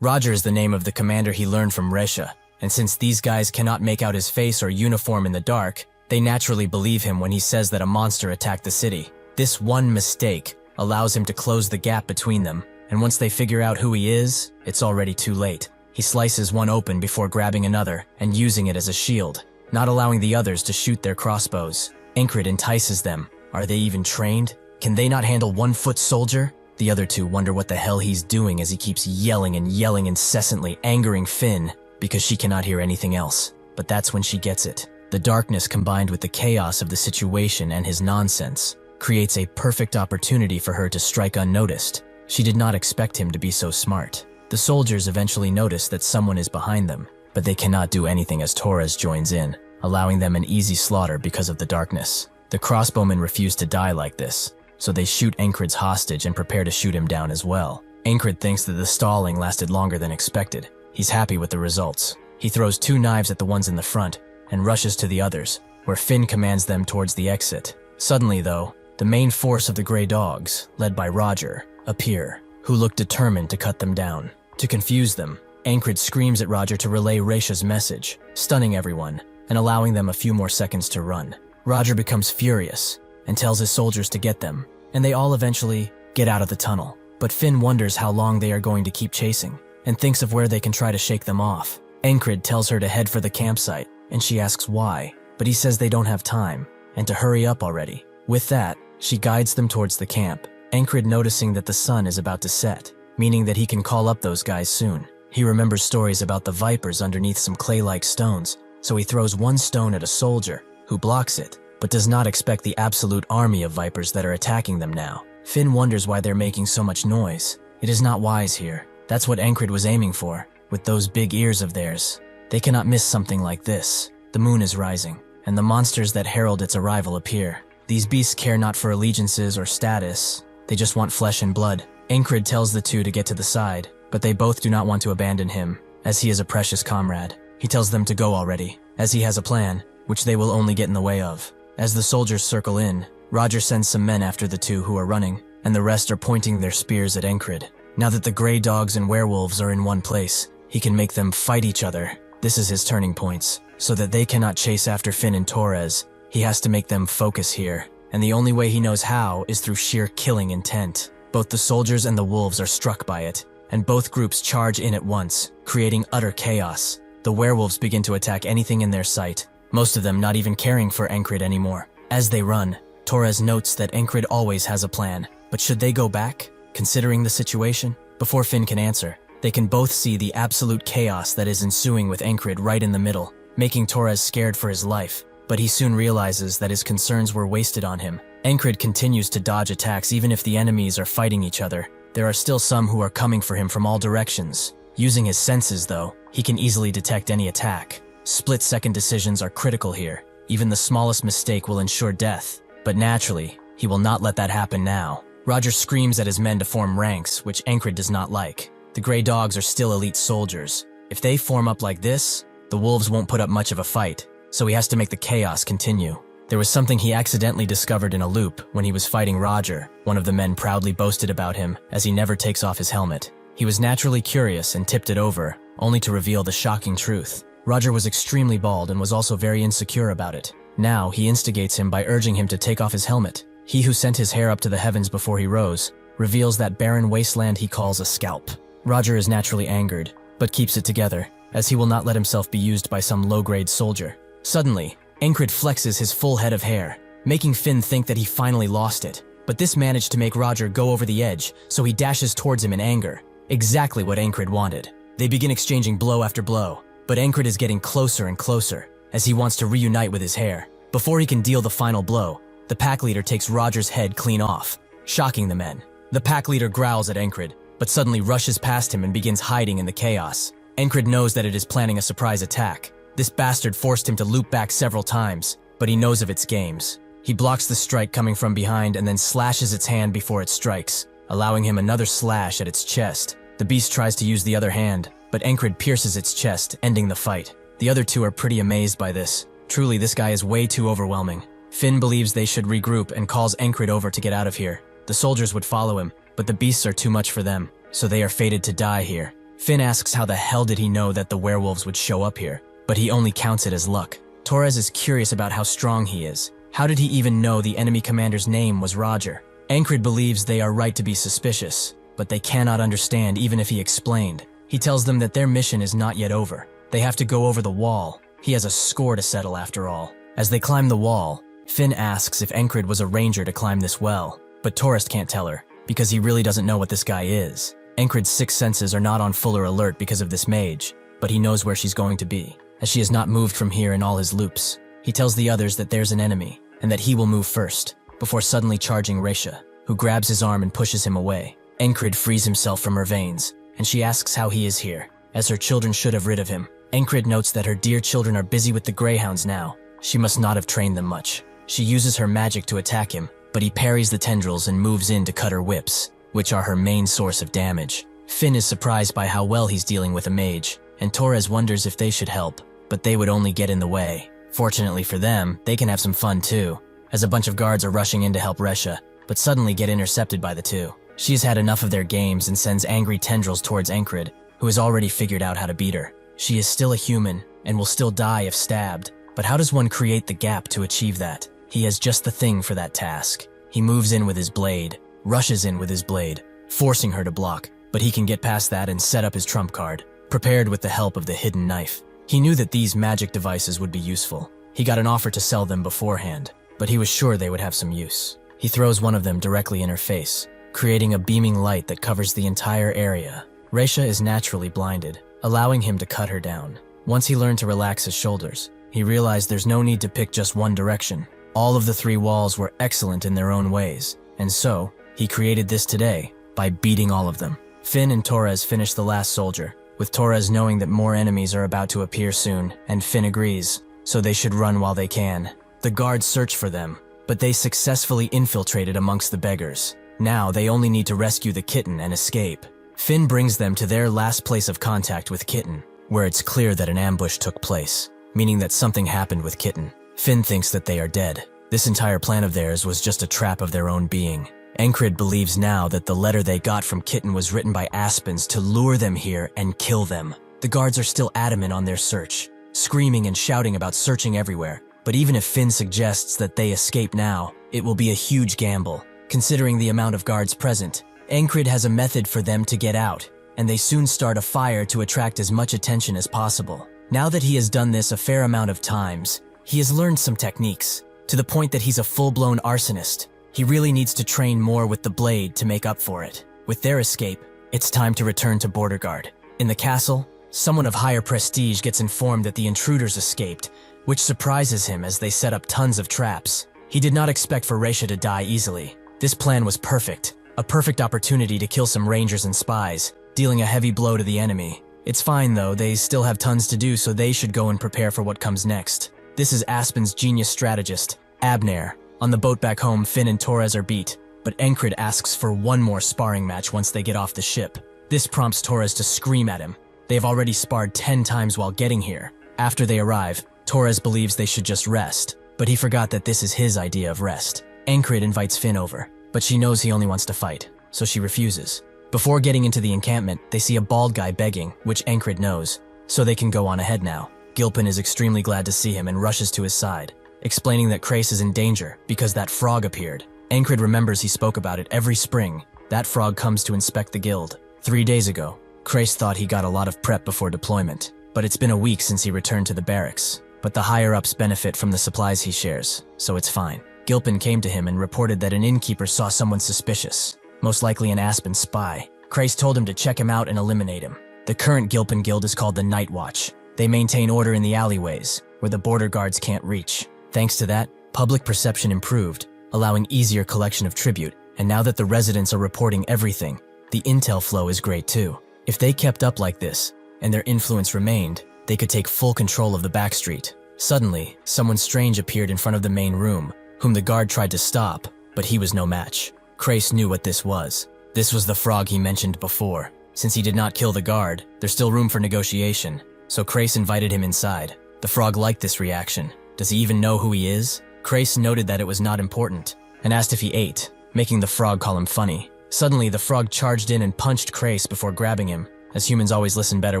Roger is the name of the commander he learned from Resha, and since these guys cannot make out his face or uniform in the dark, they naturally believe him when he says that a monster attacked the city. This one mistake allows him to close the gap between them, and once they figure out who he is, it's already too late. He slices one open before grabbing another and using it as a shield, not allowing the others to shoot their crossbows. Encred entices them. Are they even trained? Can they not handle 1-foot soldier? The other two wonder what the hell he's doing as he keeps yelling and yelling incessantly, angering Finn because she cannot hear anything else. But that's when she gets it. The darkness combined with the chaos of the situation and his nonsense creates a perfect opportunity for her to strike unnoticed. She did not expect him to be so smart. The soldiers eventually notice that someone is behind them, but they cannot do anything as Torres joins in, allowing them an easy slaughter because of the darkness. The crossbowmen refuse to die like this, so they shoot Encred's hostage and prepare to shoot him down as well. Encred thinks that the stalling lasted longer than expected. He's happy with the results. He throws 2 knives at the ones in the front and rushes to the others, where Finn commands them towards the exit. Suddenly, though, the main force of the Grey Dogs, led by Roger, appear, who look determined to cut them down. To confuse them, Encred screams at Roger to relay Resha's message, stunning everyone and allowing them a few more seconds to run. Roger becomes furious and tells his soldiers to get them, and they all eventually get out of the tunnel. But Finn wonders how long they are going to keep chasing and thinks of where they can try to shake them off. Encred tells her to head for the campsite, and she asks why, but he says they don't have time and to hurry up already. With that, she guides them towards the camp, Encred noticing that the sun is about to set, meaning that he can call up those guys soon. He remembers stories about the vipers underneath some clay-like stones, so he throws one stone at a soldier, who blocks it, but does not expect the absolute army of vipers that are attacking them now. Finn wonders why they're making so much noise. It is not wise here. That's what Encred was aiming for, with those big ears of theirs. They cannot miss something like this. The moon is rising, and the monsters that herald its arrival appear. These beasts care not for allegiances or status. They just want flesh and blood. Encred tells the two to get to the side, but they both do not want to abandon him, as he is a precious comrade. He tells them to go already, as he has a plan, which they will only get in the way of. As the soldiers circle in, Roger sends some men after the two who are running, and the rest are pointing their spears at Encred. Now that the gray dogs and werewolves are in one place, he can make them fight each other. This is his turning points, so that they cannot chase after Finn and Torres. He has to make them focus here, and the only way he knows how is through sheer killing intent. Both the soldiers and the wolves are struck by it, and both groups charge in at once, creating utter chaos. The werewolves begin to attack anything in their sight, most of them not even caring for Encred anymore. As they run, Torres notes that Encred always has a plan, but should they go back, considering the situation? Before Finn can answer, they can both see the absolute chaos that is ensuing with Encred right in the middle, making Torres scared for his life, but he soon realizes that his concerns were wasted on him. Encred continues to dodge attacks even if the enemies are fighting each other. There are still some who are coming for him from all directions. Using his senses, though, he can easily detect any attack. Split-second decisions are critical here. Even the smallest mistake will ensure death. But naturally, he will not let that happen now. Roger screams at his men to form ranks, which Encred does not like. The gray dogs are still elite soldiers. If they form up like this, the wolves won't put up much of a fight, so he has to make the chaos continue. There was something he accidentally discovered in a loop when he was fighting Roger. One of the men proudly boasted about him, as he never takes off his helmet. He was naturally curious and tipped it over, only to reveal the shocking truth. Roger was extremely bald and was also very insecure about it. Now, he instigates him by urging him to take off his helmet. He who sent his hair up to the heavens before he rose, reveals that barren wasteland he calls a scalp. Roger is naturally angered, but keeps it together, as he will not let himself be used by some low-grade soldier. Suddenly, Encred flexes his full head of hair, making Finn think that he finally lost it. But this managed to make Roger go over the edge, so he dashes towards him in anger. Exactly what Encred wanted. They begin exchanging blow after blow, but Encred is getting closer and closer, as he wants to reunite with his hair. Before he can deal the final blow, the pack leader takes Roger's head clean off, shocking the men. The pack leader growls at Encred, but suddenly rushes past him and begins hiding in the chaos. Encred knows that it is planning a surprise attack. This bastard forced him to loop back several times, but he knows of its games. He blocks the strike coming from behind and then slashes its hand before it strikes, allowing him another slash at its chest. The beast tries to use the other hand, but Encred pierces its chest, ending the fight. The other two are pretty amazed by this. Truly, this guy is way too overwhelming. Finn believes they should regroup and calls Encred over to get out of here. The soldiers would follow him, but the beasts are too much for them, so they are fated to die here. Finn asks how the hell did he know that the werewolves would show up here, but he only counts it as luck. Torres is curious about how strong he is. How did he even know the enemy commander's name was Roger? Encred believes they are right to be suspicious, but they cannot understand even if he explained. He tells them that their mission is not yet over. They have to go over the wall. He has a score to settle after all. As they climb the wall, Finn asks if Encred was a ranger to climb this well, but Torres can't tell her, because he really doesn't know what this guy is. Encred's sixth senses are not on fuller alert because of this mage, but he knows where she's going to be, as she has not moved from here in all his loops. He tells the others that there's an enemy, and that he will move first, before suddenly charging Resha, who grabs his arm and pushes him away. Encred frees himself from her veins, and she asks how he is here, as her children should have rid of him. Encred notes that her dear children are busy with the greyhounds now. She must not have trained them much. She uses her magic to attack him, but he parries the tendrils and moves in to cut her whips, which are her main source of damage. Finn is surprised by how well he's dealing with a mage, and Torres wonders if they should help, but they would only get in the way. Fortunately for them, they can have some fun too, as a bunch of guards are rushing in to help Resha, but suddenly get intercepted by the two. She has had enough of their games and sends angry tendrils towards Encred, who has already figured out how to beat her. She is still a human, and will still die if stabbed, but how does one create the gap to achieve that? He has just the thing for that task. He moves in with his blade, rushes in with his blade, forcing her to block, but he can get past that and set up his trump card, prepared with the help of the hidden knife. He knew that these magic devices would be useful. He got an offer to sell them beforehand, but he was sure they would have some use. He throws one of them directly in her face, creating a beaming light that covers the entire area. Reisha is naturally blinded, allowing him to cut her down. Once he learned to relax his shoulders, he realized there's no need to pick just one direction. All of the 3 walls were excellent in their own ways, and so, he created this today by beating all of them. Finn and Torres finish the last soldier, with Torres knowing that more enemies are about to appear soon, and Finn agrees, so they should run while they can. The guards search for them, but they successfully infiltrated amongst the beggars. Now they only need to rescue the kitten and escape. Finn brings them to their last place of contact with Kitten, where it's clear that an ambush took place, meaning that something happened with Kitten. Finn thinks that they are dead. This entire plan of theirs was just a trap of their own being. Encrid believes now that the letter they got from Kitten was written by Aspens to lure them here and kill them. The guards are still adamant on their search, screaming and shouting about searching everywhere. But even if Finn suggests that they escape now, it will be a huge gamble. Considering the amount of guards present, Encrid has a method for them to get out, and they soon start a fire to attract as much attention as possible. Now that he has done this a fair amount of times, he has learned some techniques, to the point that he's a full-blown arsonist. He really needs to train more with the blade to make up for it. With their escape, it's time to return to Border Guard. In the castle, someone of higher prestige gets informed that the intruders escaped, which surprises him as they set up tons of traps. He did not expect for Reisha to die easily. This plan was perfect, a perfect opportunity to kill some rangers and spies, dealing a heavy blow to the enemy. It's fine though, they still have tons to do, so they should go and prepare for what comes next. This is Aspen's genius strategist, Abner. On the boat back home, Finn and Torres are beat, but Encrid asks for one more sparring match once they get off the ship. This prompts Torres to scream at him. They've already sparred 10 times while getting here. After they arrive, Torres believes they should just rest, but he forgot that this is his idea of rest. Encrid invites Finn over, but she knows he only wants to fight, so she refuses. Before getting into the encampment, they see a bald guy begging, which Encrid knows, so they can go on ahead now. Gilpin is extremely glad to see him and rushes to his side, explaining that Crace is in danger because that frog appeared. Encrid remembers he spoke about it every spring. That frog comes to inspect the guild. 3 days ago, Crace thought he got a lot of prep before deployment, but it's been a week since he returned to the barracks. But the higher-ups benefit from the supplies he shares, so it's fine. Gilpin came to him and reported that an innkeeper saw someone suspicious, most likely an Aspen spy. Crace told him to check him out and eliminate him. The current Gilpin guild is called the Night Watch. They maintain order in the alleyways, where the border guards can't reach. Thanks to that, public perception improved, allowing easier collection of tribute, and now that the residents are reporting everything, the intel flow is great too. If they kept up like this, and their influence remained, they could take full control of the backstreet. Suddenly, someone strange appeared in front of the main room, whom the guard tried to stop, but he was no match. Crace knew what this was. This was the frog he mentioned before. Since he did not kill the guard, there's still room for negotiation, so Crace invited him inside. The frog liked this reaction. Does he even know who he is? Crace noted that it was not important, and asked if he ate, making the frog call him funny. Suddenly, the frog charged in and punched Crace before grabbing him, as humans always listen better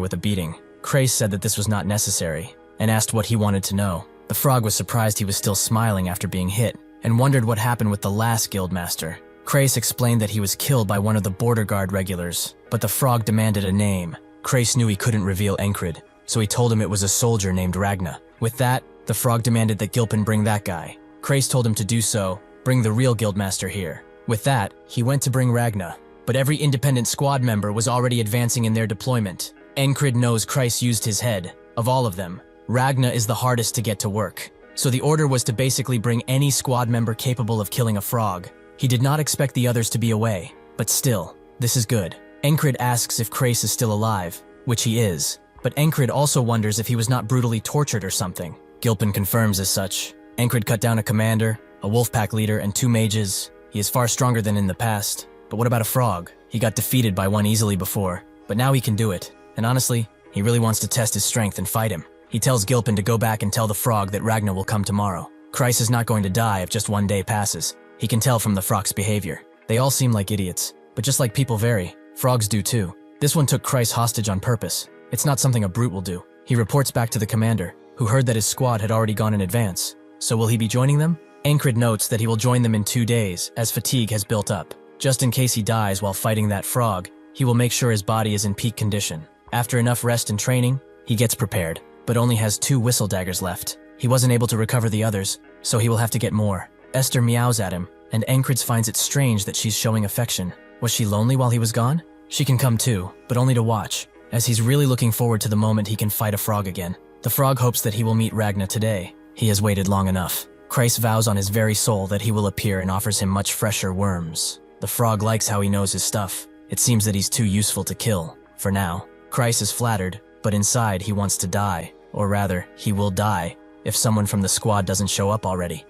with a beating. Crace said that this was not necessary, and asked what he wanted to know. The frog was surprised he was still smiling after being hit, and wondered what happened with the last guildmaster. Crace explained that he was killed by one of the border guard regulars, but the frog demanded a name. Crace knew he couldn't reveal Encrid, so he told him it was a soldier named Ragna. With that, the frog demanded that Gilpin bring that guy. Crace told him to do so, bring the real guildmaster here. With that, he went to bring Ragna, but every independent squad member was already advancing in their deployment. Encrid knows Crace used his head. Of all of them, Ragna is the hardest to get to work, so the order was to basically bring any squad member capable of killing a frog. He did not expect the others to be away, but still, this is good. Encrid asks if Crace is still alive, which he is, but Encrid also wonders if he was not brutally tortured or something. Gilpin confirms as such. Encrid cut down a commander, a wolfpack leader, and 2 mages. He is far stronger than in the past. But what about a frog? He got defeated by one easily before, but now he can do it. And honestly, he really wants to test his strength and fight him. He tells Gilpin to go back and tell the frog that Ragna will come tomorrow. Crace is not going to die if just 1 day passes. He can tell from the frog's behavior. They all seem like idiots, but just like people vary, frogs do too. This one took Crace hostage on purpose. It's not something a brute will do. He reports back to the commander, who heard that his squad had already gone in advance. So will he be joining them? Ankrid notes that he will join them in 2 days, as fatigue has built up. Just in case he dies while fighting that frog, he will make sure his body is in peak condition. After enough rest and training, he gets prepared, but only has 2 whistle daggers left. He wasn't able to recover the others, so he will have to get more. Esther meows at him, and Ankrid finds it strange that she's showing affection. Was she lonely while he was gone? She can come too, but only to watch, as he's really looking forward to the moment he can fight a frog again. The frog hopes that he will meet Ragna today. He has waited long enough. Kreis vows on his very soul that he will appear and offers him much fresher worms. The frog likes how he knows his stuff. It seems that he's too useful to kill, for now. Kreis is flattered, but inside he wants to die. Or rather, he will die, if someone from the squad doesn't show up already.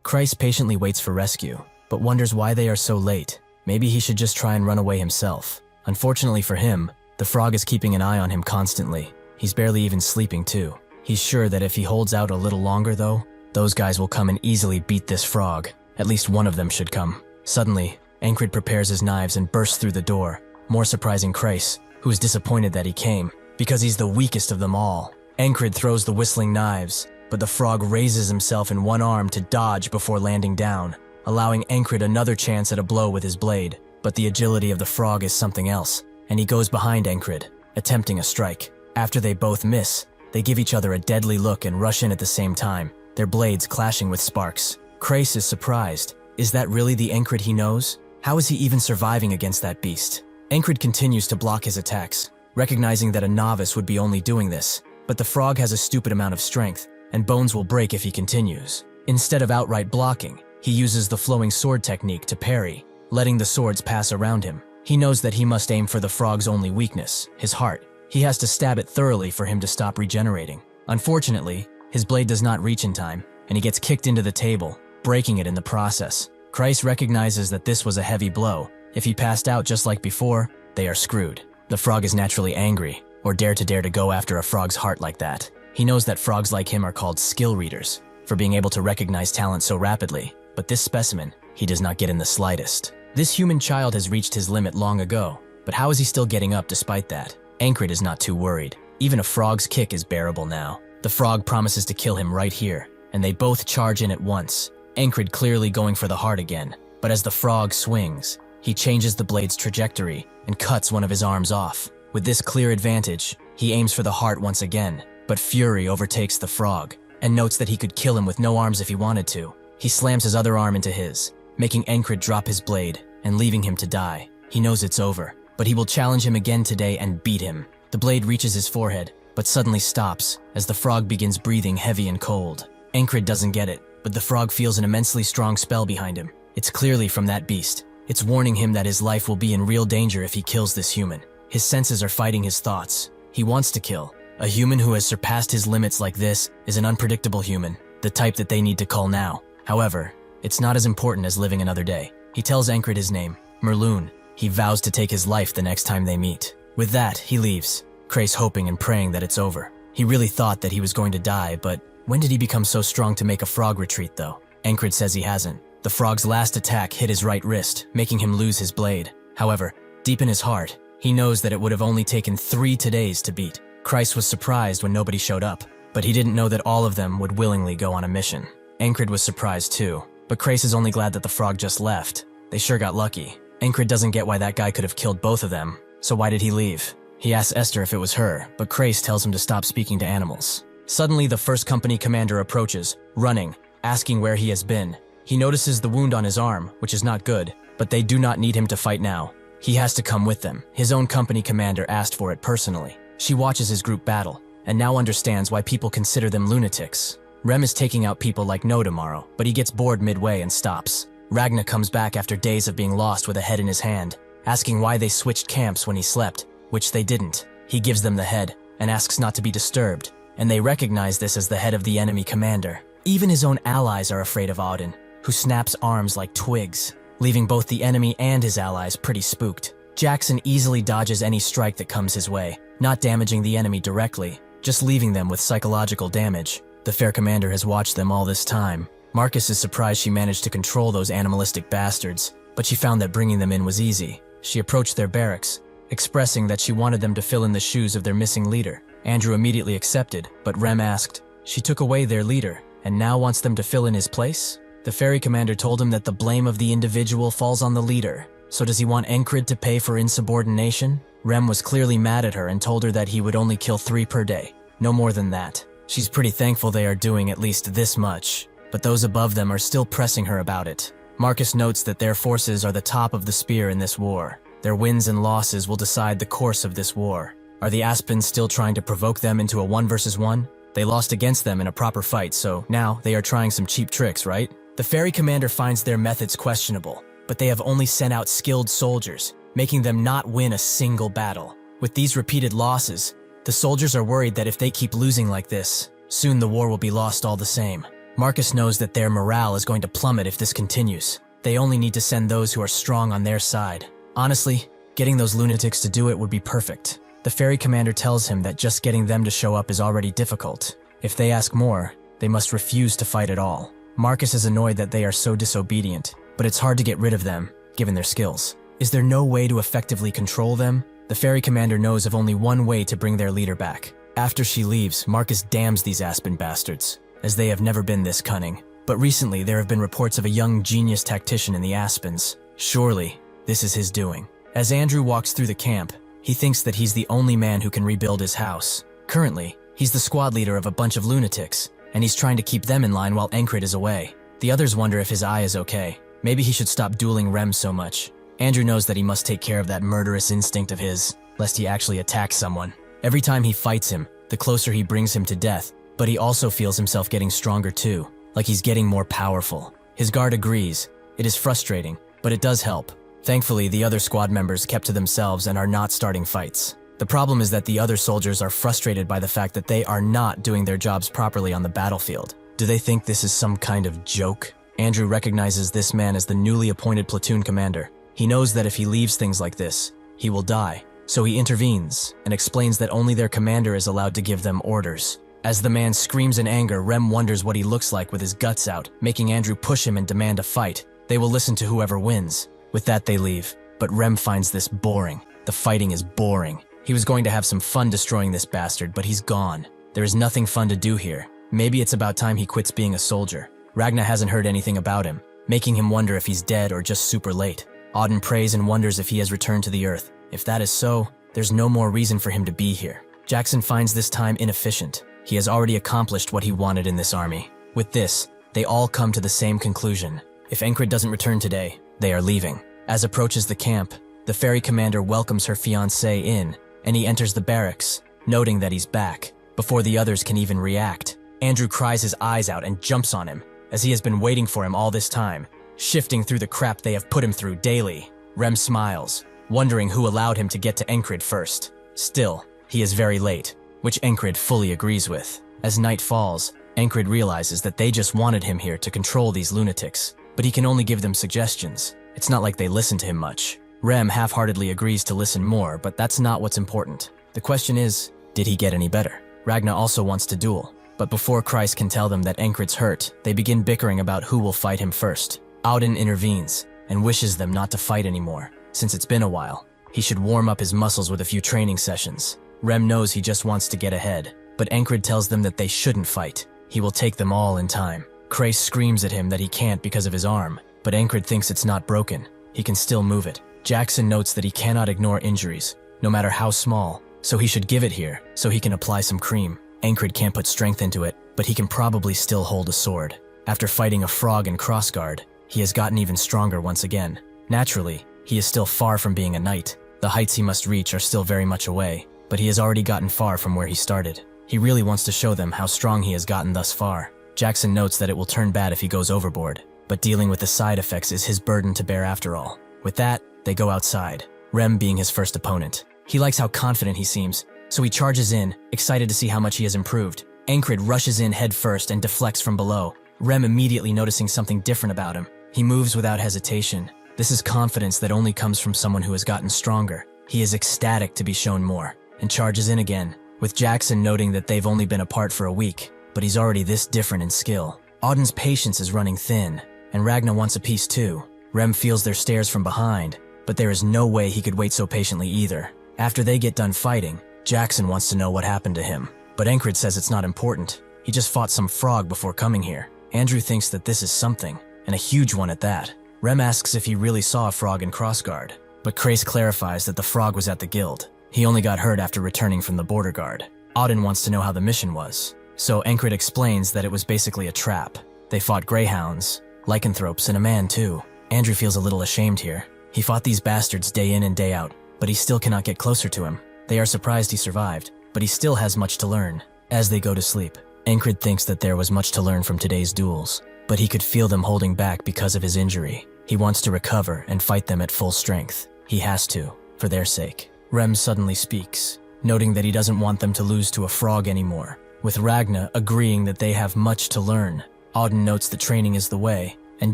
Kreis patiently waits for rescue, but wonders why they are so late. Maybe he should just try and run away himself. Unfortunately for him, the frog is keeping an eye on him constantly. He's barely even sleeping too. He's sure that if he holds out a little longer though, those guys will come and easily beat this frog. At least one of them should come. Suddenly, Ankrid prepares his knives and bursts through the door, more surprising Kreis, who is disappointed that he came, because he's the weakest of them all. Ankrid throws the whistling knives, but the frog raises himself in one arm to dodge before landing down, allowing Ankrid another chance at a blow with his blade. But the agility of the frog is something else, and he goes behind Ankrid, attempting a strike. After they both miss, they give each other a deadly look and rush in at the same time, their blades clashing with sparks. Kreis is surprised. Is that really the Ankrid he knows? How is he even surviving against that beast? Ankrid continues to block his attacks, recognizing that a novice would be only doing this. But the frog has a stupid amount of strength, and bones will break if he continues. Instead of outright blocking, he uses the flowing sword technique to parry, letting the swords pass around him. He knows that he must aim for the frog's only weakness, his heart. He has to stab it thoroughly for him to stop regenerating. Unfortunately, his blade does not reach in time, and he gets kicked into the table, breaking it in the process. Kreis recognizes that this was a heavy blow. If he passed out just like before, they are screwed. The frog is naturally angry, or dare to go after a frog's heart like that. He knows that frogs like him are called skill readers, for being able to recognize talent so rapidly, but this specimen, he does not get in the slightest. This human child has reached his limit long ago, but how is he still getting up despite that? Ankrid is not too worried. Even a frog's kick is bearable now. The frog promises to kill him right here, and they both charge in at once. Ankrid clearly going for the heart again, but as the frog swings, he changes the blade's trajectory and cuts one of his arms off. With this clear advantage, he aims for the heart once again, but fury overtakes the frog, and notes that he could kill him with no arms if he wanted to. He slams his other arm into his, making Ankrid drop his blade and leaving him to die. He knows it's over, but he will challenge him again today and beat him. The blade reaches his forehead, but suddenly stops as the frog begins breathing heavy and cold. Ankrid doesn't get it, but the frog feels an immensely strong spell behind him. It's clearly from that beast. It's warning him that his life will be in real danger if he kills this human. His senses are fighting his thoughts. He wants to kill. A human who has surpassed his limits like this is an unpredictable human, the type that they need to cull now. However, it's not as important as living another day. He tells Ankrid his name, Merlun. He vows to take his life the next time they meet. With that, he leaves, Kreis hoping and praying that it's over. He really thought that he was going to die, but when did he become so strong to make a frog retreat though? Ankrid says he hasn't. The frog's last attack hit his right wrist, making him lose his blade. However, deep in his heart, he knows that it would have only taken 3 days to beat. Kreis was surprised when nobody showed up, but he didn't know that all of them would willingly go on a mission. Ankrid was surprised too, but Kreis is only glad that the frog just left. They sure got lucky. Ankrid doesn't get why that guy could have killed both of them, so why did he leave? He asks Esther if it was her, but Kreis tells him to stop speaking to animals. Suddenly, the first company commander approaches, running, asking where he has been. He notices the wound on his arm, which is not good, but they do not need him to fight now. He has to come with them. His own company commander asked for it personally. She watches his group battle, and now understands why people consider them lunatics. Rem is taking out people like no tomorrow, but he gets bored midway and stops. Ragna comes back after days of being lost with a head in his hand, asking why they switched camps when he slept, which they didn't. He gives them the head, and asks not to be disturbed, and they recognize this as the head of the enemy commander. Even his own allies are afraid of Auden, who snaps arms like twigs, leaving both the enemy and his allies pretty spooked. Jackson easily dodges any strike that comes his way, not damaging the enemy directly, just leaving them with psychological damage. The fair commander has watched them all this time. Marcus is surprised she managed to control those animalistic bastards, but she found that bringing them in was easy. She approached their barracks, expressing that she wanted them to fill in the shoes of their missing leader. Andrew immediately accepted, but Rem asked. She took away their leader, and now wants them to fill in his place? The ferry commander told him that the blame of the individual falls on the leader. So does he want Encred to pay for insubordination? Rem was clearly mad at her and told her that he would only kill 3 per day, no more than that. She's pretty thankful they are doing at least this much, but those above them are still pressing her about it. Marcus notes that their forces are the top of the spear in this war. Their wins and losses will decide the course of this war. Are the Aspens still trying to provoke them into a 1 versus 1? They lost against them in a proper fight, so now they are trying some cheap tricks, right? The ferry commander finds their methods questionable, but they have only sent out skilled soldiers, making them not win a single battle. With these repeated losses, the soldiers are worried that if they keep losing like this, soon the war will be lost all the same. Marcus knows that their morale is going to plummet if this continues. They only need to send those who are strong on their side. Honestly, getting those lunatics to do it would be perfect. The ferry commander tells him that just getting them to show up is already difficult. If they ask more, they must refuse to fight at all. Marcus is annoyed that they are so disobedient, but it's hard to get rid of them, given their skills. Is there no way to effectively control them? The ferry commander knows of only one way to bring their leader back. After she leaves, Marcus damns these Aspen bastards, as they have never been this cunning. But recently, there have been reports of a young genius tactician in the Aspens. Surely, this is his doing. As Andrew walks through the camp, he thinks that he's the only man who can rebuild his house. Currently, he's the squad leader of a bunch of lunatics, and he's trying to keep them in line while Encred is away. The others wonder if his eye is okay. Maybe he should stop dueling Rem so much. Andrew knows that he must take care of that murderous instinct of his, lest he actually attacks someone. Every time he fights him, the closer he brings him to death, but he also feels himself getting stronger too, like he's getting more powerful. His guard agrees. It is frustrating, but it does help. Thankfully, the other squad members kept to themselves and are not starting fights. The problem is that the other soldiers are frustrated by the fact that they are not doing their jobs properly on the battlefield. Do they think this is some kind of joke? Andrew recognizes this man as the newly appointed platoon commander. He knows that if he leaves things like this, he will die. So he intervenes and explains that only their commander is allowed to give them orders. As the man screams in anger, Rem wonders what he looks like with his guts out, making Andrew push him and demand a fight. They will listen to whoever wins. With that, they leave. But Rem finds this boring. The fighting is boring. He was going to have some fun destroying this bastard, but he's gone. There is nothing fun to do here. Maybe it's about time he quits being a soldier. Ragna hasn't heard anything about him, making him wonder if he's dead or just super late. Auden prays and wonders if he has returned to the earth. If that is so, there's no more reason for him to be here. Jackson finds this time inefficient. He has already accomplished what he wanted in this army. With this, they all come to the same conclusion. If Encred doesn't return today, they are leaving. As approaches the camp, the ferry commander welcomes her fiancé in, and he enters the barracks, noting that he's back, before the others can even react. Andrew cries his eyes out and jumps on him, as he has been waiting for him all this time, shifting through the crap they have put him through daily. Rem smiles, wondering who allowed him to get to Encred first. Still, he is very late, which Encred fully agrees with. As night falls, Encred realizes that they just wanted him here to control these lunatics, but he can only give them suggestions. It's not like they listen to him much. Rem half-heartedly agrees to listen more, but that's not what's important. The question is, did he get any better? Ragna also wants to duel, but before Christ can tell them that Encred's hurt, they begin bickering about who will fight him first. Auden intervenes and wishes them not to fight anymore. Since it's been a while, he should warm up his muscles with a few training sessions. Rem knows he just wants to get ahead, but Encred tells them that they shouldn't fight. He will take them all in time. Cray screams at him that he can't because of his arm, but Encred thinks it's not broken. He can still move it. Jackson notes that he cannot ignore injuries, no matter how small, so he should give it here so he can apply some cream. Encred can't put strength into it, but he can probably still hold a sword. After fighting a frog in crossguard, he has gotten even stronger once again. Naturally, he is still far from being a knight. The heights he must reach are still very much away, but he has already gotten far from where he started. He really wants to show them how strong he has gotten thus far. Jackson notes that it will turn bad if he goes overboard, but dealing with the side effects is his burden to bear after all. With that, they go outside, Rem being his first opponent. He likes how confident he seems, so he charges in, excited to see how much he has improved. Encred rushes in head first and deflects from below, Rem immediately noticing something different about him. He moves without hesitation. This is confidence that only comes from someone who has gotten stronger. He is ecstatic to be shown more, and charges in again, with Jackson noting that they've only been apart for a week, but he's already this different in skill. Auden's patience is running thin, and Ragna wants a piece too. Rem feels their stares from behind, but there is no way he could wait so patiently either. After they get done fighting, Jackson wants to know what happened to him, but Encred says it's not important. He He just fought some frog before coming here. Andrew thinks that this is something, and a huge one at that. Rem asks if he really saw a frog in Crossguard, but Crace clarifies that the frog was at the guild. He only got hurt after returning from the border guard. Auden wants to know how the mission was, so Encred explains that it was basically a trap. They fought greyhounds, lycanthropes, and a man too. Andrew feels a little ashamed here. He fought these bastards day in and day out, but he still cannot get closer to him. They are surprised he survived, but he still has much to learn. As they go to sleep, Encred thinks that there was much to learn from today's duels, but he could feel them holding back because of his injury. He wants to recover and fight them at full strength. He has to, for their sake. Rem suddenly speaks, noting that he doesn't want them to lose to a frog anymore, with Ragna agreeing that they have much to learn. Auden notes that training is the way, and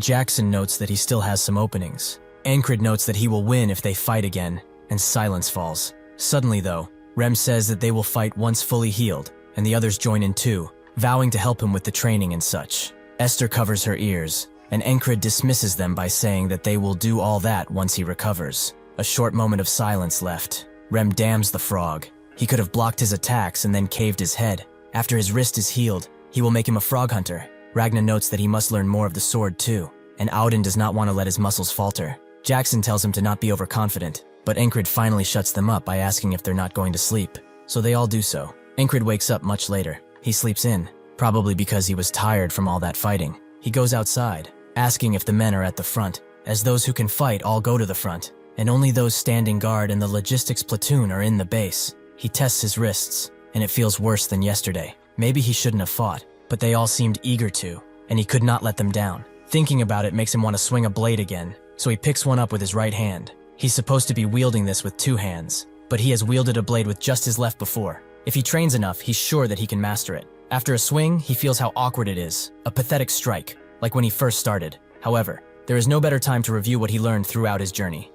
Jackson notes that he still has some openings. Encred notes that he will win if they fight again, and silence falls. Suddenly though, Rem says that they will fight once fully healed, and the others join in too, vowing to help him with the training and such. Esther covers her ears, and Encred dismisses them by saying that they will do all that once he recovers. A short moment of silence left. Rem damns the frog. He could have blocked his attacks and then caved his head. After his wrist is healed, he will make him a frog hunter. Ragna notes that he must learn more of the sword too, and Auden does not want to let his muscles falter. Jackson tells him to not be overconfident, but Encred finally shuts them up by asking if they're not going to sleep, so they all do so. Encred wakes up much later. He sleeps in, probably because he was tired from all that fighting. He goes outside, asking if the men are at the front, as those who can fight all go to the front, and only those standing guard and the logistics platoon are in the base. He tests his wrists, and it feels worse than yesterday. Maybe he shouldn't have fought, but they all seemed eager to, and he could not let them down. Thinking about it makes him want to swing a blade again, so he picks one up with his right hand. He's supposed to be wielding this with two hands, but he has wielded a blade with just his left before. If he trains enough, he's sure that he can master it. After a swing, he feels how awkward it is. A pathetic strike, like when he first started. However, there is no better time to review what he learned throughout his journey.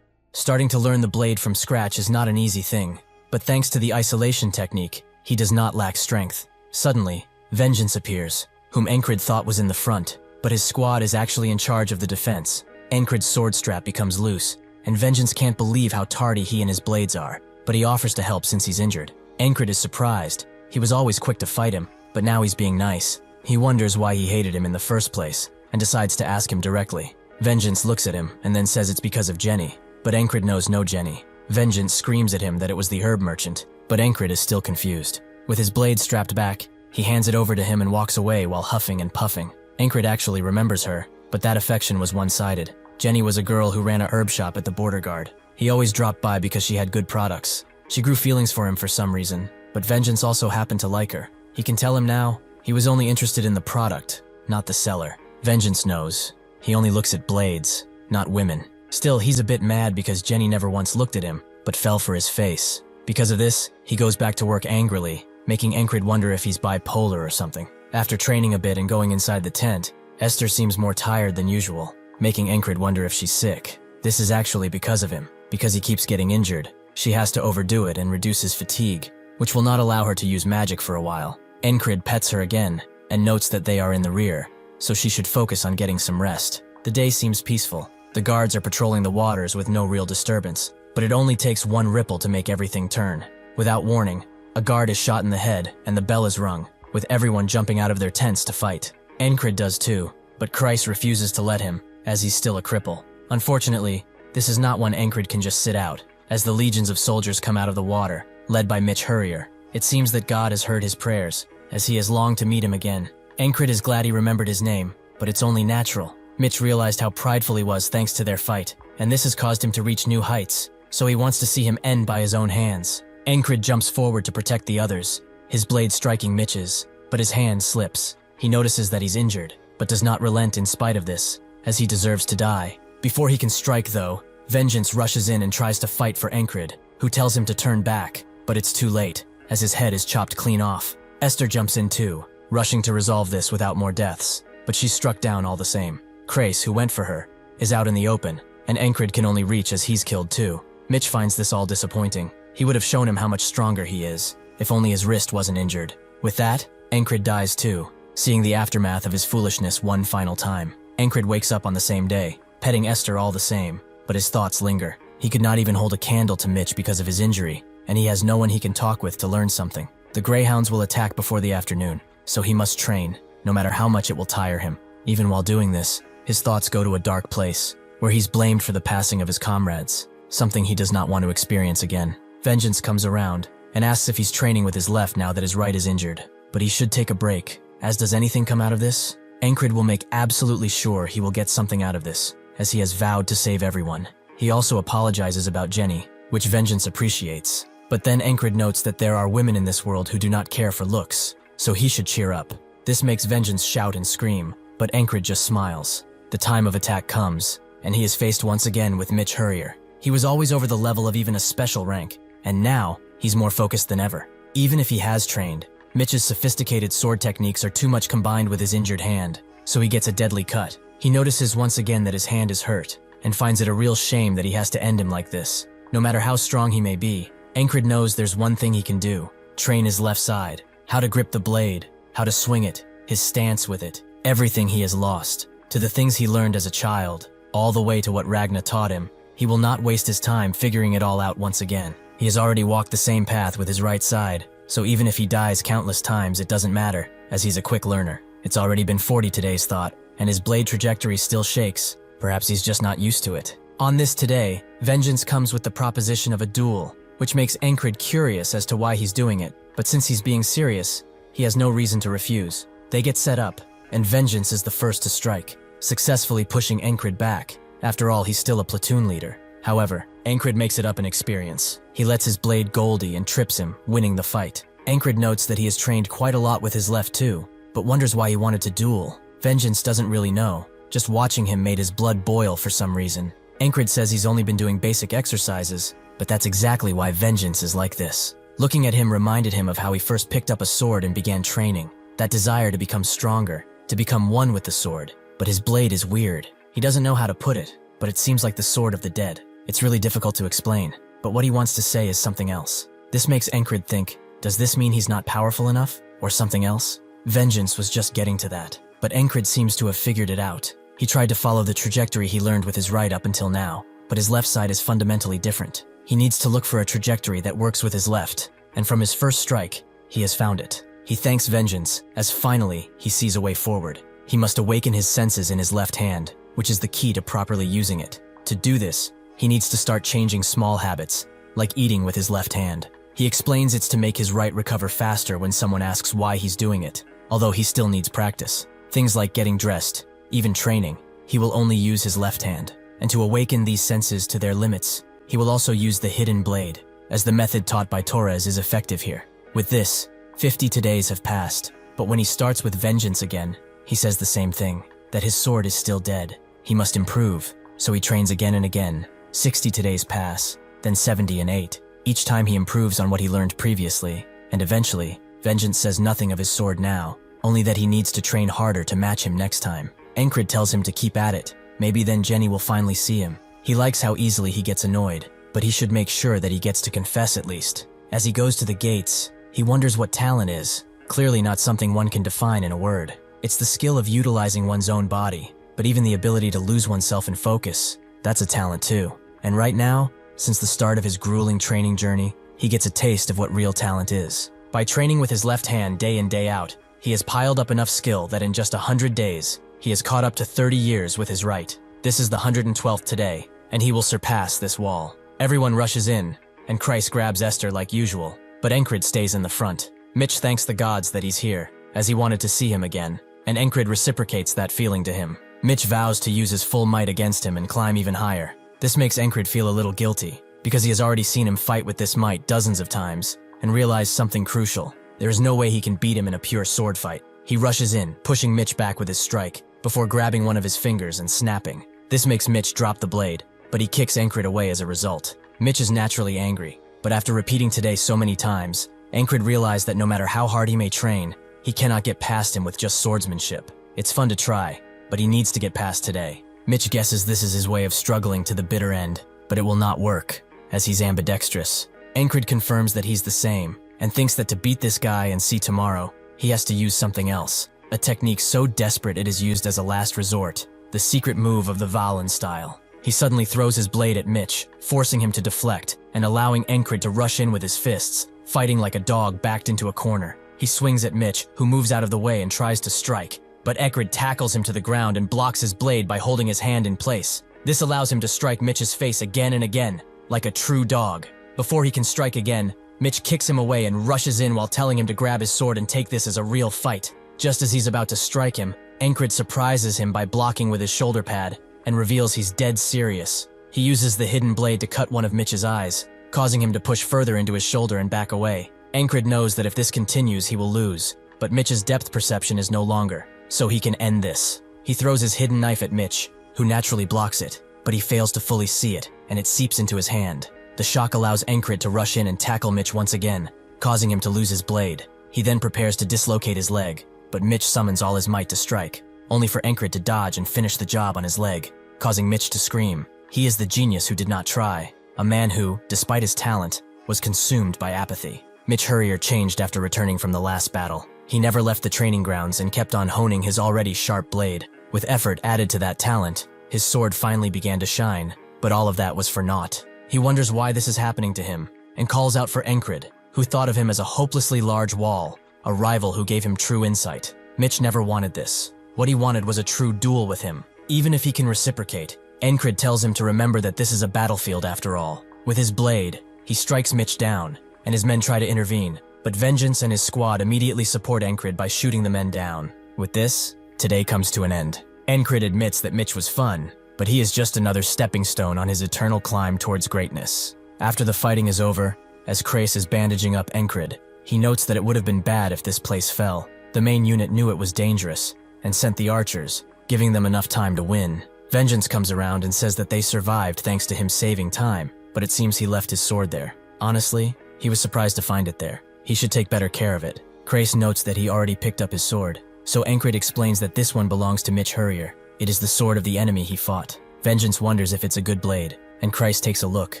Starting to learn the blade from scratch is not an easy thing, but thanks to the isolation technique, he does not lack strength. Suddenly, Vengeance appears, whom Encred thought was in the front, but his squad is actually in charge of the defense. Encred's sword strap becomes loose, and Vengeance can't believe how tardy he and his blades are, but he offers to help since he's injured. Encred is surprised. He was always quick to fight him, but now he's being nice. He wonders why he hated him in the first place, and decides to ask him directly. Vengeance looks at him and then says it's because of Jenny, but Encred knows no Jenny. Vengeance screams at him that it was the herb merchant, but Encred is still confused. With his blade strapped back, he hands it over to him and walks away while huffing and puffing. Encred actually remembers her, but that affection was one-sided. Jenny was a girl who ran a herb shop at the border guard. He always dropped by because she had good products. She grew feelings for him for some reason, but Vengeance also happened to like her. He can tell him now, he was only interested in the product, not the seller. Vengeance knows. He only looks at blades, not women. Still, he's a bit mad because Jenny never once looked at him, but fell for his face. Because of this, he goes back to work angrily, making Encred wonder if he's bipolar or something. After training a bit and going inside the tent, Esther seems more tired than usual, making Encred wonder if she's sick. This is actually because of him, because he keeps getting injured. She has to overdo it and reduce his fatigue, which will not allow her to use magic for a while. Encred pets her again, and notes that they are in the rear, so she should focus on getting some rest. The day seems peaceful. The guards are patrolling the waters with no real disturbance, but it only takes one ripple to make everything turn. Without warning, a guard is shot in the head and the bell is rung, with everyone jumping out of their tents to fight. Encred does too, but Christ refuses to let him, as he's still a cripple. Unfortunately, this is not one Encred can just sit out, as the legions of soldiers come out of the water, led by Mitch Hurrier. It seems that God has heard his prayers, as he has longed to meet him again. Encred is glad he remembered his name, but it's only natural. Mitch realized how prideful he was thanks to their fight, and this has caused him to reach new heights, so he wants to see him end by his own hands. Encred jumps forward to protect the others, his blade striking Mitch's, but his hand slips. He notices that he's injured, but does not relent in spite of this, as he deserves to die. Before he can strike though, Vengeance rushes in and tries to fight for Encred, who tells him to turn back, but it's too late, as his head is chopped clean off. Esther jumps in too, rushing to resolve this without more deaths, but she's struck down all the same. Crace, who went for her, is out in the open, and Encred can only reach as he's killed too. Mitch finds this all disappointing. He would have shown him how much stronger he is, if only his wrist wasn't injured. With that, Encred dies too, seeing the aftermath of his foolishness one final time. Encred wakes up on the same day, petting Esther all the same, but his thoughts linger. He could not even hold a candle to Mitch because of his injury, and he has no one he can talk with to learn something. The Greyhounds will attack before the afternoon. so he must train, no matter how much it will tire him. Even while doing this, his thoughts go to a dark place, where he's blamed for the passing of his comrades, something he does not want to experience again. Vengeance comes around and asks if he's training with his left now that his right is injured, but he should take a break. As does anything come out of this? Encred will make absolutely sure he will get something out of this, as he has vowed to save everyone. He also apologizes about Jenny, which Vengeance appreciates. But then Encred notes that there are women in this world who do not care for looks, so he should cheer up. This makes Vengeance shout and scream, but Encred just smiles. The time of attack comes, and he is faced once again with Mitch Hurrier. He was always over the level of even a special rank, and now he's more focused than ever. Even if he has trained, Mitch's sophisticated sword techniques are too much combined with his injured hand, so he gets a deadly cut. He notices once again that his hand is hurt, and finds it a real shame that he has to end him like this. No matter how strong he may be, Encred knows there's one thing he can do: train his left side, how to grip the blade, how to swing it, his stance with it, everything he has lost, to the things he learned as a child, all the way to what Ragna taught him. He will not waste his time figuring it all out once again. He has already walked the same path with his right side, so even if he dies countless times, it doesn't matter, as he's a quick learner. It's already been 40 today's thought, and his blade trajectory still shakes. Perhaps he's just not used to it. On this today, Vengeance comes with the proposition of a duel, which makes Encred curious as to why he's doing it, but since he's being serious, he has no reason to refuse. They get set up, and Vengeance is the first to strike, successfully pushing Encred back. After all, he's still a platoon leader. However, Encred makes it up in experience. He lets his blade Goldie and trips him, winning the fight. Encred notes that he has trained quite a lot with his left too, but wonders why he wanted to duel. Vengeance doesn't really know. Just watching him made his blood boil for some reason. Encred says he's only been doing basic exercises, but that's exactly why Vengeance is like this. Looking at him reminded him of how he first picked up a sword and began training. That desire to become stronger, to become one with the sword. But his blade is weird. He doesn't know how to put it, but it seems like the sword of the dead. It's really difficult to explain, but what he wants to say is something else. This makes Encred think, does this mean he's not powerful enough, or something else? Vengeance was just getting to that, but Encred seems to have figured it out. He tried to follow the trajectory he learned with his right up until now, but his left side is fundamentally different. He needs to look for a trajectory that works with his left, and from his first strike, he has found it. He thanks Vengeance, as finally he sees a way forward. He must awaken his senses in his left hand, which is the key to properly using it. To do this, he needs to start changing small habits, like eating with his left hand. He explains it's to make his right recover faster when someone asks why he's doing it, although he still needs practice. Things like getting dressed, even training, he will only use his left hand. And to awaken these senses to their limits, he will also use the hidden blade, as the method taught by Torres is effective here. With this, 50 days have passed, but when he starts with Vengeance again, he says the same thing, that his sword is still dead. He must improve, so he trains again and again. 60 days pass, then 70 and 8. Each time he improves on what he learned previously, and eventually, Vengeance says nothing of his sword now, only that he needs to train harder to match him next time. Encred tells him to keep at it. Maybe then Jenny will finally see him. He likes how easily he gets annoyed, but he should make sure that he gets to confess at least. As he goes to the gates, he wonders what talent is. Clearly not something one can define in a word. It's the skill of utilizing one's own body, but even the ability to lose oneself in focus, that's a talent too. And right now, since the start of his grueling training journey, he gets a taste of what real talent is. By training with his left hand day in day out, he has piled up enough skill that in just 100 days, he has caught up to 30 years with his right. This is the 112th today, and he will surpass this wall. Everyone rushes in, and Christ grabs Esther like usual, but Encred stays in the front. Mitch thanks the gods that he's here, as he wanted to see him again, and Encred reciprocates that feeling to him. Mitch vows to use his full might against him and climb even higher. This makes Encred feel a little guilty, because he has already seen him fight with this might dozens of times, and realized something crucial. There is no way he can beat him in a pure sword fight. He rushes in, pushing Mitch back with his strike, before grabbing one of his fingers and snapping. This makes Mitch drop the blade, but he kicks Encred away as a result. Mitch is naturally angry, but after repeating today so many times, Encred realized that no matter how hard he may train, he cannot get past him with just swordsmanship. It's fun to try, but he needs to get past today. Mitch guesses this is his way of struggling to the bitter end, but it will not work, as he's ambidextrous. Encred confirms that he's the same, and thinks that to beat this guy and see tomorrow, he has to use something else. A technique so desperate it is used as a last resort, the secret move of the Valen style. He suddenly throws his blade at Mitch, forcing him to deflect, and allowing Encred to rush in with his fists, fighting like a dog backed into a corner. He swings at Mitch, who moves out of the way and tries to strike, but Eckred tackles him to the ground and blocks his blade by holding his hand in place. This allows him to strike Mitch's face again and again, like a true dog. Before he can strike again, Mitch kicks him away and rushes in while telling him to grab his sword and take this as a real fight. Just as he's about to strike him, Enkred surprises him by blocking with his shoulder pad and reveals he's dead serious. He uses the hidden blade to cut one of Mitch's eyes, causing him to push further into his shoulder and back away. Enkred knows that if this continues, he will lose, but Mitch's depth perception is no longer, so he can end this. He throws his hidden knife at Mitch, who naturally blocks it, but he fails to fully see it, and it seeps into his hand. The shock allows Enkred to rush in and tackle Mitch once again, causing him to lose his blade. He then prepares to dislocate his leg, but Mitch summons all his might to strike, only for Enkred to dodge and finish the job on his leg, causing Mitch to scream. He is the genius who did not try, a man who, despite his talent, was consumed by apathy. Mitch Hurrier changed after returning from the last battle. He never left the training grounds and kept on honing his already sharp blade. With effort added to that talent, his sword finally began to shine, but all of that was for naught. He wonders why this is happening to him, and calls out for Enkred, who thought of him as a hopelessly large wall, a rival who gave him true insight. Mitch never wanted this. What he wanted was a true duel with him. Even if he can reciprocate, Enkred tells him to remember that this is a battlefield after all. With his blade, he strikes Mitch down, and his men try to intervene, but Vengeance and his squad immediately support Enkred by shooting the men down. With this, today comes to an end. Enkred admits that Mitch was fun, but he is just another stepping stone on his eternal climb towards greatness. After the fighting is over, as Krace is bandaging up Enkred, he notes that it would have been bad if this place fell. The main unit knew it was dangerous, and sent the archers, giving them enough time to win. Vengeance comes around and says that they survived thanks to him saving time, but it seems he left his sword there. Honestly, he was surprised to find it there. He should take better care of it. Krace notes that he already picked up his sword, so Enkred explains that this one belongs to Mitch Hurrier. It is the sword of the enemy he fought. Vengeance wonders if it's a good blade, and Krace takes a look,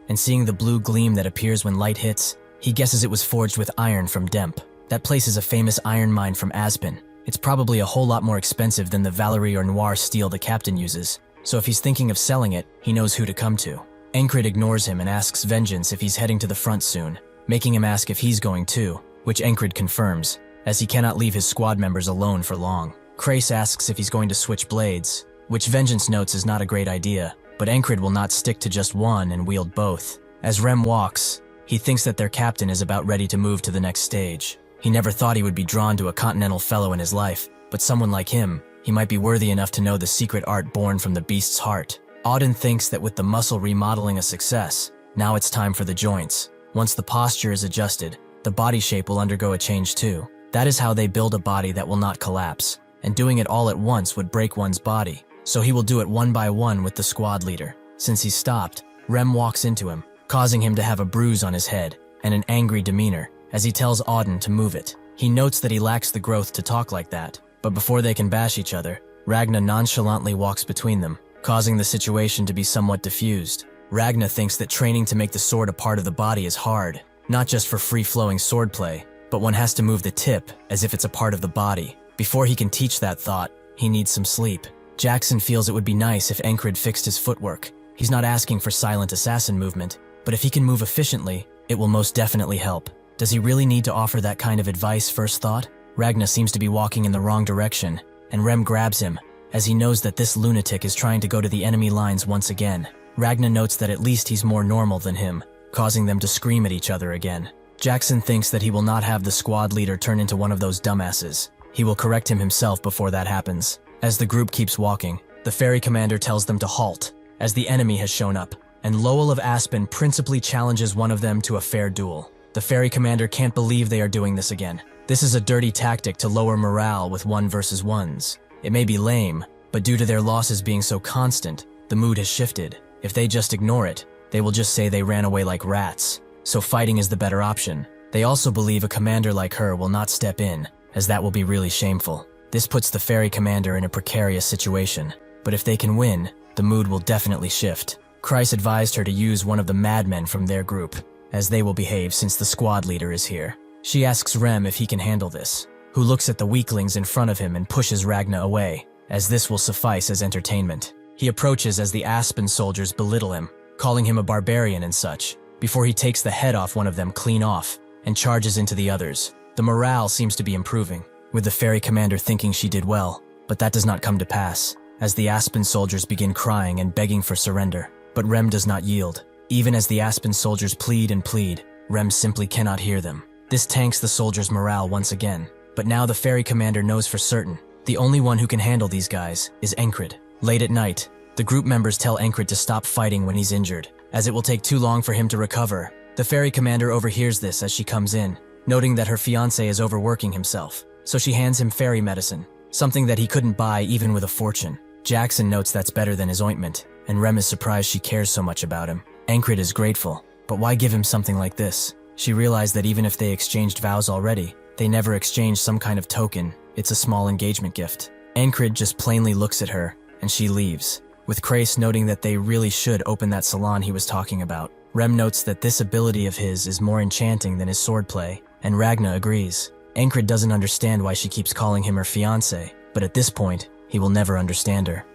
and seeing the blue gleam that appears when light hits, he guesses it was forged with iron from Demp. That place is a famous iron mine from Aspen. It's probably a whole lot more expensive than the Valerie or Noir steel the captain uses, so if he's thinking of selling it, he knows who to come to. Enkred ignores him and asks Vengeance if he's heading to the front soon, making him ask if he's going too, which Enkred confirms, as he cannot leave his squad members alone for long. Krace asks if he's going to switch blades, which Vengeance notes is not a great idea, but Enkred will not stick to just one and wield both. As Rem walks, he thinks that their captain is about ready to move to the next stage. He never thought he would be drawn to a continental fellow in his life, but someone like him, he might be worthy enough to know the secret art born from the beast's heart. Auden thinks that with the muscle remodeling a success, now it's time for the joints. Once the posture is adjusted, the body shape will undergo a change too. That is how they build a body that will not collapse, and doing it all at once would break one's body, so he will do it one by one with the squad leader. Since he's stopped, Rem walks into him, causing him to have a bruise on his head and an angry demeanor as he tells Auden to move it. He notes that he lacks the growth to talk like that, but before they can bash each other, Ragna nonchalantly walks between them, causing the situation to be somewhat diffused. Ragna thinks that training to make the sword a part of the body is hard, not just for free-flowing swordplay, but one has to move the tip as if it's a part of the body. Before he can teach that thought, he needs some sleep. Jackson feels it would be nice if Enkred fixed his footwork. He's not asking for silent assassin movement, but if he can move efficiently, it will most definitely help. Does he really need to offer that kind of advice, first thought? Ragna seems to be walking in the wrong direction, and Rem grabs him, as he knows that this lunatic is trying to go to the enemy lines once again. Ragna notes that at least he's more normal than him, causing them to scream at each other again. Jackson thinks that he will not have the squad leader turn into one of those dumbasses. He will correct him himself before that happens. As the group keeps walking, the ferry commander tells them to halt, as the enemy has shown up, and Lowell of Aspen principally challenges one of them to a fair duel. The ferry commander can't believe they are doing this again. This is a dirty tactic to lower morale with 1 versus 1s. It may be lame, but due to their losses being so constant, the mood has shifted. If they just ignore it, they will just say they ran away like rats. So fighting is the better option. They also believe a commander like her will not step in, as that will be really shameful. This puts the ferry commander in a precarious situation, but if they can win, the mood will definitely shift. Kreis advised her to use one of the madmen from their group, as they will behave since the squad leader is here. She asks Rem if he can handle this, who looks at the weaklings in front of him and pushes Ragna away, as this will suffice as entertainment. He approaches as the Aspen soldiers belittle him, calling him a barbarian and such, before he takes the head off one of them clean off and charges into the others. The morale seems to be improving, with the ferry commander thinking she did well, but that does not come to pass, as the Aspen soldiers begin crying and begging for surrender. But Rem does not yield. Even as the Aspen soldiers plead and plead, Rem simply cannot hear them. This tanks the soldiers' morale once again, but now the ferry commander knows for certain the only one who can handle these guys is Encred. Late at night, the group members tell Encred to stop fighting when he's injured, as it will take too long for him to recover. The ferry commander overhears this as she comes in, noting that her fiancé is overworking himself, so she hands him fairy medicine, something that he couldn't buy even with a fortune. Jackson notes that's better than his ointment, and Rem is surprised she cares so much about him. Encred is grateful, but why give him something like this? She realized that even if they exchanged vows already, they never exchanged some kind of token. It's a small engagement gift. Encred just plainly looks at her, and she leaves, with Crace noting that they really should open that salon he was talking about. Rem notes that this ability of his is more enchanting than his swordplay, and Ragna agrees. Encred doesn't understand why she keeps calling him her fiancé, but at this point, he will never understand her.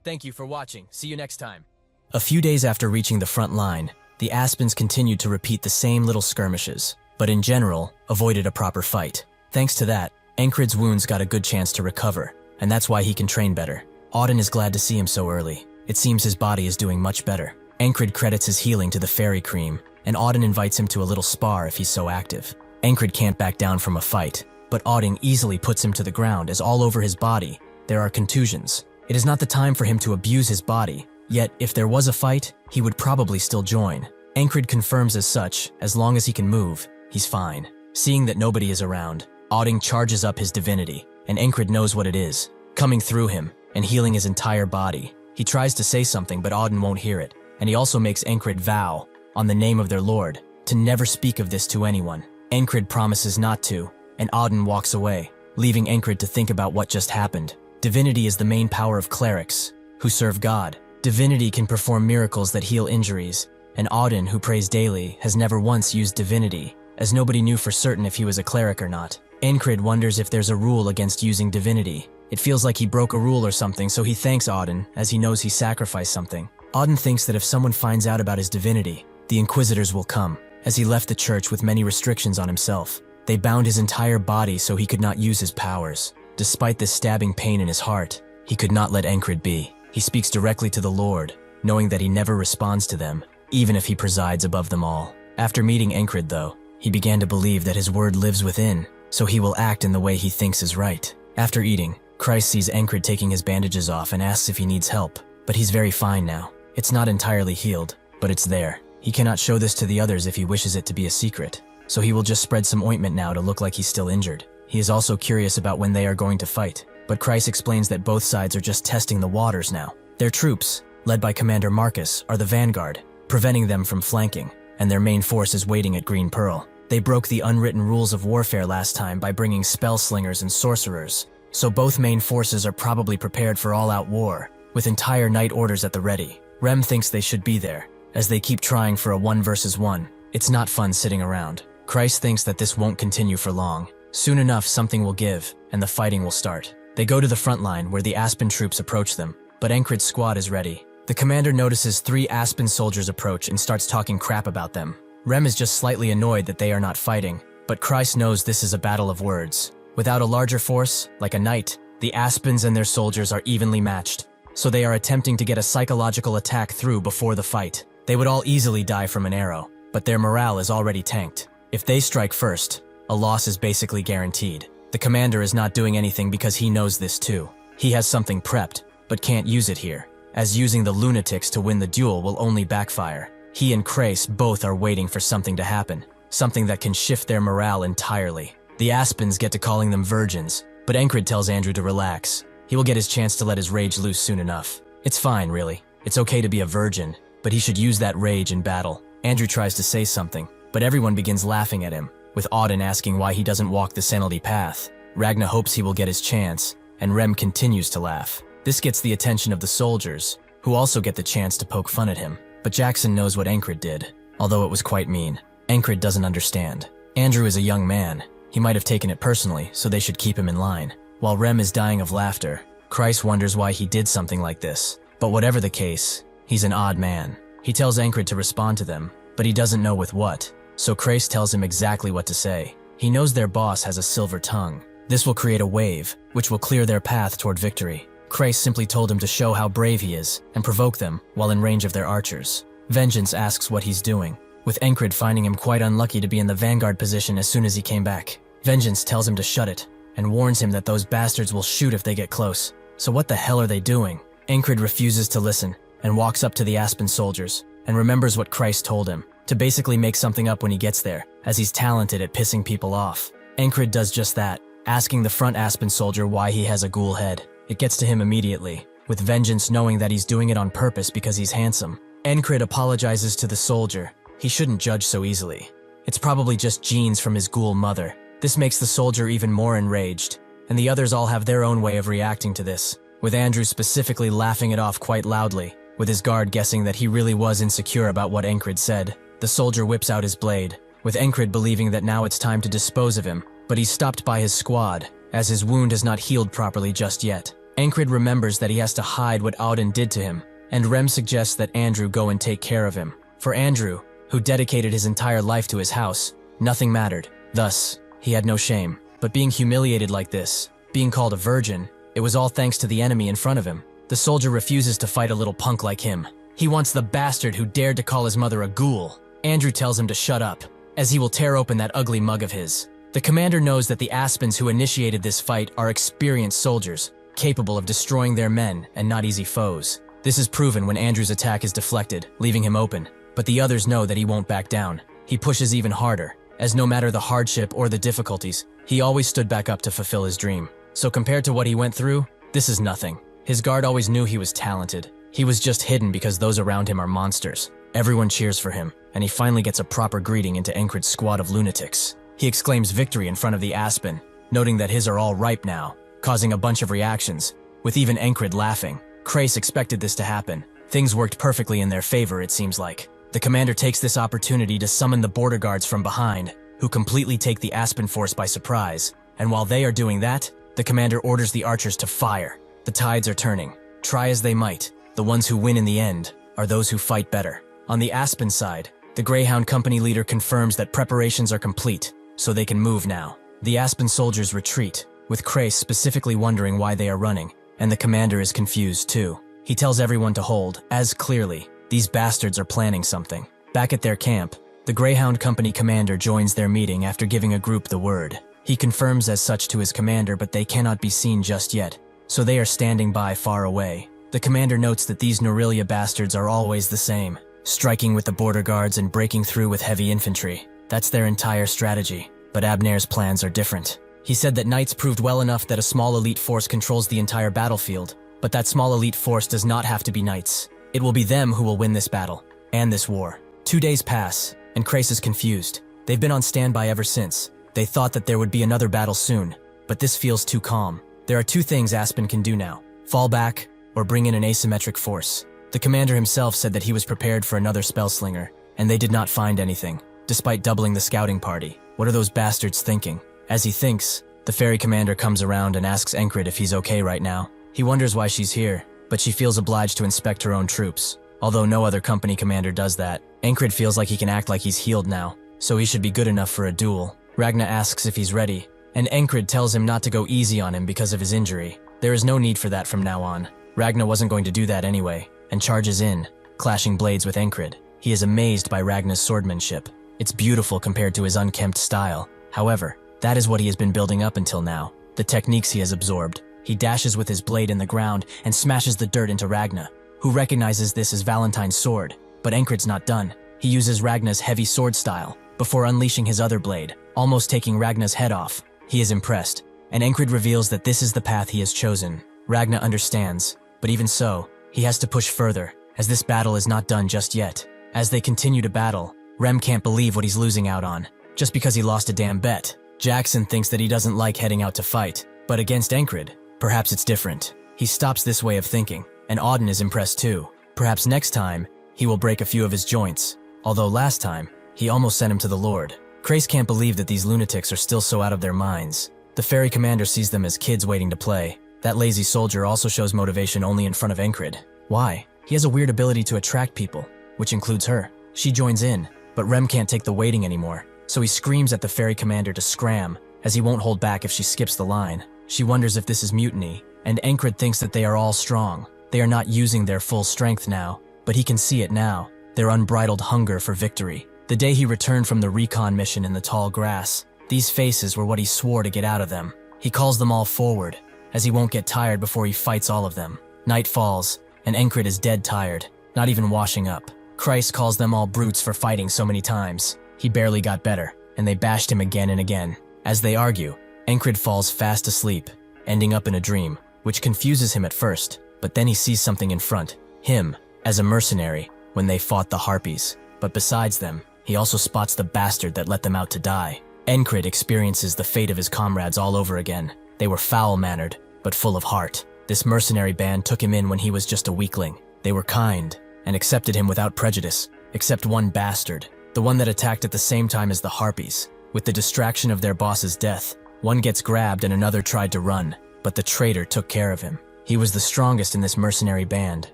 Thank you for watching. See you next time. A few days after reaching the front line, the Aspens continued to repeat the same little skirmishes, but in general, avoided a proper fight. Thanks to that, Encred's wounds got a good chance to recover, and that's why he can train better. Auden is glad to see him so early. It seems his body is doing much better. Encred credits his healing to the fairy cream, and Auden invites him to a little spar if he's so active. Encred can't back down from a fight, but Auden easily puts him to the ground as all over his body there are contusions. It is not the time for him to abuse his body, yet if there was a fight, he would probably still join. Encred confirms as such, as long as he can move, he's fine. Seeing that nobody is around, Auden charges up his divinity, and Encred knows what it is, coming through him and healing his entire body. He tries to say something, but Auden won't hear it, and he also makes Encred vow, on the name of their lord, to never speak of this to anyone. Encred promises not to, and Auden walks away, leaving Encred to think about what just happened. Divinity is the main power of clerics, who serve God. Divinity can perform miracles that heal injuries, and Auden, who prays daily, has never once used divinity, as nobody knew for certain if he was a cleric or not. Encred wonders if there's a rule against using divinity. It feels like he broke a rule or something, so he thanks Auden, as he knows he sacrificed something. Auden thinks that if someone finds out about his divinity, the Inquisitors will come, as he left the church with many restrictions on himself. They bound his entire body so he could not use his powers. Despite this stabbing pain in his heart, he could not let Encred be. He speaks directly to the Lord, knowing that he never responds to them, even if he presides above them all. After meeting Encred, though, he began to believe that his word lives within, so he will act in the way he thinks is right. After eating, Christ sees Encred taking his bandages off and asks if he needs help, but he's very fine now. It's not entirely healed, but it's there. He cannot show this to the others if he wishes it to be a secret, so he will just spread some ointment now to look like he's still injured. He is also curious about when they are going to fight, but Christ explains that both sides are just testing the waters now. Their troops, led by Commander Marcus, are the vanguard, preventing them from flanking, and their main force is waiting at Green Pearl. They broke the unwritten rules of warfare last time by bringing spell slingers and sorcerers, so both main forces are probably prepared for all-out war, with entire night orders at the ready. Rem thinks they should be there, as they keep trying for a 1 versus 1. It's not fun sitting around. Christ thinks that this won't continue for long. Soon enough, something will give, and the fighting will start. They go to the front line where the Aspen troops approach them, but Encred's squad is ready. The commander notices 3 Aspen soldiers approach and starts talking crap about them. Rem is just slightly annoyed that they are not fighting, but Christ knows this is a battle of words. Without a larger force, like a knight, the Aspens and their soldiers are evenly matched, so they are attempting to get a psychological attack through before the fight. They would all easily die from an arrow, but their morale is already tanked. If they strike first, a loss is basically guaranteed. The commander is not doing anything because he knows this too. He has something prepped, but can't use it here, as using the lunatics to win the duel will only backfire. He and Crace both are waiting for something to happen, something that can shift their morale entirely. The Aspens get to calling them virgins, but Encred tells Andrew to relax. He will get his chance to let his rage loose soon enough. It's fine, really. It's okay to be a virgin, but he should use that rage in battle. Andrew tries to say something, but everyone begins laughing at him, with Auden asking why he doesn't walk the Senility path. Ragna hopes he will get his chance, and Rem continues to laugh. This gets the attention of the soldiers, who also get the chance to poke fun at him. But Jackson knows what Encred did, although it was quite mean. Encred doesn't understand. Andrew is a young man. He might have taken it personally, so they should keep him in line. While Rem is dying of laughter, Christ wonders why he did something like this. But whatever the case, he's an odd man. He tells Encred to respond to them, but he doesn't know with what, so Christ tells him exactly what to say. He knows their boss has a silver tongue. This will create a wave, which will clear their path toward victory. Krace simply told him to show how brave he is and provoke them while in range of their archers. Vengeance asks what he's doing, with Encred finding him quite unlucky to be in the vanguard position as soon as he came back. Vengeance tells him to shut it and warns him that those bastards will shoot if they get close. So what the hell are they doing? Encred refuses to listen and walks up to the Aspen soldiers and remembers what Krace told him, to basically make something up when he gets there, as he's talented at pissing people off. Encred does just that, asking the front Aspen soldier why he has a ghoul head. It gets to him immediately, with Vengeance knowing that he's doing it on purpose because he's handsome. Encred apologizes to the soldier. He shouldn't judge so easily. It's probably just genes from his ghoul mother. This makes the soldier even more enraged, and the others all have their own way of reacting to this, with Andrew specifically laughing it off quite loudly, with his guard guessing that he really was insecure about what Encred said. The soldier whips out his blade, with Encred believing that now it's time to dispose of him, but he's stopped by his squad, as his wound has not healed properly just yet. Encred remembers that he has to hide what Auden did to him, and Rem suggests that Andrew go and take care of him. For Andrew, who dedicated his entire life to his house, nothing mattered. Thus, he had no shame. But being humiliated like this, being called a virgin, it was all thanks to the enemy in front of him. The soldier refuses to fight a little punk like him. He wants the bastard who dared to call his mother a ghoul. Andrew tells him to shut up, as he will tear open that ugly mug of his. The commander knows that the Aspens who initiated this fight are experienced soldiers, capable of destroying their men and not easy foes. This is proven when Andrew's attack is deflected, leaving him open. But the others know that he won't back down. He pushes even harder, as no matter the hardship or the difficulties, he always stood back up to fulfill his dream. So compared to what he went through, this is nothing. His guard always knew he was talented. He was just hidden because those around him are monsters. Everyone cheers for him, and he finally gets a proper greeting into Encred's squad of lunatics. He exclaims victory in front of the Aspen, noting that his are all ripe now, causing a bunch of reactions, with even Encred laughing. Krace expected this to happen. Things worked perfectly in their favor, it seems like. The commander takes this opportunity to summon the border guards from behind, who completely take the Aspen force by surprise. And while they are doing that, the commander orders the archers to fire. The tides are turning. Try as they might, the ones who win in the end are those who fight better. On the Aspen side, the Greyhound Company leader confirms that preparations are complete, so they can move now. The Aspen soldiers retreat, with Krace specifically wondering why they are running, and the commander is confused too. He tells everyone to hold, as clearly, these bastards are planning something. Back at their camp, the Greyhound Company commander joins their meeting after giving a group the word. He confirms as such to his commander, but they cannot be seen just yet, so they are standing by far away. The commander notes that these Norelia bastards are always the same, striking with the border guards and breaking through with heavy infantry. That's their entire strategy, but Abner's plans are different. He said that Knights proved well enough that a small elite force controls the entire battlefield, but that small elite force does not have to be Knights. It will be them who will win this battle, and this war. 2 days pass, and Krace is confused. They've been on standby ever since. They thought that there would be another battle soon, but this feels too calm. There are 2 things Aspen can do now: fall back, or bring in an asymmetric force. The commander himself said that he was prepared for another spellslinger, and they did not find anything, despite doubling the scouting party. What are those bastards thinking? As he thinks, the ferry commander comes around and asks Encred if he's okay right now. He wonders why she's here, but she feels obliged to inspect her own troops. Although no other company commander does that, Encred feels like he can act like he's healed now, so he should be good enough for a duel. Ragna asks if he's ready, and Encred tells him not to go easy on him because of his injury. There is no need for that from now on. Ragna wasn't going to do that anyway, and charges in, clashing blades with Encred. He is amazed by Ragna's swordmanship. It's beautiful compared to his unkempt style. However, that is what he has been building up until now, the techniques he has absorbed. He dashes with his blade in the ground and smashes the dirt into Ragna, who recognizes this as Valentine's sword. But Encred's not done. He uses Ragna's heavy sword style, before unleashing his other blade, almost taking Ragna's head off. He is impressed, and Encred reveals that this is the path he has chosen. Ragna understands, but even so, he has to push further, as this battle is not done just yet. As they continue to battle, Rem can't believe what he's losing out on, just because he lost a damn bet. Jackson thinks that he doesn't like heading out to fight, but against Encred, perhaps it's different. He stops this way of thinking, and Auden is impressed too. Perhaps next time, he will break a few of his joints, although last time, he almost sent him to the Lord. Krace can't believe that these lunatics are still so out of their minds. The ferry commander sees them as kids waiting to play. That lazy soldier also shows motivation only in front of Encred. Why? He has a weird ability to attract people, which includes her. She joins in, but Rem can't take the waiting anymore, so he screams at the ferry commander to scram, as he won't hold back if she skips the line. She wonders if this is mutiny, and Encred thinks that they are all strong. They are not using their full strength now, but he can see it now, their unbridled hunger for victory. The day he returned from the recon mission in the tall grass, these faces were what he swore to get out of them. He calls them all forward, as he won't get tired before he fights all of them. Night falls, and Encred is dead tired, not even washing up. Christ calls them all brutes for fighting so many times. He barely got better, and they bashed him again and again. As they argue, Encred falls fast asleep, ending up in a dream, which confuses him at first, but then he sees something in front, him, as a mercenary, when they fought the Harpies. But besides them, he also spots the bastard that let them out to die. Encred experiences the fate of his comrades all over again. They were foul-mannered, but full of heart. This mercenary band took him in when he was just a weakling. They were kind, and accepted him without prejudice, except one bastard, the one that attacked at the same time as the Harpies. With the distraction of their boss's death, one gets grabbed and another tried to run, but the traitor took care of him. He was the strongest in this mercenary band,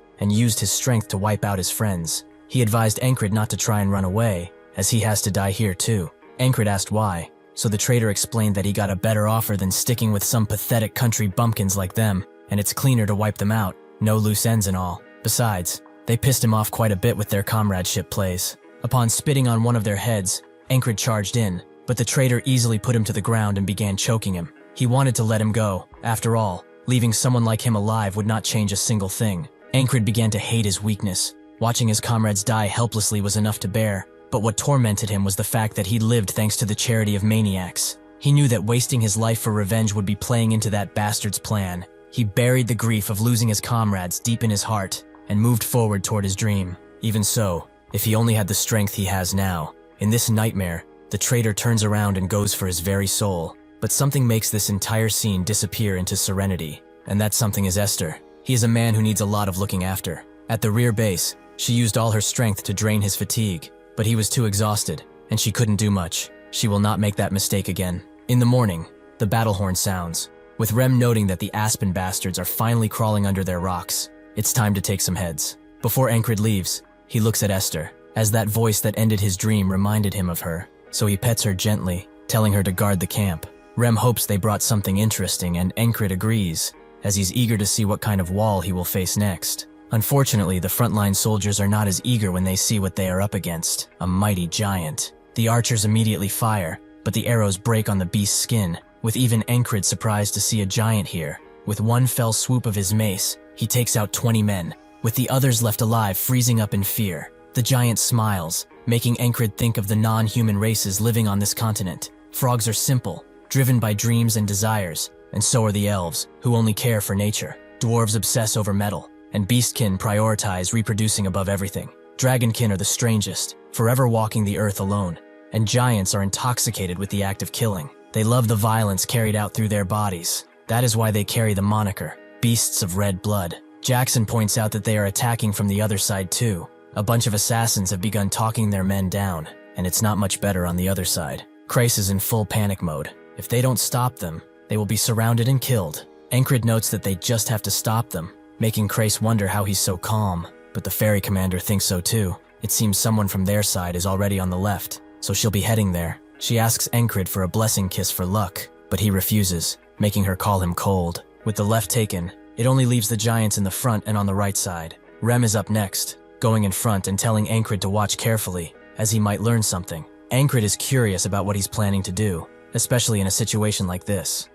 and used his strength to wipe out his friends. He advised Encred not to try and run away, as he has to die here too. Encred asked why, so the traitor explained that he got a better offer than sticking with some pathetic country bumpkins like them, and it's cleaner to wipe them out, no loose ends and all. Besides, they pissed him off quite a bit with their comradeship plays. Upon spitting on one of their heads, Encred charged in, but the traitor easily put him to the ground and began choking him. He wanted to let him go. After all, leaving someone like him alive would not change a single thing. Encred began to hate his weakness. Watching his comrades die helplessly was enough to bear, but what tormented him was the fact that he lived thanks to the charity of maniacs. He knew that wasting his life for revenge would be playing into that bastard's plan. He buried the grief of losing his comrades deep in his heart and moved forward toward his dream. Even so, if he only had the strength he has now, in this nightmare, the traitor turns around and goes for his very soul. But something makes this entire scene disappear into serenity, and that something is Esther. He is a man who needs a lot of looking after. At the rear base, she used all her strength to drain his fatigue, but he was too exhausted, and she couldn't do much. She will not make that mistake again. In the morning, the battle horn sounds, with Rem noting that the Aspen bastards are finally crawling under their rocks. It's time to take some heads. Before Encred leaves, he looks at Esther, as that voice that ended his dream reminded him of her, so he pets her gently, telling her to guard the camp. Rem hopes they brought something interesting, and Encred agrees, as he's eager to see what kind of wall he will face next. Unfortunately, the frontline soldiers are not as eager when they see what they are up against, a mighty giant. The archers immediately fire, but the arrows break on the beast's skin, with even Encred surprised to see a giant here. With one fell swoop of his mace, he takes out 20 men, with the others left alive freezing up in fear. The giant smiles, making Encred think of the non-human races living on this continent. Frogs are simple, driven by dreams and desires, and so are the elves, who only care for nature. Dwarves obsess over metal, and beastkin prioritize reproducing above everything. Dragonkin are the strangest, forever walking the earth alone, and giants are intoxicated with the act of killing. They love the violence carried out through their bodies. That is why they carry the moniker, Beasts of Red Blood. Jackson points out that they are attacking from the other side too. A bunch of assassins have begun talking their men down, and it's not much better on the other side. Kreis is in full panic mode. If they don't stop them, they will be surrounded and killed. Encred notes that they just have to stop them, making Kreis wonder how he's so calm, but the ferry commander thinks so too. It seems someone from their side is already on the left, so she'll be heading there. She asks Encred for a blessing kiss for luck, but he refuses, making her call him cold. With the left taken, it only leaves the giants in the front and on the right side. Rem is up next, going in front and telling Encred to watch carefully, as he might learn something. Encred is curious about what he's planning to do, especially in a situation like this.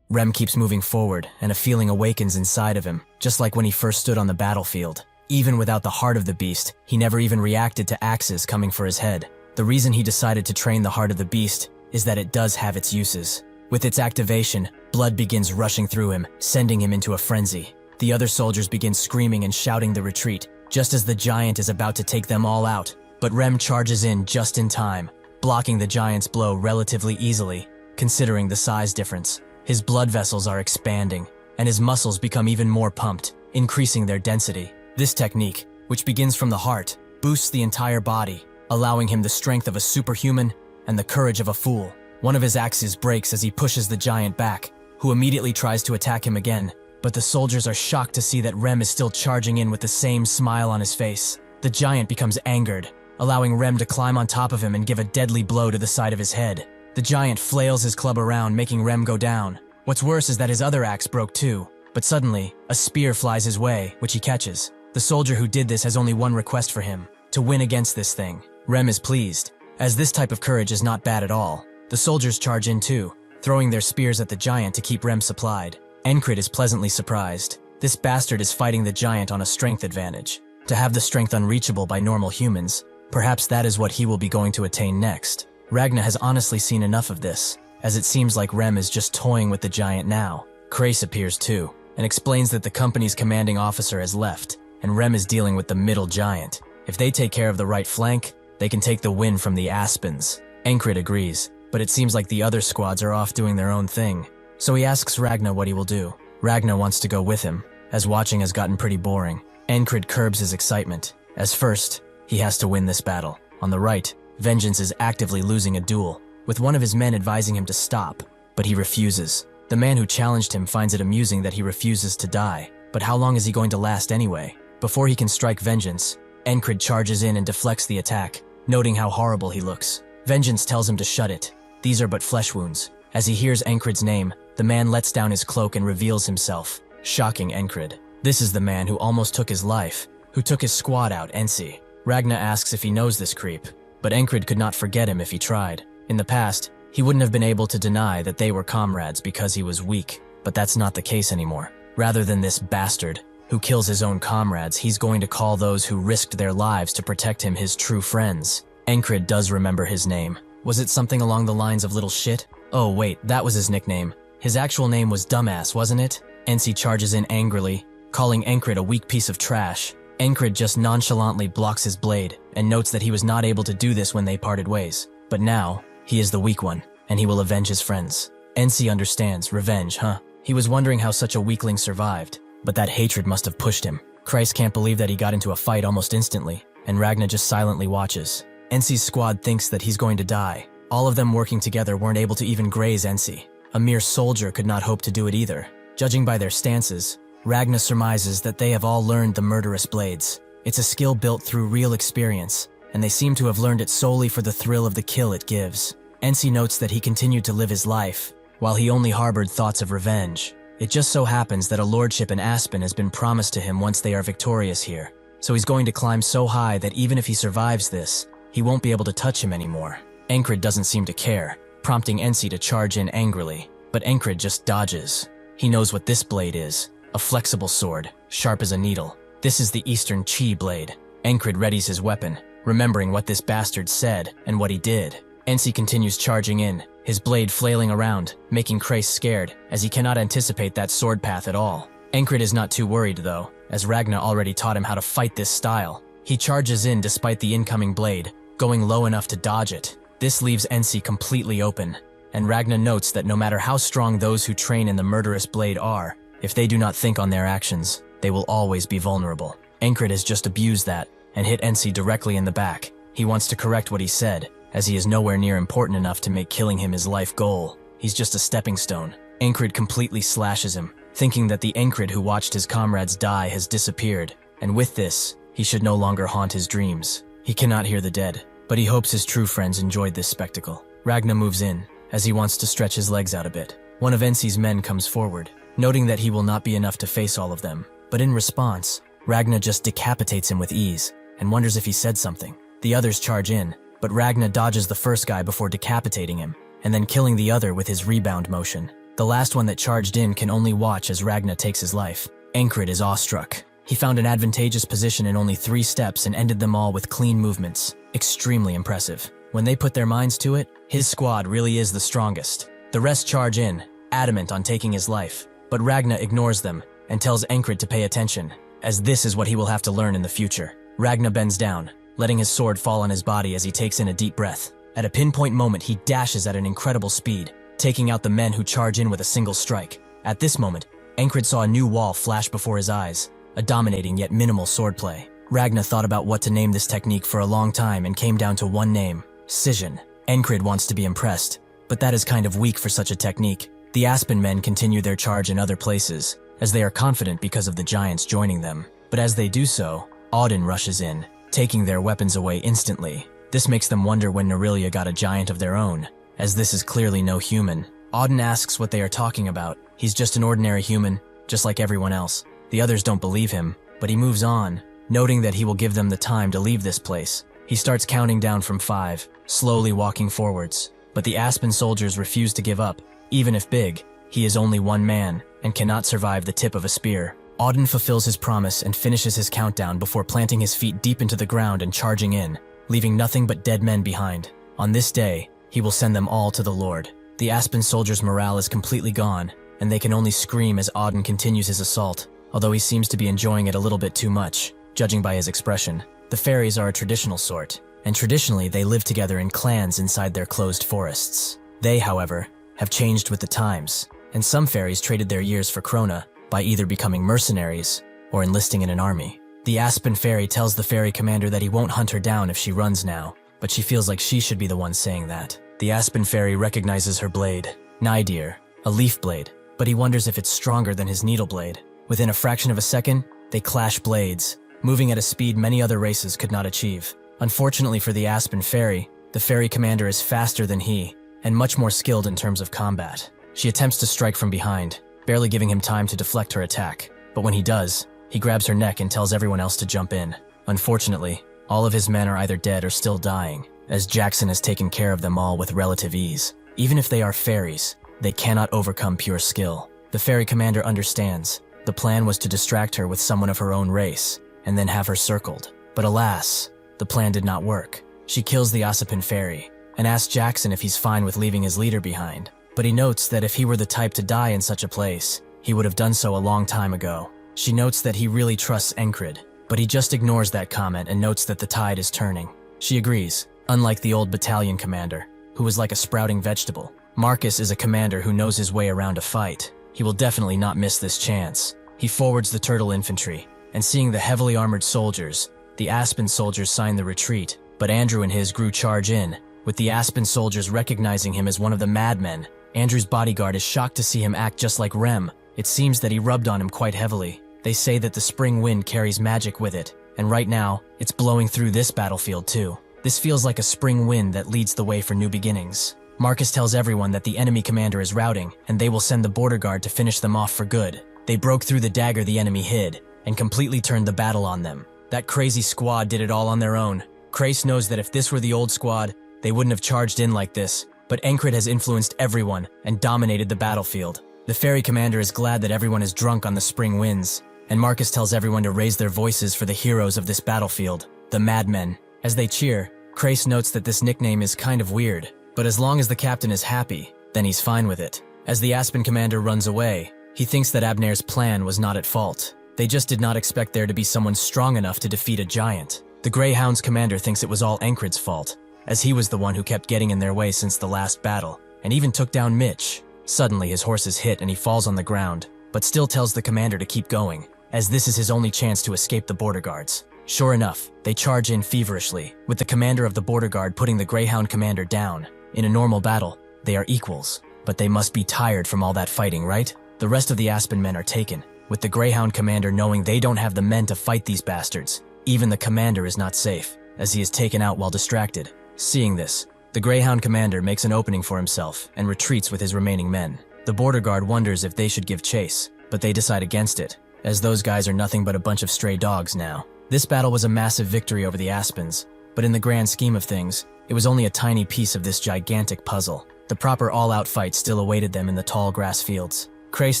Rem keeps moving forward, and a feeling awakens inside of him, just like when he first stood on the battlefield. Even without the heart of the beast, he never even reacted to axes coming for his head. The reason he decided to train the heart of the beast is that it does have its uses. With its activation, blood begins rushing through him, sending him into a frenzy. The other soldiers begin screaming and shouting the retreat, just as the giant is about to take them all out. But Rem charges in just in time, blocking the giant's blow relatively easily, considering the size difference. His blood vessels are expanding, and his muscles become even more pumped, increasing their density. This technique, which begins from the heart, boosts the entire body, allowing him the strength of a superhuman and the courage of a fool. One of his axes breaks as he pushes the giant back, who immediately tries to attack him again, but the soldiers are shocked to see that Rem is still charging in with the same smile on his face. The giant becomes angered, allowing Rem to climb on top of him and give a deadly blow to the side of his head. The giant flails his club around, making Rem go down. What's worse is that his other axe broke too, but suddenly, a spear flies his way, which he catches. The soldier who did this has only one request for him: to win against this thing. Rem is pleased, as this type of courage is not bad at all. The soldiers charge in too, throwing their spears at the giant to keep Rem supplied. Encrid is pleasantly surprised. This bastard is fighting the giant on a strength advantage. To have the strength unreachable by normal humans, perhaps that is what he will be going to attain next. Ragna has honestly seen enough of this, as it seems like Rem is just toying with the giant now. Krace appears too, and explains that the company's commanding officer has left, and Rem is dealing with the middle giant. If they take care of the right flank, they can take the win from the Aspens. Encrid agrees, but it seems like the other squads are off doing their own thing. So he asks Ragna what he will do. Ragna wants to go with him, as watching has gotten pretty boring. Encrid curbs his excitement, as first, he has to win this battle. On the right, Vengeance is actively losing a duel, with one of his men advising him to stop, but he refuses. The man who challenged him finds it amusing that he refuses to die, but how long is he going to last anyway? Before he can strike Vengeance, Encrid charges in and deflects the attack, noting how horrible he looks. Vengeance tells him to shut it. These are but flesh wounds. As he hears Encrid's name, the man lets down his cloak and reveals himself, shocking Encrid. This is the man who almost took his life, who took his squad out, Ensi. Ragna asks if he knows this creep, but Encrid could not forget him if he tried. In the past, he wouldn't have been able to deny that they were comrades because he was weak, but that's not the case anymore. Rather than this bastard, who kills his own comrades, he's going to call those who risked their lives to protect him his true friends. Encrid does remember his name. Was it something along the lines of little shit? Oh wait, that was his nickname. His actual name was Dumbass, wasn't it? Ensi charges in angrily, calling Encrid a weak piece of trash. Encrid just nonchalantly blocks his blade and notes that he was not able to do this when they parted ways. But now, he is the weak one, and he will avenge his friends. Ensi understands. Revenge, huh? He was wondering how such a weakling survived, but that hatred must have pushed him. Christ can't believe that he got into a fight almost instantly, and Ragna just silently watches. Ensi's squad thinks that he's going to die. All of them working together weren't able to even graze Ensi. A mere soldier could not hope to do it either. Judging by their stances, Ragna surmises that they have all learned the murderous blades. It's a skill built through real experience, and they seem to have learned it solely for the thrill of the kill it gives. Ensi notes that he continued to live his life, while he only harbored thoughts of revenge. It just so happens that a lordship in Aspen has been promised to him once they are victorious here, so he's going to climb so high that even if he survives this, he won't be able to touch him anymore. Encrid doesn't seem to care, prompting Ensi to charge in angrily, but Encrid just dodges. He knows what this blade is. A flexible sword, sharp as a needle. This is the Eastern Chi blade. Encrid readies his weapon, remembering what this bastard said and what he did. Ensi continues charging in, his blade flailing around, making Krace scared, as he cannot anticipate that sword path at all. Encrid is not too worried though, as Ragna already taught him how to fight this style. He charges in despite the incoming blade, going low enough to dodge it. This leaves Ensi completely open, and Ragna notes that no matter how strong those who train in the murderous blade are, if they do not think on their actions, they will always be vulnerable. Encrid has just abused that and hit Ensi directly in the back. He wants to correct what he said, as he is nowhere near important enough to make killing him his life goal. He's just a stepping stone. Encrid completely slashes him, thinking that the Encrid who watched his comrades die has disappeared, and with this, he should no longer haunt his dreams. He cannot hear the dead, but he hopes his true friends enjoyed this spectacle. Ragna moves in, as he wants to stretch his legs out a bit. One of Ensi's men comes forward, noting that he will not be enough to face all of them. But in response, Ragna just decapitates him with ease, and wonders if he said something. The others charge in, but Ragna dodges the first guy before decapitating him, and then killing the other with his rebound motion. The last one that charged in can only watch as Ragna takes his life. Encrid is awestruck. He found an advantageous position in only 3 steps and ended them all with clean movements. Extremely impressive. When they put their minds to it, his squad really is the strongest. The rest charge in, adamant on taking his life. But Ragna ignores them and tells Encrid to pay attention, as this is what he will have to learn in the future. Ragna bends down, letting his sword fall on his body as he takes in a deep breath. At a pinpoint moment, he dashes at an incredible speed, taking out the men who charge in with a single strike. At this moment, Encrid saw a new wall flash before his eyes, a dominating yet minimal swordplay. Ragna thought about what to name this technique for a long time and came down to one name: Scission. Encrid wants to be impressed, but that is kind of weak for such a technique. The Aspen men continue their charge in other places, as they are confident because of the giants joining them. But as they do so, Auden rushes in, taking their weapons away instantly. This makes them wonder when Nerelia got a giant of their own, as this is clearly no human. Auden asks what they are talking about. He's just an ordinary human, just like everyone else. The others don't believe him, but he moves on, noting that he will give them the time to leave this place. He starts counting down from 5, slowly walking forwards. But the Aspen soldiers refuse to give up. Even if big, he is only one man and cannot survive the tip of a spear. Auden fulfills his promise and finishes his countdown before planting his feet deep into the ground and charging in, leaving nothing but dead men behind. On this day, he will send them all to the Lord. The Aspen soldiers' morale is completely gone, and they can only scream as Auden continues his assault, although he seems to be enjoying it a little bit too much, judging by his expression. The fairies are a traditional sort, and traditionally they live together in clans inside their closed forests. They, however, have changed with the times, and some fairies traded their years for Krona by either becoming mercenaries or enlisting in an army. The Aspen fairy tells the fairy commander that he won't hunt her down if she runs now, but she feels like she should be the one saying that. The Aspen fairy recognizes her blade, Nydir, a leaf blade, but he wonders if it's stronger than his needle blade. Within a fraction of a second, they clash blades, moving at a speed many other races could not achieve. Unfortunately for the Aspen fairy, the fairy commander is faster than he, and much more skilled in terms of combat. She attempts to strike from behind, barely giving him time to deflect her attack, but when he does, he grabs her neck and tells everyone else to jump in. Unfortunately, all of his men are either dead or still dying, as Jackson has taken care of them all with relative ease. Even if they are fairies, they cannot overcome pure skill. The fairy commander understands. The plan was to distract her with someone of her own race, and then have her circled. But alas, the plan did not work. She kills the Ossipin fairy, and asks Jackson if he's fine with leaving his leader behind. But he notes that if he were the type to die in such a place, he would have done so a long time ago. She notes that he really trusts Encred, but he just ignores that comment and notes that the tide is turning. She agrees, unlike the old battalion commander, who was like a sprouting vegetable. Marcus is a commander who knows his way around a fight. He will definitely not miss this chance. He forwards the turtle infantry, and seeing the heavily armored soldiers, the Aspen soldiers sign the retreat, but Andrew and his crew charge in, with the Aspen soldiers recognizing him as one of the madmen. Andrew's bodyguard is shocked to see him act just like Rem. It seems that he rubbed on him quite heavily. They say that the spring wind carries magic with it, and right now, it's blowing through this battlefield too. This feels like a spring wind that leads the way for new beginnings. Marcus tells everyone that the enemy commander is routing, and they will send the border guard to finish them off for good. They broke through the dagger the enemy hid, and completely turned the battle on them. That crazy squad did it all on their own. Krace knows that if this were the old squad, they wouldn't have charged in like this, but Encred has influenced everyone and dominated the battlefield. The fairy commander is glad that everyone is drunk on the spring winds, and Marcus tells everyone to raise their voices for the heroes of this battlefield, the madmen. As they cheer, Krace notes that this nickname is kind of weird, but as long as the captain is happy, then he's fine with it. As the Aspen commander runs away, he thinks that Abner's plan was not at fault. They just did not expect there to be someone strong enough to defeat a giant. The Greyhound's commander thinks it was all Encred's fault, as he was the one who kept getting in their way since the last battle, and even took down Mitch. Suddenly his horse is hit and he falls on the ground, but still tells the commander to keep going, as this is his only chance to escape the border guards. Sure enough, they charge in feverishly, with the commander of the border guard putting the Greyhound commander down. In a normal battle, they are equals, but they must be tired from all that fighting, right? The rest of the Aspen men are taken, with the Greyhound commander knowing they don't have the men to fight these bastards. Even the commander is not safe, as he is taken out while distracted. Seeing this, the Greyhound commander makes an opening for himself and retreats with his remaining men. The border guard wonders if they should give chase, but they decide against it, as those guys are nothing but a bunch of stray dogs now. This battle was a massive victory over the Aspens, but in the grand scheme of things, it was only a tiny piece of this gigantic puzzle. The proper all-out fight still awaited them in the tall grass fields. Krace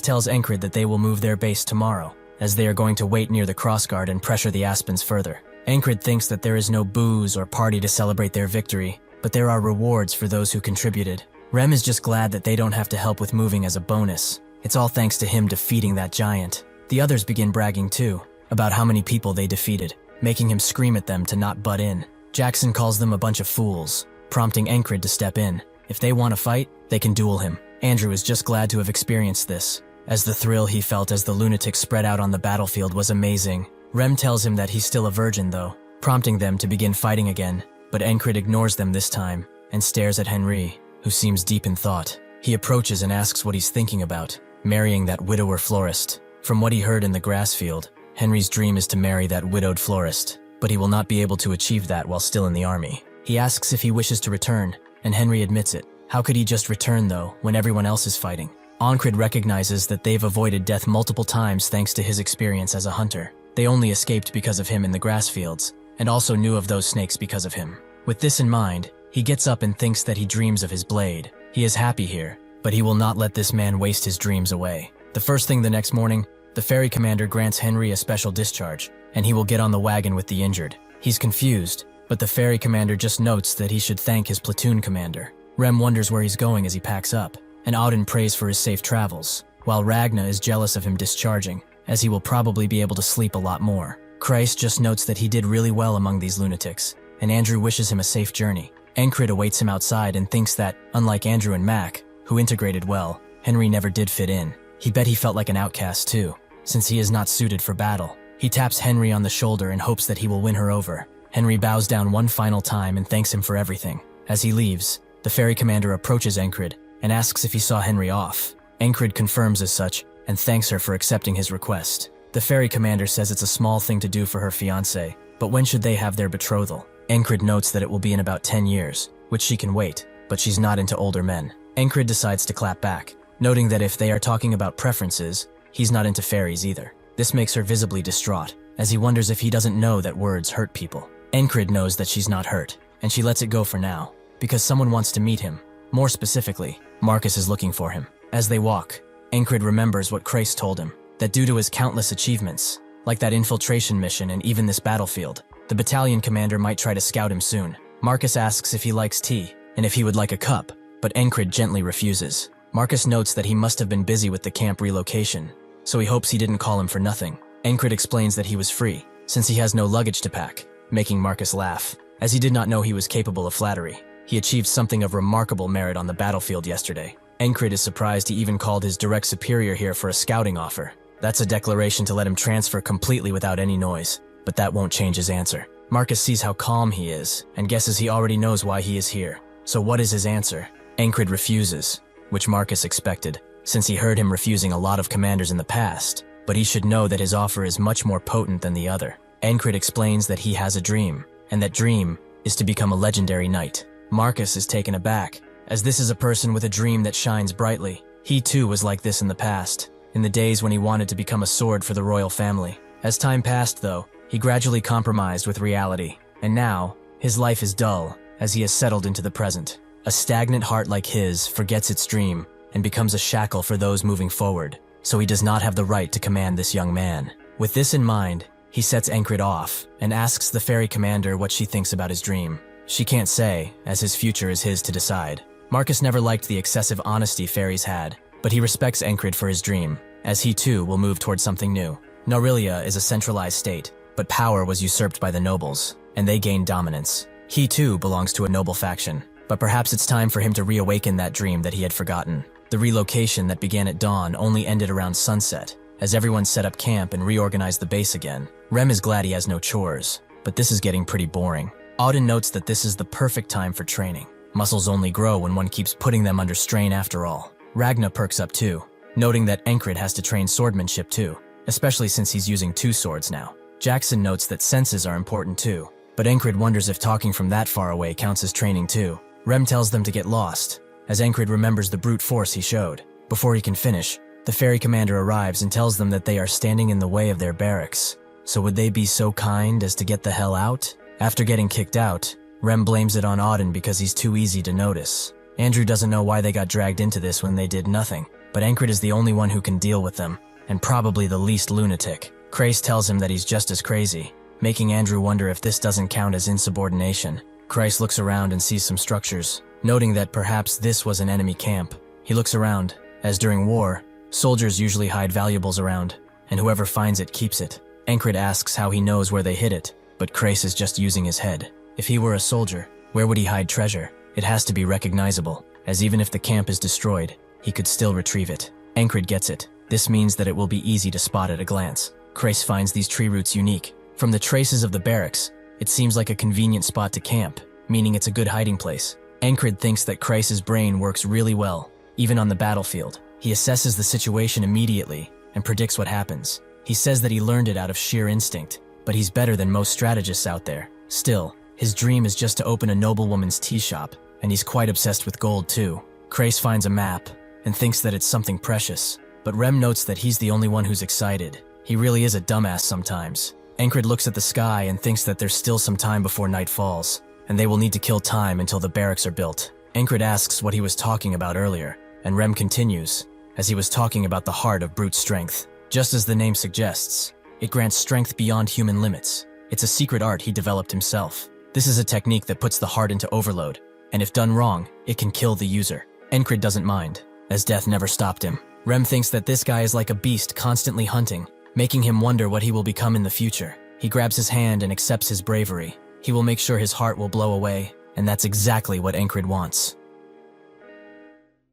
tells Encred that they will move their base tomorrow, as they are going to wait near the crossguard and pressure the Aspens further. Encred thinks that there is no booze or party to celebrate their victory, but there are rewards for those who contributed. Rem is just glad that they don't have to help with moving as a bonus. It's all thanks to him defeating that giant. The others begin bragging too, about how many people they defeated, making him scream at them to not butt in. Jackson calls them a bunch of fools, prompting Encred to step in. If they want to fight, they can duel him. Andrew is just glad to have experienced this, as the thrill he felt as the lunatics spread out on the battlefield was amazing. Rem tells him that he's still a virgin though, prompting them to begin fighting again, but Encred ignores them this time, and stares at Henry, who seems deep in thought. He approaches and asks what he's thinking about, marrying that widower florist. From what he heard in the grass field, Henry's dream is to marry that widowed florist. but he will not be able to achieve that while still in the army. He asks if he wishes to return, and Henry admits it. How could he just return though, when everyone else is fighting? Onkrid recognizes that they've avoided death multiple times thanks to his experience as a hunter. They only escaped because of him in the grass fields, and also knew of those snakes because of him. With this in mind, he gets up and thinks that he dreams of his blade. He is happy here, but he will not let this man waste his dreams away. The first thing the next morning, the ferry commander grants Henry a special discharge, and he will get on the wagon with the injured. He's confused, but the ferry commander just notes that he should thank his platoon commander. Rem wonders where he's going as he packs up, and Auden prays for his safe travels, while Ragna is jealous of him discharging, as he will probably be able to sleep a lot more. Christ just notes that he did really well among these lunatics, and Andrew wishes him a safe journey. Enkrid awaits him outside and thinks that, unlike Andrew and Mac, who integrated well, Henry never did fit in. He bet he felt like an outcast too, since he is not suited for battle. He taps Henry on the shoulder and hopes that he will win her over. Henry bows down one final time and thanks him for everything. As he leaves, the ferry commander approaches Enkrid and asks if he saw Henry off. Enkrid confirms as such and thanks her for accepting his request. The ferry commander says it's a small thing to do for her fiancé, but when should they have their betrothal? Enkrid notes that it will be in about 10 years, which she can wait, but she's not into older men. Enkrid decides to clap back, noting that if they are talking about preferences, he's not into fairies either. This makes her visibly distraught, as he wonders if he doesn't know that words hurt people. Enkrid knows that she's not hurt, and she lets it go for now, because someone wants to meet him. More specifically, Marcus is looking for him. As they walk, Enkrid remembers what Christ told him, that due to his countless achievements, like that infiltration mission and even this battlefield, the battalion commander might try to scout him soon. Marcus asks if he likes tea, and if he would like a cup, but Enkrid gently refuses. Marcus notes that he must have been busy with the camp relocation, so he hopes he didn't call him for nothing. Enkrid explains that he was free, since he has no luggage to pack, making Marcus laugh, as he did not know he was capable of flattery. He achieved something of remarkable merit on the battlefield yesterday. Enkrid is surprised he even called his direct superior here for a scouting offer. That's a declaration to let him transfer completely without any noise, but that won't change his answer. Marcus sees how calm he is, and guesses he already knows why he is here. So what is his answer? Enkrid refuses, which Marcus expected, since he heard him refusing a lot of commanders in the past, but he should know that his offer is much more potent than the other. Enkrid explains that he has a dream, and that dream is to become a legendary knight. Marcus is taken aback, as this is a person with a dream that shines brightly. He too was like this in the past, in the days when he wanted to become a sword for the royal family. As time passed though, he gradually compromised with reality, and now, his life is dull, as he has settled into the present. A stagnant heart like his forgets its dream, and becomes a shackle for those moving forward, so he does not have the right to command this young man. With this in mind, he sets Enkrid off, and asks the ferry commander what she thinks about his dream. She can't say, as his future is his to decide. Marcus never liked the excessive honesty fairies had, but he respects Enkrid for his dream, as he too will move towards something new. Norelia is a centralized state, but power was usurped by the nobles, and they gained dominance. He too belongs to a noble faction, but perhaps it's time for him to reawaken that dream that he had forgotten. The relocation that began at dawn only ended around sunset, as everyone set up camp and reorganized the base again. Rem is glad he has no chores, but this is getting pretty boring. Auden notes that this is the perfect time for training. Muscles only grow when one keeps putting them under strain after all. Ragna perks up too, noting that Enkrid has to train swordmanship too, especially since he's using 2 swords now. Jackson notes that senses are important too, but Enkrid wonders if talking from that far away counts as training too. Rem tells them to get lost, as Enkrid remembers the brute force he showed. Before he can finish, the ferry commander arrives and tells them that they are standing in the way of their barracks. So would they be so kind as to get the hell out? After getting kicked out, Rem blames it on Auden because he's too easy to notice. Andrew doesn't know why they got dragged into this when they did nothing, but Enkrid is the only one who can deal with them, and probably the least lunatic. Crace tells him that he's just as crazy, making Andrew wonder if this doesn't count as insubordination. Crace looks around and sees some structures, noting that perhaps this was an enemy camp. He looks around, as during war, soldiers usually hide valuables around, and whoever finds it keeps it. Enkrid asks how he knows where they hid it, but Crace is just using his head. If he were a soldier, where would he hide treasure? It has to be recognizable, as even if the camp is destroyed, he could still retrieve it. Enkrid gets it. This means that it will be easy to spot at a glance. Crace finds these tree roots unique. From the traces of the barracks, it seems like a convenient spot to camp, meaning it's a good hiding place. Enkrid thinks that Crace's brain works really well, even on the battlefield. He assesses the situation immediately and predicts what happens. He says that he learned it out of sheer instinct, but he's better than most strategists out there. Still, his dream is just to open a noblewoman's tea shop, and he's quite obsessed with gold too. Krace finds a map and thinks that it's something precious, but Rem notes that he's the only one who's excited. He really is a dumbass sometimes. Encred looks at the sky and thinks that there's still some time before night falls, and they will need to kill time until the barracks are built. Encred asks what he was talking about earlier, and Rem continues, as he was talking about the heart of brute strength. Just as the name suggests, it grants strength beyond human limits. It's a secret art he developed himself. This is a technique that puts the heart into overload, and if done wrong, it can kill the user. Encred doesn't mind, as death never stopped him. Rem thinks that this guy is like a beast constantly hunting, making him wonder what he will become in the future. He grabs his hand and accepts his bravery. He will make sure his heart will blow away, and that's exactly what Encred wants.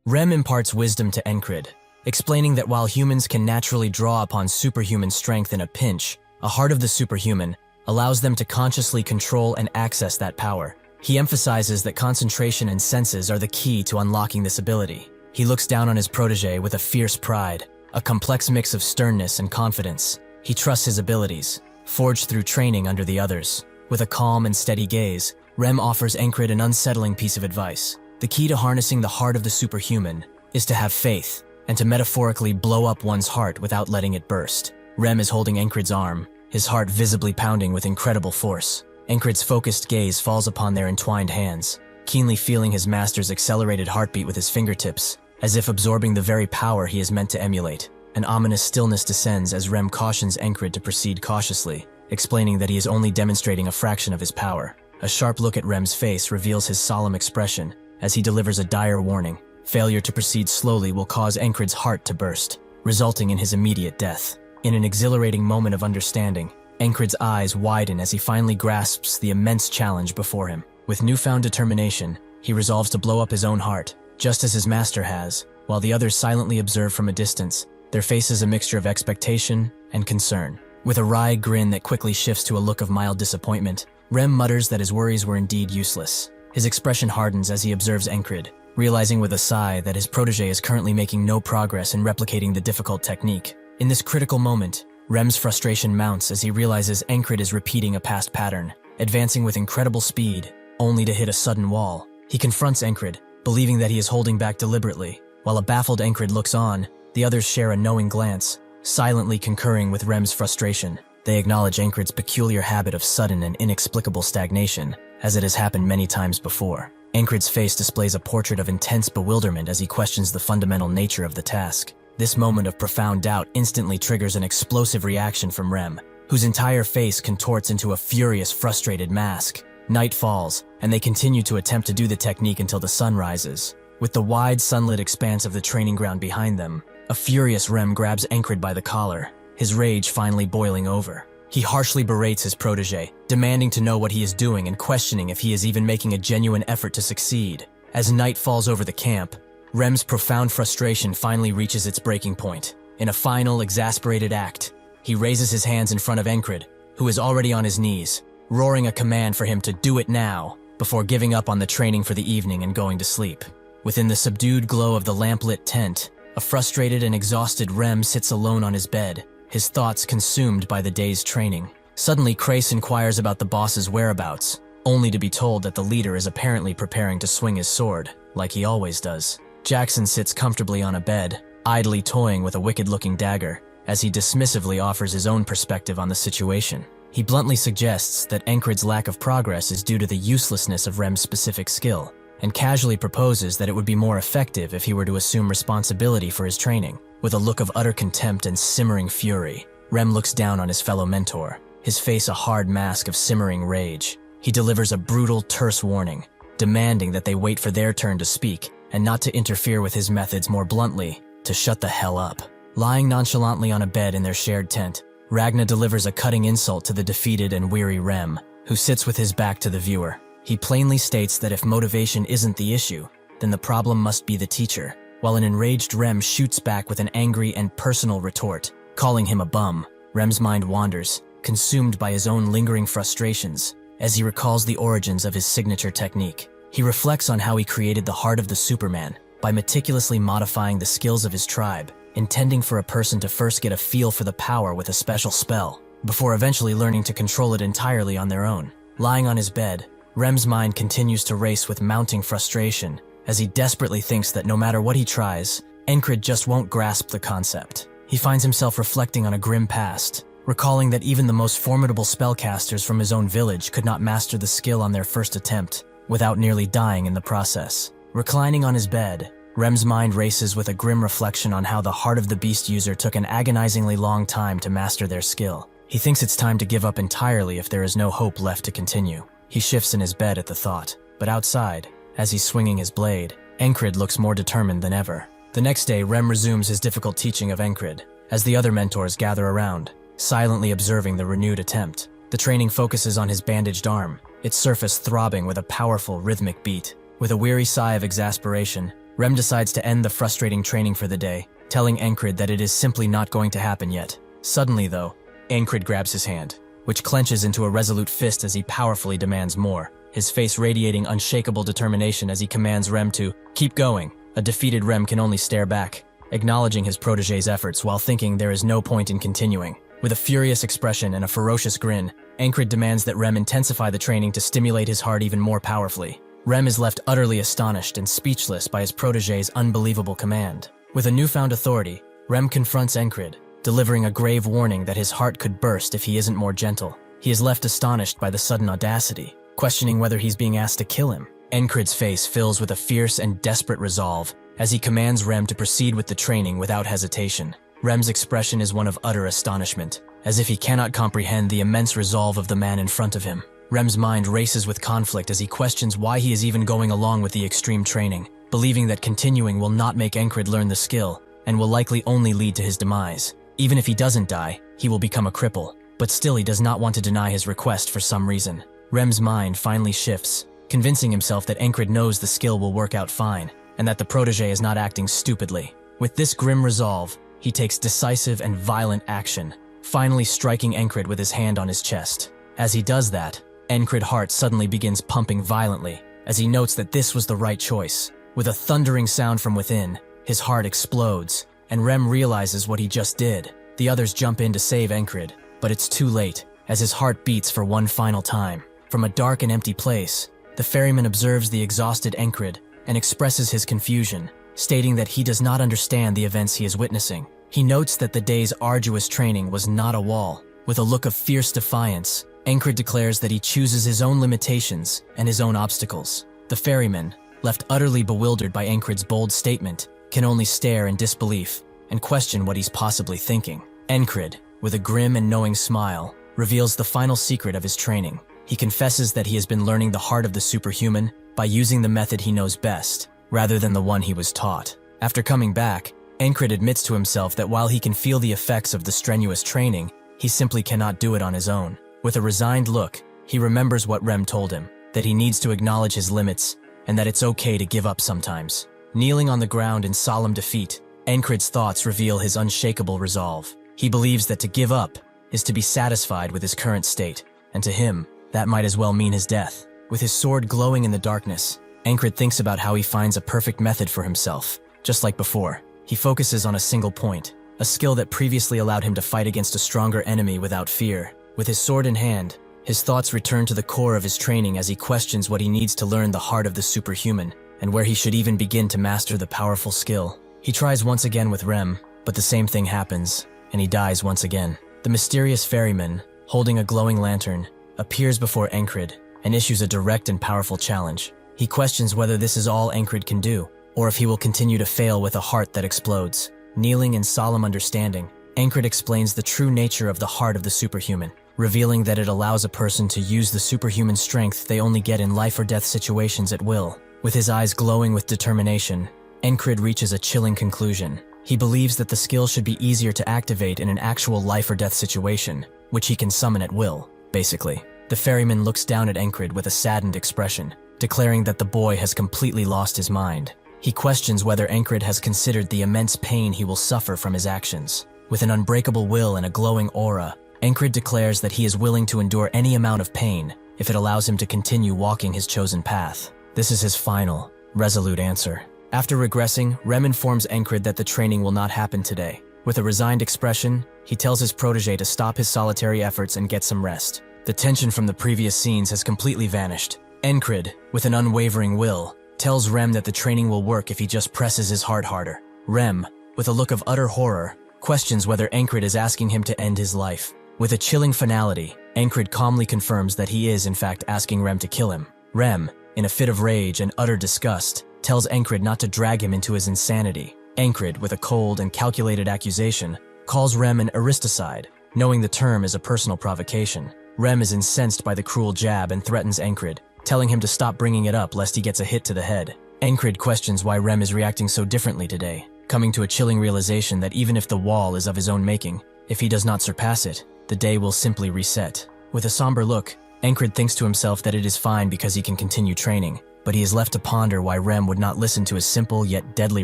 Rem imparts wisdom to Encred, explaining that while humans can naturally draw upon superhuman strength in a pinch, a heart of the superhuman allows them to consciously control and access that power. He emphasizes that concentration and senses are the key to unlocking this ability. He looks down on his protege with a fierce pride, a complex mix of sternness and confidence. He trusts his abilities, forged through training under the others. With a calm and steady gaze, Rem offers Encred an unsettling piece of advice. The key to harnessing the heart of the superhuman is to have faith, and to metaphorically blow up one's heart without letting it burst. Rem is holding Encred's arm, his heart visibly pounding with incredible force. Encred's focused gaze falls upon their entwined hands, keenly feeling his master's accelerated heartbeat with his fingertips, as if absorbing the very power he is meant to emulate. An ominous stillness descends as Rem cautions Encred to proceed cautiously, explaining that he is only demonstrating a fraction of his power. A sharp look at Rem's face reveals his solemn expression as he delivers a dire warning. Failure to proceed slowly will cause Encred's heart to burst, resulting in his immediate death. In an exhilarating moment of understanding, Encred's eyes widen as he finally grasps the immense challenge before him. With newfound determination, he resolves to blow up his own heart, just as his master has, while the others silently observe from a distance, their faces a mixture of expectation and concern. With a wry grin that quickly shifts to a look of mild disappointment, Rem mutters that his worries were indeed useless. His expression hardens as he observes Encred, realizing with a sigh that his protege is currently making no progress in replicating the difficult technique. In this critical moment, Rem's frustration mounts as he realizes Encred is repeating a past pattern, advancing with incredible speed, only to hit a sudden wall. He confronts Encred, believing that he is holding back deliberately. While a baffled Encred looks on, the others share a knowing glance, silently concurring with Rem's frustration. They acknowledge Encred's peculiar habit of sudden and inexplicable stagnation, as it has happened many times before. Encred's face displays a portrait of intense bewilderment as he questions the fundamental nature of the task. This moment of profound doubt instantly triggers an explosive reaction from Rem, whose entire face contorts into a furious, frustrated mask. Night falls, and they continue to attempt to do the technique until the sun rises. With the wide, sunlit expanse of the training ground behind them, a furious Rem grabs Encred by the collar, his rage finally boiling over. He harshly berates his protege, demanding to know what he is doing and questioning if he is even making a genuine effort to succeed. As night falls over the camp, Rem's profound frustration finally reaches its breaking point. In a final, exasperated act, he raises his hands in front of Encred, who is already on his knees, roaring a command for him to do it now, before giving up on the training for the evening and going to sleep. Within the subdued glow of the lamplit tent, a frustrated and exhausted Rem sits alone on his bed, his thoughts consumed by the day's training. Suddenly, Krace inquires about the boss's whereabouts, only to be told that the leader is apparently preparing to swing his sword, like he always does. Jackson sits comfortably on a bed, idly toying with a wicked-looking dagger, as he dismissively offers his own perspective on the situation. He bluntly suggests that Encred's lack of progress is due to the uselessness of Rem's specific skill, and casually proposes that it would be more effective if he were to assume responsibility for his training. With a look of utter contempt and simmering fury, Rem looks down on his fellow mentor, his face a hard mask of simmering rage. He delivers a brutal, terse warning, demanding that they wait for their turn to speak, and not to interfere with his methods, more bluntly, to shut the hell up. Lying nonchalantly on a bed in their shared tent, Ragna delivers a cutting insult to the defeated and weary Rem, who sits with his back to the viewer. He plainly states that if motivation isn't the issue, then the problem must be the teacher, while an enraged Rem shoots back with an angry and personal retort, calling him a bum. Rem's mind wanders, consumed by his own lingering frustrations, as he recalls the origins of his signature technique. He reflects on how he created the heart of the Superman by meticulously modifying the skills of his tribe, intending for a person to first get a feel for the power with a special spell. before eventually learning to control it entirely on their own. Lying on his bed, Rem's mind continues to race with mounting frustration as he desperately thinks that no matter what he tries, Encred just won't grasp the concept. He finds himself reflecting on a grim past, recalling that even the most formidable spellcasters from his own village could not master the skill on their first attempt without nearly dying in the process. Reclining on his bed, Rem's mind races with a grim reflection on how the Heart of the Beast user took an agonizingly long time to master their skill. He thinks it's time to give up entirely if there is no hope left to continue. He shifts in his bed at the thought, but outside, as he's swinging his blade, Encred looks more determined than ever. The next day, Rem resumes his difficult teaching of Encred, as the other mentors gather around, silently observing the renewed attempt. The training focuses on his bandaged arm, its surface throbbing with a powerful rhythmic beat. With a weary sigh of exasperation, Rem decides to end the frustrating training for the day, telling Encred that it is simply not going to happen yet. Suddenly, though, Encred grabs his hand, which clenches into a resolute fist as he powerfully demands more, his face radiating unshakable determination as he commands Rem to keep going. A defeated Rem can only stare back, acknowledging his protege's efforts while thinking there is no point in continuing. With a furious expression and a ferocious grin, Encred demands that Rem intensify the training to stimulate his heart even more powerfully. Rem is left utterly astonished and speechless by his protege's unbelievable command. With a newfound authority, Rem confronts Encred, delivering a grave warning that his heart could burst if he isn't more gentle. He is left astonished by the sudden audacity, questioning whether he's being asked to kill him. Encred's face fills with a fierce and desperate resolve as he commands Rem to proceed with the training without hesitation. Rem's expression is one of utter astonishment, as if he cannot comprehend the immense resolve of the man in front of him. Rem's mind races with conflict as he questions why he is even going along with the extreme training, believing that continuing will not make Encred learn the skill and will likely only lead to his demise. Even if he doesn't die, he will become a cripple, but still he does not want to deny his request for some reason. Rem's mind finally shifts, convincing himself that Encred knows the skill will work out fine, and that the protege is not acting stupidly. With this grim resolve, he takes decisive and violent action, finally striking Encred with his hand on his chest. As he does that, Encred's heart suddenly begins pumping violently, as he notes that this was the right choice. With a thundering sound from within, his heart explodes, and Rem realizes what he just did. The others jump in to save Encred, but it's too late, as his heart beats for one final time. From a dark and empty place, the ferryman observes the exhausted Encred and expresses his confusion, stating that he does not understand the events he is witnessing. He notes that the day's arduous training was not a wall. With a look of fierce defiance, Encred declares that he chooses his own limitations and his own obstacles. The ferryman, left utterly bewildered by Encred's bold statement, can only stare in disbelief and question what he's possibly thinking. Encred, with a grim and knowing smile, reveals the final secret of his training. He confesses that he has been learning the heart of the superhuman by using the method he knows best, rather than the one he was taught. After coming back, Encred admits to himself that while he can feel the effects of the strenuous training, he simply cannot do it on his own. With a resigned look, he remembers what Rem told him, that he needs to acknowledge his limits, and that it's okay to give up sometimes. Kneeling on the ground in solemn defeat, Encred's thoughts reveal his unshakable resolve. He believes that to give up is to be satisfied with his current state, and to him, that might as well mean his death. With his sword glowing in the darkness, Encred thinks about how he finds a perfect method for himself. Just like before, he focuses on a single point, a skill that previously allowed him to fight against a stronger enemy without fear. With his sword in hand, his thoughts return to the core of his training as he questions what he needs to learn the heart of the superhuman, and where he should even begin to master the powerful skill. He tries once again with Rem, but the same thing happens, and he dies once again. The mysterious ferryman, holding a glowing lantern, appears before Encred and issues a direct and powerful challenge. He questions whether this is all Encred can do, or if he will continue to fail with a heart that explodes. Kneeling in solemn understanding, Encred explains the true nature of the heart of the superhuman, revealing that it allows a person to use the superhuman strength they only get in life or death situations at will. With his eyes glowing with determination, Encred reaches a chilling conclusion. He believes that the skill should be easier to activate in an actual life or death situation, which he can summon at will, basically. The ferryman looks down at Encred with a saddened expression, declaring that the boy has completely lost his mind. He questions whether Encred has considered the immense pain he will suffer from his actions. With an unbreakable will and a glowing aura, Encred declares that he is willing to endure any amount of pain if it allows him to continue walking his chosen path. This is his final, resolute answer. After regressing, Rem informs Encred that the training will not happen today. With a resigned expression, he tells his protege to stop his solitary efforts and get some rest. The tension from the previous scenes has completely vanished. Encrid, with an unwavering will, tells Rem that the training will work if he just presses his heart harder. Rem, with a look of utter horror, questions whether Encrid is asking him to end his life. With a chilling finality, Encrid calmly confirms that he is in fact asking Rem to kill him. Rem, in a fit of rage and utter disgust, tells Encrid not to drag him into his insanity. Encrid, with a cold and calculated accusation, calls Rem an aristicide, knowing the term is a personal provocation. Rem is incensed by the cruel jab and threatens Encrid, telling him to stop bringing it up lest he gets a hit to the head. Encrid questions why Rem is reacting so differently today, coming to a chilling realization that even if the wall is of his own making, if he does not surpass it, the day will simply reset. With a somber look, Encrid thinks to himself that it is fine because he can continue training, but he is left to ponder why Rem would not listen to his simple yet deadly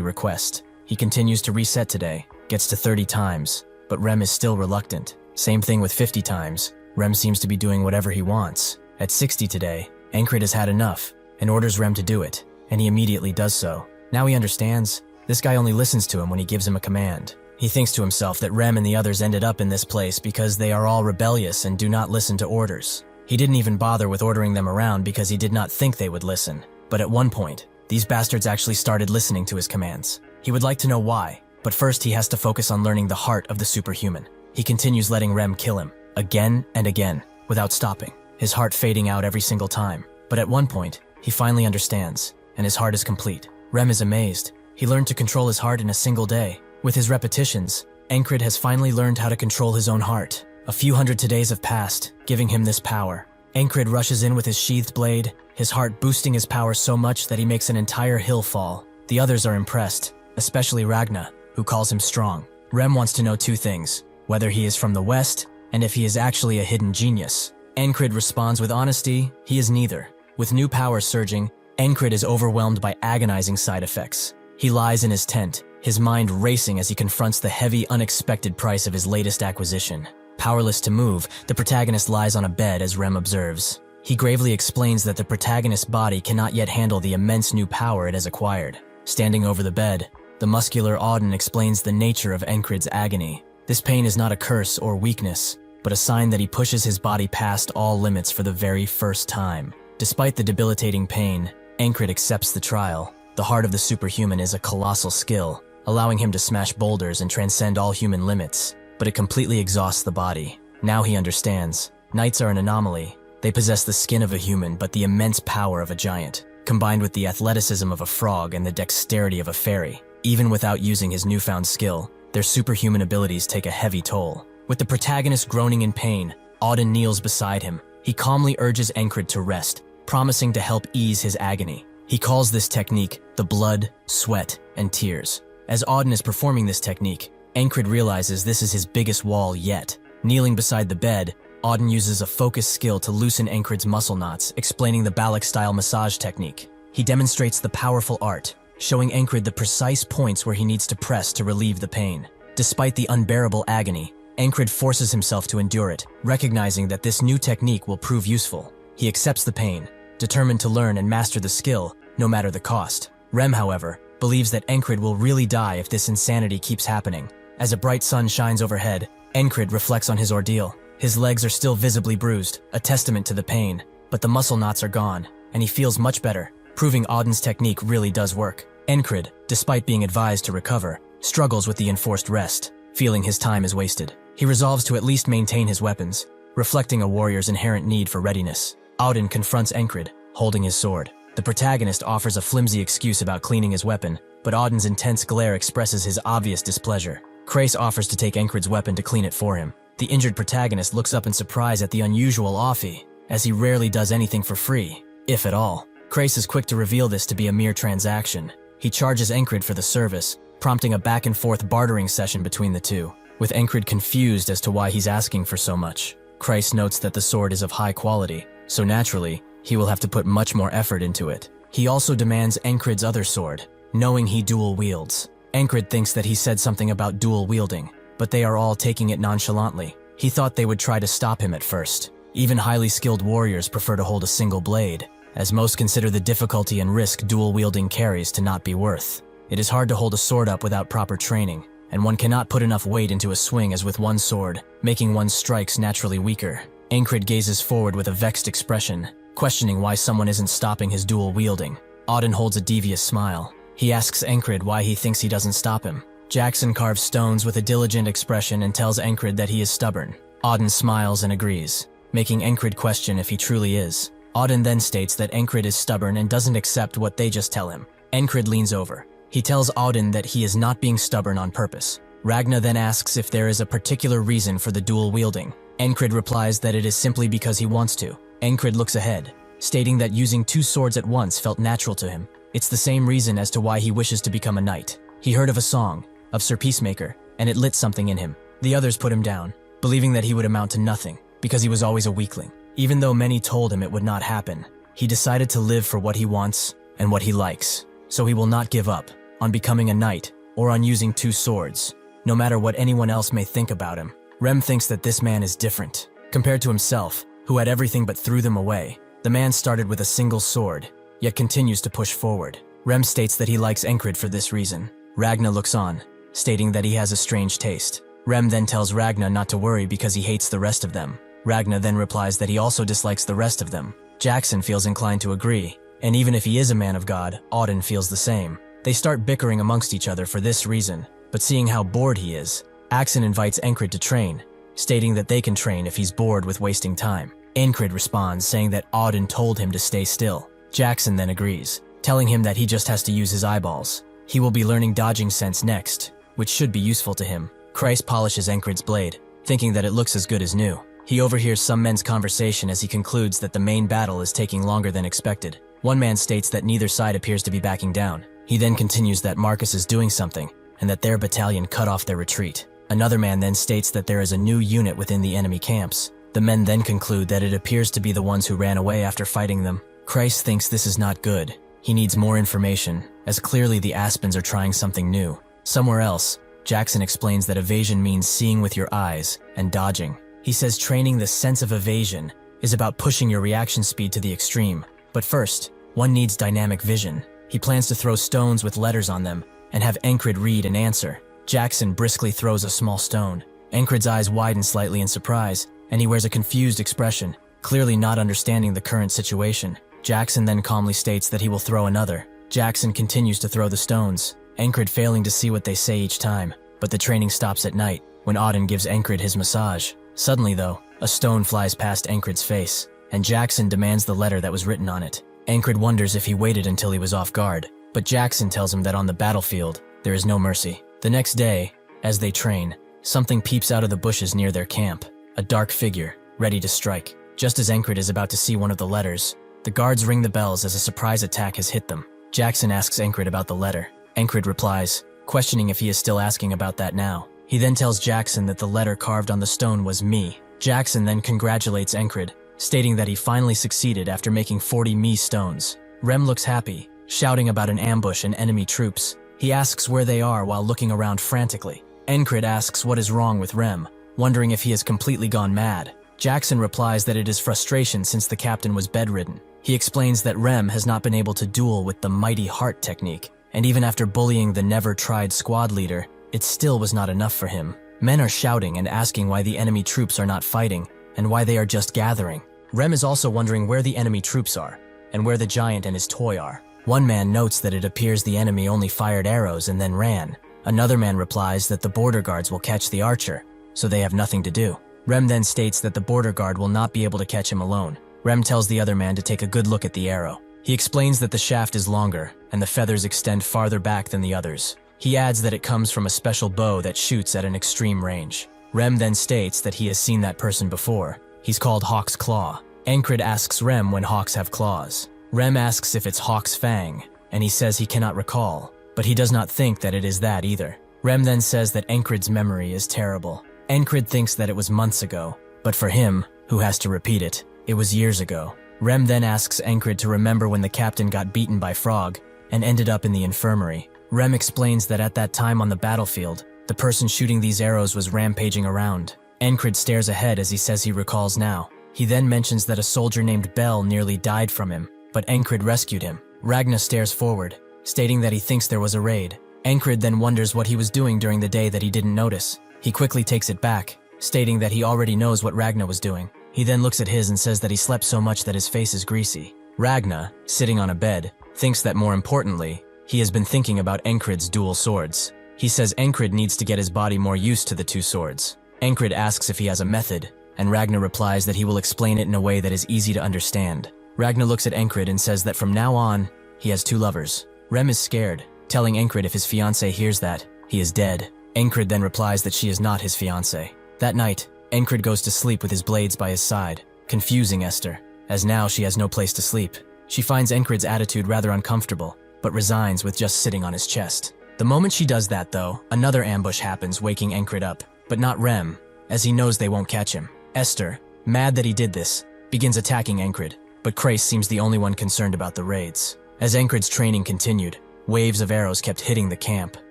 request. He continues to reset today, gets to 30 times, but Rem is still reluctant. Same thing with 50 times. Rem seems to be doing whatever he wants. At 60 today, Encrid has had enough and orders Rem to do it, and he immediately does so. Now he understands. This guy only listens to him when he gives him a command. He thinks to himself that Rem and the others ended up in this place because they are all rebellious and do not listen to orders. He didn't even bother with ordering them around because he did not think they would listen. But at one point, these bastards actually started listening to his commands. He would like to know why, but first he has to focus on learning the heart of the superhuman. He continues letting Rem kill him, again and again, without stopping, his heart fading out every single time. But at one point, he finally understands, and his heart is complete. Rem is amazed. He learned to control his heart in a single day. With his repetitions, Encrid has finally learned how to control his own heart. A few hundred days have passed, giving him this power. Encrid rushes in with his sheathed blade, his heart boosting his power so much that he makes an entire hill fall. The others are impressed, especially Ragna, who calls him strong. Rem wants to know two things, whether he is from the West, and if he is actually a hidden genius. Encrid responds with honesty, he is neither. With new power surging, Encrid is overwhelmed by agonizing side effects. He lies in his tent, his mind racing as he confronts the heavy, unexpected price of his latest acquisition. Powerless to move, the protagonist lies on a bed as Rem observes. He gravely explains that the protagonist's body cannot yet handle the immense new power it has acquired. Standing over the bed, the muscular Auden explains the nature of Encrid's agony. This pain is not a curse or weakness, but a sign that he pushes his body past all limits for the very first time. Despite the debilitating pain, Encrid accepts the trial. The heart of the superhuman is a colossal skill, allowing him to smash boulders and transcend all human limits, but it completely exhausts the body. Now he understands. Knights are an anomaly. They possess the skin of a human but the immense power of a giant, combined with the athleticism of a frog and the dexterity of a fairy. Even without using his newfound skill, their superhuman abilities take a heavy toll. With the protagonist groaning in pain, Auden kneels beside him. He calmly urges Encrid to rest, promising to help ease his agony. He calls this technique the blood, sweat, and tears. As Auden is performing this technique, Encrid realizes this is his biggest wall yet. Kneeling beside the bed, Auden uses a focused skill to loosen Encrid's muscle knots, explaining the Balak-style massage technique. He demonstrates the powerful art, showing Encrid the precise points where he needs to press to relieve the pain. Despite the unbearable agony, Encrid forces himself to endure it, recognizing that this new technique will prove useful. He accepts the pain, determined to learn and master the skill, no matter the cost. Rem, however, believes that Encrid will really die if this insanity keeps happening. As a bright sun shines overhead, Encrid reflects on his ordeal. His legs are still visibly bruised, a testament to the pain, but the muscle knots are gone, and he feels much better, proving Auden's technique really does work. Encrid, despite being advised to recover, struggles with the enforced rest, feeling his time is wasted. He resolves to at least maintain his weapons, reflecting a warrior's inherent need for readiness. Auden confronts Encrid, holding his sword. The protagonist offers a flimsy excuse about cleaning his weapon, but Auden's intense glare expresses his obvious displeasure. Krace offers to take Encrid's weapon to clean it for him. The injured protagonist looks up in surprise at the unusual offie, as he rarely does anything for free, if at all. Krace is quick to reveal this to be a mere transaction. He charges Encrid for the service, prompting a back-and-forth bartering session between the two. With Encrid confused as to why he's asking for so much, Krace notes that the sword is of high quality, so naturally, he will have to put much more effort into it. He also demands Encrid's other sword, knowing he dual wields. Encrid thinks that he said something about dual wielding, but they are all taking it nonchalantly. He thought they would try to stop him at first. Even highly skilled warriors prefer to hold a single blade, as most consider the difficulty and risk dual wielding carries to not be worth. It is hard to hold a sword up without proper training, and one cannot put enough weight into a swing as with one sword, making one's strikes naturally weaker. Encred gazes forward with a vexed expression, questioning why someone isn't stopping his dual wielding. Auden holds a devious smile. He asks Encred why he thinks he doesn't stop him. Jackson carves stones with a diligent expression and tells Encred that he is stubborn. Auden smiles and agrees, making Encred question if he truly is. Auden then states that Encred is stubborn and doesn't accept what they just tell him. Encred leans over. He tells Auden that he is not being stubborn on purpose. Ragna then asks if there is a particular reason for the dual wielding. Encred replies that it is simply because he wants to. Encred looks ahead, stating that using two swords at once felt natural to him. It's the same reason as to why he wishes to become a knight. He heard of a song, of Sir Peacemaker, and it lit something in him. The others put him down, believing that he would amount to nothing, because he was always a weakling. Even though many told him it would not happen, he decided to live for what he wants and what he likes. So he will not give up on becoming a knight or on using two swords, no matter what anyone else may think about him. Rem thinks that this man is different. Compared to himself, who had everything but threw them away, the man started with a single sword, yet continues to push forward. Rem states that he likes Encred for this reason. Ragna looks on, stating that he has a strange taste. Rem then tells Ragna not to worry because he hates the rest of them. Ragna then replies that he also dislikes the rest of them. Jackson feels inclined to agree, and even if he is a man of God, Auden feels the same. They start bickering amongst each other for this reason, but seeing how bored he is, Axon invites Encred to train, stating that they can train if he's bored with wasting time. Encred responds saying that Auden told him to stay still. Jackson then agrees, telling him that he just has to use his eyeballs. He will be learning dodging sense next, which should be useful to him. Christ polishes Encred's blade, thinking that it looks as good as new. He overhears some men's conversation as he concludes that the main battle is taking longer than expected. One man states that neither side appears to be backing down. He then continues that Marcus is doing something, and that their battalion cut off their retreat. Another man then states that there is a new unit within the enemy camps. The men then conclude that it appears to be the ones who ran away after fighting them. Christ thinks this is not good. He needs more information, as clearly the Aspens are trying something new. Somewhere else, Jackson explains that evasion means seeing with your eyes and dodging. He says training the sense of evasion is about pushing your reaction speed to the extreme. But first, one needs dynamic vision. He plans to throw stones with letters on them and have Encred read and answer. Jackson briskly throws a small stone. Encred's eyes widen slightly in surprise, and he wears a confused expression, clearly not understanding the current situation. Jackson then calmly states that he will throw another. Jackson continues to throw the stones, Encred failing to see what they say each time, but the training stops at night, when Auden gives Encred his massage. Suddenly though, a stone flies past Encred's face, and Jackson demands the letter that was written on it. Encred wonders if he waited until he was off guard, but Jackson tells him that on the battlefield, there is no mercy. The next day, as they train, something peeps out of the bushes near their camp, a dark figure, ready to strike. Just as Encred is about to see one of the letters, the guards ring the bells as a surprise attack has hit them. Jackson asks Encred about the letter. Encred replies, questioning if he is still asking about that now. He then tells Jackson that the letter carved on the stone was me. Jackson then congratulates Encred, stating that he finally succeeded after making 40 me stones. Rem looks happy, shouting about an ambush and enemy troops. He asks where they are while looking around frantically. Encred asks what is wrong with Rem, wondering if he has completely gone mad. Jackson replies that it is frustration since the captain was bedridden. He explains that Rem has not been able to duel with the mighty heart technique, and even after bullying the never-tried squad leader, it still was not enough for him. Men are shouting and asking why the enemy troops are not fighting, and why they are just gathering. Rem is also wondering where the enemy troops are, and where the giant and his toy are. One man notes that it appears the enemy only fired arrows and then ran. Another man replies that the border guards will catch the archer, so they have nothing to do. Rem then states that the border guard will not be able to catch him alone. Rem tells the other man to take a good look at the arrow. He explains that the shaft is longer, and the feathers extend farther back than the others. He adds that it comes from a special bow that shoots at an extreme range. Rem then states that he has seen that person before. He's called Hawk's Claw. Encred asks Rem when hawks have claws. Rem asks if it's Hawk's Fang, and he says he cannot recall, but he does not think that it is that either. Rem then says that Encred's memory is terrible. Encred thinks that it was months ago, but for him, who has to repeat it, it was years ago. Rem then asks Encred to remember when the captain got beaten by Frog and ended up in the infirmary. Rem explains that at that time on the battlefield, the person shooting these arrows was rampaging around. Encred stares ahead as he says he recalls now. He then mentions that a soldier named Bell nearly died from him, but Encred rescued him. Ragna stares forward, stating that he thinks there was a raid. Encrid then wonders what he was doing during the day that he didn't notice. He quickly takes it back, stating that he already knows what Ragna was doing. He then looks at his and says that he slept so much that his face is greasy. Ragna, sitting on a bed, thinks that more importantly, he has been thinking about Encrid's dual swords. He says Encrid needs to get his body more used to the two swords. Encrid asks if he has a method, and Ragna replies that he will explain it in a way that is easy to understand. Ragna looks at Encrid and says that from now on, he has two lovers. Rem is scared, telling Encrid if his fiancé hears that, he is dead. Encrid then replies that she is not his fiancé. That night, Encrid goes to sleep with his blades by his side, confusing Esther, as now she has no place to sleep. She finds Encrid's attitude rather uncomfortable, but resigns with just sitting on his chest. The moment she does that though, another ambush happens, waking Encrid up, but not Rem, as he knows they won't catch him. Esther, mad that he did this, begins attacking Encrid, but Crace seems the only one concerned about the raids. As Encrid's training continued, waves of arrows kept hitting the camp,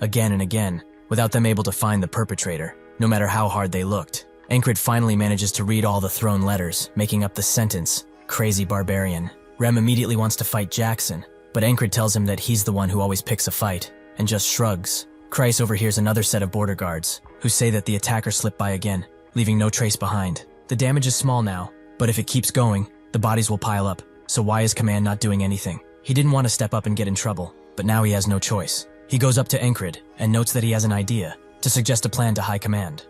again and again, without them able to find the perpetrator, no matter how hard they looked. Encrid finally manages to read all the thrown letters, making up the sentence, "Crazy barbarian." Rem immediately wants to fight Jackson, but Encrid tells him that he's the one who always picks a fight, and just shrugs. Crace overhears another set of border guards, who say that the attacker slipped by again, leaving no trace behind. The damage is small now, but if it keeps going, the bodies will pile up, so why is Command not doing anything? He didn't want to step up and get in trouble, but now he has no choice. He goes up to Encrid, and notes that he has an idea, to suggest a plan to High Command.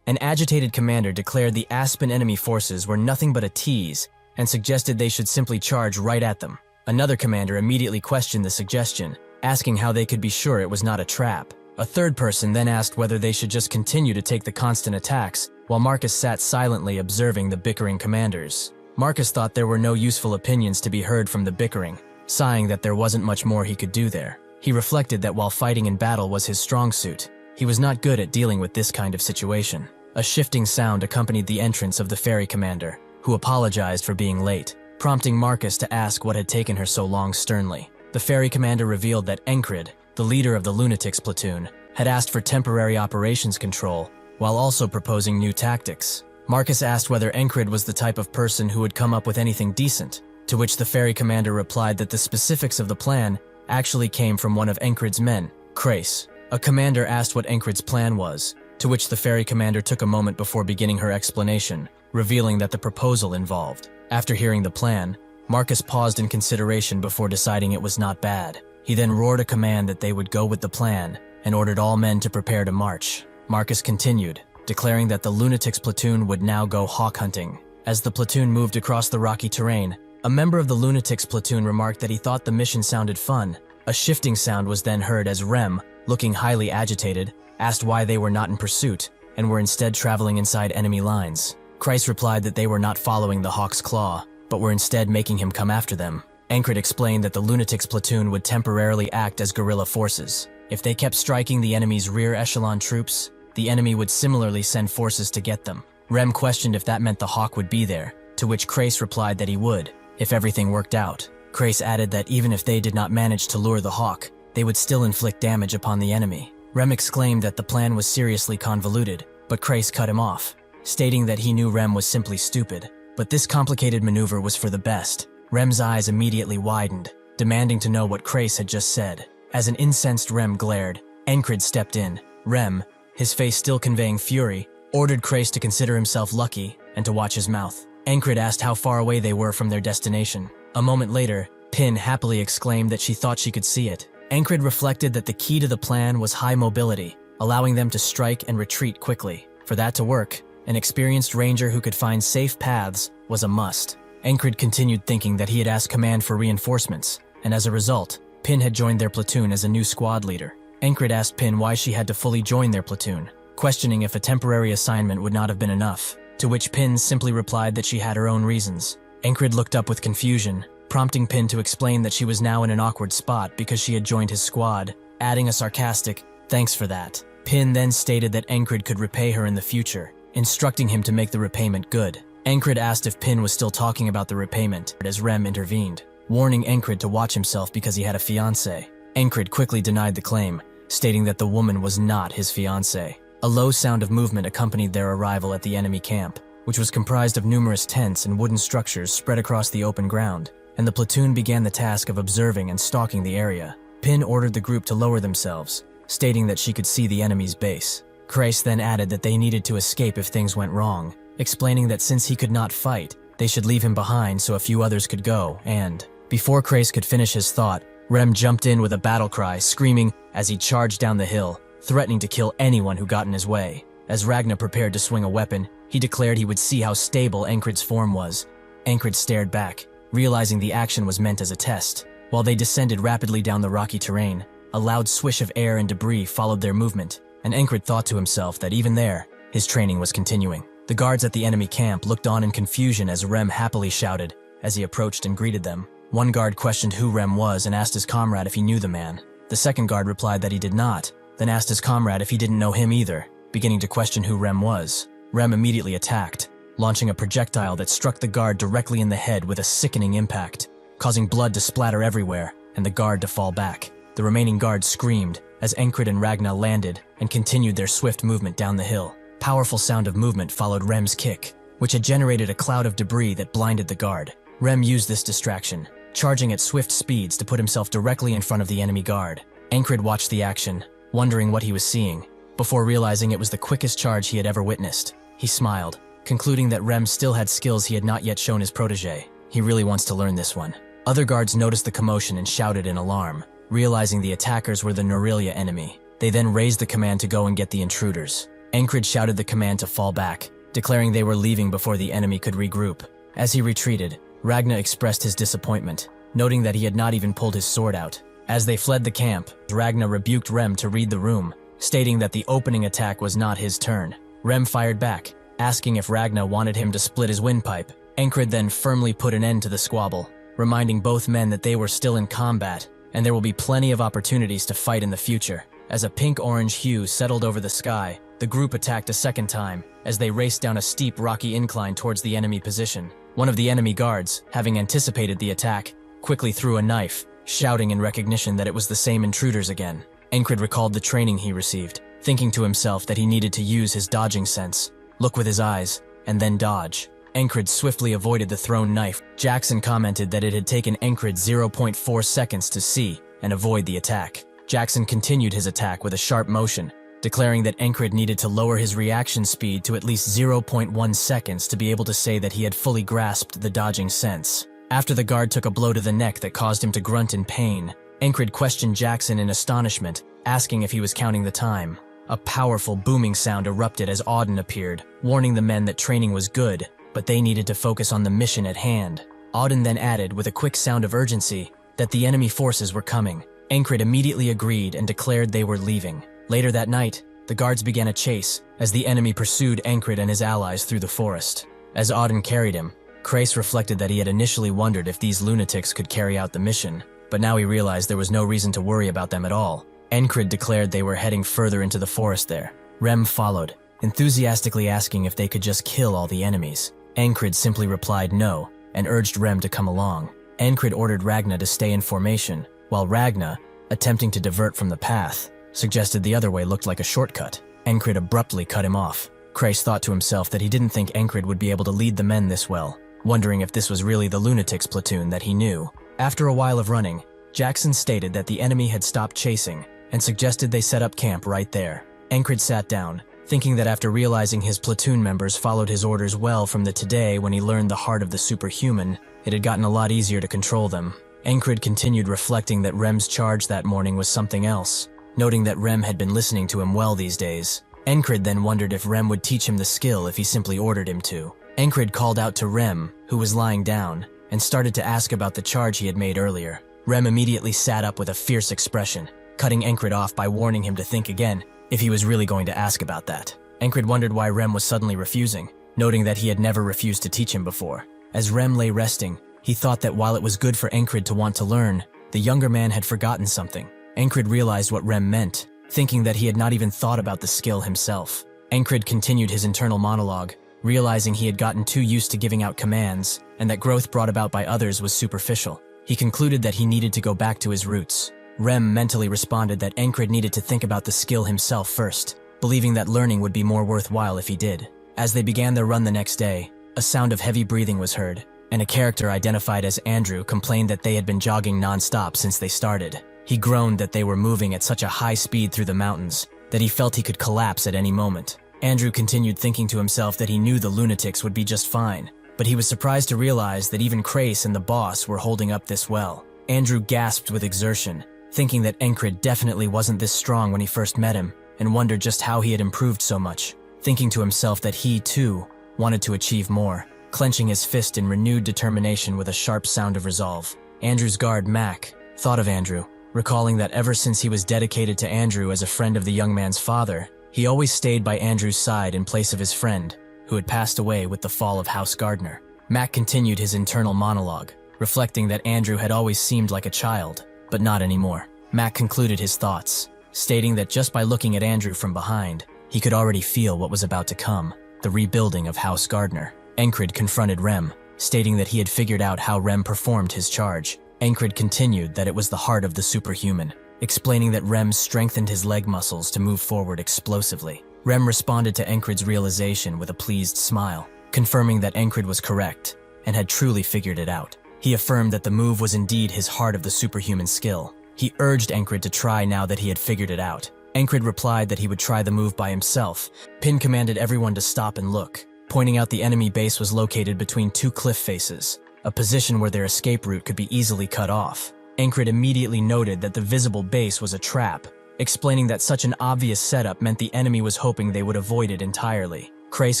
An agitated commander declared the Aspen enemy forces were nothing but a tease, and suggested they should simply charge right at them. Another commander immediately questioned the suggestion, asking how they could be sure it was not a trap. A third person then asked whether they should just continue to take the constant attacks, while Marcus sat silently observing the bickering commanders. Marcus thought there were no useful opinions to be heard from the bickering, sighing that there wasn't much more he could do there. He reflected that while fighting in battle was his strong suit, he was not good at dealing with this kind of situation. A shifting sound accompanied the entrance of the ferry commander, who apologized for being late, prompting Marcus to ask what had taken her so long sternly. The ferry commander revealed that Encrid, the leader of the Lunatics platoon, had asked for temporary operations control, while also proposing new tactics. Marcus asked whether Encrid was the type of person who would come up with anything decent, to which the ferry commander replied that the specifics of the plan actually came from one of Encrid's men, Crace. A commander asked what Encrid's plan was, to which the ferry commander took a moment before beginning her explanation, revealing that the proposal involved. After hearing the plan, Marcus paused in consideration before deciding it was not bad. He then roared a command that they would go with the plan and ordered all men to prepare to march. Marcus continued, declaring that the Lunatics platoon would now go hawk hunting. As the platoon moved across the rocky terrain, a member of the Lunatics platoon remarked that he thought the mission sounded fun. A shifting sound was then heard as Rem, looking highly agitated, asked why they were not in pursuit and were instead traveling inside enemy lines. Christ replied that they were not following the Hawk's Claw, but were instead making him come after them. Encrid explained that the Lunatics platoon would temporarily act as guerrilla forces. If they kept striking the enemy's rear echelon troops, the enemy would similarly send forces to get them. Rem questioned if that meant the Hawk would be there, to which Crace replied that he would, if everything worked out. Crace added that even if they did not manage to lure the Hawk, they would still inflict damage upon the enemy. Rem exclaimed that the plan was seriously convoluted, but Crace cut him off, stating that he knew Rem was simply stupid. But this complicated maneuver was for the best. Rem's eyes immediately widened, demanding to know what Crace had just said. As an incensed Rem glared, Encrid stepped in. Rem, his face still conveying fury, ordered Crace to consider himself lucky and to watch his mouth. Encrid asked how far away they were from their destination. A moment later, Pin happily exclaimed that she thought she could see it. Encrid reflected that the key to the plan was high mobility, allowing them to strike and retreat quickly. For that to work, an experienced ranger who could find safe paths was a must. Encrid continued thinking that he had asked command for reinforcements, and as a result, Pin had joined their platoon as a new squad leader. Encrid asked Pin why she had to fully join their platoon, questioning if a temporary assignment would not have been enough, to which Pin simply replied that she had her own reasons. Encrid looked up with confusion, prompting Pin to explain that she was now in an awkward spot because she had joined his squad, adding a sarcastic, "Thanks for that." Pin then stated that Encrid could repay her in the future, instructing him to make the repayment good. Encrid asked if Pin was still talking about the repayment, as Rem intervened, warning Encrid to watch himself because he had a fiancé. Encrid quickly denied the claim, stating that the woman was not his fiancé. A low sound of movement accompanied their arrival at the enemy camp, which was comprised of numerous tents and wooden structures spread across the open ground, and the platoon began the task of observing and stalking the area. Pin ordered the group to lower themselves, stating that she could see the enemy's base. Kreis then added that they needed to escape if things went wrong, explaining that since he could not fight, they should leave him behind so a few others could go, and before Kreis could finish his thought, Rem jumped in with a battle cry, screaming as he charged down the hill, threatening to kill anyone who got in his way. As Ragna prepared to swing a weapon, he declared he would see how stable Encred's form was. Encred stared back, realizing the action was meant as a test. While they descended rapidly down the rocky terrain, a loud swish of air and debris followed their movement, and Encred thought to himself that even there, his training was continuing. The guards at the enemy camp looked on in confusion as Rem happily shouted as he approached and greeted them. One guard questioned who Rem was and asked his comrade if he knew the man. The second guard replied that he did not, then asked his comrade if he didn't know him either, beginning to question who Rem was. Rem immediately attacked, launching a projectile that struck the guard directly in the head with a sickening impact, causing blood to splatter everywhere and the guard to fall back. The remaining guards screamed as Encred and Ragna landed and continued their swift movement down the hill. Powerful sound of movement followed Rem's kick, which had generated a cloud of debris that blinded the guard. Rem used this distraction, charging at swift speeds to put himself directly in front of the enemy guard. Encred watched the action, wondering what he was seeing, before realizing it was the quickest charge he had ever witnessed. He smiled, concluding that Rem still had skills he had not yet shown his protege. He really wants to learn this one. Other guards noticed the commotion and shouted in alarm, realizing the attackers were the Norelia enemy. They then raised the command to go and get the intruders. Encred shouted the command to fall back, declaring they were leaving before the enemy could regroup. As he retreated, Ragna expressed his disappointment, noting that he had not even pulled his sword out. As they fled the camp, Ragna rebuked Rem to read the room, stating that the opening attack was not his turn. Rem fired back, asking if Ragna wanted him to split his windpipe. Encred then firmly put an end to the squabble, reminding both men that they were still in combat, and there will be plenty of opportunities to fight in the future. As a pink-orange hue settled over the sky, the group attacked a second time, as they raced down a steep rocky incline towards the enemy position. One of the enemy guards, having anticipated the attack, quickly threw a knife, shouting in recognition that it was the same intruders again. Encred recalled the training he received, thinking to himself that he needed to use his dodging sense, look with his eyes, and then dodge. Encred swiftly avoided the thrown knife. Jackson commented that it had taken Encred 0.4 seconds to see and avoid the attack. Jackson continued his attack with a sharp motion, declaring that Encred needed to lower his reaction speed to at least 0.1 seconds to be able to say that he had fully grasped the dodging sense. After the guard took a blow to the neck that caused him to grunt in pain, Encred questioned Jackson in astonishment, asking if he was counting the time. A powerful booming sound erupted as Auden appeared, warning the men that training was good, but they needed to focus on the mission at hand. Auden then added, with a quick sound of urgency, that the enemy forces were coming. Encred immediately agreed and declared they were leaving. Later that night, the guards began a chase as the enemy pursued Encred and his allies through the forest. As Auden carried him, Kreis reflected that he had initially wondered if these lunatics could carry out the mission, but now he realized there was no reason to worry about them at all. Encred declared they were heading further into the forest there. Rem followed, enthusiastically asking if they could just kill all the enemies. Encred simply replied no, and urged Rem to come along. Encred ordered Ragna to stay in formation, while Ragna, attempting to divert from the path, suggested the other way looked like a shortcut. Encred abruptly cut him off. Kreis thought to himself that he didn't think Encred would be able to lead the men this well, wondering if this was really the lunatics platoon that he knew. After a while of running, Jackson stated that the enemy had stopped chasing and suggested they set up camp right there. Encred sat down, thinking that after realizing his platoon members followed his orders well from the today when he learned the heart of the superhuman, it had gotten a lot easier to control them. Encred continued reflecting that Rem's charge that morning was something else, noting that Rem had been listening to him well these days. Encred then wondered if Rem would teach him the skill if he simply ordered him to. Encred called out to Rem, who was lying down, and started to ask about the charge he had made earlier. Rem immediately sat up with a fierce expression, cutting Encred off by warning him to think again if he was really going to ask about that. Encred wondered why Rem was suddenly refusing, noting that he had never refused to teach him before. As Rem lay resting, he thought that while it was good for Encred to want to learn, the younger man had forgotten something. Encred realized what Rem meant, thinking that he had not even thought about the skill himself. Encred continued his internal monologue, realizing he had gotten too used to giving out commands, and that growth brought about by others was superficial. He concluded that he needed to go back to his roots. Rem mentally responded that Encred needed to think about the skill himself first, believing that learning would be more worthwhile if he did. As they began their run the next day, a sound of heavy breathing was heard, and a character identified as Andrew complained that they had been jogging non-stop since they started. He groaned that they were moving at such a high speed through the mountains that he felt he could collapse at any moment. Andrew continued thinking to himself that he knew the lunatics would be just fine, but he was surprised to realize that even Crace and the boss were holding up this well. Andrew gasped with exertion, thinking that Encred definitely wasn't this strong when he first met him, and wondered just how he had improved so much, thinking to himself that he, too, wanted to achieve more, clenching his fist in renewed determination with a sharp sound of resolve. Andrew's guard, Mac, thought of Andrew, recalling that ever since he was dedicated to Andrew as a friend of the young man's father, he always stayed by Andrew's side in place of his friend, who had passed away with the fall of House Gardner. Mac continued his internal monologue, reflecting that Andrew had always seemed like a child, but not anymore. Mac concluded his thoughts, stating that just by looking at Andrew from behind, he could already feel what was about to come, the rebuilding of House Gardner. Encred confronted Rem, stating that he had figured out how Rem performed his charge. Encred continued that it was the heart of the superhuman, explaining that Rem strengthened his leg muscles to move forward explosively. Rem responded to Encred's realization with a pleased smile, confirming that Encred was correct and had truly figured it out. He affirmed that the move was indeed his heart of the superhuman skill. He urged Encred to try now that he had figured it out. Encred replied that he would try the move by himself. Pin commanded everyone to stop and look, pointing out the enemy base was located between two cliff faces, a position where their escape route could be easily cut off. Encred immediately noted that the visible base was a trap, explaining that such an obvious setup meant the enemy was hoping they would avoid it entirely. Crace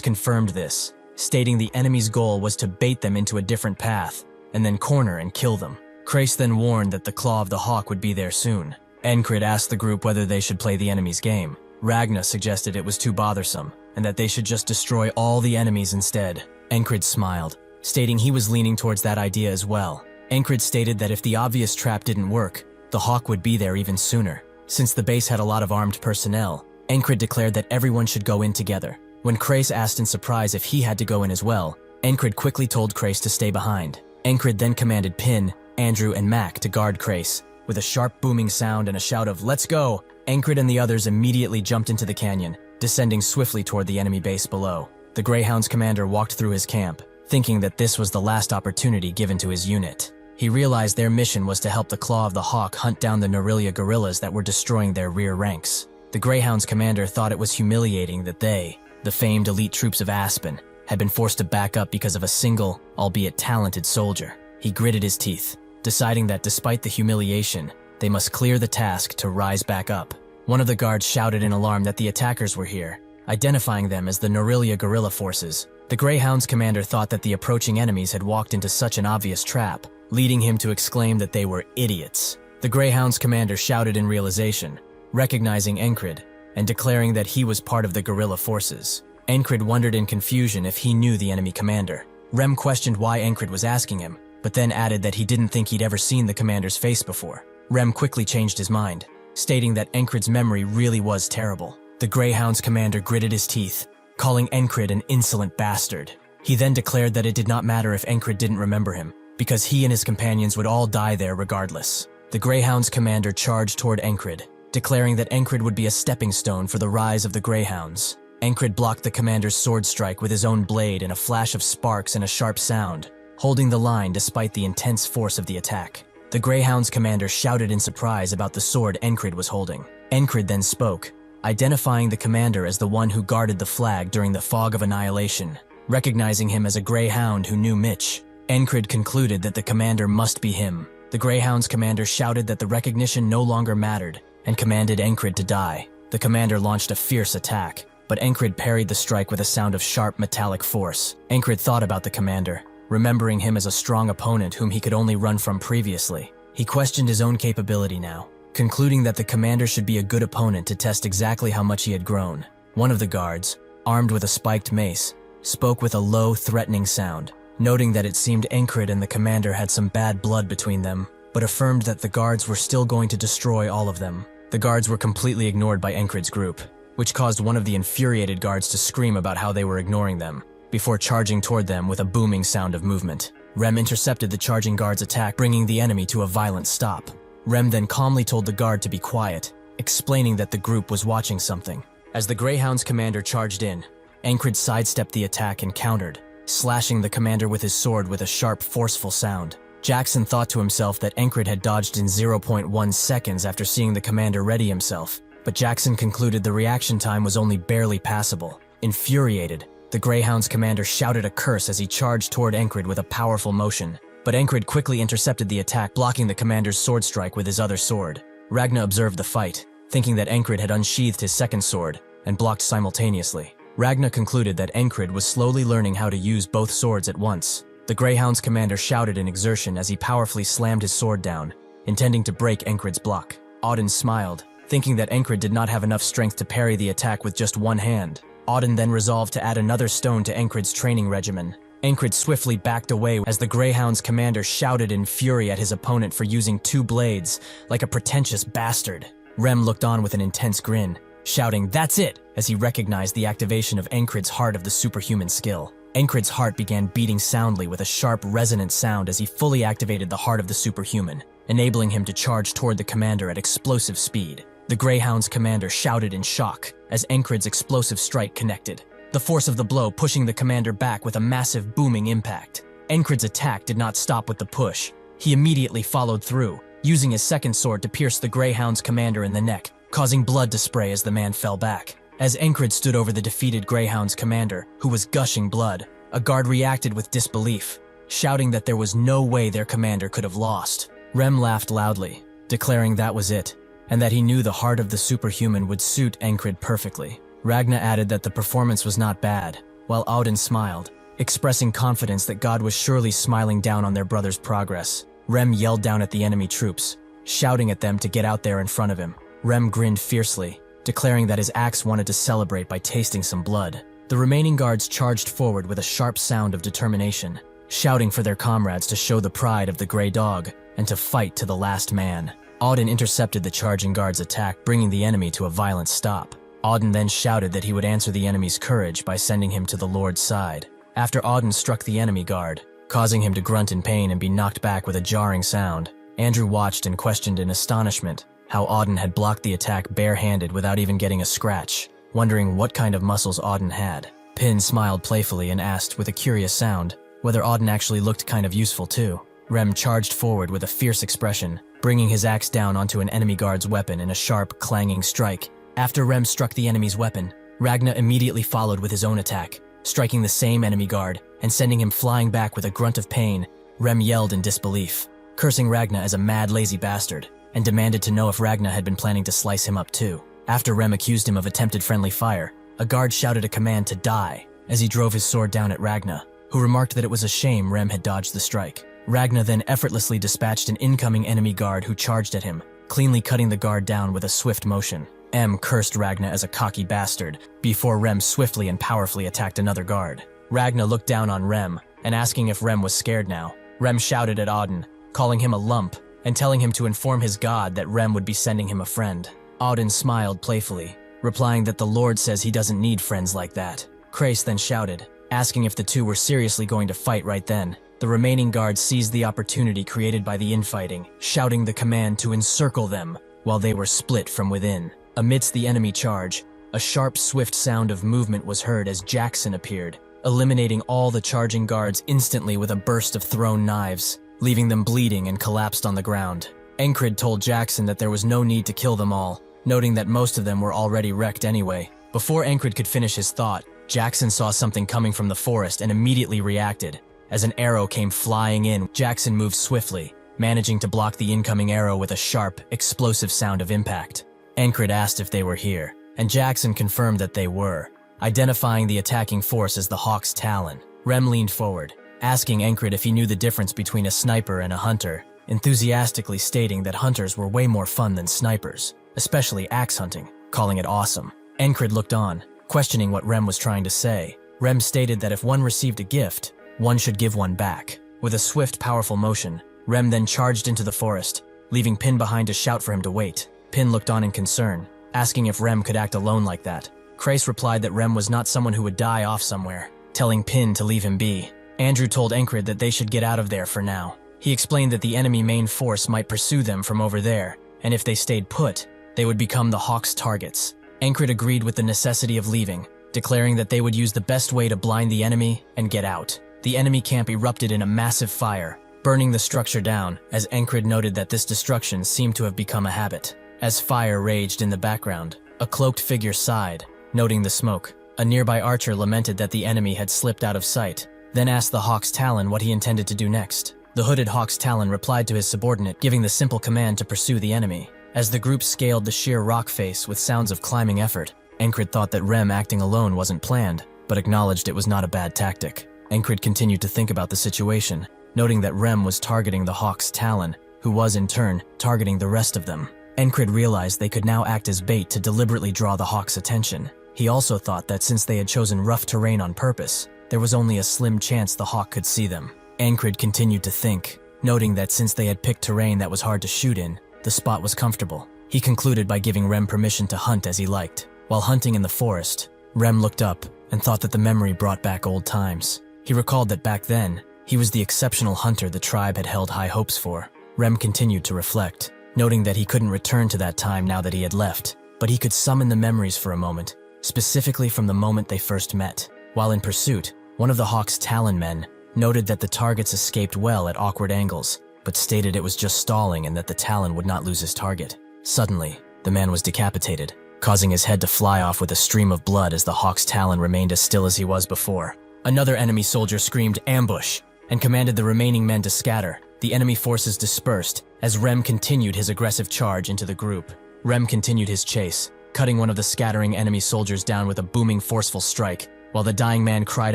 confirmed this, stating the enemy's goal was to bait them into a different path, and then corner and kill them. Crace then warned that the Claw of the Hawk would be there soon. Encred asked the group whether they should play the enemy's game. Ragna suggested it was too bothersome, and that they should just destroy all the enemies instead. Encred smiled, stating he was leaning towards that idea as well. Encred stated that if the obvious trap didn't work, the Hawk would be there even sooner. Since the base had a lot of armed personnel, Encred declared that everyone should go in together. When Crace asked in surprise if he had to go in as well, Encred quickly told Crace to stay behind. Encred then commanded Pin, Andrew, and Mac to guard Crace. With a sharp booming sound and a shout of "Let's go!" Encred and the others immediately jumped into the canyon, descending swiftly toward the enemy base below. The Greyhound's commander walked through his camp, thinking that this was the last opportunity given to his unit. He realized their mission was to help the Claw of the Hawk hunt down the Norelia guerrillas that were destroying their rear ranks. The Greyhound's commander thought it was humiliating that they, the famed elite troops of Aspen, had been forced to back up because of a single, albeit talented soldier. He gritted his teeth, deciding that despite the humiliation, they must clear the task to rise back up. One of the guards shouted in alarm that the attackers were here, identifying them as the Norelia guerrilla forces. The Greyhound's commander thought that the approaching enemies had walked into such an obvious trap, leading him to exclaim that they were idiots. The Greyhound's commander shouted in realization, recognizing Encred, and declaring that he was part of the guerrilla forces. Encred wondered in confusion if he knew the enemy commander. Rem questioned why Encred was asking him, but then added that he didn't think he'd ever seen the commander's face before. Rem quickly changed his mind, stating that Encred's memory really was terrible. The Greyhound's commander gritted his teeth, calling Encred an insolent bastard. He then declared that it did not matter if Encred didn't remember him, because he and his companions would all die there regardless. The Greyhound's commander charged toward Encred, declaring that Encred would be a stepping stone for the rise of the Greyhounds. Encred blocked the commander's sword strike with his own blade in a flash of sparks and a sharp sound, holding the line despite the intense force of the attack. The Greyhound's commander shouted in surprise about the sword Encred was holding. Encred then spoke, identifying the commander as the one who guarded the flag during the Fog of Annihilation. Recognizing him as a Greyhound who knew Mitch, Encred concluded that the commander must be him. The Greyhound's commander shouted that the recognition no longer mattered and commanded Encred to die. The commander launched a fierce attack, but Encred parried the strike with a sound of sharp metallic force. Encred thought about the commander, remembering him as a strong opponent whom he could only run from previously. He questioned his own capability now, concluding that the commander should be a good opponent to test exactly how much he had grown. One of the guards, armed with a spiked mace, spoke with a low, threatening sound, noting that it seemed Encred and the commander had some bad blood between them, but affirmed that the guards were still going to destroy all of them. The guards were completely ignored by Encred's group, which caused one of the infuriated guards to scream about how they were ignoring them, before charging toward them with a booming sound of movement. Rem intercepted the charging guard's attack, bringing the enemy to a violent stop. Rem then calmly told the guard to be quiet, explaining that the group was watching something. As the Greyhound's commander charged in, Encred sidestepped the attack and countered, slashing the commander with his sword with a sharp, forceful sound. Jackson thought to himself that Encred had dodged in 0.1 seconds after seeing the commander ready himself, but Jackson concluded the reaction time was only barely passable. Infuriated, the Greyhound's commander shouted a curse as he charged toward Encred with a powerful motion, but Encred quickly intercepted the attack, blocking the commander's sword strike with his other sword. Ragna observed the fight, thinking that Encred had unsheathed his second sword and blocked simultaneously. Ragna concluded that Encred was slowly learning how to use both swords at once. The Greyhound's commander shouted in exertion as he powerfully slammed his sword down, intending to break Encred's block. Auden smiled, thinking that Encred did not have enough strength to parry the attack with just one hand. Auden then resolved to add another stone to Encred's training regimen. Encred swiftly backed away as the Greyhound's commander shouted in fury at his opponent for using two blades, like a pretentious bastard. Rem looked on with an intense grin, shouting, "That's it!" as he recognized the activation of Encred's heart of the superhuman skill. Encred's heart began beating soundly with a sharp, resonant sound as he fully activated the heart of the superhuman, enabling him to charge toward the commander at explosive speed. The Greyhound's commander shouted in shock as Encred's explosive strike connected, the force of the blow pushing the commander back with a massive booming impact. Encred's attack did not stop with the push. He immediately followed through, using his second sword to pierce the Greyhound's commander in the neck, causing blood to spray as the man fell back. As Encred stood over the defeated Greyhound's commander, who was gushing blood, a guard reacted with disbelief, shouting that there was no way their commander could have lost. Rem laughed loudly, declaring that was it, and that he knew the heart of the superhuman would suit Encred perfectly. Ragna added that the performance was not bad, while Auden smiled, expressing confidence that God was surely smiling down on their brother's progress. Rem yelled down at the enemy troops, shouting at them to get out there in front of him. Rem grinned fiercely, declaring that his axe wanted to celebrate by tasting some blood. The remaining guards charged forward with a sharp sound of determination, shouting for their comrades to show the pride of the Grey Dog and to fight to the last man. Auden intercepted the charging guard's attack, bringing the enemy to a violent stop. Auden then shouted that he would answer the enemy's courage by sending him to the Lord's side. After Auden struck the enemy guard, causing him to grunt in pain and be knocked back with a jarring sound, Andrew watched and questioned in astonishment how Auden had blocked the attack barehanded without even getting a scratch, wondering what kind of muscles Auden had. Pin smiled playfully and asked with a curious sound whether Auden actually looked kind of useful too. Rem charged forward with a fierce expression, bringing his axe down onto an enemy guard's weapon in a sharp, clanging strike. After Rem struck the enemy's weapon, Ragna immediately followed with his own attack, striking the same enemy guard and sending him flying back with a grunt of pain. Rem yelled in disbelief, cursing Ragna as a mad, lazy bastard, and demanded to know if Ragna had been planning to slice him up too. After Rem accused him of attempted friendly fire, a guard shouted a command to die as he drove his sword down at Ragna, who remarked that it was a shame Rem had dodged the strike. Ragna then effortlessly dispatched an incoming enemy guard who charged at him, cleanly cutting the guard down with a swift motion. M cursed Ragna as a cocky bastard before Rem swiftly and powerfully attacked another guard. Ragna looked down on Rem and asking if Rem was scared now. Rem shouted at Auden, calling him a lump and telling him to inform his god that Rem would be sending him a friend. Auden smiled playfully, replying that the Lord says he doesn't need friends like that. Krace then shouted, asking if the two were seriously going to fight right then. The remaining guards seized the opportunity created by the infighting, shouting the command to encircle them while they were split from within. Amidst the enemy charge, a sharp, swift sound of movement was heard as Jackson appeared, eliminating all the charging guards instantly with a burst of thrown knives, leaving them bleeding and collapsed on the ground. Encred told Jackson that there was no need to kill them all, noting that most of them were already wrecked anyway. Before Encred could finish his thought, Jackson saw something coming from the forest and immediately reacted. As an arrow came flying in, Jackson moved swiftly, managing to block the incoming arrow with a sharp, explosive sound of impact. Encred asked if they were here, and Jackson confirmed that they were, identifying the attacking force as the Hawk's Talon. Rem leaned forward, asking Encred if he knew the difference between a sniper and a hunter, enthusiastically stating that hunters were way more fun than snipers, especially axe hunting, calling it awesome. Encred looked on, questioning what Rem was trying to say. Rem stated that if one received a gift, one should give one back. With a swift, powerful motion, Rem then charged into the forest, leaving Pin behind to shout for him to wait. Pin looked on in concern, asking if Rem could act alone like that. Krace replied that Rem was not someone who would die off somewhere, telling Pin to leave him be. Andrew told Encred that they should get out of there for now. He explained that the enemy main force might pursue them from over there, and if they stayed put, they would become the Hawk's targets. Encred agreed with the necessity of leaving, declaring that they would use the best way to blind the enemy and get out. The enemy camp erupted in a massive fire, burning the structure down, as Encred noted that this destruction seemed to have become a habit. As fire raged in the background, a cloaked figure sighed, noting the smoke. A nearby archer lamented that the enemy had slipped out of sight, then asked the Hawk's Talon what he intended to do next. The hooded Hawk's Talon replied to his subordinate, giving the simple command to pursue the enemy. As the group scaled the sheer rock face with sounds of climbing effort, Encred thought that Rem acting alone wasn't planned, but acknowledged it was not a bad tactic. Encred continued to think about the situation, noting that Rem was targeting the Hawk's Talon, who was in turn targeting the rest of them. Encred realized they could now act as bait to deliberately draw the Hawk's attention. He also thought that since they had chosen rough terrain on purpose, there was only a slim chance the Hawk could see them. Encred continued to think, noting that since they had picked terrain that was hard to shoot in, the spot was comfortable. He concluded by giving Rem permission to hunt as he liked. While hunting in the forest, Rem looked up and thought that the memory brought back old times. He recalled that back then, he was the exceptional hunter the tribe had held high hopes for. Rem continued to reflect, noting that he couldn't return to that time now that he had left, but he could summon the memories for a moment, specifically from the moment they first met. While in pursuit, one of the Hawk's Talon men noted that the targets escaped well at awkward angles, but stated it was just stalling and that the Talon would not lose his target. Suddenly, the man was decapitated, causing his head to fly off with a stream of blood as the Hawk's Talon remained as still as he was before. Another enemy soldier screamed, "Ambush!" and commanded the remaining men to scatter. The enemy forces dispersed as Rem continued his aggressive charge into the group. Rem continued his chase, cutting one of the scattering enemy soldiers down with a booming, forceful strike, while the dying man cried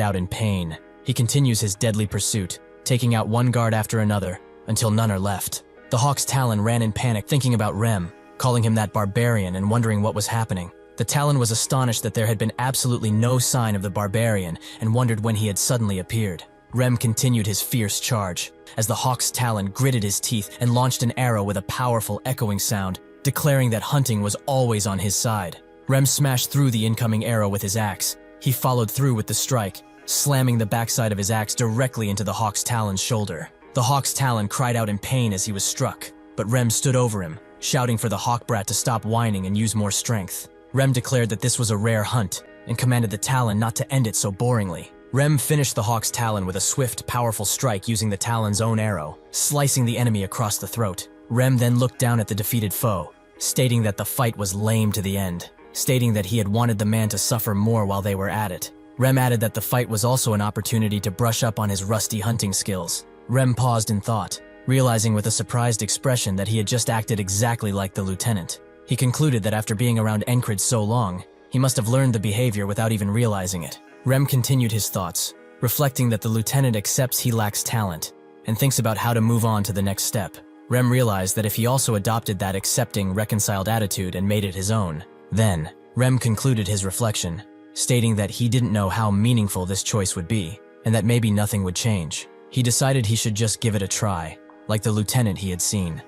out in pain. He continues his deadly pursuit, taking out one guard after another, until none are left. The Hawk's Talon ran in panic, thinking about Rem, calling him that barbarian and wondering what was happening. The Talon was astonished that there had been absolutely no sign of the barbarian and wondered when he had suddenly appeared. Rem continued his fierce charge, as the Hawk's Talon gritted his teeth and launched an arrow with a powerful echoing sound, declaring that hunting was always on his side. Rem smashed through the incoming arrow with his axe. He followed through with the strike, slamming the backside of his axe directly into the Hawk's Talon's shoulder. The Hawk's Talon cried out in pain as he was struck, but Rem stood over him, shouting for the Hawk Brat to stop whining and use more strength. Rem declared that this was a rare hunt and commanded the Talon not to end it so boringly. Rem finished the Hawk's Talon with a swift, powerful strike using the Talon's own arrow, slicing the enemy across the throat. Rem then looked down at the defeated foe, stating that the fight was lame to the end, stating that he had wanted the man to suffer more while they were at it. Rem added that the fight was also an opportunity to brush up on his rusty hunting skills. Rem paused in thought, realizing with a surprised expression that he had just acted exactly like the lieutenant. He concluded that after being around Encred so long, he must have learned the behavior without even realizing it. Rem continued his thoughts, reflecting that the lieutenant accepts he lacks talent and thinks about how to move on to the next step. Rem realized that if he also adopted that accepting, reconciled attitude and made it his own, then Rem concluded his reflection, stating that he didn't know how meaningful this choice would be and that maybe nothing would change. He decided he should just give it a try, like the lieutenant he had seen.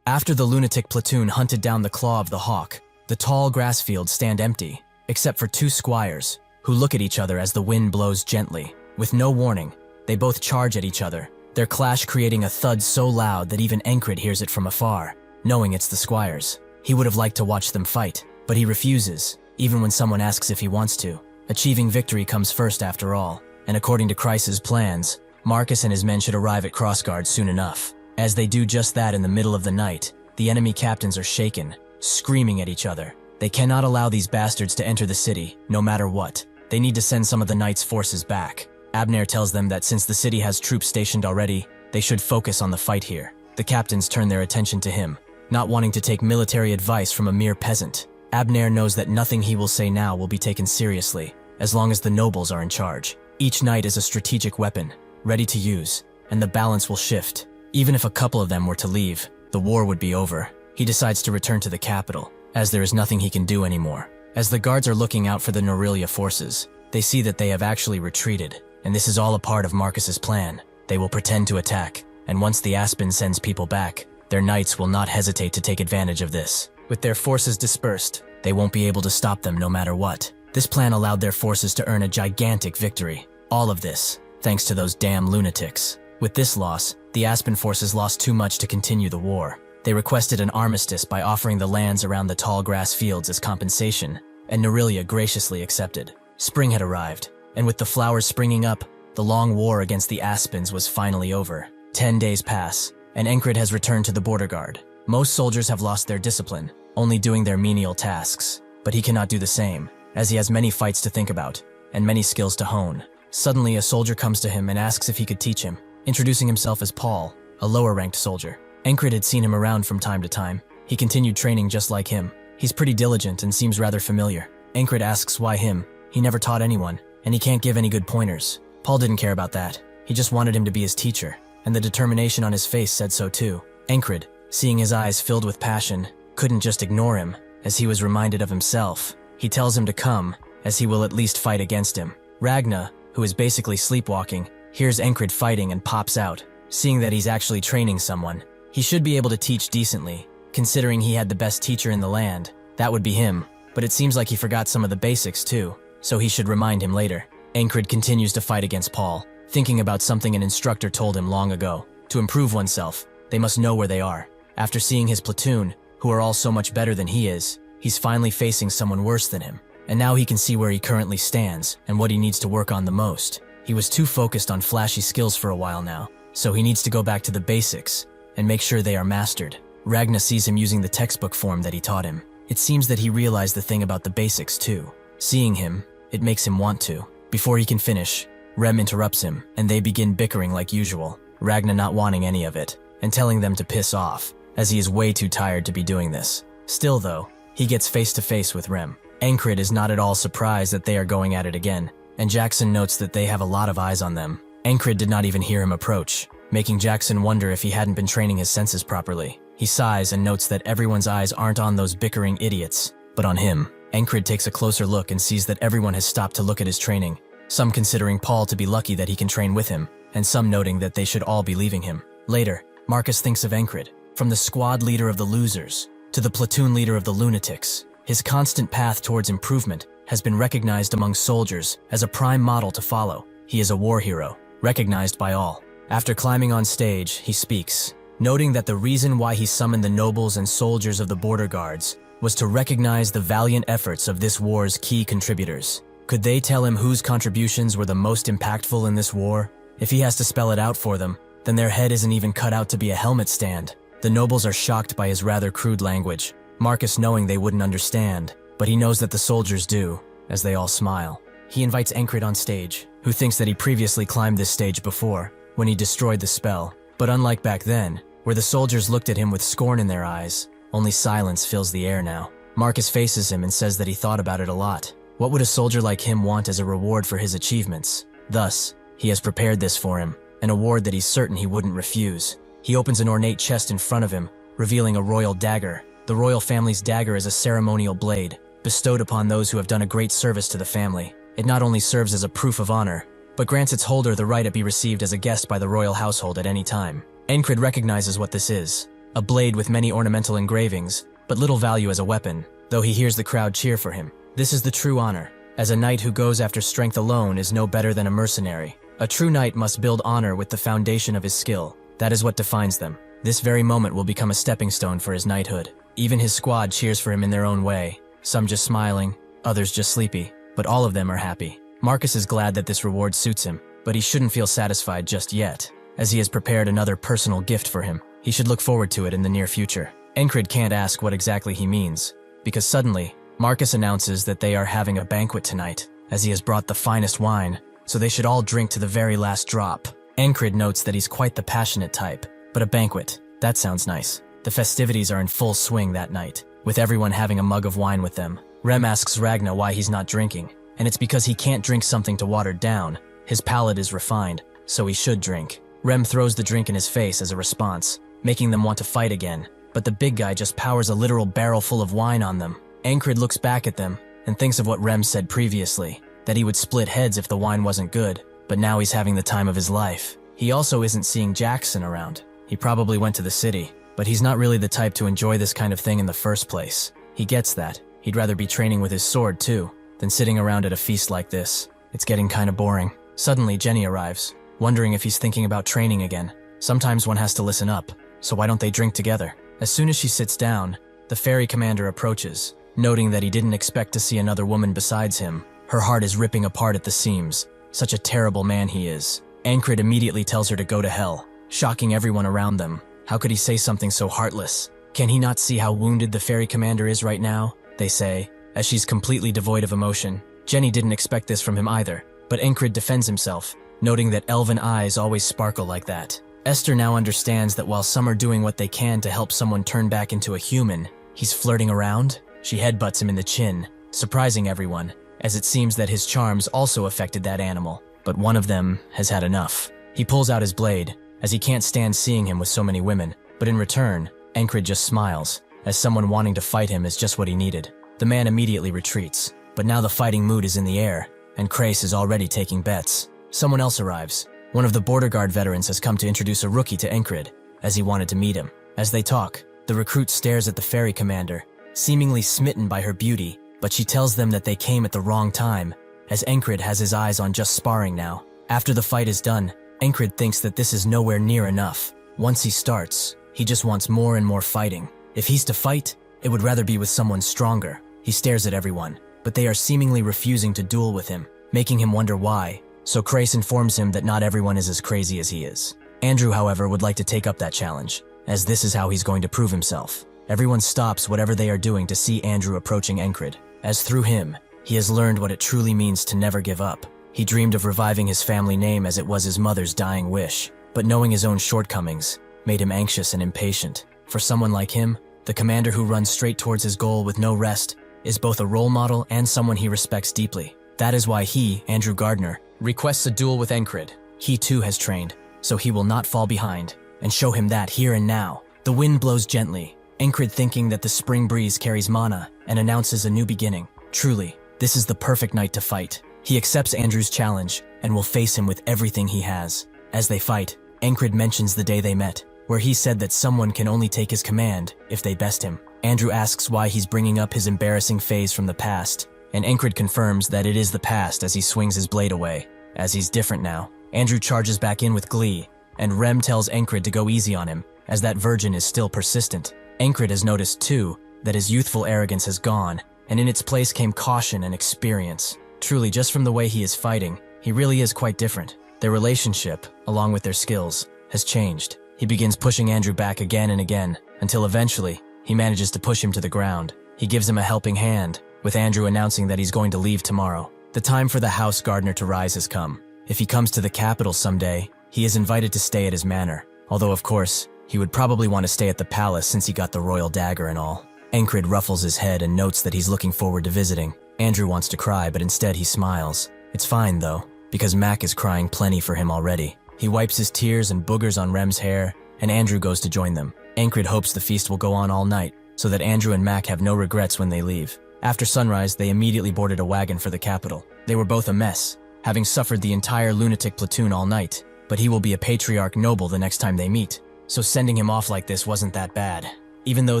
After the lunatic platoon hunted down the claw of the hawk, the tall grass fields stand empty, except for two squires, who look at each other as the wind blows gently. With no warning, they both charge at each other, their clash creating a thud so loud that even Encred hears it from afar, knowing it's the squires. He would have liked to watch them fight, but he refuses, even when someone asks if he wants to. Achieving victory comes first after all, and according to Kreis's plans, Marcus and his men should arrive at Crossguard soon enough. As they do just that in the middle of the night, the enemy captains are shaken, screaming at each other. They cannot allow these bastards to enter the city, no matter what. They need to send some of the knight's forces back. Abner tells them that since the city has troops stationed already, they should focus on the fight here. The captains turn their attention to him, not wanting to take military advice from a mere peasant. Abner knows that nothing he will say now will be taken seriously, as long as the nobles are in charge. Each knight is a strategic weapon, ready to use, and the balance will shift. Even if a couple of them were to leave, the war would be over. He decides to return to the capital, as there is nothing he can do anymore. As the guards are looking out for the Norelia forces, they see that they have actually retreated, and this is all a part of Marcus's plan. They will pretend to attack, and once the Aspen sends people back, their knights will not hesitate to take advantage of this. With their forces dispersed, they won't be able to stop them no matter what. This plan allowed their forces to earn a gigantic victory. All of this, thanks to those damn lunatics. With this loss, the Aspen forces lost too much to continue the war. They requested an armistice by offering the lands around the tall grass fields as compensation, and Norelia graciously accepted. Spring had arrived, and with the flowers springing up, The long war against the Aspens was finally over. 10 days pass, and Encred has returned to the border guard. Most soldiers have lost their discipline, only doing their menial tasks. But he cannot do the same, as he has many fights to think about, and many skills to hone. Suddenly, a soldier comes to him and asks if he could teach him, introducing himself as Paul, a lower-ranked soldier. Encred had seen him around from time to time. He continued training just like him. He's pretty diligent and seems rather familiar. Encred asks why him. He never taught anyone, and he can't give any good pointers. Paul didn't care about that. He just wanted him to be his teacher, and the determination on his face said so too. Encred, seeing his eyes filled with passion, couldn't just ignore him, as he was reminded of himself. He tells him to come, as he will at least fight against him. Ragna, who is basically sleepwalking, hears Encred fighting and pops out, seeing that he's actually training someone. He should be able to teach decently, considering he had the best teacher in the land. That would be him, but it seems like he forgot some of the basics too, so he should remind him later. Encred continues to fight against Paul, thinking about something an instructor told him long ago. To improve oneself, they must know where they are. After seeing his platoon, who are all so much better than he is, he's finally facing someone worse than him. And now he can see where he currently stands and what he needs to work on the most. He was too focused on flashy skills for a while now, so he needs to go back to the basics and make sure they are mastered. Ragna sees him using the textbook form that he taught him. It seems that he realized the thing about the basics too. Seeing him, it makes him want to. Before he can finish, Rem interrupts him, and they begin bickering like usual, Ragna not wanting any of it, and telling them to piss off, as he is way too tired to be doing this. Still though, he gets face to face with Rem. Encred is not at all surprised that they are going at it again, and Jackson notes that they have a lot of eyes on them. Encred did not even hear him approach, making Jackson wonder if he hadn't been training his senses properly. He sighs and notes that everyone's eyes aren't on those bickering idiots, but on him. Encred takes a closer look and sees that everyone has stopped to look at his training, some considering Paul to be lucky that he can train with him, and some noting that they should all be leaving him. Later, Marcus thinks of Encred, from the squad leader of the losers to the platoon leader of the lunatics. His constant path towards improvement has been recognized among soldiers as a prime model to follow. He is a war hero, recognized by all. After climbing on stage, he speaks, noting that the reason why he summoned the nobles and soldiers of the border guards was to recognize the valiant efforts of this war's key contributors. Could they tell him whose contributions were the most impactful in this war? If he has to spell it out for them, then their head isn't even cut out to be a helmet stand. The nobles are shocked by his rather crude language, Marcus knowing they wouldn't understand, but he knows that the soldiers do, as they all smile. He invites Encred on stage, who thinks that he previously climbed this stage before, when he destroyed the spell. But unlike back then, where the soldiers looked at him with scorn in their eyes, only silence fills the air now. Marcus faces him and says that he thought about it a lot. What would a soldier like him want as a reward for his achievements? Thus, he has prepared this for him, an award that he's certain he wouldn't refuse. He opens an ornate chest in front of him, revealing a royal dagger. The royal family's dagger is a ceremonial blade, bestowed upon those who have done a great service to the family. It not only serves as a proof of honor, but grants its holder the right to be received as a guest by the royal household at any time. Encred recognizes what this is, a blade with many ornamental engravings, but little value as a weapon, though he hears the crowd cheer for him. This is the true honor, as a knight who goes after strength alone is no better than a mercenary. A true knight must build honor with the foundation of his skill. That is what defines them. This very moment will become a stepping stone for his knighthood. Even his squad cheers for him in their own way, some just smiling, others just sleepy, but all of them are happy. Marcus is glad that this reward suits him, but he shouldn't feel satisfied just yet, as he has prepared another personal gift for him. He should look forward to it in the near future. Encred can't ask what exactly he means, because suddenly, Marcus announces that they are having a banquet tonight, as he has brought the finest wine, so they should all drink to the very last drop. Encred notes that he's quite the passionate type, but a banquet, that sounds nice. The festivities are in full swing that night, with everyone having a mug of wine with them. Rem asks Ragna why he's not drinking, and it's because he can't drink something to water down. His palate is refined, so he should drink. Rem throws the drink in his face as a response, making them want to fight again, but the big guy just powers a literal barrel full of wine on them. Encred looks back at them and thinks of what Rem said previously, that he would split heads if the wine wasn't good, but now he's having the time of his life. He also isn't seeing Jackson around. He probably went to the city, but he's not really the type to enjoy this kind of thing in the first place. He gets that. He'd rather be training with his sword too, than sitting around at a feast like this. It's getting kinda boring. Suddenly, Jenny arrives, wondering if he's thinking about training again. Sometimes one has to listen up, so why don't they drink together? As soon as she sits down, the ferry commander approaches, noting that he didn't expect to see another woman besides him. Her heart is ripping apart at the seams, Such a terrible man he is. Ankrid immediately tells her to go to hell, shocking everyone around them. How could he say something so heartless? Can he not see how wounded the ferry commander is right now? They say, as she's completely devoid of emotion. Jenny didn't expect this from him either, but Ankrid defends himself, noting that elven eyes always sparkle like that. Esther now understands that while some are doing what they can to help someone turn back into a human, he's flirting around. She headbutts him in the chin, surprising everyone, as it seems that his charms also affected that animal. But one of them has had enough. He pulls out his blade, as he can't stand seeing him with so many women, but in return, Ankrid just smiles, as someone wanting to fight him is just what he needed. The man immediately retreats, but now the fighting mood is in the air, and Krace is already taking bets. Someone else arrives. One of the border guard veterans has come to introduce a rookie to Ankrid, as he wanted to meet him. As they talk, the recruit stares at the ferry commander, seemingly smitten by her beauty, but she tells them that they came at the wrong time, as Ankrid has his eyes on just sparring now. After the fight is done, Ankrid thinks that this is nowhere near enough. Once he starts, he just wants more and more fighting. If he's to fight, it would rather be with someone stronger. He stares at everyone, but they are seemingly refusing to duel with him, making him wonder why. So Krace informs him that not everyone is as crazy as he is. Andrew, however, would like to take up that challenge, as this is how he's going to prove himself. Everyone stops whatever they are doing to see Andrew approaching Ankrid, as through him, he has learned what it truly means to never give up. He dreamed of reviving his family name as it was his mother's dying wish, but knowing his own shortcomings made him anxious and impatient. For someone like him, the commander who runs straight towards his goal with no rest is both a role model and someone he respects deeply. That is why he, Andrew Gardner, requests a duel with Ankrid. He too has trained, so he will not fall behind, and show him that here and now. The wind blows gently, Ankrid thinking that the spring breeze carries mana and announces a new beginning. Truly, this is the perfect night to fight. He accepts Andrew's challenge and will face him with everything he has. As they fight, Ankrid mentions the day they met, where he said that someone can only take his command if they best him. Andrew asks why he's bringing up his embarrassing phase from the past, and Ankrid confirms that it is the past as he swings his blade away. As he's different now, Andrew charges back in with glee, and Rem tells Ankrid to go easy on him, as that virgin is still persistent. Ankrid has noticed, too, that his youthful arrogance has gone, and in its place came caution and experience. Truly, just from the way he is fighting, he really is quite different. Their relationship, along with their skills, has changed. He begins pushing Andrew back again and again, until eventually, he manages to push him to the ground. He gives him a helping hand, with Andrew announcing that he's going to leave tomorrow. The time for the House Gardener to rise has come. If he comes to the capital someday, he is invited to stay at his manor, although of course, he would probably want to stay at the palace since he got the royal dagger and all. Ankrid ruffles his head and notes that he's looking forward to visiting. Andrew wants to cry, but instead he smiles. It's fine though, because Mac is crying plenty for him already. He wipes his tears and boogers on Rem's hair, and Andrew goes to join them. Ankrid hopes the feast will go on all night, so that Andrew and Mac have no regrets when they leave. After sunrise, they immediately boarded a wagon for the capital. They were both a mess, having suffered the entire lunatic platoon all night, but he will be a patriarch noble the next time they meet, so sending him off like this wasn't that bad. Even though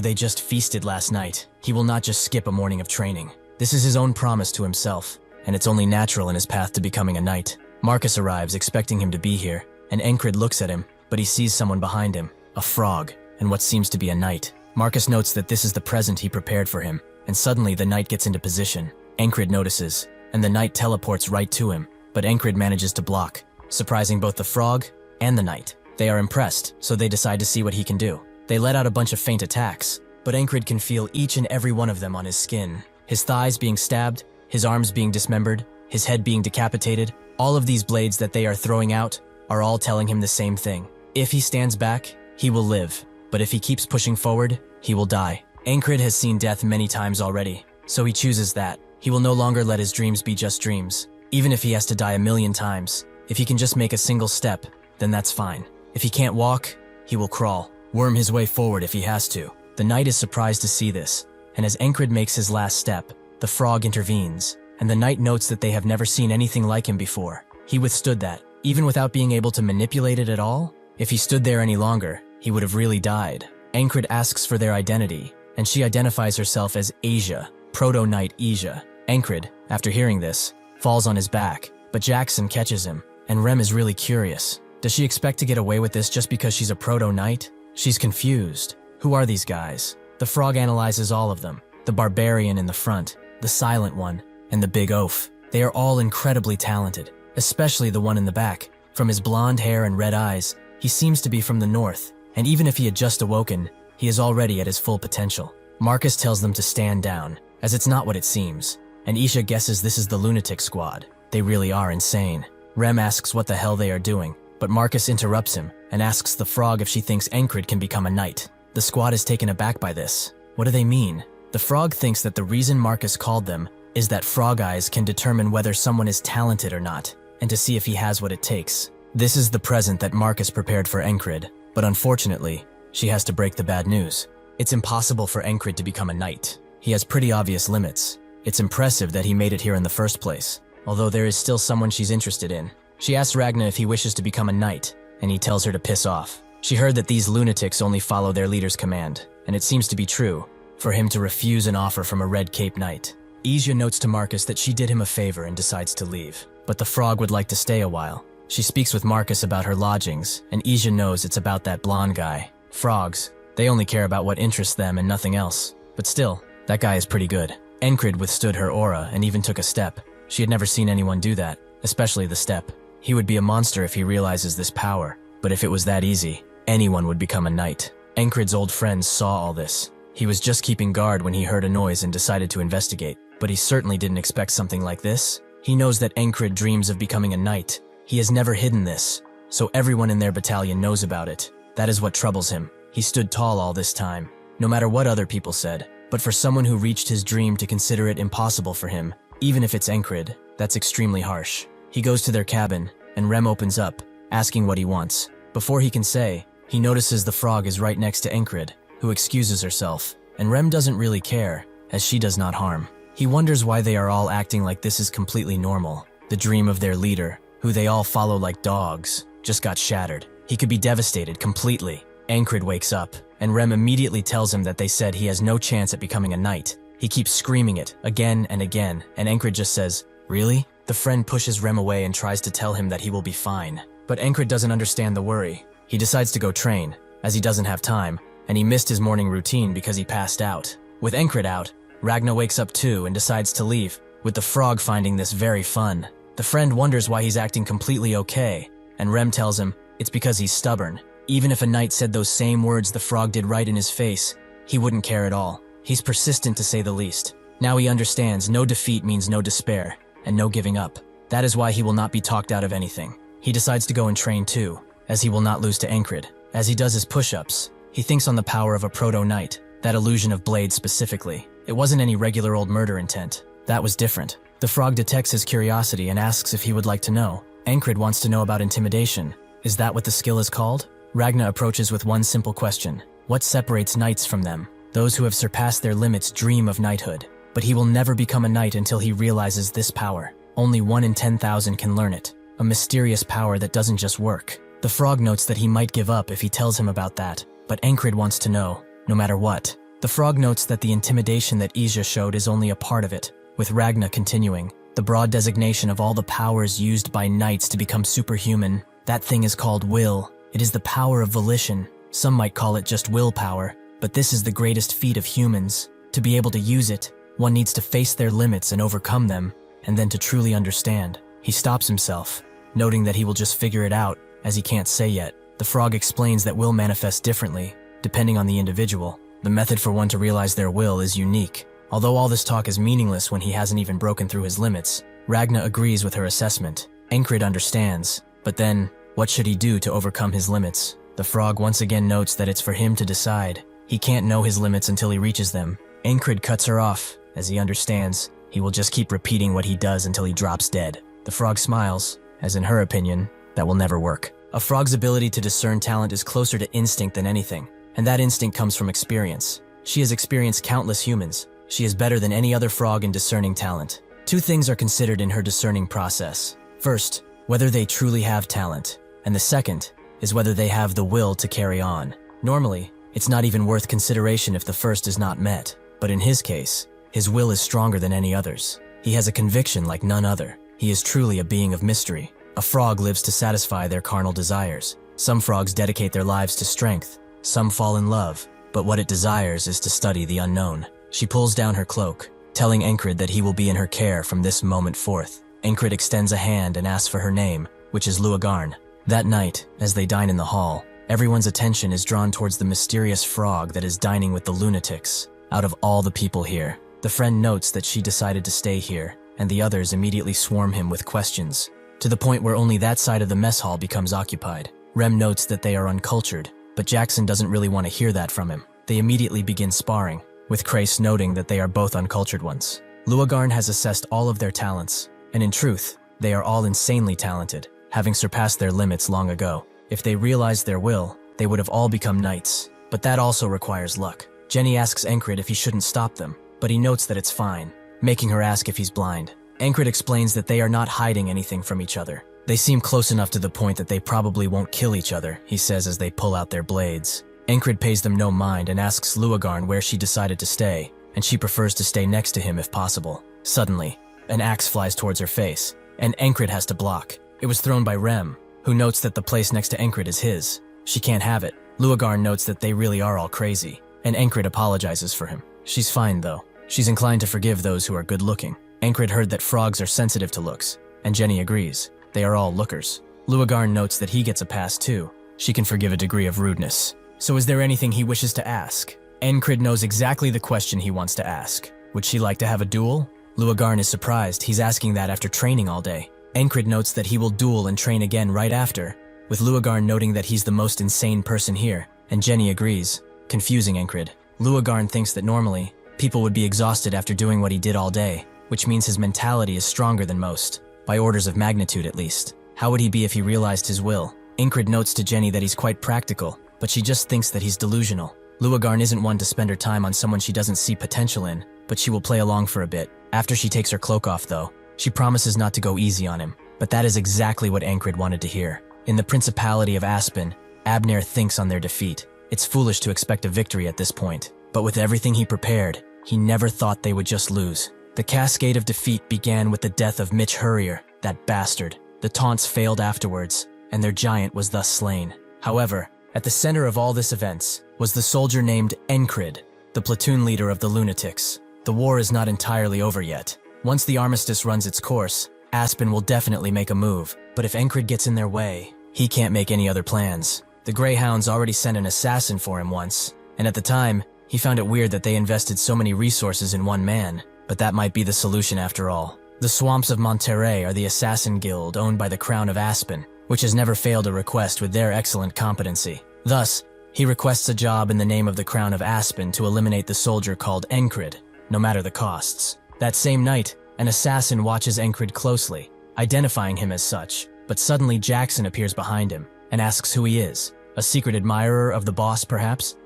they just feasted last night, he will not just skip a morning of training. This is his own promise to himself, and it's only natural in his path to becoming a knight. Marcus arrives expecting him to be here, and Ankrid looks at him, but he sees someone behind him, a frog, and what seems to be a knight. Marcus notes that this is the present he prepared for him, and suddenly the knight gets into position. Ankrid notices, and the knight teleports right to him, but Ankrid manages to block, surprising both the frog and the knight. They are impressed, so they decide to see what he can do. They let out a bunch of feint attacks, but Ankrid can feel each and every one of them on his skin. His thighs being stabbed, his arms being dismembered, his head being decapitated. All of these blades that they are throwing out are all telling him the same thing. If he stands back, he will live, but if he keeps pushing forward, he will die. Ankrid has seen death many times already, so he chooses that. He will no longer let his dreams be just dreams. Even if he has to die 1,000,000 times, if he can just make a single step, then that's fine. If he can't walk, he will crawl, worm his way forward if he has to. The knight is surprised to see this, and as Ankrid makes his last step, the frog intervenes, and the knight notes that they have never seen anything like him before. He withstood that, even without being able to manipulate it at all. If he stood there any longer, he would have really died. Ankrid asks for their identity, and she identifies herself as Asia, Proto-Knight Asia. Ankrid, after hearing this, falls on his back, but Jackson catches him, and Rem is really curious. Does she expect to get away with this just because she's a Proto-Knight? She's confused. Who are these guys? The frog analyzes all of them. The barbarian in the front, the silent one, and the big oaf. They are all incredibly talented. especially the one in the back. From his blonde hair and red eyes, he seems to be from the north, and even if he had just awoken, he is already at his full potential. Marcus tells them to stand down, as it's not what it seems, and Isha guesses this is the lunatic squad. They really are insane. Rem asks what the hell they are doing, but Marcus interrupts him and asks the frog if she thinks Encred can become a knight. The squad is taken aback by this. What do they mean? The frog thinks that the reason Marcus called them is that frog eyes can determine whether someone is talented or not, and to see if he has what it takes. This is the present that Marcus prepared for Encred, but unfortunately, she has to break the bad news. It's impossible for Encred to become a knight. He has pretty obvious limits. It's impressive that he made it here in the first place, although there is still someone she's interested in. She asks Ragna if he wishes to become a knight, and he tells her to piss off. She heard that these lunatics only follow their leader's command, and it seems to be true, for him to refuse an offer from a red cape knight. Ija notes to Marcus that she did him a favor and decides to leave, but the frog would like to stay a while. She speaks with Marcus about her lodgings, and Ija knows it's about that blonde guy. Frogs, they only care about what interests them and nothing else. But still, that guy is pretty good. Encred withstood her aura and even took a step. She had never seen anyone do that, especially the step. He would be a monster if he realizes this power, but if it was that easy, anyone would become a knight. Encred's old friends saw all this. He was just keeping guard when he heard a noise and decided to investigate, but he certainly didn't expect something like this. He knows that Encred dreams of becoming a knight. He has never hidden this, so everyone in their battalion knows about it. That is what troubles him. He stood tall all this time, no matter what other people said, but for someone who reached his dream to consider it impossible for him, even if it's Encred, that's extremely harsh. He goes to their cabin, and Rem opens up, asking what he wants. Before he can say, he notices the frog is right next to Encred, who excuses herself, and Rem doesn't really care, as she does not harm. He wonders why they are all acting like this is completely normal. The dream of their leader, who they all follow like dogs, just got shattered. He could be devastated completely. Encred wakes up, and Rem immediately tells him that they said he has no chance at becoming a knight. He keeps screaming it again and again, and Encred just says, "Really?" The friend pushes Rem away and tries to tell him that he will be fine. But Encred doesn't understand the worry. He decides to go train, as he doesn't have time, and he missed his morning routine because he passed out. With Encred out, Ragna wakes up too and decides to leave, with the frog finding this very fun. The friend wonders why he's acting completely okay, and Rem tells him it's because he's stubborn. Even if a knight said those same words the frog did right in his face, he wouldn't care at all. He's persistent to say the least. Now he understands no defeat means no despair, and no giving up. That is why he will not be talked out of anything. He decides to go and train too, as he will not lose to Encred. As he does his push-ups, he thinks on the power of a proto-knight, that illusion of blades specifically. It wasn't any regular old murder intent. That was different. The frog detects his curiosity and asks if he would like to know. Encred wants to know about intimidation. Is that what the skill is called? Ragna approaches with one simple question. What separates knights from them? Those who have surpassed their limits dream of knighthood, but he will never become a knight until he realizes this power. Only 1 in 10,000 can learn it. A mysterious power that doesn't just work. The frog notes that he might give up if he tells him about that, but Encred wants to know, no matter what. The frog notes that the intimidation that Ija showed is only a part of it, with Ragna continuing. The broad designation of all the powers used by knights to become superhuman, that thing is called will. It is the power of volition. Some might call it just willpower, but this is the greatest feat of humans. To be able to use it, one needs to face their limits and overcome them, and then to truly understand. He stops himself, noting that he will just figure it out, as he can't say yet. The frog explains that will manifests differently, depending on the individual. The method for one to realize their will is unique. Although all this talk is meaningless when he hasn't even broken through his limits, Ragna agrees with her assessment. Encred understands, but then, what should he do to overcome his limits? The frog once again notes that it's for him to decide. He can't know his limits until he reaches them. Encred cuts her off, as he understands he will just keep repeating what he does until he drops dead. The frog smiles, as in her opinion, that will never work. A frog's ability to discern talent is closer to instinct than anything, and that instinct comes from experience. She has experienced countless humans. She is better than any other frog in discerning talent. 2 things are considered in her discerning process. First, whether they truly have talent, and the second is whether they have the will to carry on. Normally, it's not even worth consideration if the first is not met, but in his case, his will is stronger than any others. He has a conviction like none other. He is truly a being of mystery. A frog lives to satisfy their carnal desires. Some frogs dedicate their lives to strength. Some fall in love, but what it desires is to study the unknown. She pulls down her cloak, telling Encred that he will be in her care from this moment forth. Encred extends a hand and asks for her name, which is Luagarn. That night, as they dine in the hall, everyone's attention is drawn towards the mysterious frog that is dining with the lunatics. Out of all the people here, the friend notes that she decided to stay here, and the others immediately swarm him with questions, to the point where only that side of the mess hall becomes occupied. Rem notes that they are uncultured, but Jackson doesn't really want to hear that from him. They immediately begin sparring, with Krace noting that they are both uncultured ones. Luagarn has assessed all of their talents, and in truth, they are all insanely talented, having surpassed their limits long ago. If they realized their will, they would have all become knights, but that also requires luck. Jenny asks Encred if he shouldn't stop them, but he notes that it's fine, making her ask if he's blind. Encred explains that they are not hiding anything from each other. They seem close enough to the point that they probably won't kill each other, he says as they pull out their blades. Encred pays them no mind and asks Luagarn where she decided to stay, and she prefers to stay next to him if possible. Suddenly, an axe flies towards her face, and Encred has to block. It was thrown by Rem, who notes that the place next to Encred is his. She can't have it. Luagarn notes that they really are all crazy, and Encred apologizes for him. She's fine though. She's inclined to forgive those who are good-looking. Encred heard that frogs are sensitive to looks, and Jenny agrees. They are all lookers. Luagarn notes that he gets a pass too. She can forgive a degree of rudeness. So is there anything he wishes to ask? Encred knows exactly the question he wants to ask. Would she like to have a duel? Luagarn is surprised he's asking that after training all day. Encred notes that he will duel and train again right after, with Luagarn noting that he's the most insane person here, and Jenny agrees, confusing Encred. Luagarn thinks that normally, people would be exhausted after doing what he did all day, which means his mentality is stronger than most, by orders of magnitude at least. How would he be if he realized his will? Encred notes to Jenny that he's quite practical, but she just thinks that he's delusional. Luagarn isn't one to spend her time on someone she doesn't see potential in, but she will play along for a bit. After she takes her cloak off though, she promises not to go easy on him, but that is exactly what Encred wanted to hear. In the Principality of Aspen, Abner thinks on their defeat. It's foolish to expect a victory at this point, but with everything he prepared, he never thought they would just lose. The cascade of defeat began with the death of Mitch Hurrier, that bastard. The taunts failed afterwards, and their giant was thus slain. However, at the center of all this events was the soldier named Encred, the platoon leader of the lunatics. The war is not entirely over yet. Once the armistice runs its course, Aspen will definitely make a move, but if Encred gets in their way, he can't make any other plans. The Greyhounds already sent an assassin for him once, and at the time, he found it weird that they invested so many resources in one man, but that might be the solution after all. The Swamps of Monterey are the assassin guild owned by the Crown of Aspen, which has never failed a request with their excellent competency. Thus, he requests a job in the name of the Crown of Aspen to eliminate the soldier called Encred, no matter the costs. That same night, an assassin watches Encred closely, identifying him as such, but suddenly Jackson appears behind him and asks who he is. A secret admirer of the boss, perhaps?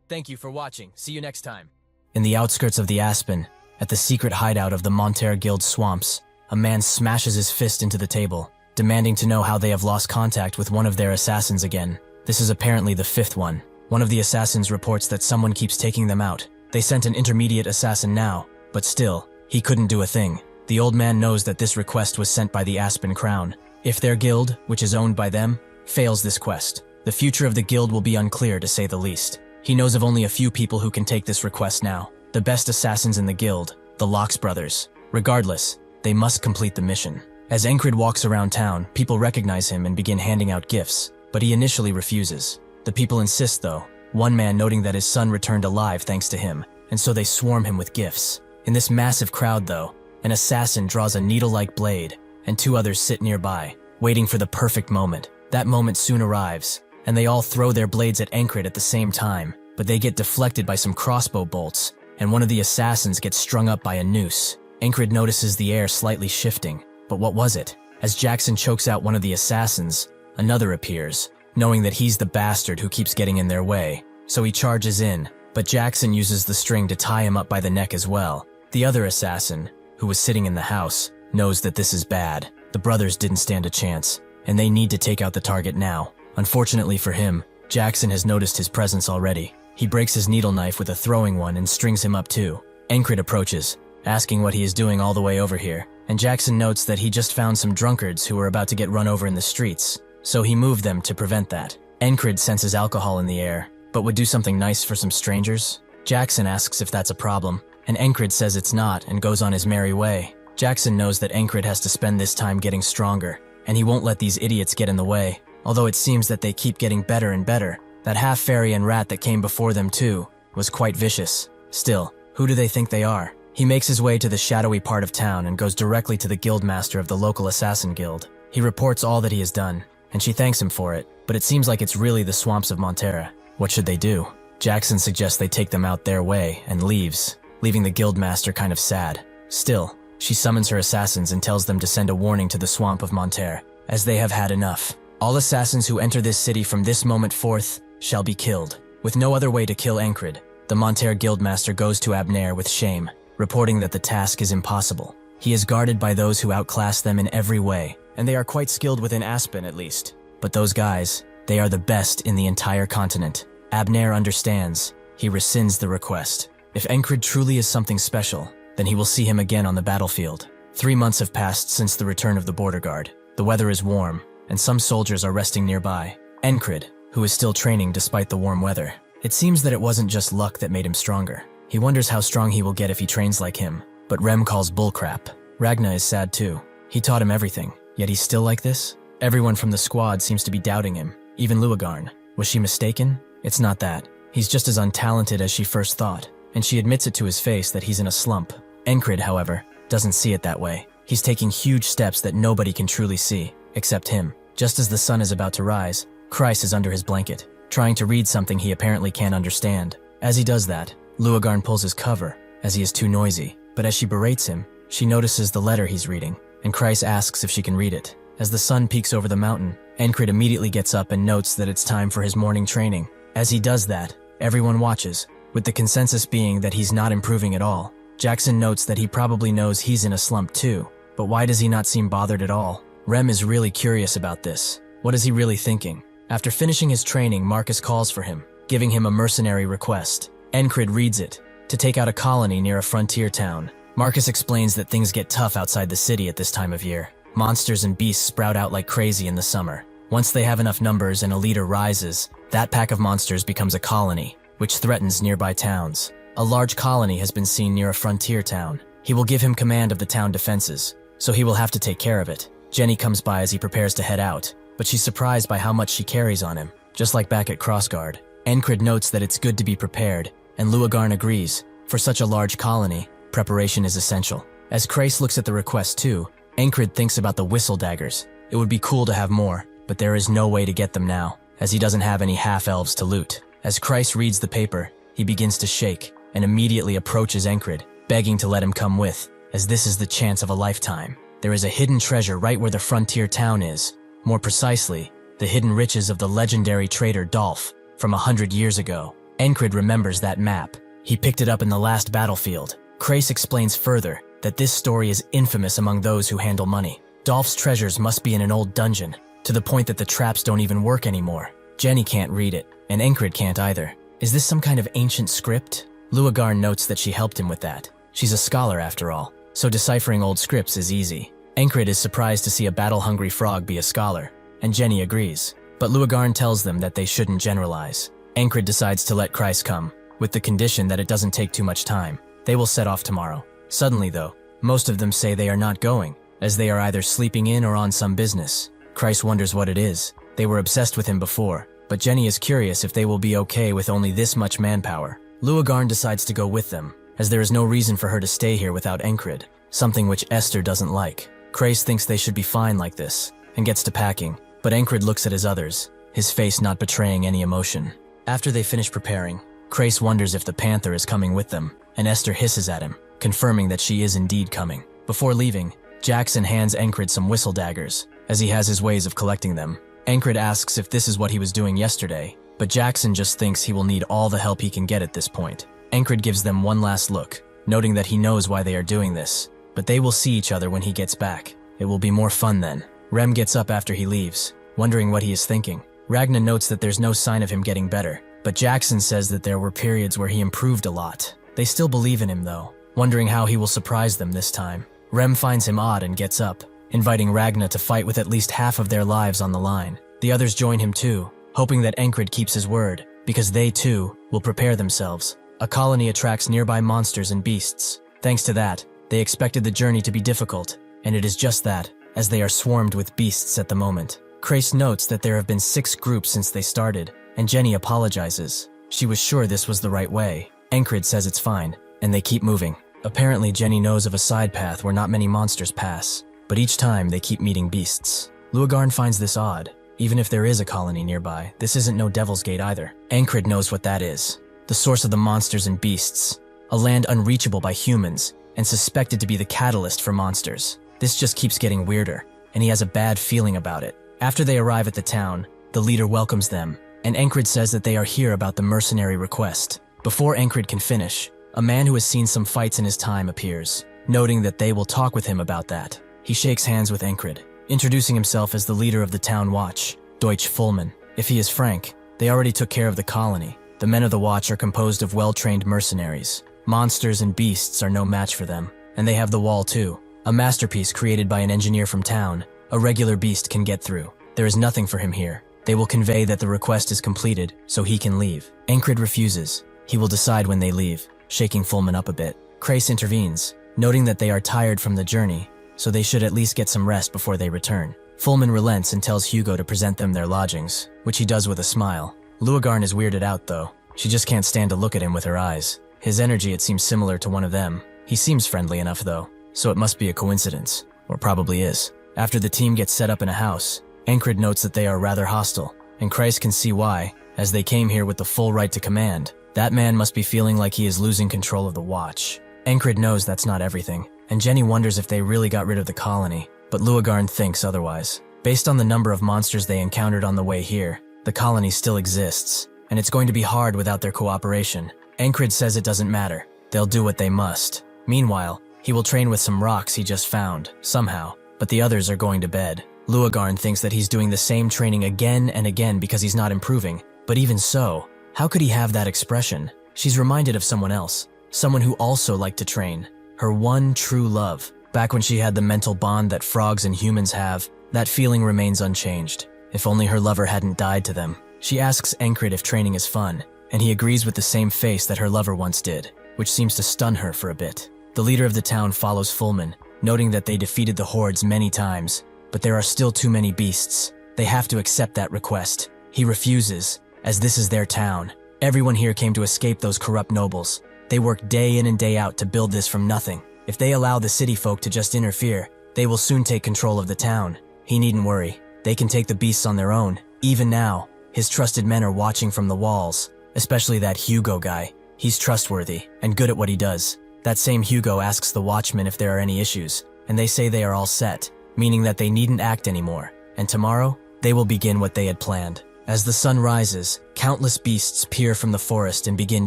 Thank you for watching. See you next time. In the outskirts of the Aspen, at the secret hideout of the Monterey Guild swamps, a man smashes his fist into the table, demanding to know how they have lost contact with one of their assassins again. This is apparently the fifth one. One of the assassins reports that someone keeps taking them out. They sent an intermediate assassin now, but still, he couldn't do a thing. The old man knows that this request was sent by the Aspen Crown. If their guild, which is owned by them, fails this quest, the future of the guild will be unclear to say the least. He knows of only a few people who can take this request now. The best assassins in the guild, the Locks brothers. Regardless, they must complete the mission. As Encred walks around town, people recognize him and begin handing out gifts, but he initially refuses. The people insist though, one man noting that his son returned alive thanks to him, and so they swarm him with gifts. In this massive crowd though, an assassin draws a needle-like blade, and two others sit nearby, waiting for the perfect moment. That moment soon arrives, and they all throw their blades at Encred at the same time, but they get deflected by some crossbow bolts, and one of the assassins gets strung up by a noose. Encred notices the air slightly shifting, but what was it? As Jackson chokes out one of the assassins, another appears, knowing that he's the bastard who keeps getting in their way, so he charges in, but Jackson uses the string to tie him up by the neck as well. The other assassin, who was sitting in the house, knows that this is bad. The brothers didn't stand a chance, and they need to take out the target now. Unfortunately for him, Jackson has noticed his presence already. He breaks his needle knife with a throwing one and strings him up too. Encred approaches, asking what he is doing all the way over here, and Jackson notes that he just found some drunkards who were about to get run over in the streets, so he moved them to prevent that. Encred senses alcohol in the air, but would do something nice for some strangers. Jackson asks if that's a problem, and Encred says it's not and goes on his merry way. Jackson knows that Encred has to spend this time getting stronger, and he won't let these idiots get in the way, although it seems that they keep getting better and better. That half-fairy and rat that came before them too was quite vicious. Still, who do they think they are? He makes his way to the shadowy part of town and goes directly to the guildmaster of the local assassin guild. He reports all that he has done, and she thanks him for it, but it seems like it's really the swamps of Montera. What should they do? Jackson suggests they take them out their way and leaves, leaving the guildmaster kind of sad. Still, she summons her assassins and tells them to send a warning to the swamp of Montera, as they have had enough. All assassins who enter this city from this moment forth shall be killed. With no other way to kill Encred, the Montera guildmaster goes to Abner with shame, reporting that the task is impossible. He is guarded by those who outclass them in every way, and they are quite skilled within Aspen at least. But those guys, they are the best in the entire continent. Abner understands. He rescinds the request. If Encred truly is something special, then he will see him again on the battlefield. 3 months have passed since the return of the border guard. The weather is warm, and some soldiers are resting nearby. Encred, who is still training despite the warm weather. It seems that it wasn't just luck that made him stronger. He wonders how strong he will get if he trains like him, but Rem calls bullcrap. Ragna is sad too. He taught him everything, yet he's still like this? Everyone from the squad seems to be doubting him, even Luagarn. Was she mistaken? It's not that. He's just as untalented as she first thought, and she admits it to his face that he's in a slump. Encred, however, doesn't see it that way. He's taking huge steps that nobody can truly see, except him. Just as the sun is about to rise, Kreis is under his blanket, trying to read something he apparently can't understand. As he does that, Luagarn pulls his cover, as he is too noisy, but as she berates him, she notices the letter he's reading, and Kreis asks if she can read it. As the sun peaks over the mountain, Encred immediately gets up and notes that it's time for his morning training. As he does that, everyone watches, with the consensus being that he's not improving at all. Jackson notes that he probably knows he's in a slump too, but why does he not seem bothered at all? Rem is really curious about this. What is he really thinking? After finishing his training, Marcus calls for him, giving him a mercenary request. Encred reads it, to take out a colony near a frontier town. Marcus explains that things get tough outside the city at this time of year. Monsters and beasts sprout out like crazy in the summer. Once they have enough numbers and a leader rises, that pack of monsters becomes a colony, which threatens nearby towns. A large colony has been seen near a frontier town. He will give him command of the town defenses, so he will have to take care of it. Jenny comes by as he prepares to head out, but she's surprised by how much she carries on him, just like back at Crossguard. Encred notes that it's good to be prepared, and Luagarn agrees. For such a large colony, preparation is essential. As Kreis looks at the request too, Encred thinks about the whistle daggers. It would be cool to have more, but there is no way to get them now, as he doesn't have any half-elves to loot. As Kreis reads the paper, he begins to shake, and immediately approaches Encred, begging to let him come with, as this is the chance of a lifetime. There is a hidden treasure right where the frontier town is. More precisely, the hidden riches of the legendary trader Dolph, from 100 years ago. Encred remembers that map. He picked it up in the last battlefield. Kreis explains further that this story is infamous among those who handle money. Dolph's treasures must be in an old dungeon, to the point that the traps don't even work anymore. Jenny can't read it, and Encred can't either. Is this some kind of ancient script? Luagarn notes that she helped him with that. She's a scholar after all, so deciphering old scripts is easy. Encred is surprised to see a battle-hungry frog be a scholar, and Jenny agrees. But Luagarn tells them that they shouldn't generalize. Encred decides to let Kreis come, with the condition that it doesn't take too much time. They will set off tomorrow. Suddenly though, most of them say they are not going, as they are either sleeping in or on some business. Kreis wonders what it is. They were obsessed with him before, but Jenny is curious if they will be okay with only this much manpower. Luagarn decides to go with them, as there is no reason for her to stay here without Encred, something which Esther doesn't like. Kreis thinks they should be fine like this, and gets to packing, but Encred looks at his others, his face not betraying any emotion. After they finish preparing, Kreis wonders if the panther is coming with them, and Esther hisses at him, confirming that she is indeed coming. Before leaving, Jackson hands Encred some whistle daggers, as he has his ways of collecting them. Encred asks if this is what he was doing yesterday, but Jackson just thinks he will need all the help he can get at this point. Encred gives them one last look, noting that he knows why they are doing this, but they will see each other when he gets back. It will be more fun then. Rem gets up after he leaves, wondering what he is thinking. Ragna notes that there's no sign of him getting better, but Jackson says that there were periods where he improved a lot. They still believe in him though, wondering how he will surprise them this time. Rem finds him odd and gets up, inviting Ragna to fight with at least half of their lives on the line. The others join him too, hoping that Encred keeps his word, because they too will prepare themselves. A colony attracts nearby monsters and beasts. Thanks to that, They expected the journey to be difficult, and it is just that, as they are swarmed with beasts at the moment. Grace notes that there have been 6 groups since they started, and Jenny apologizes. She was sure this was the right way. Encred says it's fine, and they keep moving. Apparently Jenny knows of a side path where not many monsters pass, but each time they keep meeting beasts. Luagarn finds this odd. Even if there is a colony nearby, this isn't no Devil's Gate either. Encred knows what that is. The source of the monsters and beasts. A land unreachable by humans, and suspected to be the catalyst for monsters. This just keeps getting weirder, and he has a bad feeling about it. After they arrive at the town, the leader welcomes them, and Encred says that they are here about the mercenary request. Before Encred can finish, a man who has seen some fights in his time appears, noting that they will talk with him about that. He shakes hands with Encred, introducing himself as the leader of the town watch, Deutsch Fullman. If he is frank, they already took care of the colony. The men of the watch are composed of well-trained mercenaries. Monsters and beasts are no match for them, and they have the wall too. A masterpiece created by an engineer from town. A regular beast can get through. There is nothing for him here. They will convey that the request is completed, so he can leave. Encred refuses. He will decide when they leave, shaking Fullman up a bit. Grace intervenes, noting that they are tired from the journey, so they should at least get some rest before they return. Fullman relents and tells Hugo to present them their lodgings, which he does with a smile. Luagarn is weirded out though. She just can't stand to look at him with her eyes. His energy, it seems similar to one of them. He seems friendly enough though, so it must be a coincidence, or probably is. After the team gets set up in a house, Encred notes that they are rather hostile, and Christ can see why, as they came here with the full right to command. That man must be feeling like he is losing control of the watch. Encred knows that's not everything, and Jenny wonders if they really got rid of the colony, but Luagarn thinks otherwise. Based on the number of monsters they encountered on the way here, the colony still exists, and it's going to be hard without their cooperation. Encred says it doesn't matter. They'll do what they must. Meanwhile, he will train with some rocks he just found, somehow, but the others are going to bed. Luagarn thinks that he's doing the same training again and again because he's not improving, but even so, how could he have that expression? She's reminded of someone else, someone who also liked to train. Her one true love. Back when she had the mental bond that frogs and humans have, that feeling remains unchanged. If only her lover hadn't died to them. She asks Encred if training is fun, and he agrees with the same face that her lover once did, which seems to stun her for a bit. The leader of the town follows Fullman, noting that they defeated the hordes many times, but there are still too many beasts. They have to accept that request. He refuses, as this is their town. Everyone here came to escape those corrupt nobles. They worked day in and day out to build this from nothing. If they allow the city folk to just interfere, they will soon take control of the town. He needn't worry. They can take the beasts on their own. Even now, his trusted men are watching from the walls, especially that Hugo guy. He's trustworthy and good at what he does. That same Hugo asks the watchmen if there are any issues, and they say they are all set, meaning that they needn't act anymore. And tomorrow, they will begin what they had planned. As the sun rises, countless beasts peer from the forest and begin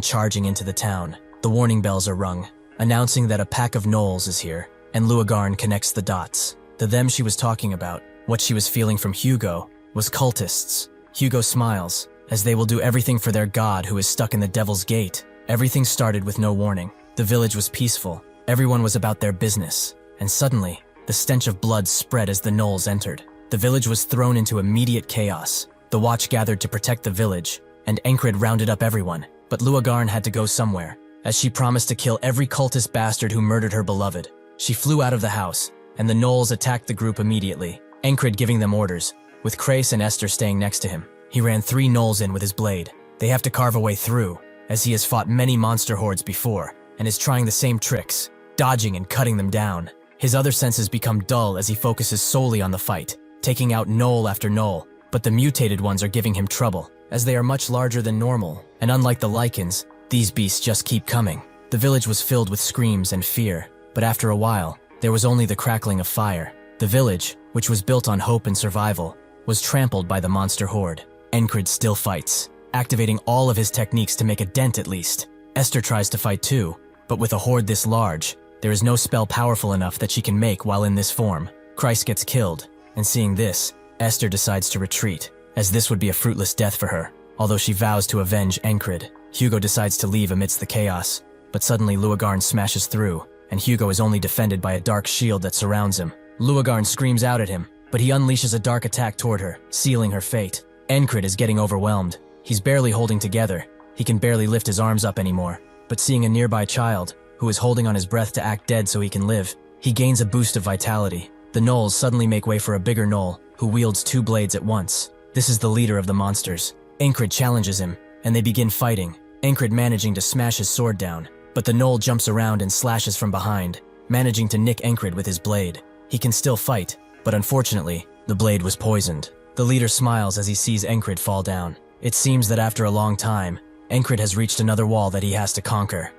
charging into the town. The warning bells are rung, announcing that a pack of gnolls is here, and Luagarn connects the dots. The them she was talking about, what she was feeling from Hugo, was cultists. Hugo smiles, as they will do everything for their god who is stuck in the Devil's Gate. Everything started with no warning. The village was peaceful. Everyone was about their business. And suddenly, the stench of blood spread as the gnolls entered. The village was thrown into immediate chaos. The watch gathered to protect the village, and Encred rounded up everyone. But Luagarn had to go somewhere, as she promised to kill every cultist bastard who murdered her beloved. She flew out of the house, and the gnolls attacked the group immediately, Encred giving them orders, with Krace and Esther staying next to him. He ran 3 gnolls in with his blade. They have to carve a way through, as he has fought many monster hordes before, and is trying the same tricks, dodging and cutting them down. His other senses become dull as he focuses solely on the fight, taking out gnoll after gnoll, but the mutated ones are giving him trouble, as they are much larger than normal, and unlike the lichens, these beasts just keep coming. The village was filled with screams and fear, but after a while, there was only the crackling of fire. The village, which was built on hope and survival, was trampled by the monster horde. Encred still fights, activating all of his techniques to make a dent at least. Esther tries to fight too, but with a horde this large, there is no spell powerful enough that she can make while in this form. Christ gets killed, and seeing this, Esther decides to retreat, as this would be a fruitless death for her, although she vows to avenge Encred. Hugo decides to leave amidst the chaos, but suddenly Luagarn smashes through, and Hugo is only defended by a dark shield that surrounds him. Luagarn screams out at him, but he unleashes a dark attack toward her, sealing her fate. Encred is getting overwhelmed. He's barely holding together. He can barely lift his arms up anymore, but seeing a nearby child, who is holding on his breath to act dead so he can live. He gains a boost of vitality. The gnolls suddenly make way for a bigger gnoll, who wields 2 blades at once. This is the leader of the monsters. Ankred challenges him, and they begin fighting, Ankred managing to smash his sword down. But the gnoll jumps around and slashes from behind, managing to nick Ankred with his blade. He can still fight, but unfortunately, the blade was poisoned. The leader smiles as he sees Ankred fall down. It seems that after a long time, Ankred has reached another wall that he has to conquer.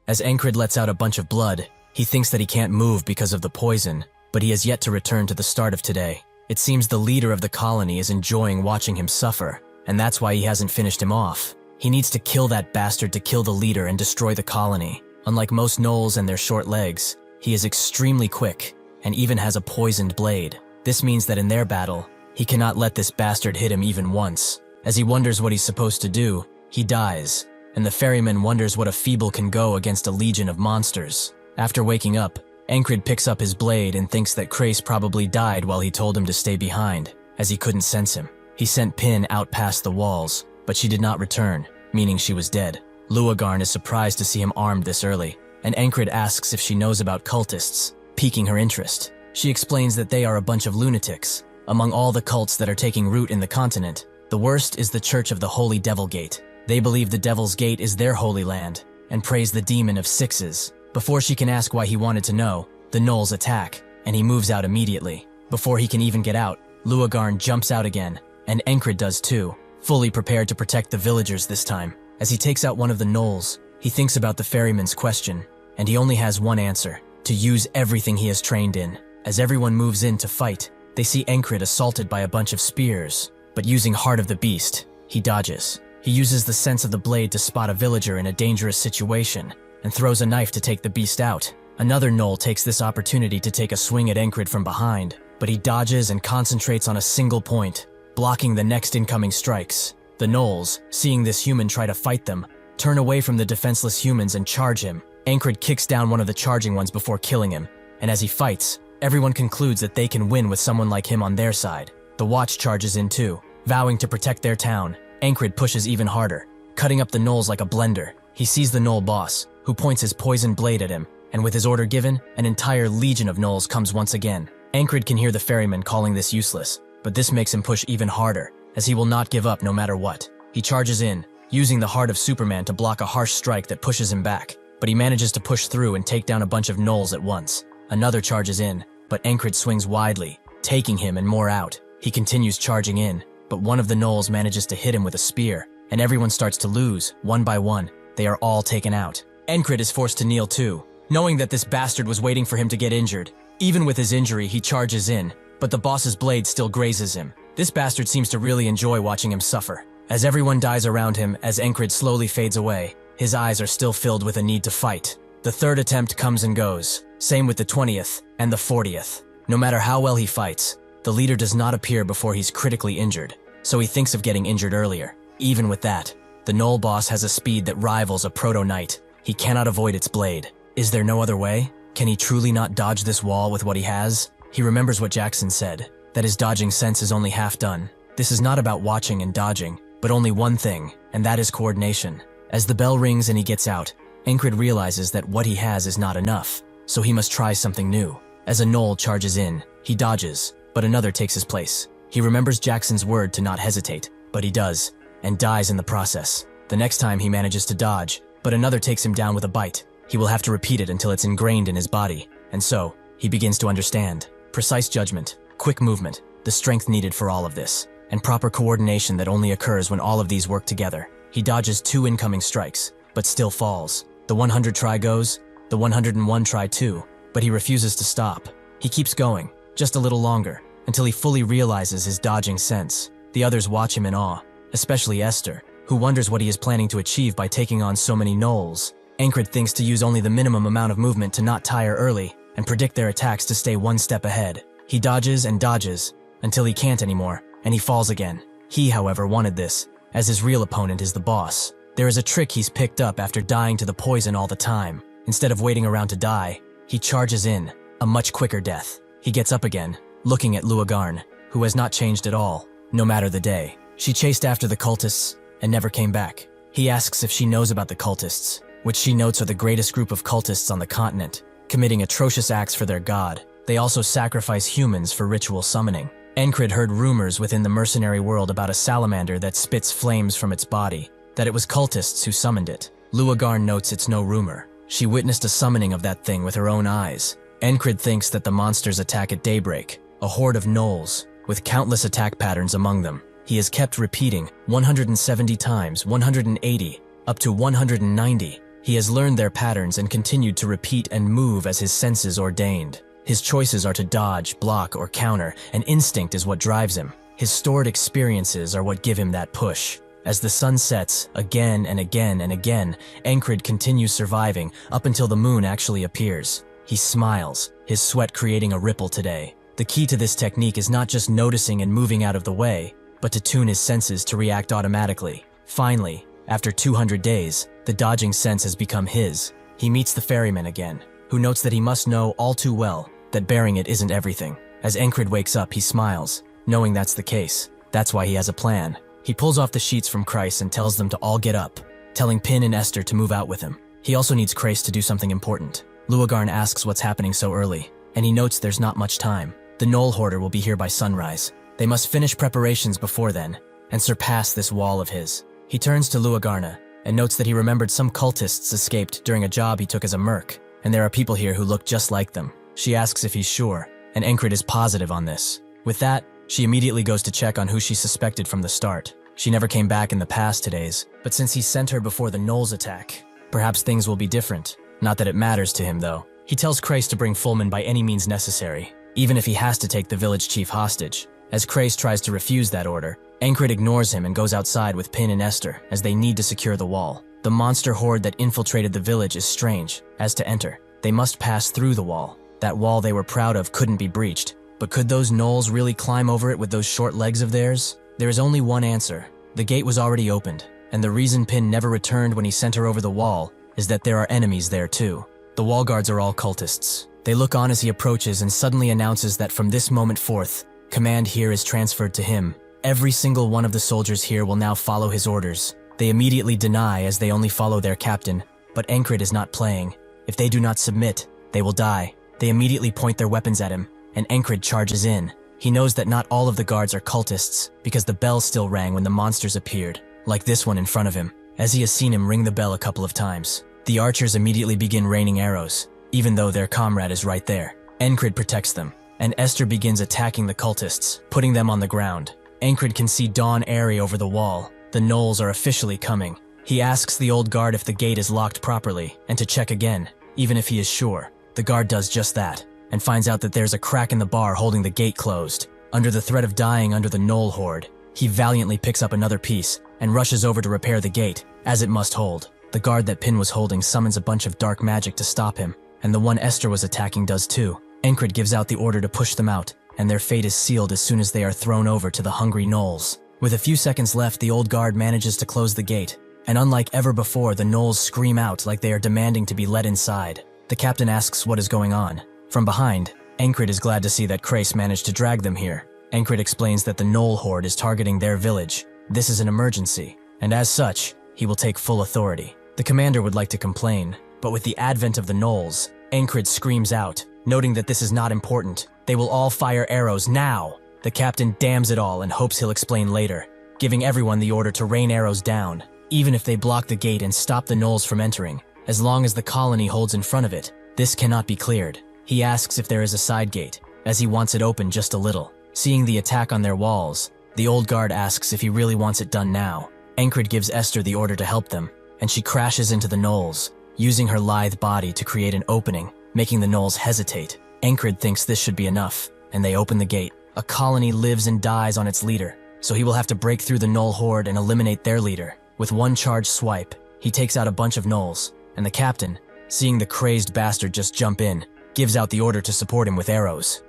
As Ankred lets out a bunch of blood, he thinks that he can't move because of the poison, but he has yet to return to the start of today. It seems the leader of the colony is enjoying watching him suffer, and that's why he hasn't finished him off. He needs to kill that bastard to kill the leader and destroy the colony. Unlike most gnolls and their short legs, he is extremely quick, and even has a poisoned blade. This means that in their battle, he cannot let this bastard hit him even once. As he wonders what he's supposed to do, he dies, and the ferryman wonders what a feeble can go against a legion of monsters. After waking up, Ankred picks up his blade and thinks that Krace probably died while he told him to stay behind, as he couldn't sense him. He sent Pin out past the walls, but she did not return, meaning she was dead. Luagarn is surprised to see him armed this early, and Ankred asks if she knows about cultists, piquing her interest. She explains that they are a bunch of lunatics. Among all the cults that are taking root in the continent, the worst is the Church of the Holy Devil Gate. They believe the Devil's Gate is their holy land, and praise the demon of sixes. Before she can ask why he wanted to know, the gnolls attack, and he moves out immediately. Before he can even get out, Luagarn jumps out again, and Ankred does too, fully prepared to protect the villagers this time. As he takes out one of the gnolls, he thinks about the ferryman's question, and he only has one answer: to use everything he has trained in. As everyone moves in to fight, they see Ankred assaulted by a bunch of spears, but using Heart of the Beast, he dodges. He uses the sense of the blade to spot a villager in a dangerous situation, and throws a knife to take the beast out. Another gnoll takes this opportunity to take a swing at Ankred from behind, but he dodges and concentrates on a single point, blocking the next incoming strikes. The gnolls, seeing this human try to fight them, turn away from the defenseless humans and charge him. Ankred kicks down one of the charging ones before killing him, and as he fights, everyone concludes that they can win with someone like him on their side. The Watch charges in too, vowing to protect their town. Ankred pushes even harder, cutting up the gnolls like a blender. He sees the gnoll boss, who points his poisoned blade at him, and with his order given, an entire legion of gnolls comes once again. Ankred can hear the ferryman calling this useless, but this makes him push even harder, as he will not give up no matter what. He charges in, using the Heart of Superman to block a harsh strike that pushes him back, but he manages to push through and take down a bunch of gnolls at once. Another charges in, but Ankred swings widely, taking him and more out. He continues charging in, but one of the gnolls manages to hit him with a spear, and everyone starts to lose, one by one. They are all taken out. Ankred is forced to kneel too, knowing that this bastard was waiting for him to get injured. Even with his injury, he charges in, but the boss's blade still grazes him. This bastard seems to really enjoy watching him suffer. As everyone dies around him, as Ankred slowly fades away, his eyes are still filled with a need to fight. The third attempt comes and goes, same with the 20th and the 40th. No matter how well he fights, the leader does not appear before he's critically injured, so he thinks of getting injured earlier. Even with that, the gnoll boss has a speed that rivals a proto-knight. He cannot avoid its blade. Is there no other way? Can he truly not dodge this wall with what he has? He remembers what Jackson said, that his dodging sense is only half done. This is not about watching and dodging, but only one thing, and that is coordination. As the bell rings and he gets out, Ankred realizes that what he has is not enough, so he must try something new. As a gnoll charges in, he dodges, but another takes his place. He remembers Jackson's word to not hesitate, but he does, and dies in the process. The next time he manages to dodge, but another takes him down with a bite. He will have to repeat it until it's ingrained in his body, and so, he begins to understand. Precise judgment, quick movement, the strength needed for all of this, and proper coordination that only occurs when all of these work together. He dodges 2 incoming strikes, but still falls. The 100 try goes, the 101 try too, but he refuses to stop. He keeps going, just a little longer, until he fully realizes his dodging sense. The others watch him in awe, especially Esther, who wonders what he is planning to achieve by taking on so many gnolls. Ankred thinks to use only the minimum amount of movement to not tire early, and predict their attacks to stay one step ahead. He dodges and dodges, until he can't anymore, and he falls again. He, however, wanted this, as his real opponent is the boss. There is a trick he's picked up after dying to the poison all the time. Instead of waiting around to die, he charges in, a much quicker death. He gets up again, looking at Luagarn, who has not changed at all, no matter the day. She chased after the cultists, and never came back. He asks if she knows about the cultists, which she notes are the greatest group of cultists on the continent, committing atrocious acts for their god. They also sacrifice humans for ritual summoning. Encrid heard rumors within the mercenary world about a salamander that spits flames from its body, that it was cultists who summoned it. Luagarn notes it's no rumor. She witnessed a summoning of that thing with her own eyes. Encrid thinks that the monsters attack at daybreak, a horde of gnolls, with countless attack patterns among them. He has kept repeating 170 times, 180, up to 190. He has learned their patterns and continued to repeat and move as his senses ordained. His choices are to dodge, block, or counter, and instinct is what drives him. His stored experiences are what give him that push. As the sun sets, again and again and again, Encrid continues surviving up until the moon actually appears. He smiles, his sweat creating a ripple today. The key to this technique is not just noticing and moving out of the way, but to tune his senses to react automatically. Finally, after 200 days, the dodging sense has become his. He meets the ferryman again, who notes that he must know all too well that bearing it isn't everything. As Encrid wakes up, he smiles, knowing that's the case. That's why he has a plan. He pulls off the sheets from Kreis and tells them to all get up, telling Pin and Esther to move out with him. He also needs Kreis to do something important. Luagarn asks what's happening so early, and he notes there's not much time. The Gnoll Hoarder will be here by sunrise. They must finish preparations before then, and surpass this wall of his. He turns to Luagarna, and notes that he remembered some cultists escaped during a job he took as a merc, and there are people here who look just like them. She asks if he's sure, and Encrid is positive on this. With that, she immediately goes to check on who she suspected from the start. She never came back in the past 2 days, but since he sent her before the Gnolls attack, perhaps things will be different. Not that it matters to him, though. He tells Kreis to bring Fulman by any means necessary, even if he has to take the village chief hostage. As Kreis tries to refuse that order, Encrid ignores him and goes outside with Pin and Esther, as they need to secure the wall. The monster horde that infiltrated the village is strange. As to enter, they must pass through the wall. That wall they were proud of couldn't be breached. But could those gnolls really climb over it with those short legs of theirs? There is only one answer. The gate was already opened, and the reason Pin never returned when he sent her over the wall is that there are enemies there too. The wall guards are all cultists. They look on as he approaches and suddenly announces that from this moment forth, command here is transferred to him. Every single one of the soldiers here will now follow his orders. They immediately deny as they only follow their captain, but Encrid is not playing. If they do not submit, they will die. They immediately point their weapons at him, and Encrid charges in. He knows that not all of the guards are cultists, because the bell still rang when the monsters appeared, like this one in front of him, as he has seen him ring the bell a couple of times. The archers immediately begin raining arrows, even though their comrade is right there. Encrid protects them, and Esther begins attacking the cultists, putting them on the ground. Encrid can see Dawn Airy over the wall. The gnolls are officially coming. He asks the old guard if the gate is locked properly, and to check again, even if he is sure. The guard does just that, and finds out that there's a crack in the bar holding the gate closed. Under the threat of dying under the Gnoll horde, he valiantly picks up another piece and rushes over to repair the gate, as it must hold. The guard that Pin was holding summons a bunch of dark magic to stop him, and the one Esther was attacking does too. Encrid gives out the order to push them out, and their fate is sealed as soon as they are thrown over to the hungry gnolls. With a few seconds left, the old guard manages to close the gate, and unlike ever before, the gnolls scream out like they are demanding to be let inside. The captain asks what is going on. From behind, Encrid is glad to see that Kreis managed to drag them here. Encrid explains that the Gnoll horde is targeting their village. This is an emergency, and as such, he will take full authority. The commander would like to complain, but with the advent of the gnolls, Encrid screams out, noting that this is not important. They will all fire arrows now. The captain damns it all and hopes he'll explain later, giving everyone the order to rain arrows down, even if they block the gate and stop the gnolls from entering. As long as the colony holds in front of it, this cannot be cleared. He asks if there is a side gate, as he wants it open just a little. Seeing the attack on their walls, the old guard asks if he really wants it done now. Encrid gives Esther the order to help them, and she crashes into the gnolls, using her lithe body to create an opening, making the gnolls hesitate. Encrid thinks this should be enough, and they open the gate. A colony lives and dies on its leader, so he will have to break through the gnoll horde and eliminate their leader. With one charged swipe, he takes out a bunch of gnolls, and the captain, seeing the crazed bastard just jump in, gives out the order to support him with arrows.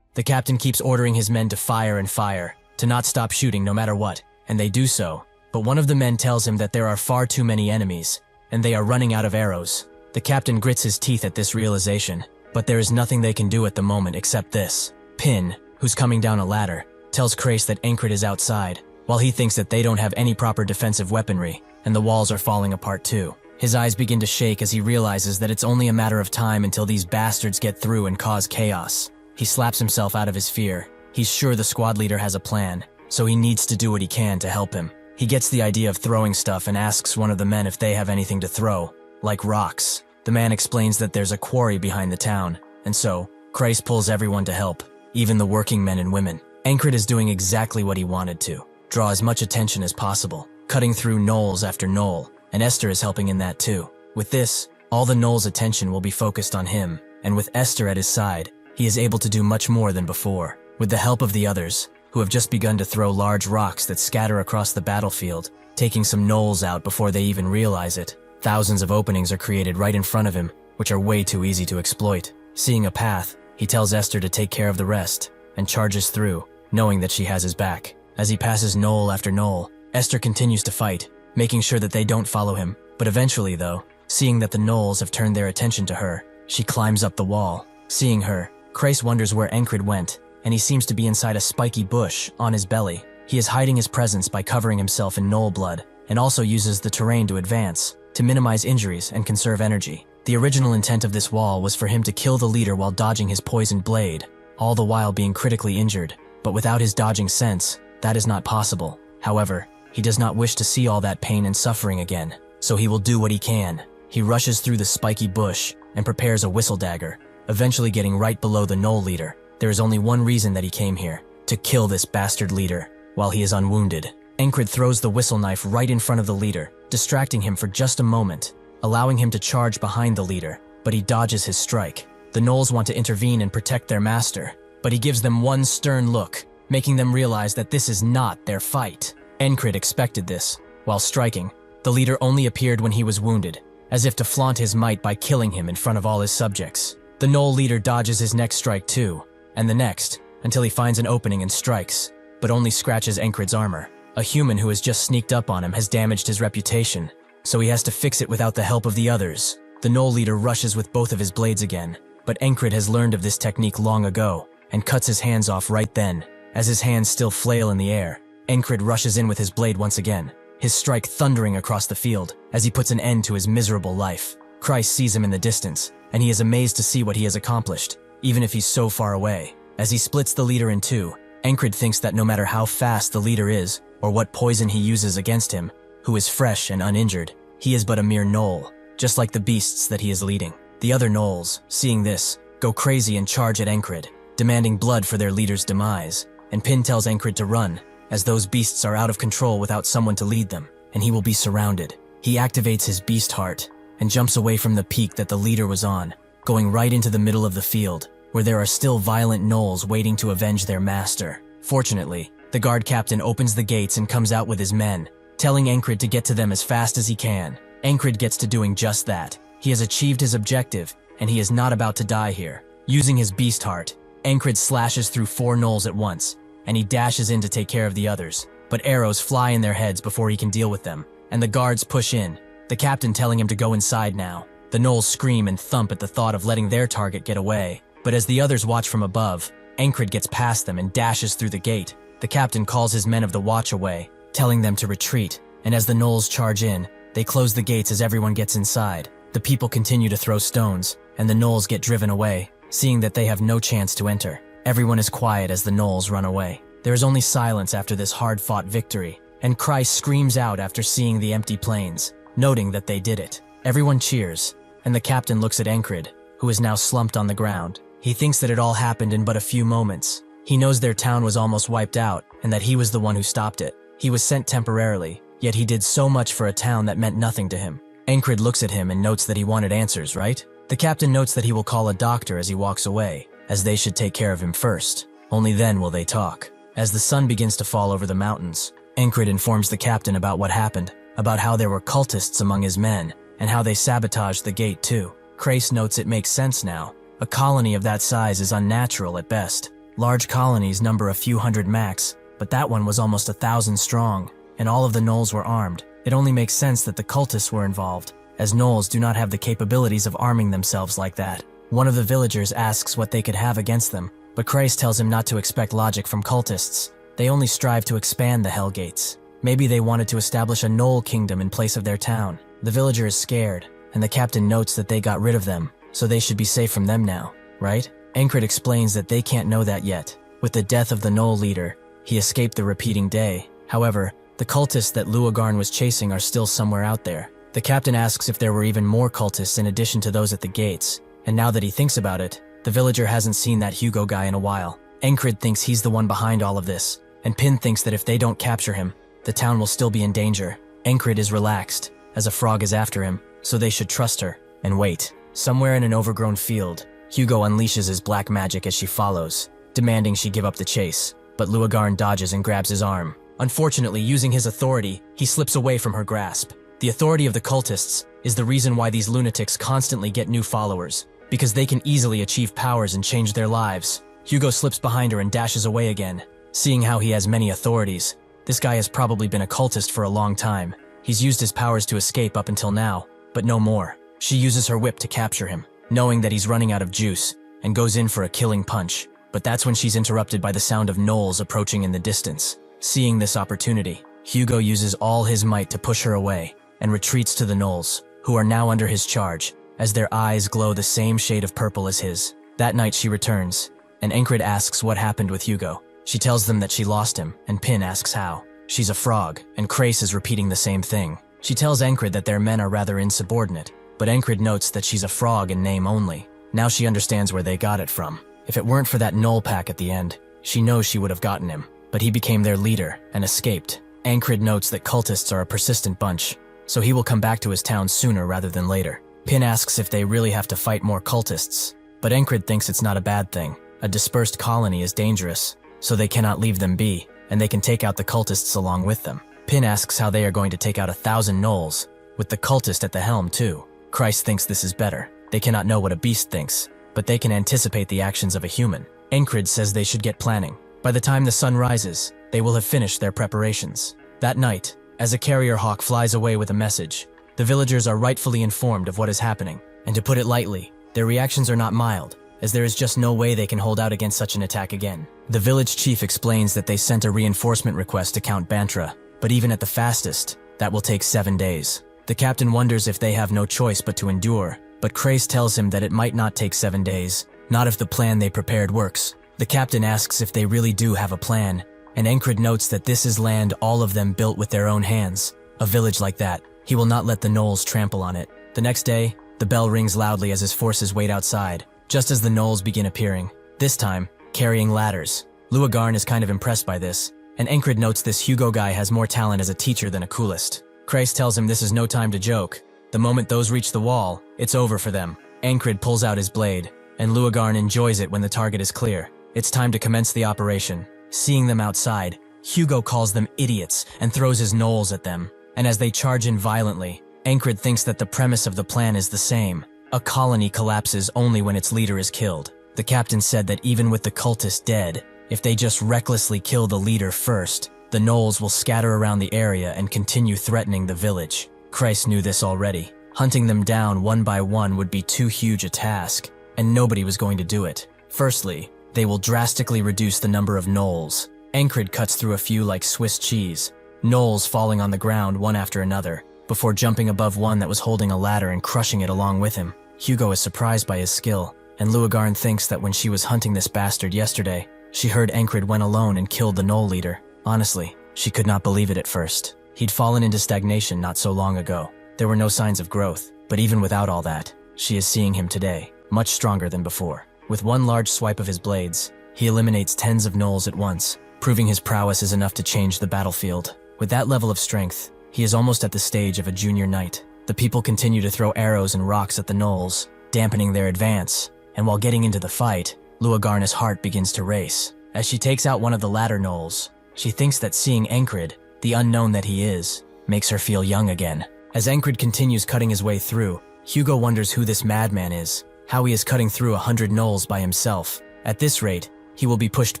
The captain keeps ordering his men to fire and fire, to not stop shooting no matter what, and they do so, but one of the men tells him that there are far too many enemies, and they are running out of arrows. The captain grits his teeth at this realization, but there is nothing they can do at the moment except this. Pin, who's coming down a ladder, tells Kreis that Encrid is outside, while he thinks that they don't have any proper defensive weaponry, and the walls are falling apart too. His eyes begin to shake as he realizes that it's only a matter of time until these bastards get through and cause chaos. He slaps himself out of his fear. He's sure the squad leader has a plan, so he needs to do what he can to help him. He gets the idea of throwing stuff and asks one of the men if they have anything to throw, like rocks. The man explains that there's a quarry behind the town, and so, Christ pulls everyone to help, even the working men and women. Encred is doing exactly what he wanted to, draw as much attention as possible, cutting through gnolls after gnoll, and Esther is helping in that too. With this, all the gnolls' attention will be focused on him, and with Esther at his side, he is able to do much more than before. With the help of the others, who have just begun to throw large rocks that scatter across the battlefield, taking some gnolls out before they even realize it, thousands of openings are created right in front of him, which are way too easy to exploit. Seeing a path, he tells Esther to take care of the rest, and charges through, knowing that she has his back. As he passes gnoll after gnoll, Esther continues to fight, making sure that they don't follow him. But eventually though, seeing that the gnolls have turned their attention to her, she climbs up the wall. Seeing her, Kreis wonders where Encred went, and he seems to be inside a spiky bush on his belly. He is hiding his presence by covering himself in gnoll blood, and also uses the terrain to advance, to minimize injuries and conserve energy. The original intent of this wall was for him to kill the leader while dodging his poisoned blade, all the while being critically injured. But without his dodging sense, that is not possible. However, he does not wish to see all that pain and suffering again, so he will do what he can. He rushes through the spiky bush and prepares a whistle dagger, eventually getting right below the gnoll leader. There is only one reason that he came here, to kill this bastard leader, while he is unwounded. Encred throws the whistle knife right in front of the leader, distracting him for just a moment, allowing him to charge behind the leader, but he dodges his strike. The gnolls want to intervene and protect their master, but he gives them one stern look, making them realize that this is not their fight. Encred expected this. While striking, the leader only appeared when he was wounded, as if to flaunt his might by killing him in front of all his subjects. The gnoll leader dodges his next strike too, and the next, until he finds an opening and strikes, but only scratches Encred's armor. A human who has just sneaked up on him has damaged his reputation, so he has to fix it without the help of the others. The gnoll leader rushes with both of his blades again, but Encred has learned of this technique long ago, and cuts his hands off right then. As his hands still flail in the air, Encred rushes in with his blade once again, his strike thundering across the field as he puts an end to his miserable life. Christ sees him in the distance, and he is amazed to see what he has accomplished, even if he's so far away. As he splits the leader in two, Encred thinks that no matter how fast the leader is, or what poison he uses against him, who is fresh and uninjured, he is but a mere gnoll, just like the beasts that he is leading. The other gnolls, seeing this, go crazy and charge at Encred, demanding blood for their leader's demise, and Pin tells Encred to run, as those beasts are out of control without someone to lead them, and he will be surrounded. He activates his beast heart, and jumps away from the peak that the leader was on, going right into the middle of the field, where there are still violent gnolls waiting to avenge their master. Fortunately, the guard captain opens the gates and comes out with his men, telling Encred to get to them as fast as he can. Encred gets to doing just that. He has achieved his objective, and he is not about to die here. Using his beast heart, Encred slashes through 4 gnolls at once, and he dashes in to take care of the others. But arrows fly in their heads before he can deal with them, and the guards push in, the captain telling him to go inside now. The gnolls scream and thump at the thought of letting their target get away, but as the others watch from above, Encred gets past them and dashes through the gate. The captain calls his men of the watch away, telling them to retreat, and as the gnolls charge in, they close the gates as everyone gets inside. The people continue to throw stones, and the gnolls get driven away, seeing that they have no chance to enter. Everyone is quiet as the gnolls run away. There is only silence after this hard-fought victory, and Christ screams out after seeing the empty plains, noting that they did it. Everyone cheers, and the captain looks at Encred, who is now slumped on the ground. He thinks that it all happened in but a few moments. He knows their town was almost wiped out, and that he was the one who stopped it. He was sent temporarily, yet he did so much for a town that meant nothing to him. Encred looks at him and notes that he wanted answers, right? The captain notes that he will call a doctor as he walks away, as they should take care of him first. Only then will they talk. As the sun begins to fall over the mountains, Encred informs the captain about what happened, about how there were cultists among his men, and how they sabotaged the gate too. Kreis notes it makes sense now. A colony of that size is unnatural at best. Large colonies number a few hundred max, but that one was almost 1,000 strong, and all of the gnolls were armed. It only makes sense that the cultists were involved, as gnolls do not have the capabilities of arming themselves like that. One of the villagers asks what they could have against them, but Kreis tells him not to expect logic from cultists. They only strive to expand the Hell Gates. Maybe they wanted to establish a gnoll kingdom in place of their town. The villager is scared, and the captain notes that they got rid of them, so they should be safe from them now, right? Ankrit explains that they can't know that yet. With the death of the Knoll leader, he escaped the repeating day. However, the cultists that Luagarn was chasing are still somewhere out there. The captain asks if there were even more cultists in addition to those at the gates, and now that he thinks about it, the villager hasn't seen that Hugo guy in a while. Ankrit thinks he's the one behind all of this, and Pin thinks that if they don't capture him, the town will still be in danger. Ankrit is relaxed, as a frog is after him, so they should trust her, and wait. Somewhere in an overgrown field, Hugo unleashes his black magic as she follows, demanding she give up the chase, but Luagarn dodges and grabs his arm. Unfortunately, using his authority, he slips away from her grasp. The authority of the cultists is the reason why these lunatics constantly get new followers, because they can easily achieve powers and change their lives. Hugo slips behind her and dashes away again. Seeing how he has many authorities, this guy has probably been a cultist for a long time. He's used his powers to escape up until now, but no more. She uses her whip to capture him, knowing that he's running out of juice, and goes in for a killing punch. But that's when she's interrupted by the sound of gnolls approaching in the distance. Seeing this opportunity, Hugo uses all his might to push her away, and retreats to the gnolls, who are now under his charge, as their eyes glow the same shade of purple as his. That night she returns, and Ankrit asks what happened with Hugo. She tells them that she lost him, and Pin asks how. She's a frog, and Krace is repeating the same thing. She tells Ankrit that their men are rather insubordinate, but Ankrit notes that she's a frog in name only. Now she understands where they got it from. If it weren't for that Gnoll pack at the end, she knows she would have gotten him, but he became their leader and escaped. Ankrit notes that cultists are a persistent bunch, so he will come back to his town sooner rather than later. Pin asks if they really have to fight more cultists, but Ankrit thinks it's not a bad thing. A dispersed colony is dangerous, so they cannot leave them be, and they can take out the cultists along with them. Pin asks how they are going to take out 1,000 gnolls, with the cultist at the helm too. Christ thinks this is better. They cannot know what a beast thinks, but they can anticipate the actions of a human. Ankrit says they should get planning. By the time the sun rises, they will have finished their preparations. That night, as a carrier hawk flies away with a message, the villagers are rightfully informed of what is happening, and to put it lightly, their reactions are not mild, as there is just no way they can hold out against such an attack again. The village chief explains that they sent a reinforcement request to Count Bantra, but even at the fastest, that will take 7 days. The captain wonders if they have no choice but to endure, but Krace tells him that it might not take 7 days, not if the plan they prepared works. The captain asks if they really do have a plan, and Ankrit notes that this is land all of them built with their own hands. A village like that, he will not let the gnolls trample on it. The next day, the bell rings loudly as his forces wait outside, just as the gnolls begin appearing, this time, carrying ladders. Luagarn is kind of impressed by this, and Ankrit notes this Hugo guy has more talent as a teacher than a coolist. Krace tells him this is no time to joke. The moment those reach the wall, it's over for them. Ankrit pulls out his blade, and Luagarn enjoys it when the target is clear. It's time to commence the operation. Seeing them outside, Hugo calls them idiots and throws his gnolls at them. And as they charge in violently, Ankrit thinks that the premise of the plan is the same. A colony collapses only when its leader is killed. The captain said that even with the cultist dead, if they just recklessly kill the leader first, the gnolls will scatter around the area and continue threatening the village. Christ knew this already. Hunting them down one by one would be too huge a task, and nobody was going to do it. Firstly, they will drastically reduce the number of gnolls. Ankrit cuts through a few like Swiss cheese, gnolls falling on the ground one after another, before jumping above one that was holding a ladder and crushing it along with him. Hugo is surprised by his skill, and Luagarn thinks that when she was hunting this bastard yesterday, she heard Ankrit went alone and killed the gnoll leader. Honestly, she could not believe it at first. He'd fallen into stagnation not so long ago. There were no signs of growth, but even without all that, she is seeing him today, much stronger than before. With one large swipe of his blades, he eliminates tens of gnolls at once, proving his prowess is enough to change the battlefield. With that level of strength, he is almost at the stage of a junior knight. The people continue to throw arrows and rocks at the gnolls, dampening their advance, and while getting into the fight, Luagarn's heart begins to race. As she takes out one of the latter gnolls, she thinks that seeing Ankrit, the unknown that he is, makes her feel young again. As Ankrit continues cutting his way through, Hugo wonders who this madman is, how he is cutting through 100 gnolls by himself. At this rate, he will be pushed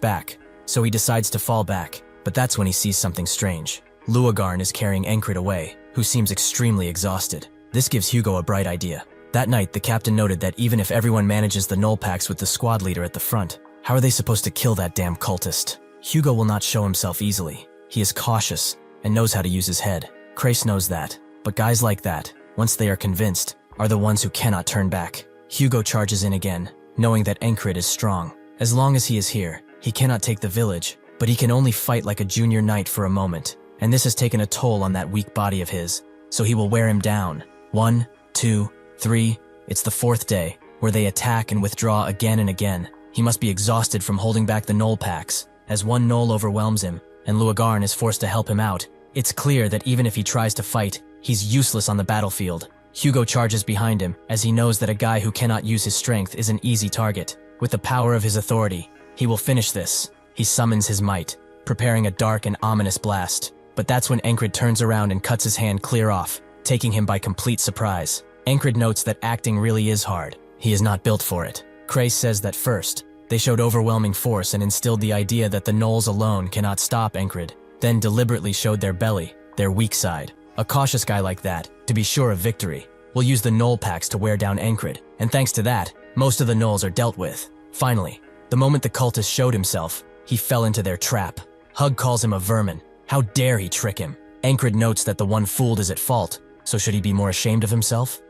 back, so he decides to fall back, but that's when he sees something strange. Luagarn is carrying Ankrit away, who seems extremely exhausted. This gives Hugo a bright idea. That night, the captain noted that even if everyone manages the gnoll packs with the squad leader at the front, how are they supposed to kill that damn cultist? Hugo will not show himself easily. He is cautious and knows how to use his head. Krace knows that, but guys like that, once they are convinced, are the ones who cannot turn back. Hugo charges in again, knowing that Encred is strong. As long as he is here, he cannot take the village, but he can only fight like a junior knight for a moment, and this has taken a toll on that weak body of his, so he will wear him down. 1, 2, 3, it's the 4th day, where they attack and withdraw again and again. He must be exhausted from holding back the Knoll packs, as one Knoll overwhelms him, and Luagarn is forced to help him out. It's clear that even if he tries to fight, he's useless on the battlefield. Hugo charges behind him, as he knows that a guy who cannot use his strength is an easy target. With the power of his authority, he will finish this. He summons his might, preparing a dark and ominous blast. But that's when Encred turns around and cuts his hand clear off, taking him by complete surprise. Encred notes that acting really is hard. He is not built for it. Krace says that first, they showed overwhelming force and instilled the idea that the Knolls alone cannot stop Encred, then deliberately showed their belly, their weak side. A cautious guy like that, to be sure of victory, will use the Knoll packs to wear down Encred, and thanks to that, most of the Knolls are dealt with. Finally, the moment the cultist showed himself, he fell into their trap. Hug calls him a vermin. How dare he trick him? Encred notes that the one fooled is at fault, so should he be more ashamed of himself?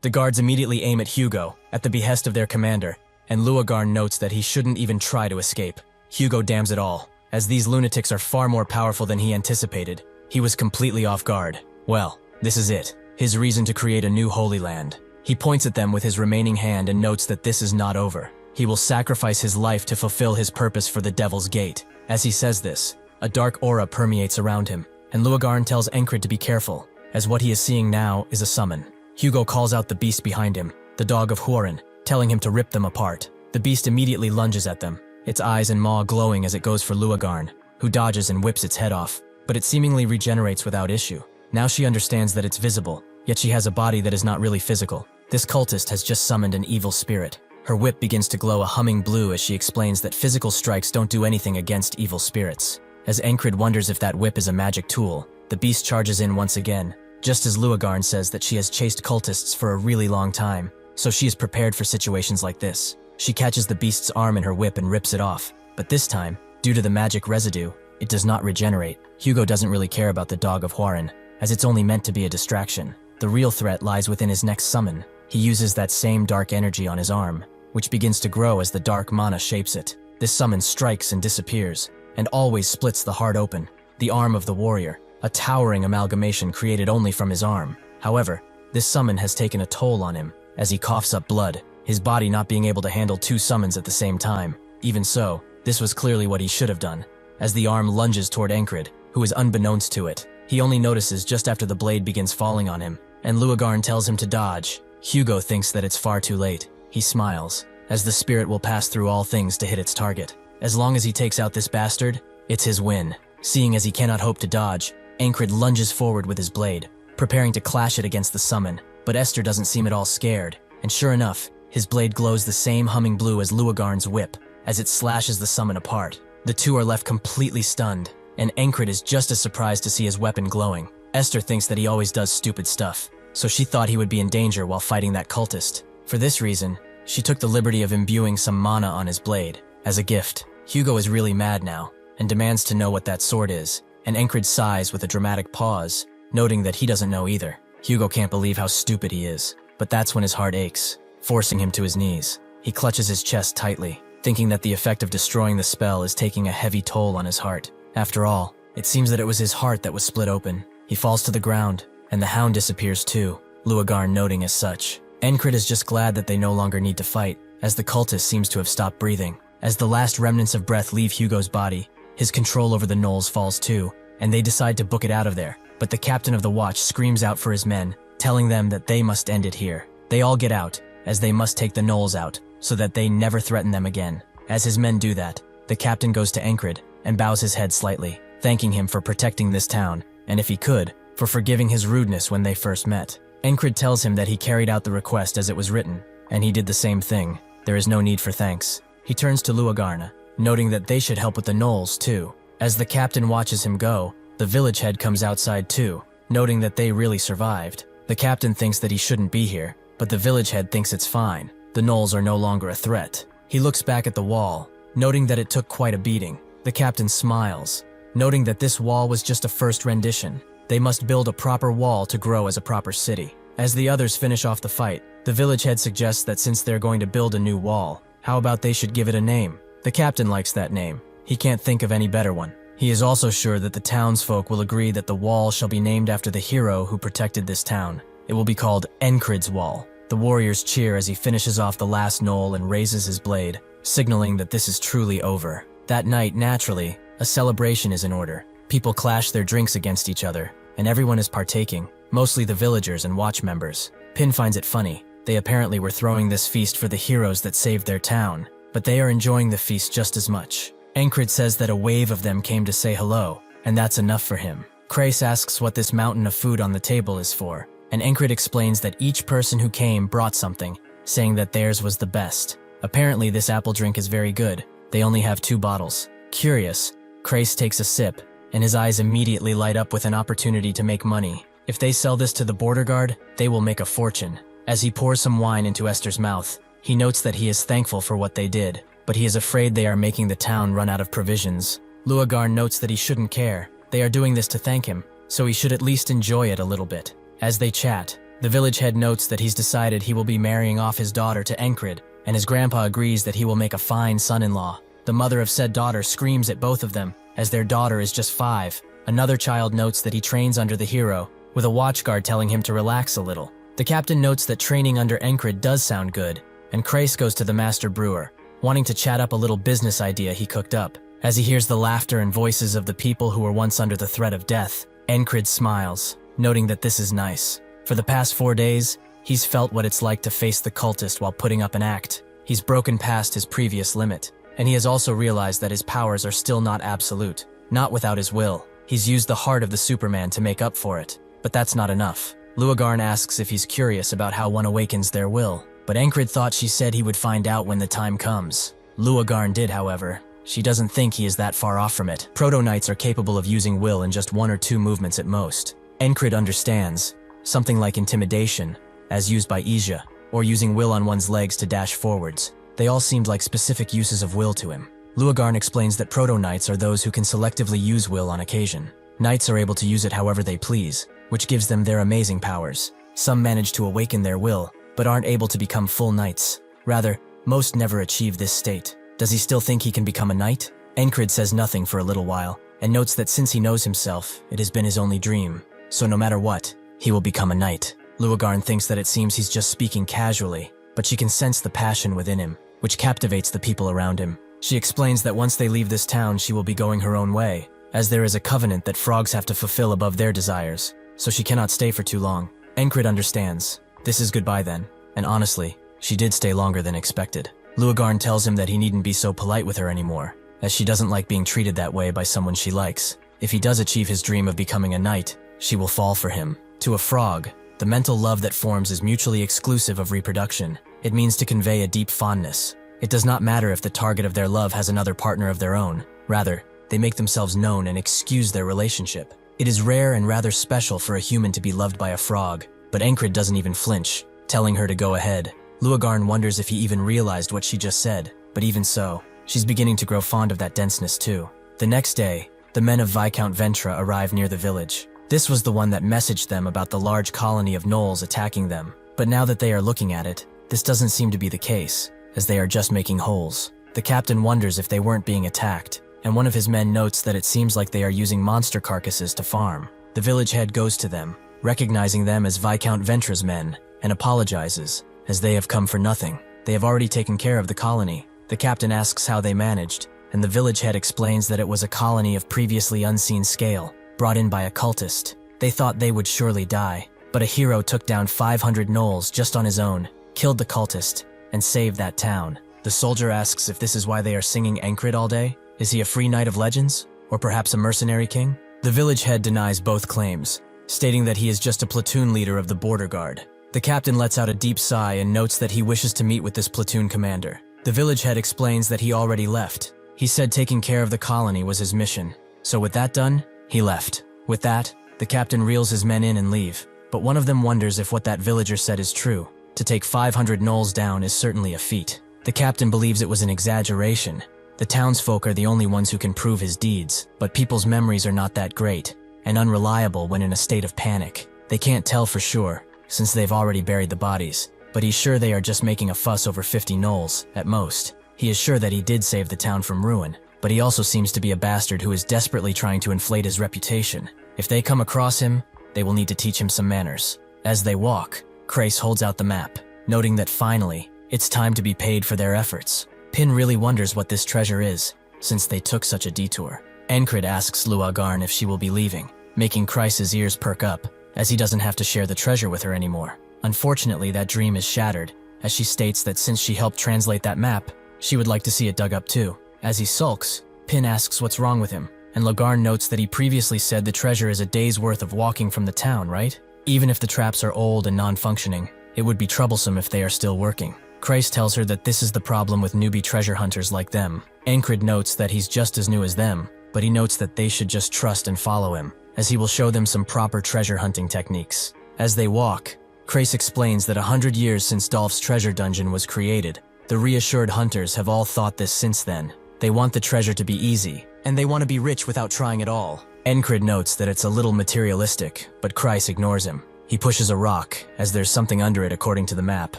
The guards immediately aim at Hugo, at the behest of their commander, and Luagarn notes that he shouldn't even try to escape. Hugo damns it all. As these lunatics are far more powerful than he anticipated, he was completely off guard. Well, this is it. His reason to create a new Holy Land. He points at them with his remaining hand and notes that this is not over. He will sacrifice his life to fulfill his purpose for the Devil's Gate. As he says this, a dark aura permeates around him, and Luagarn tells Encred to be careful, as what he is seeing now is a summon. Hugo calls out the beast behind him, the dog of Huoren, telling him to rip them apart. The beast immediately lunges at them, its eyes and maw glowing as it goes for Luagarn, who dodges and whips its head off, but it seemingly regenerates without issue. Now she understands that it's visible, yet she has a body that is not really physical. This cultist has just summoned an evil spirit. Her whip begins to glow a humming blue as she explains that physical strikes don't do anything against evil spirits. As Encred wonders if that whip is a magic tool, the beast charges in once again, just as Luagarn says that she has chased cultists for a really long time, so she is prepared for situations like this. She catches the beast's arm in her whip and rips it off, but this time, due to the magic residue, it does not regenerate. Hugo doesn't really care about the dog of Huoren, as it's only meant to be a distraction. The real threat lies within his next summon. He uses that same dark energy on his arm, which begins to grow as the dark mana shapes it. This summon strikes and disappears, and always splits the heart open, the arm of the warrior, a towering amalgamation created only from his arm. However, this summon has taken a toll on him, as he coughs up blood, his body not being able to handle 2 summons at the same time. Even so, this was clearly what he should have done. As the arm lunges toward Encred, who is unbeknownst to it, he only notices just after the blade begins falling on him, and Luagarn tells him to dodge. Hugo thinks that it's far too late. He smiles, as the spirit will pass through all things to hit its target. As long as he takes out this bastard, it's his win. Seeing as he cannot hope to dodge, Encred lunges forward with his blade, preparing to clash it against the summon, but Esther doesn't seem at all scared, and sure enough, his blade glows the same humming blue as Luagarn's whip, as it slashes the summon apart. The two are left completely stunned, and Encred is just as surprised to see his weapon glowing. Esther thinks that he always does stupid stuff, so she thought he would be in danger while fighting that cultist. For this reason, she took the liberty of imbuing some mana on his blade, as a gift. Hugo is really mad now, and demands to know what that sword is, and Encred sighs with a dramatic pause, noting that he doesn't know either. Hugo can't believe how stupid he is, but that's when his heart aches, forcing him to his knees. He clutches his chest tightly, thinking that the effect of destroying the spell is taking a heavy toll on his heart. After all, it seems that it was his heart that was split open. He falls to the ground, and the hound disappears too, Luagarn noting as such. Encred is just glad that they no longer need to fight, as the cultist seems to have stopped breathing. As the last remnants of breath leave Hugo's body, his control over the Knolls falls too, and they decide to book it out of there. But the captain of the watch screams out for his men, telling them that they must end it here. They all get out, as they must take the Knolls out, so that they never threaten them again. As his men do that, the captain goes to Encred and bows his head slightly, thanking him for protecting this town, and if he could, for forgiving his rudeness when they first met. Encred tells him that he carried out the request as it was written, and he did the same thing. There is no need for thanks. He turns to Luagarn, noting that they should help with the Knolls too. As the captain watches him go, the village head comes outside too, noting that they really survived. The captain thinks that he shouldn't be here, but the village head thinks it's fine. The Knolls are no longer a threat. He looks back at the wall, noting that it took quite a beating. The captain smiles, noting that this wall was just a first rendition. They must build a proper wall to grow as a proper city. As the others finish off the fight, the village head suggests that since they're going to build a new wall, how about they should give it a name? The captain likes that name. He can't think of any better one. He is also sure that the townsfolk will agree that the wall shall be named after the hero who protected this town. It will be called Encrid's Wall. The warriors cheer as he finishes off the last knoll and raises his blade, signaling that this is truly over. That night, naturally, a celebration is in order. People clash their drinks against each other, and everyone is partaking, mostly the villagers and watch members. Pin finds it funny. They apparently were throwing this feast for the heroes that saved their town, but they are enjoying the feast just as much. Encrid says that a wave of them came to say hello, and that's enough for him. Krace asks what this mountain of food on the table is for, and Encrid explains that each person who came brought something, saying that theirs was the best. Apparently this apple drink is very good. They only have 2 bottles. Curious, Krace takes a sip, and his eyes immediately light up with an opportunity to make money. If they sell this to the border guard, they will make a fortune. As he pours some wine into Esther's mouth, he notes that he is thankful for what they did, but he is afraid they are making the town run out of provisions. Luagarn notes that he shouldn't care. They are doing this to thank him, so he should at least enjoy it a little bit. As they chat, the village head notes that he's decided he will be marrying off his daughter to Encrid, and his grandpa agrees that he will make a fine son-in-law. The mother of said daughter screams at both of them, as their daughter is just 5. Another child notes that he trains under the hero, with a watchguard telling him to relax a little. The captain notes that training under Encrid does sound good, and Krace goes to the master brewer, wanting to chat up a little business idea he cooked up. As he hears the laughter and voices of the people who were once under the threat of death, Encrid smiles, noting that this is nice. For the past 4 days, he's felt what it's like to face the cultist while putting up an act. He's broken past his previous limit, and he has also realized that his powers are still not absolute, not without his will. He's used the heart of the Superman to make up for it, but that's not enough. Luagarn asks if he's curious about how one awakens their will, but Encrid thought she said he would find out when the time comes. Luagarn did, however. She doesn't think he is that far off from it. Proto-Knights are capable of using will in just 1 or 2 movements at most. Encrid understands, something like intimidation, as used by Ija, or using will on one's legs to dash forwards. They all seemed like specific uses of will to him. Luagarn explains that Proto-Knights are those who can selectively use will on occasion. Knights are able to use it however they please, which gives them their amazing powers. Some manage to awaken their will, but aren't able to become full knights. Rather, most never achieve this state. Does he still think he can become a knight? Encrid says nothing for a little while, and notes that since he knows himself, it has been his only dream. So no matter what, he will become a knight. Luagarn thinks that it seems he's just speaking casually, but she can sense the passion within him, which captivates the people around him. She explains that once they leave this town, she will be going her own way, as there is a covenant that frogs have to fulfill above their desires, so she cannot stay for too long. Encrid understands. This is goodbye then, and honestly, she did stay longer than expected. Luagarn tells him that he needn't be so polite with her anymore, as she doesn't like being treated that way by someone she likes. If he does achieve his dream of becoming a knight, she will fall for him. To a frog, the mental love that forms is mutually exclusive of reproduction. It means to convey a deep fondness. It does not matter if the target of their love has another partner of their own. Rather, they make themselves known and excuse their relationship. It is rare and rather special for a human to be loved by a frog, but Encrid doesn't even flinch, telling her to go ahead. Luagarn wonders if he even realized what she just said, but even so, she's beginning to grow fond of that denseness too. The next day, the men of Viscount Ventra arrive near the village. This was the one that messaged them about the large colony of gnolls attacking them, but now that they are looking at it, this doesn't seem to be the case, as they are just making holes. The captain wonders if they weren't being attacked, and one of his men notes that it seems like they are using monster carcasses to farm. The village head goes to them, recognizing them as Viscount Ventra's men, and apologizes, as they have come for nothing. They have already taken care of the colony. The captain asks how they managed, and the village head explains that it was a colony of previously unseen scale, brought in by a cultist. They thought they would surely die, but a hero took down 500 gnolls just on his own, killed the cultist, and saved that town. The soldier asks if this is why they are singing Encrid all day. Is he a free knight of legends? Or perhaps a mercenary king? The village head denies both claims, stating that he is just a platoon leader of the border guard. The captain lets out a deep sigh and notes that he wishes to meet with this platoon commander. The village head explains that he already left. He said taking care of the colony was his mission. So with that done, he left. With that, the captain reels his men in and leave. But one of them wonders if what that villager said is true. To take 500 gnolls down is certainly a feat. The captain believes it was an exaggeration. The townsfolk are the only ones who can prove his deeds, but people's memories are not that great, and unreliable when in a state of panic. They can't tell for sure, since they've already buried the bodies, but he's sure they are just making a fuss over 50 gnolls, at most. He is sure that he did save the town from ruin, but he also seems to be a bastard who is desperately trying to inflate his reputation. If they come across him, they will need to teach him some manners. As they walk, Krace holds out the map, noting that finally, it's time to be paid for their efforts. Pin really wonders what this treasure is, since they took such a detour. Encred asks Luagarn if she will be leaving, making Krace's ears perk up, as he doesn't have to share the treasure with her anymore. Unfortunately, that dream is shattered, as she states that since she helped translate that map, she would like to see it dug up too. As he sulks, Pin asks what's wrong with him, and Luagarn notes that he previously said the treasure is a day's worth of walking from the town, right? Even if the traps are old and non-functioning, it would be troublesome if they are still working. Krace tells her that this is the problem with newbie treasure hunters like them. Encred notes that he's just as new as them, but he notes that they should just trust and follow him, as he will show them some proper treasure hunting techniques. As they walk, Krace explains that 100 years since Dolph's treasure dungeon was created, the reassured hunters have all thought this since then. They want the treasure to be easy, and they want to be rich without trying at all. Encred notes that it's a little materialistic, but Krace ignores him. He pushes a rock, as there's something under it according to the map,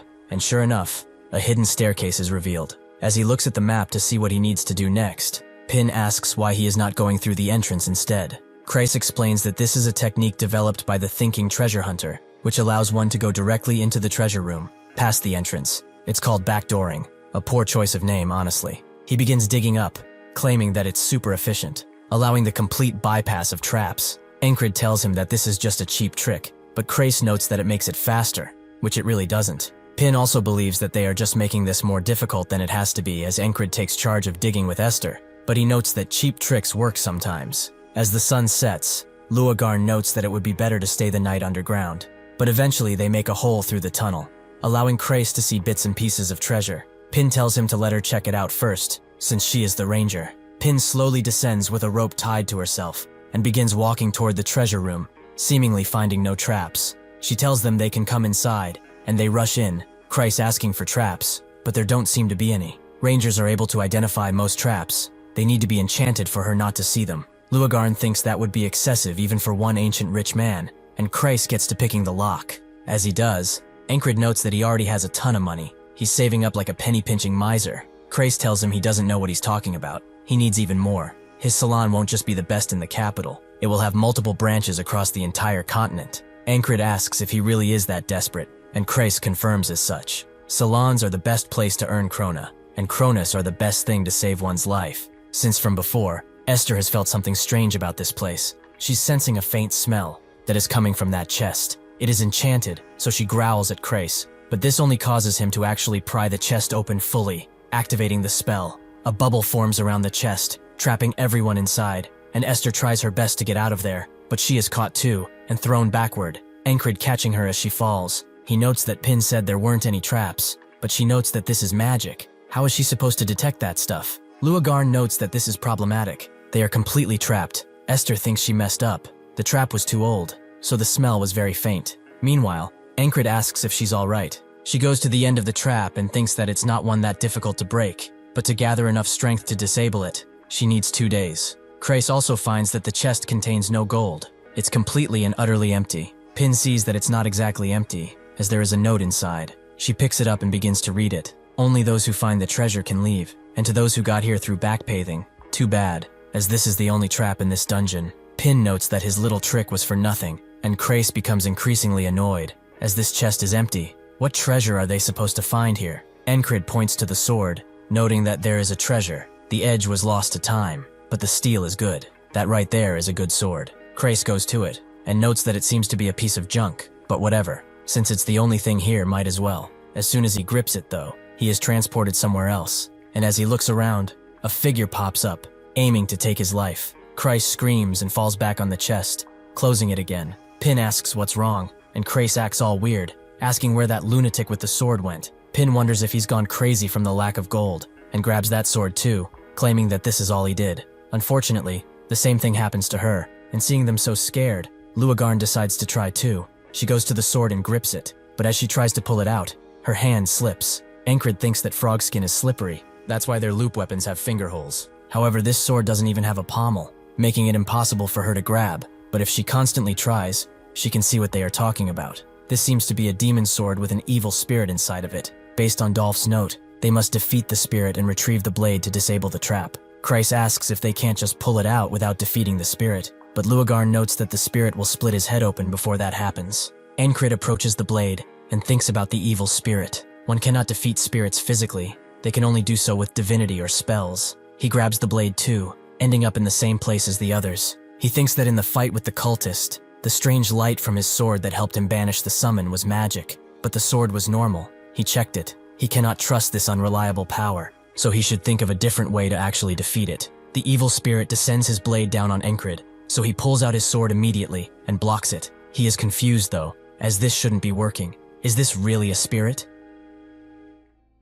and sure enough, a hidden staircase is revealed. As he looks at the map to see what he needs to do next, Pin asks why he is not going through the entrance instead. Krace explains that this is a technique developed by the thinking treasure hunter, which allows one to go directly into the treasure room, past the entrance. It's called backdooring, a poor choice of name, honestly. He begins digging up, claiming that it's super efficient, allowing the complete bypass of traps. Encred tells him that this is just a cheap trick, but Krace notes that it makes it faster, which it really doesn't. Pin also believes that they are just making this more difficult than it has to be, as Encred takes charge of digging with Esther, but he notes that cheap tricks work sometimes. As the sun sets, Luagarn notes that it would be better to stay the night underground, but eventually they make a hole through the tunnel, allowing Krace to see bits and pieces of treasure. Pin tells him to let her check it out first, since she is the ranger. Pin slowly descends with a rope tied to herself, and begins walking toward the treasure room, seemingly finding no traps. She tells them they can come inside, and they rush in, Krace asking for traps, but there don't seem to be any. Rangers are able to identify most traps. They need to be enchanted for her not to see them. Luagarn thinks that would be excessive even for one ancient rich man, and Krace gets to picking the lock. As he does, Encred notes that he already has a ton of money. He's saving up like a penny-pinching miser. Krace tells him he doesn't know what he's talking about. He needs even more. His salon won't just be the best in the capital. It will have multiple branches across the entire continent. Encred asks if he really is that desperate, and Krace confirms as such. Salons are the best place to earn krona, and kronas are the best thing to save one's life. Since from before, Esther has felt something strange about this place. She's sensing a faint smell that is coming from that chest. It is enchanted, so she growls at Krace, but this only causes him to actually pry the chest open fully, activating the spell. A bubble forms around the chest, trapping everyone inside, and Esther tries her best to get out of there, but she is caught too, and thrown backward, Encred catching her as she falls. He notes that Pin said there weren't any traps, but she notes that this is magic. How is she supposed to detect that stuff? Luagarn notes that this is problematic. They are completely trapped. Esther thinks she messed up. The trap was too old, so the smell was very faint. Meanwhile, Encred asks if she's alright. She goes to the end of the trap and thinks that it's not one that difficult to break, but to gather enough strength to disable it, she needs 2 days. Krace also finds that the chest contains no gold. It's completely and utterly empty. Pin sees that it's not exactly empty, as there is a note inside. She picks it up and begins to read it. Only those who find the treasure can leave, and to those who got here through backpaving, too bad, as this is the only trap in this dungeon. Pin notes that his little trick was for nothing, and Krace becomes increasingly annoyed, as this chest is empty. What treasure are they supposed to find here? Encred points to the sword, noting that there is a treasure. The edge was lost to time, but the steel is good. That right there is a good sword. Krace goes to it, and notes that it seems to be a piece of junk, but whatever. Since it's the only thing here, might as well. As soon as he grips it though, he is transported somewhere else, and as he looks around, a figure pops up, aiming to take his life. Krace screams and falls back on the chest, closing it again. Pin asks what's wrong, and Krace acts all weird, asking where that lunatic with the sword went. Pin wonders if he's gone crazy from the lack of gold, and grabs that sword too, claiming that this is all he did. Unfortunately, the same thing happens to her, and seeing them so scared, Luagarn decides to try too. She goes to the sword and grips it, but as she tries to pull it out, her hand slips. Encred thinks that frog skin is slippery. That's why their loop weapons have finger holes. However, this sword doesn't even have a pommel, making it impossible for her to grab. but if she constantly tries, she can see what they are talking about. This seems to be a demon sword with an evil spirit inside of it. Based on Dolph's note, they must defeat the spirit and retrieve the blade to disable the trap. Kreis asks if they can't just pull it out without defeating the spirit, but Luagarn notes that the spirit will split his head open before that happens. Encrid approaches the blade and thinks about the evil spirit. One cannot defeat spirits physically. They can only do so with divinity or spells. He grabs the blade too, ending up in the same place as the others. He thinks that in the fight with the cultist, the strange light from his sword that helped him banish the summon was magic, but the sword was normal. He checked it. He cannot trust this unreliable power, so he should think of a different way to actually defeat it. The evil spirit descends his blade down on Encrid, so he pulls out his sword immediately and blocks it. He is confused though, as this shouldn't be working. Is this really a spirit?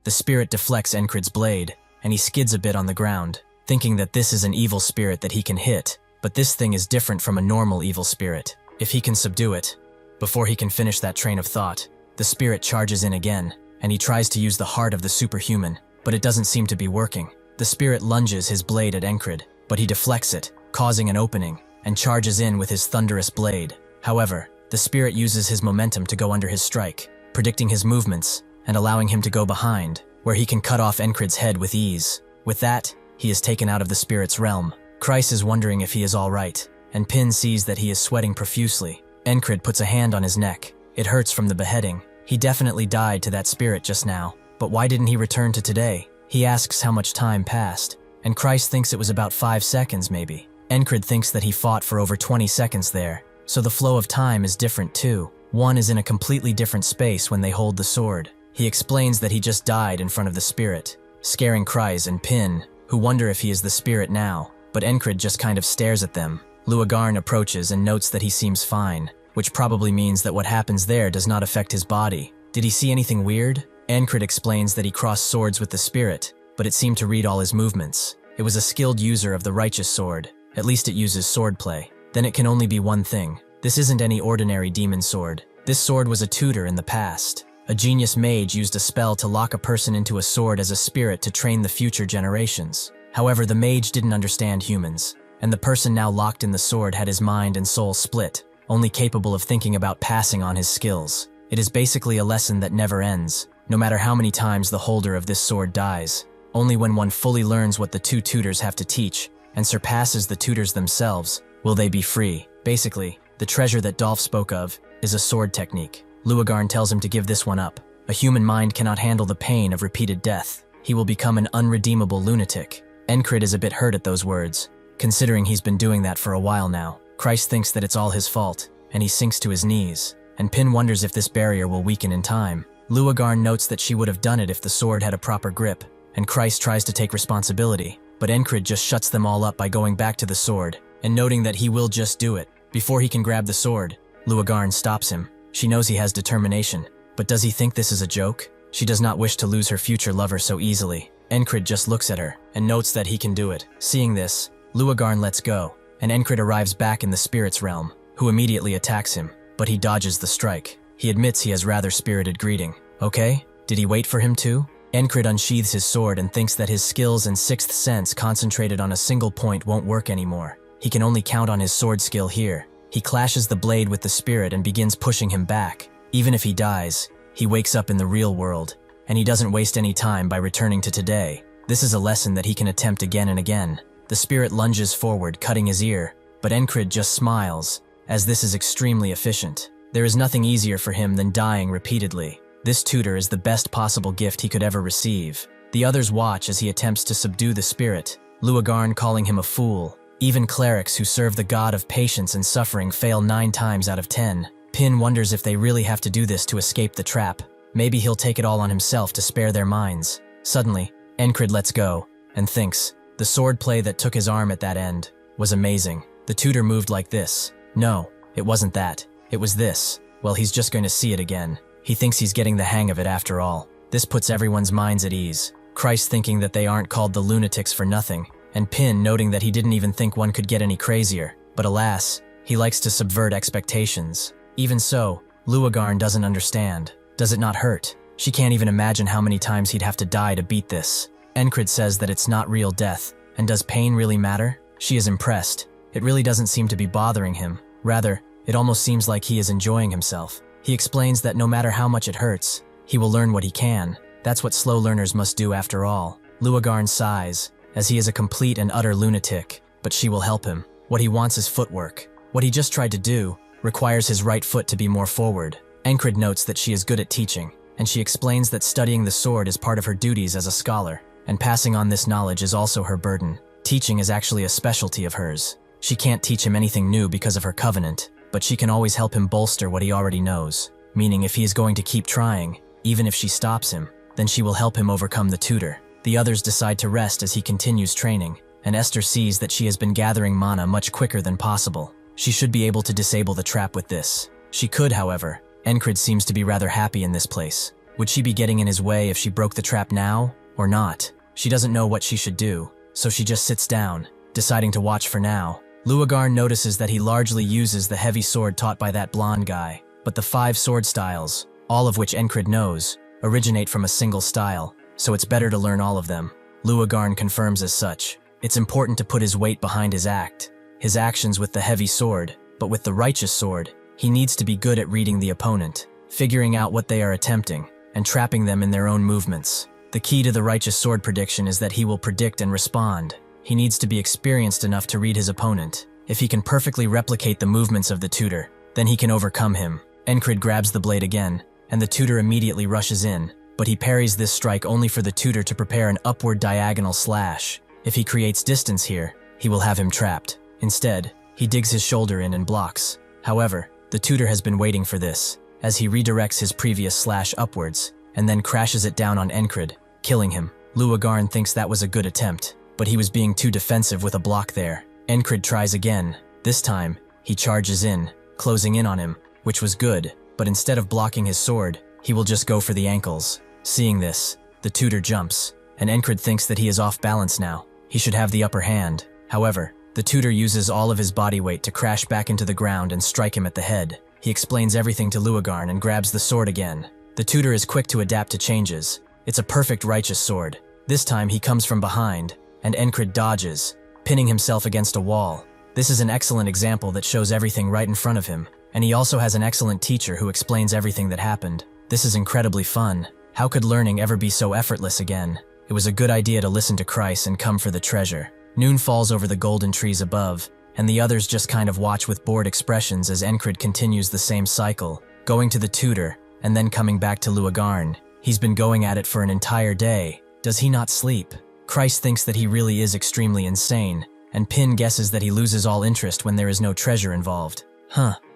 The spirit deflects Encrid's blade, and he skids a bit on the ground, thinking that this is an evil spirit that he can hit, but this thing is different from a normal evil spirit. If he can subdue it, before he can finish that train of thought, the spirit charges in again, and he tries to use the heart of the superhuman, but it doesn't seem to be working. The spirit lunges his blade at Encrid, but he deflects it, causing an opening, and charges in with his thunderous blade. However, the spirit uses his momentum to go under his strike, predicting his movements, and allowing him to go behind, where he can cut off Encrid's head with ease. With that, he is taken out of the spirit's realm. Kreis is wondering if he is all right, and Pin sees that he is sweating profusely. Encrid puts a hand on his neck. It hurts from the beheading. He definitely died to that spirit just now, but why didn't he return to today? He asks how much time passed, and Kreis thinks it was about 5 seconds maybe. Encrid thinks that he fought for over 20 seconds there, so the flow of time is different too. One is in a completely different space when they hold the sword. He explains that he just died in front of the spirit, scaring Kreis and Pin, who wonder if he is the spirit now, but Encrid just kind of stares at them. Luagarn approaches and notes that he seems fine, which probably means that what happens there does not affect his body. Did he see anything weird? Encrid explains that he crossed swords with the spirit, but it seemed to read all his movements. It was a skilled user of the righteous sword. At least it uses swordplay. Then it can only be one thing. This isn't any ordinary demon sword. This sword was a tutor in the past. A genius mage used a spell to lock a person into a sword as a spirit to train the future generations. However, the mage didn't understand humans, and the person now locked in the sword had his mind and soul split, only capable of thinking about passing on his skills. It is basically a lesson that never ends, no matter how many times the holder of this sword dies. Only when one fully learns what the two tutors have to teach, and surpasses the tutors themselves, will they be free. Basically, the treasure that Dolph spoke of is a sword technique. Luagarn tells him to give this one up. A human mind cannot handle the pain of repeated death. He will become an unredeemable lunatic. Encrid is a bit hurt at those words, considering he's been doing that for a while now. Kreis thinks that it's all his fault, and he sinks to his knees, and Pin wonders if this barrier will weaken in time. Luagarn notes that she would have done it if the sword had a proper grip, and Kreis tries to take responsibility, but Encrid just shuts them all up by going back to the sword, and noting that he will just do it. Before he can grab the sword, Luagarn stops him. She knows he has determination, but does he think this is a joke? She does not wish to lose her future lover so easily. Encrid just looks at her, and notes that he can do it. Seeing this, Luagarn lets go, and Encrid arrives back in the spirit's realm, who immediately attacks him, but he dodges the strike. He admits he has rather spirited greeting. Okay? Did he wait for him too? Encrid unsheathes his sword and thinks that his skills and sixth sense concentrated on a single point won't work anymore. He can only count on his sword skill here. He clashes the blade with the spirit and begins pushing him back. Even if he dies, he wakes up in the real world, and he doesn't waste any time by returning to today. This is a lesson that he can attempt again and again. The spirit lunges forward, cutting his ear, but Encrid just smiles, as this is extremely efficient. There is nothing easier for him than dying repeatedly. This tutor is the best possible gift he could ever receive. The others watch as he attempts to subdue the spirit, Luagarn calling him a fool. Even clerics who serve the god of patience and suffering fail 9 times out of 10. Pin wonders if they really have to do this to escape the trap. Maybe he'll take it all on himself to spare their minds. Suddenly, Encrid lets go, and thinks, the sword play that took his arm at that end was amazing. The tutor moved like this. No, it wasn't that. It was this. Well, he's just going to see it again. He thinks he's getting the hang of it after all. This puts everyone's minds at ease. Kreis thinking that they aren't called the lunatics for nothing, and Pin noting that he didn't even think one could get any crazier. But alas, he likes to subvert expectations. Even so, Luagarn doesn't understand. Does it not hurt? She can't even imagine how many times he'd have to die to beat this. Encrid says that it's not real death, and does pain really matter? She is impressed. It really doesn't seem to be bothering him. Rather, it almost seems like he is enjoying himself. He explains that no matter how much it hurts, he will learn what he can. That's what slow learners must do after all. Luagarn sighs, as he is a complete and utter lunatic, but she will help him. What he wants is footwork. What he just tried to do requires his right foot to be more forward. Encred notes that she is good at teaching, and she explains that studying the sword is part of her duties as a scholar, and passing on this knowledge is also her burden. Teaching is actually a specialty of hers. She can't teach him anything new because of her covenant, but she can always help him bolster what he already knows, meaning if he is going to keep trying, even if she stops him, then she will help him overcome the tutor. The others decide to rest as he continues training, and Esther sees that she has been gathering mana much quicker than possible. She should be able to disable the trap with this. She could, however. Encred seems to be rather happy in this place. Would she be getting in his way if she broke the trap now, or not? She doesn't know what she should do, so she just sits down, deciding to watch for now. Luagarn notices that he largely uses the heavy sword taught by that blonde guy, but the 5 sword styles, all of which Encred knows, originate from a single style, so it's better to learn all of them. Luagarn confirms as such. It's important to put his weight behind his actions with the heavy sword, but with the righteous sword, he needs to be good at reading the opponent, figuring out what they are attempting, and trapping them in their own movements. The key to the righteous sword prediction is that he will predict and respond. He needs to be experienced enough to read his opponent. If he can perfectly replicate the movements of the tutor, then he can overcome him. Encred grabs the blade again, and the tutor immediately rushes in, but he parries this strike only for the tutor to prepare an upward diagonal slash. If he creates distance here, he will have him trapped. Instead, he digs his shoulder in and blocks. However, the tutor has been waiting for this, as he redirects his previous slash upwards, and then crashes it down on Encred, killing him. Luagarn thinks that was a good attempt, but he was being too defensive with a block there. Encred tries again. This time, he charges in, closing in on him, which was good, but instead of blocking his sword, he will just go for the ankles. Seeing this, the tutor jumps, and Encred thinks that he is off balance now. He should have the upper hand. However, the tutor uses all of his body weight to crash back into the ground and strike him at the head. He explains everything to Luagarn and grabs the sword again. The tutor is quick to adapt to changes. It's a perfect righteous sword. This time he comes from behind, and Encred dodges, pinning himself against a wall. This is an excellent example that shows everything right in front of him, and he also has an excellent teacher who explains everything that happened. This is incredibly fun. How could learning ever be so effortless again? It was a good idea to listen to Christ and come for the treasure. Noon falls over the golden trees above, and the others just kind of watch with bored expressions as Encred continues the same cycle, going to the tutor, and then coming back to Luagarn. He's been going at it for an entire day. Does he not sleep? Christ thinks that he really is extremely insane, and Pin guesses that he loses all interest when there is no treasure involved.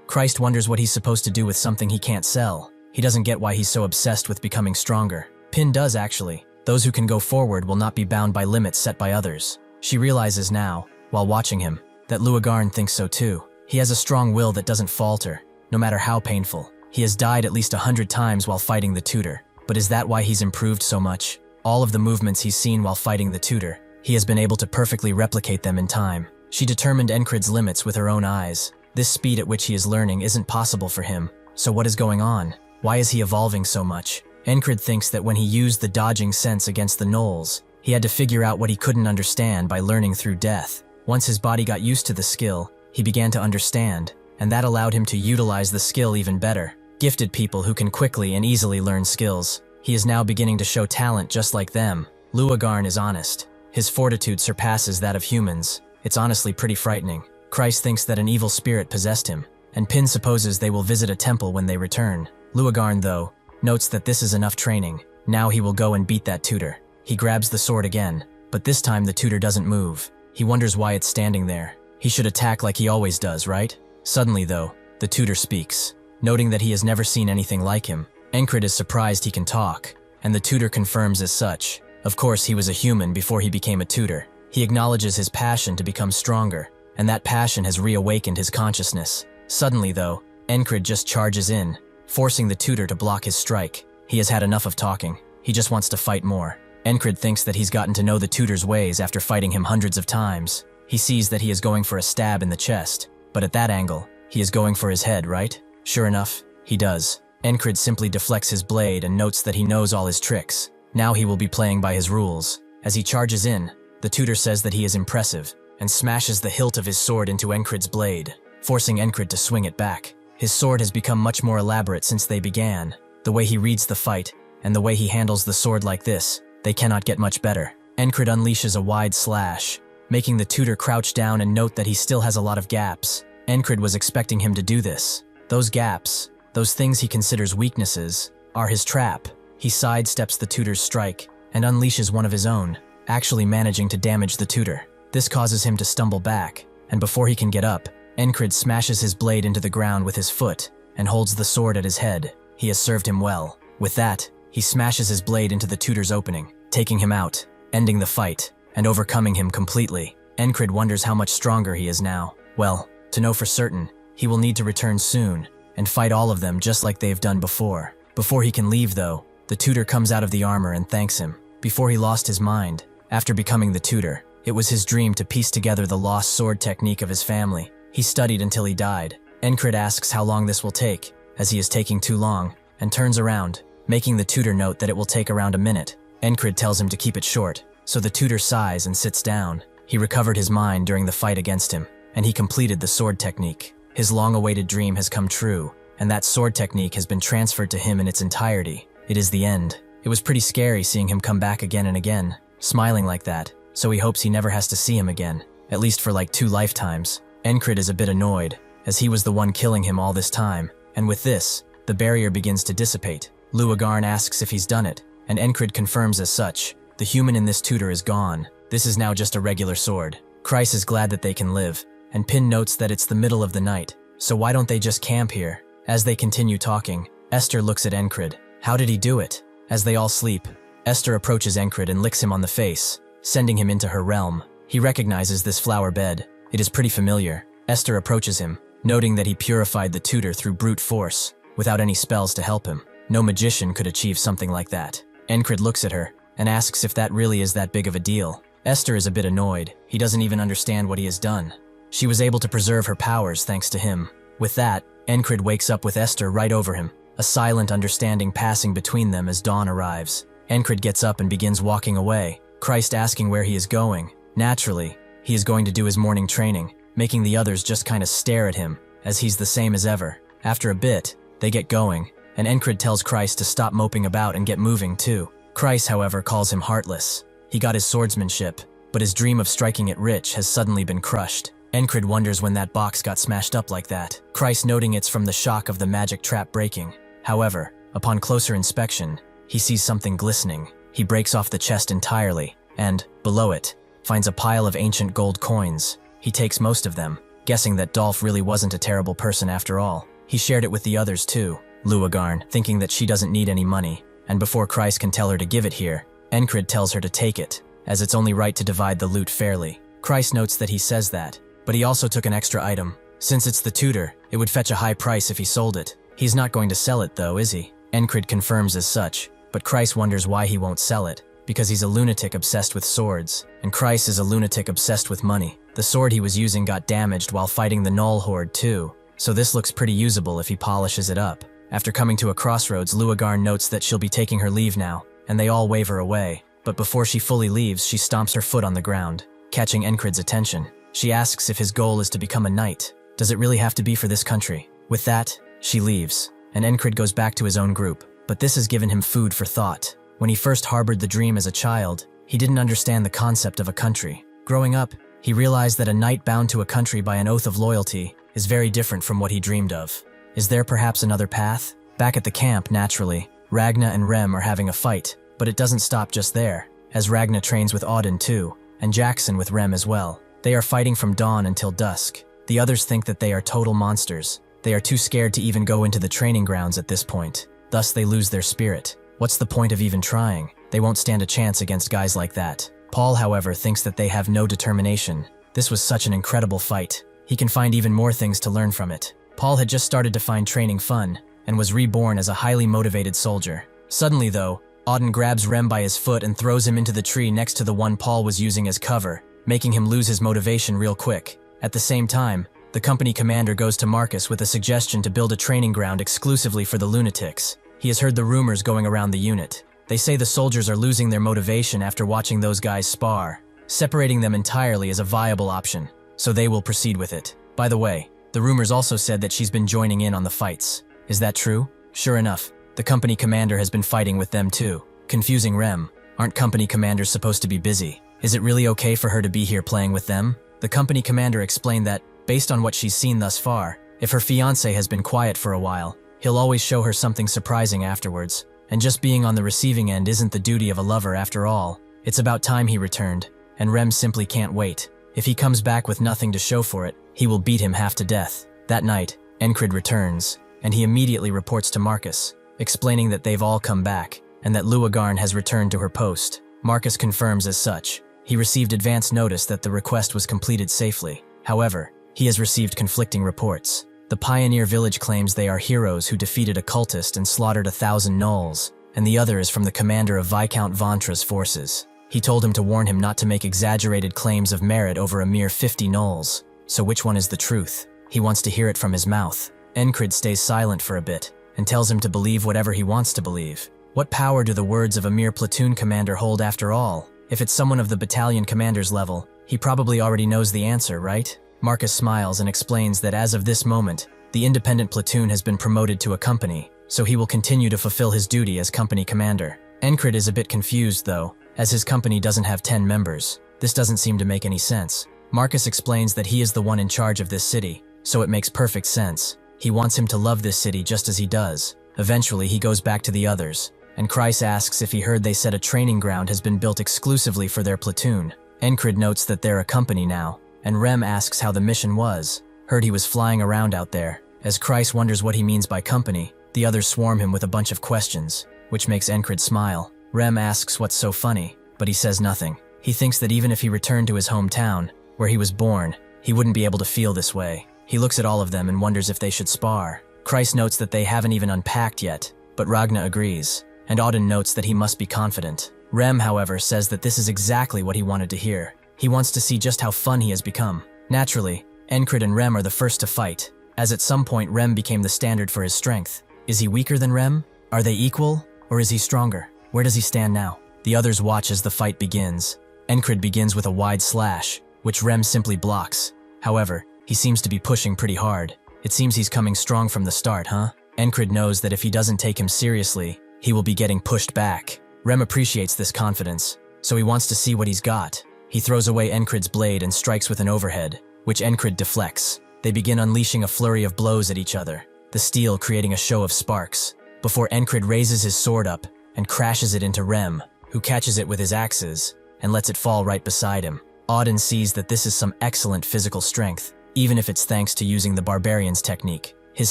Christ wonders what he's supposed to do with something he can't sell. He doesn't get why he's so obsessed with becoming stronger. Pin does actually. Those who can go forward will not be bound by limits set by others. She realizes now, while watching him, that Luagarn thinks so too. He has a strong will that doesn't falter, no matter how painful. He has died at least 100 times while fighting the tutor. But is that why he's improved so much? All of the movements he's seen while fighting the tutor, he has been able to perfectly replicate them in time. She determined Encred's limits with her own eyes. This speed at which he is learning isn't possible for him. So what is going on? Why is he evolving so much? Encred thinks that when he used the dodging sense against the gnolls, he had to figure out what he couldn't understand by learning through death. Once his body got used to the skill, he began to understand, and that allowed him to utilize the skill even better. Gifted people who can quickly and easily learn skills. He is now beginning to show talent just like them. Luagarn is honest. His fortitude surpasses that of humans. It's honestly pretty frightening. Christ thinks that an evil spirit possessed him, and Pin supposes they will visit a temple when they return. Luagarn, though, notes that this is enough training. Now he will go and beat that tutor. He grabs the sword again, but this time the tutor doesn't move. He wonders why it's standing there. He should attack like he always does, right? Suddenly, though, the tutor speaks, noting that he has never seen anything like him. Encred is surprised he can talk, and the tutor confirms as such. Of course, he was a human before he became a tutor. He acknowledges his passion to become stronger, and that passion has reawakened his consciousness. Suddenly, though, Encred just charges in, forcing the tutor to block his strike. He has had enough of talking. He just wants to fight more. Encred thinks that he's gotten to know the tutor's ways after fighting him hundreds of times. He sees that he is going for a stab in the chest, but at that angle, he is going for his head, right? Sure enough, he does. Encred simply deflects his blade and notes that he knows all his tricks. Now he will be playing by his rules. As he charges in, the tutor says that he is impressive, and smashes the hilt of his sword into Encred's blade. forcing Encred to swing it back. His sword has become much more elaborate since they began. The way he reads the fight, and the way he handles the sword like this, they cannot get much better. Encred unleashes a wide slash, making the tutor crouch down and note that he still has a lot of gaps. Encred was expecting him to do this. Those gaps, those things he considers weaknesses, are his trap. He sidesteps the tutor's strike and unleashes one of his own, actually managing to damage the tutor. This causes him to stumble back, and before he can get up, Encred smashes his blade into the ground with his foot and holds the sword at his head. He has served him well. With that, he smashes his blade into the tutor's opening, taking him out, ending the fight, and overcoming him completely. Encred wonders how much stronger he is now. Well, to know for certain, he will need to return soon and fight all of them just like they've done before. Before he can leave though, the tutor comes out of the armor and thanks him. Before he lost his mind, after becoming the tutor, it was his dream to piece together the lost sword technique of his family. He studied until he died. Encred asks how long this will take, as he is taking too long, and turns around, making the tutor note that it will take around a minute. Encred tells him to keep it short, so the tutor sighs and sits down. He recovered his mind during the fight against him, and he completed the sword technique. His long-awaited dream has come true, and that sword technique has been transferred to him in its entirety. It is the end. It was pretty scary seeing him come back again and again, smiling like that, so he hopes he never has to see him again, at least for like 2 lifetimes. Encred is a bit annoyed, as he was the one killing him all this time, and with this, the barrier begins to dissipate. Luagarn asks if he's done it, and Encred confirms as such. The human in this tutor is gone. This is now just a regular sword. Kreis is glad that they can live, and Pin notes that it's the middle of the night, so why don't they just camp here? As they continue talking, Esther looks at Encred. How did he do it? As they all sleep, Esther approaches Encred and licks him on the face, sending him into her realm. He recognizes this flower bed. It is pretty familiar. Esther approaches him, noting that he purified the tutor through brute force, without any spells to help him. No magician could achieve something like that. Encred looks at her, and asks if that really is that big of a deal. Esther is a bit annoyed. He doesn't even understand what he has done. She was able to preserve her powers thanks to him. With that, Encred wakes up with Esther right over him, a silent understanding passing between them as dawn arrives. Encred gets up and begins walking away, Christ asking where he is going. Naturally, he is going to do his morning training, making the others just kinda stare at him, as he's the same as ever. After a bit, they get going, and Encred tells Christ to stop moping about and get moving too. Christ, however, calls him heartless. He got his swordsmanship, but his dream of striking it rich has suddenly been crushed. Encred wonders when that box got smashed up like that, Christ noting it's from the shock of the magic trap breaking. However, upon closer inspection, he sees something glistening. He breaks off the chest entirely, and, below it, finds a pile of ancient gold coins. He takes most of them, guessing that Dolph really wasn't a terrible person after all. He shared it with the others too, Luagarn, thinking that she doesn't need any money, and before Christ can tell her to give it here, Encred tells her to take it, as it's only right to divide the loot fairly. Christ notes that he says that, but he also took an extra item. Since it's the tutor, it would fetch a high price if he sold it. He's not going to sell it though, is he? Encred confirms as such, but Christ wonders why he won't sell it, because he's a lunatic obsessed with swords, and Christ is a lunatic obsessed with money. The sword he was using got damaged while fighting the Null Horde too, so this looks pretty usable if he polishes it up. After coming to a crossroads, Luagarn notes that she'll be taking her leave now, and they all waver away. But before she fully leaves, she stomps her foot on the ground, catching Encred's attention. She asks if his goal is to become a knight. Does it really have to be for this country? With that, she leaves, and Encred goes back to his own group. But this has given him food for thought. When he first harbored the dream as a child, he didn't understand the concept of a country. Growing up, he realized that a knight bound to a country by an oath of loyalty is very different from what he dreamed of. Is there perhaps another path? Back at the camp, naturally, Ragna and Rem are having a fight, but it doesn't stop just there, as Ragna trains with Auden too, and Jackson with Rem as well. They are fighting from dawn until dusk. The others think that they are total monsters. They are too scared to even go into the training grounds at this point. Thus they lose their spirit. What's the point of even trying? They won't stand a chance against guys like that. Paul, however, thinks that they have no determination. This was such an incredible fight. He can find even more things to learn from it. Paul had just started to find training fun, and was reborn as a highly motivated soldier. Suddenly though, Auden grabs Rem by his foot and throws him into the tree next to the one Paul was using as cover, making him lose his motivation real quick. At the same time, the company commander goes to Marcus with a suggestion to build a training ground exclusively for the lunatics. He has heard the rumors going around the unit. They say the soldiers are losing their motivation after watching those guys spar. Separating them entirely is a viable option, so they will proceed with it. By the way, The rumors also said that she's been joining in on the fights. Is that true? Sure enough, the company commander has been fighting with them too. Confusing Rem. Aren't company commanders supposed to be busy? Is it really okay for her to be here playing with them? The company commander explained that, based on what she's seen thus far, if her fiancé has been quiet for a while, he'll always show her something surprising afterwards. And just being on the receiving end isn't the duty of a lover after all. It's about time he returned, and Rem simply can't wait. If he comes back with nothing to show for it, he will beat him half to death. That night, Encred returns, and he immediately reports to Marcus, explaining that they've all come back, and that Luagarn has returned to her post. Marcus confirms as such. He received advance notice that the request was completed safely. However, he has received conflicting reports. The Pioneer Village claims they are heroes who defeated a cultist and slaughtered 1,000 gnolls, and the other is from the commander of Viscount Ventra's forces. He told him to warn him not to make exaggerated claims of merit over a mere 50 gnolls. So which one is the truth? He wants to hear it from his mouth. Encred stays silent for a bit, and tells him to believe whatever he wants to believe. What power do the words of a mere platoon commander hold after all? If it's someone of the battalion commander's level, he probably already knows the answer, right? Marcus smiles and explains that as of this moment, the independent platoon has been promoted to a company, so he will continue to fulfill his duty as company commander. Encred is a bit confused though, as his company doesn't have 10 members. This doesn't seem to make any sense. Marcus explains that he is the one in charge of this city, so it makes perfect sense. He wants him to love this city just as he does. Eventually he goes back to the others, and Kreis asks if he heard they said a training ground has been built exclusively for their platoon. Encred notes that they're a company now, and Rem asks how the mission was. Heard he was flying around out there. As Kreis wonders what he means by company, the others swarm him with a bunch of questions, which makes Encred smile. Rem asks what's so funny, but he says nothing. He thinks that even if he returned to his hometown, where he was born, he wouldn't be able to feel this way. He looks at all of them and wonders if they should spar. Kreis notes that they haven't even unpacked yet, but Ragna agrees, and Auden notes that he must be confident. Rem, however, says that this is exactly what he wanted to hear. He wants to see just how fun he has become. Naturally, Encred and Rem are the first to fight, as at some point Rem became the standard for his strength. Is he weaker than Rem? Are they equal? Or is he stronger? Where does he stand now? The others watch as the fight begins. Encred begins with a wide slash, which Rem simply blocks. However, he seems to be pushing pretty hard. It seems he's coming strong from the start, huh? Encred knows that if he doesn't take him seriously, he will be getting pushed back. Rem appreciates this confidence, so he wants to see what he's got. He throws away Encred's blade and strikes with an overhead, which Encred deflects. They begin unleashing a flurry of blows at each other, the steel creating a show of sparks, before Encred raises his sword up and crashes it into Rem, who catches it with his axes and lets it fall right beside him. Auden sees that this is some excellent physical strength, even if it's thanks to using the barbarian's technique. His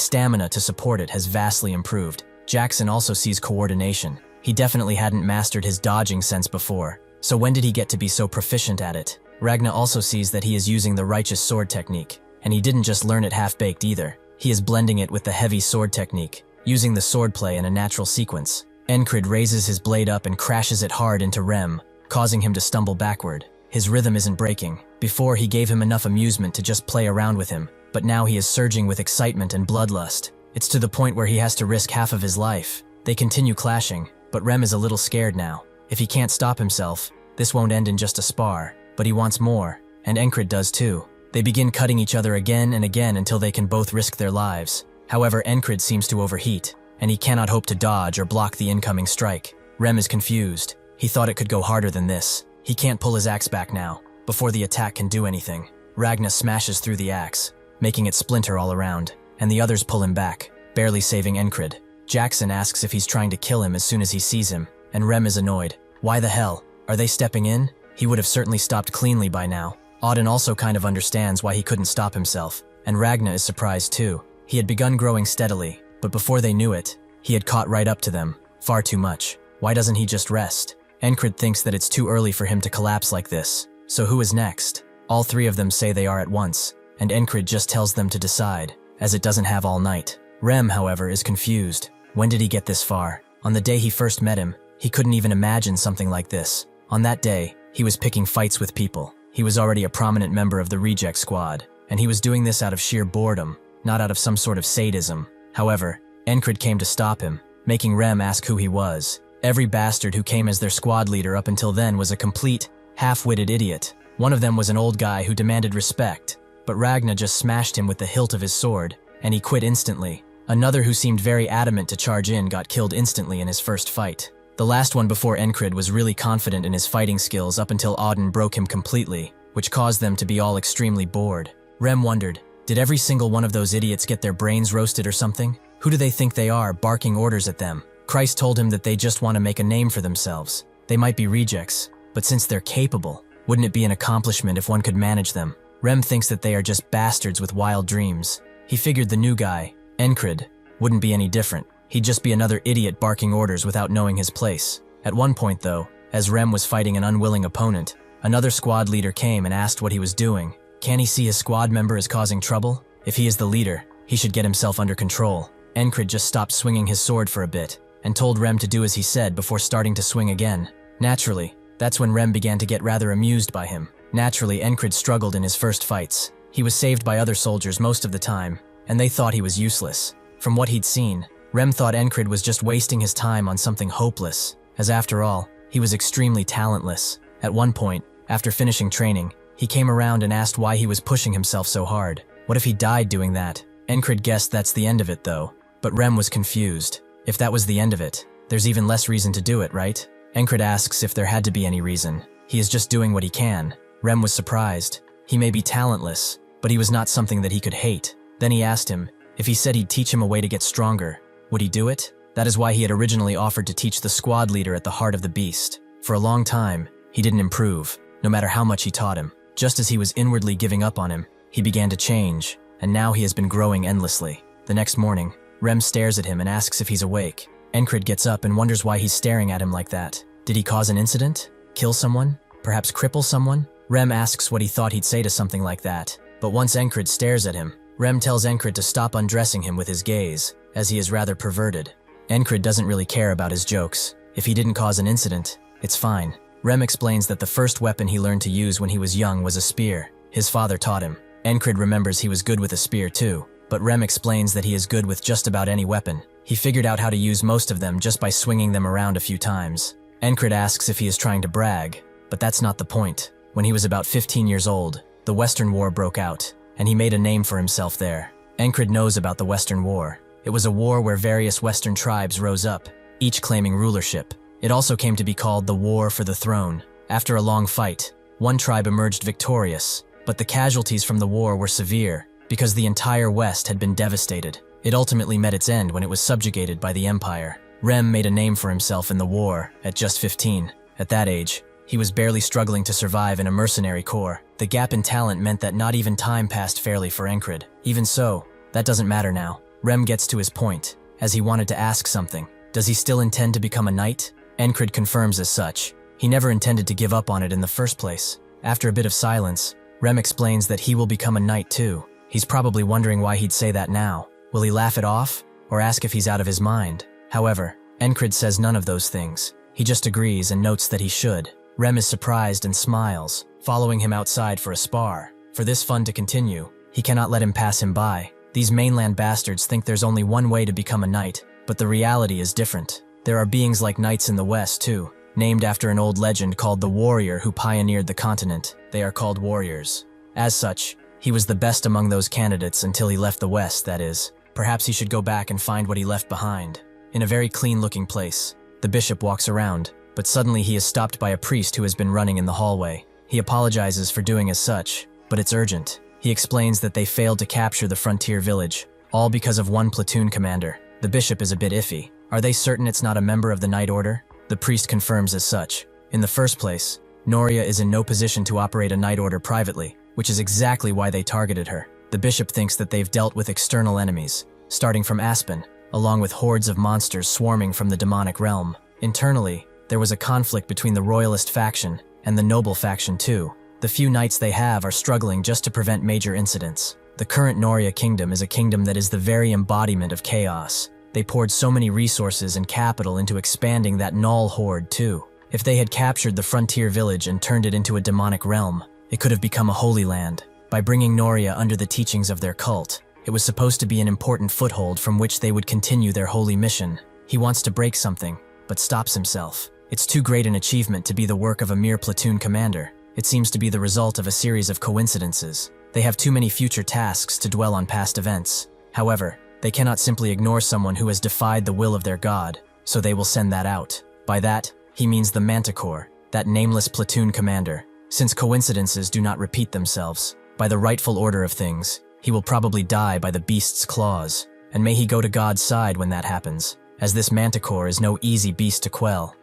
stamina to support it has vastly improved. Jackson also sees coordination. He definitely hadn't mastered his dodging sense before, so when did he get to be so proficient at it? Ragna also sees that he is using the righteous sword technique, and he didn't just learn it half-baked either. He is blending it with the heavy sword technique, using the swordplay in a natural sequence. Encred raises his blade up and crashes it hard into Rem, causing him to stumble backward. His rhythm isn't breaking. Before, he gave him enough amusement to just play around with him, but now he is surging with excitement and bloodlust. It's to the point where he has to risk half of his life. They continue clashing, but Rem is a little scared now. If he can't stop himself, this won't end in just a spar, but he wants more, and Encred does too. They begin cutting each other again and again until they can both risk their lives. However, Encred seems to overheat, and he cannot hope to dodge or block the incoming strike. Rem is confused. He thought it could go harder than this. He can't pull his axe back now, before the attack can do anything. Ragna smashes through the axe, making it splinter all around, and the others pull him back, barely saving Encred. Jackson asks if he's trying to kill him as soon as he sees him, and Rem is annoyed. Why the hell? Are they stepping in? He would have certainly stopped cleanly by now. Auden also kind of understands why he couldn't stop himself, and Ragna is surprised too. He had begun growing steadily, but before they knew it, he had caught right up to them. Far too much. Why doesn't he just rest? Encred thinks that it's too early for him to collapse like this. So who is next? All three of them say they are at once, and Encred just tells them to decide, as it doesn't have all night. Rem, however, is confused. When did he get this far? On the day he first met him, he couldn't even imagine something like this. On that day, he was picking fights with people. He was already a prominent member of the reject squad, and he was doing this out of sheer boredom, not out of some sort of sadism. However, Encred came to stop him, making Rem ask who he was. Every bastard who came as their squad leader up until then was a complete, half-witted idiot. One of them was an old guy who demanded respect, but Ragna just smashed him with the hilt of his sword, and he quit instantly. Another who seemed very adamant to charge in got killed instantly in his first fight. The last one before Encred was really confident in his fighting skills up until Auden broke him completely, which caused them to be all extremely bored. Rem wondered, did every single one of those idiots get their brains roasted or something? Who do they think they are, barking orders at them? Christ told him that they just want to make a name for themselves. They might be rejects, but since they're capable, wouldn't it be an accomplishment if one could manage them? Rem thinks that they are just bastards with wild dreams. He figured the new guy, Encred, wouldn't be any different. He'd just be another idiot barking orders without knowing his place. At one point though, as Rem was fighting an unwilling opponent, another squad leader came and asked what he was doing. Can he see his squad member is causing trouble? If he is the leader, he should get himself under control. Encred just stopped swinging his sword for a bit, and told Rem to do as he said before starting to swing again. Naturally, that's when Rem began to get rather amused by him. Naturally, Encred struggled in his first fights. He was saved by other soldiers most of the time, and they thought he was useless. From what he'd seen, Rem thought Encred was just wasting his time on something hopeless, as after all, he was extremely talentless. At one point, after finishing training, he came around and asked why he was pushing himself so hard. What if he died doing that? Encred guessed that's the end of it though, but Rem was confused. If that was the end of it, there's even less reason to do it, right? Encred asks if there had to be any reason. He is just doing what he can. Rem was surprised. He may be talentless, but he was not something that he could hate. Then he asked him, if he said he'd teach him a way to get stronger, would he do it? That is why he had originally offered to teach the squad leader at the heart of the beast. For a long time, he didn't improve, no matter how much he taught him. Just as he was inwardly giving up on him, he began to change, and now he has been growing endlessly. The next morning, Rem stares at him and asks if he's awake. Encred gets up and wonders why he's staring at him like that. Did he cause an incident? Kill someone? Perhaps cripple someone? Rem asks what he thought he'd say to something like that, but once Encred stares at him, Rem tells Encred to stop undressing him with his gaze, as he is rather perverted. Encred doesn't really care about his jokes. If he didn't cause an incident, it's fine. Rem explains that the first weapon he learned to use when he was young was a spear. His father taught him. Encred remembers he was good with a spear too, but Rem explains that he is good with just about any weapon. He figured out how to use most of them just by swinging them around a few times. Encred asks if he is trying to brag, but that's not the point. When he was about 15 years old, the Western War broke out, and he made a name for himself there. Encred knows about the Western War. It was a war where various Western tribes rose up, each claiming rulership. It also came to be called the War for the Throne. After a long fight, one tribe emerged victorious, but the casualties from the war were severe because the entire West had been devastated. It ultimately met its end when it was subjugated by the Empire. Rem made a name for himself in the war at just 15. At that age, he was barely struggling to survive in a mercenary corps. The gap in talent meant that not even time passed fairly for Encred. Even so, that doesn't matter now. Rem gets to his point, as he wanted to ask something. Does he still intend to become a knight? Encred confirms as such. He never intended to give up on it in the first place. After a bit of silence, Rem explains that he will become a knight too. He's probably wondering why he'd say that now. Will he laugh it off, or ask if he's out of his mind? However, Encred says none of those things. He just agrees and notes that he should. Rem is surprised and smiles, following him outside for a spar. For this fun to continue, he cannot let him pass him by. These mainland bastards think there's only one way to become a knight, but the reality is different. There are beings like knights in the West too, named after an old legend called the warrior who pioneered the continent. They are called warriors. As such, he was the best among those candidates until he left the West, that is. Perhaps he should go back and find what he left behind. In a very clean-looking place, the bishop walks around, but suddenly he is stopped by a priest who has been running in the hallway. He apologizes for doing as such, but it's urgent. He explains that they failed to capture the frontier village, all because of one platoon commander. The bishop is a bit iffy. Are they certain it's not a member of the Knight Order? The priest confirms as such. In the first place, Noria is in no position to operate a Knight Order privately, which is exactly why they targeted her. The bishop thinks that they've dealt with external enemies, starting from Aspen, along with hordes of monsters swarming from the demonic realm. Internally, there was a conflict between the royalist faction and the noble faction too. The few knights they have are struggling just to prevent major incidents. The current Noria kingdom is a kingdom that is the very embodiment of chaos. They poured so many resources and capital into expanding that Null horde too. If they had captured the frontier village and turned it into a demonic realm, it could have become a holy land. By bringing Noria under the teachings of their cult, it was supposed to be an important foothold from which they would continue their holy mission. He wants to break something, but stops himself. It's too great an achievement to be the work of a mere platoon commander. It seems to be the result of a series of coincidences. They have too many future tasks to dwell on past events. However, they cannot simply ignore someone who has defied the will of their god, so they will send that out. By that, he means the Manticore, that nameless platoon commander. Since coincidences do not repeat themselves, by the rightful order of things, he will probably die by the beast's claws, and may he go to God's side when that happens, as this Manticore is no easy beast to quell.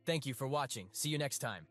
Thank you for watching. See you next time.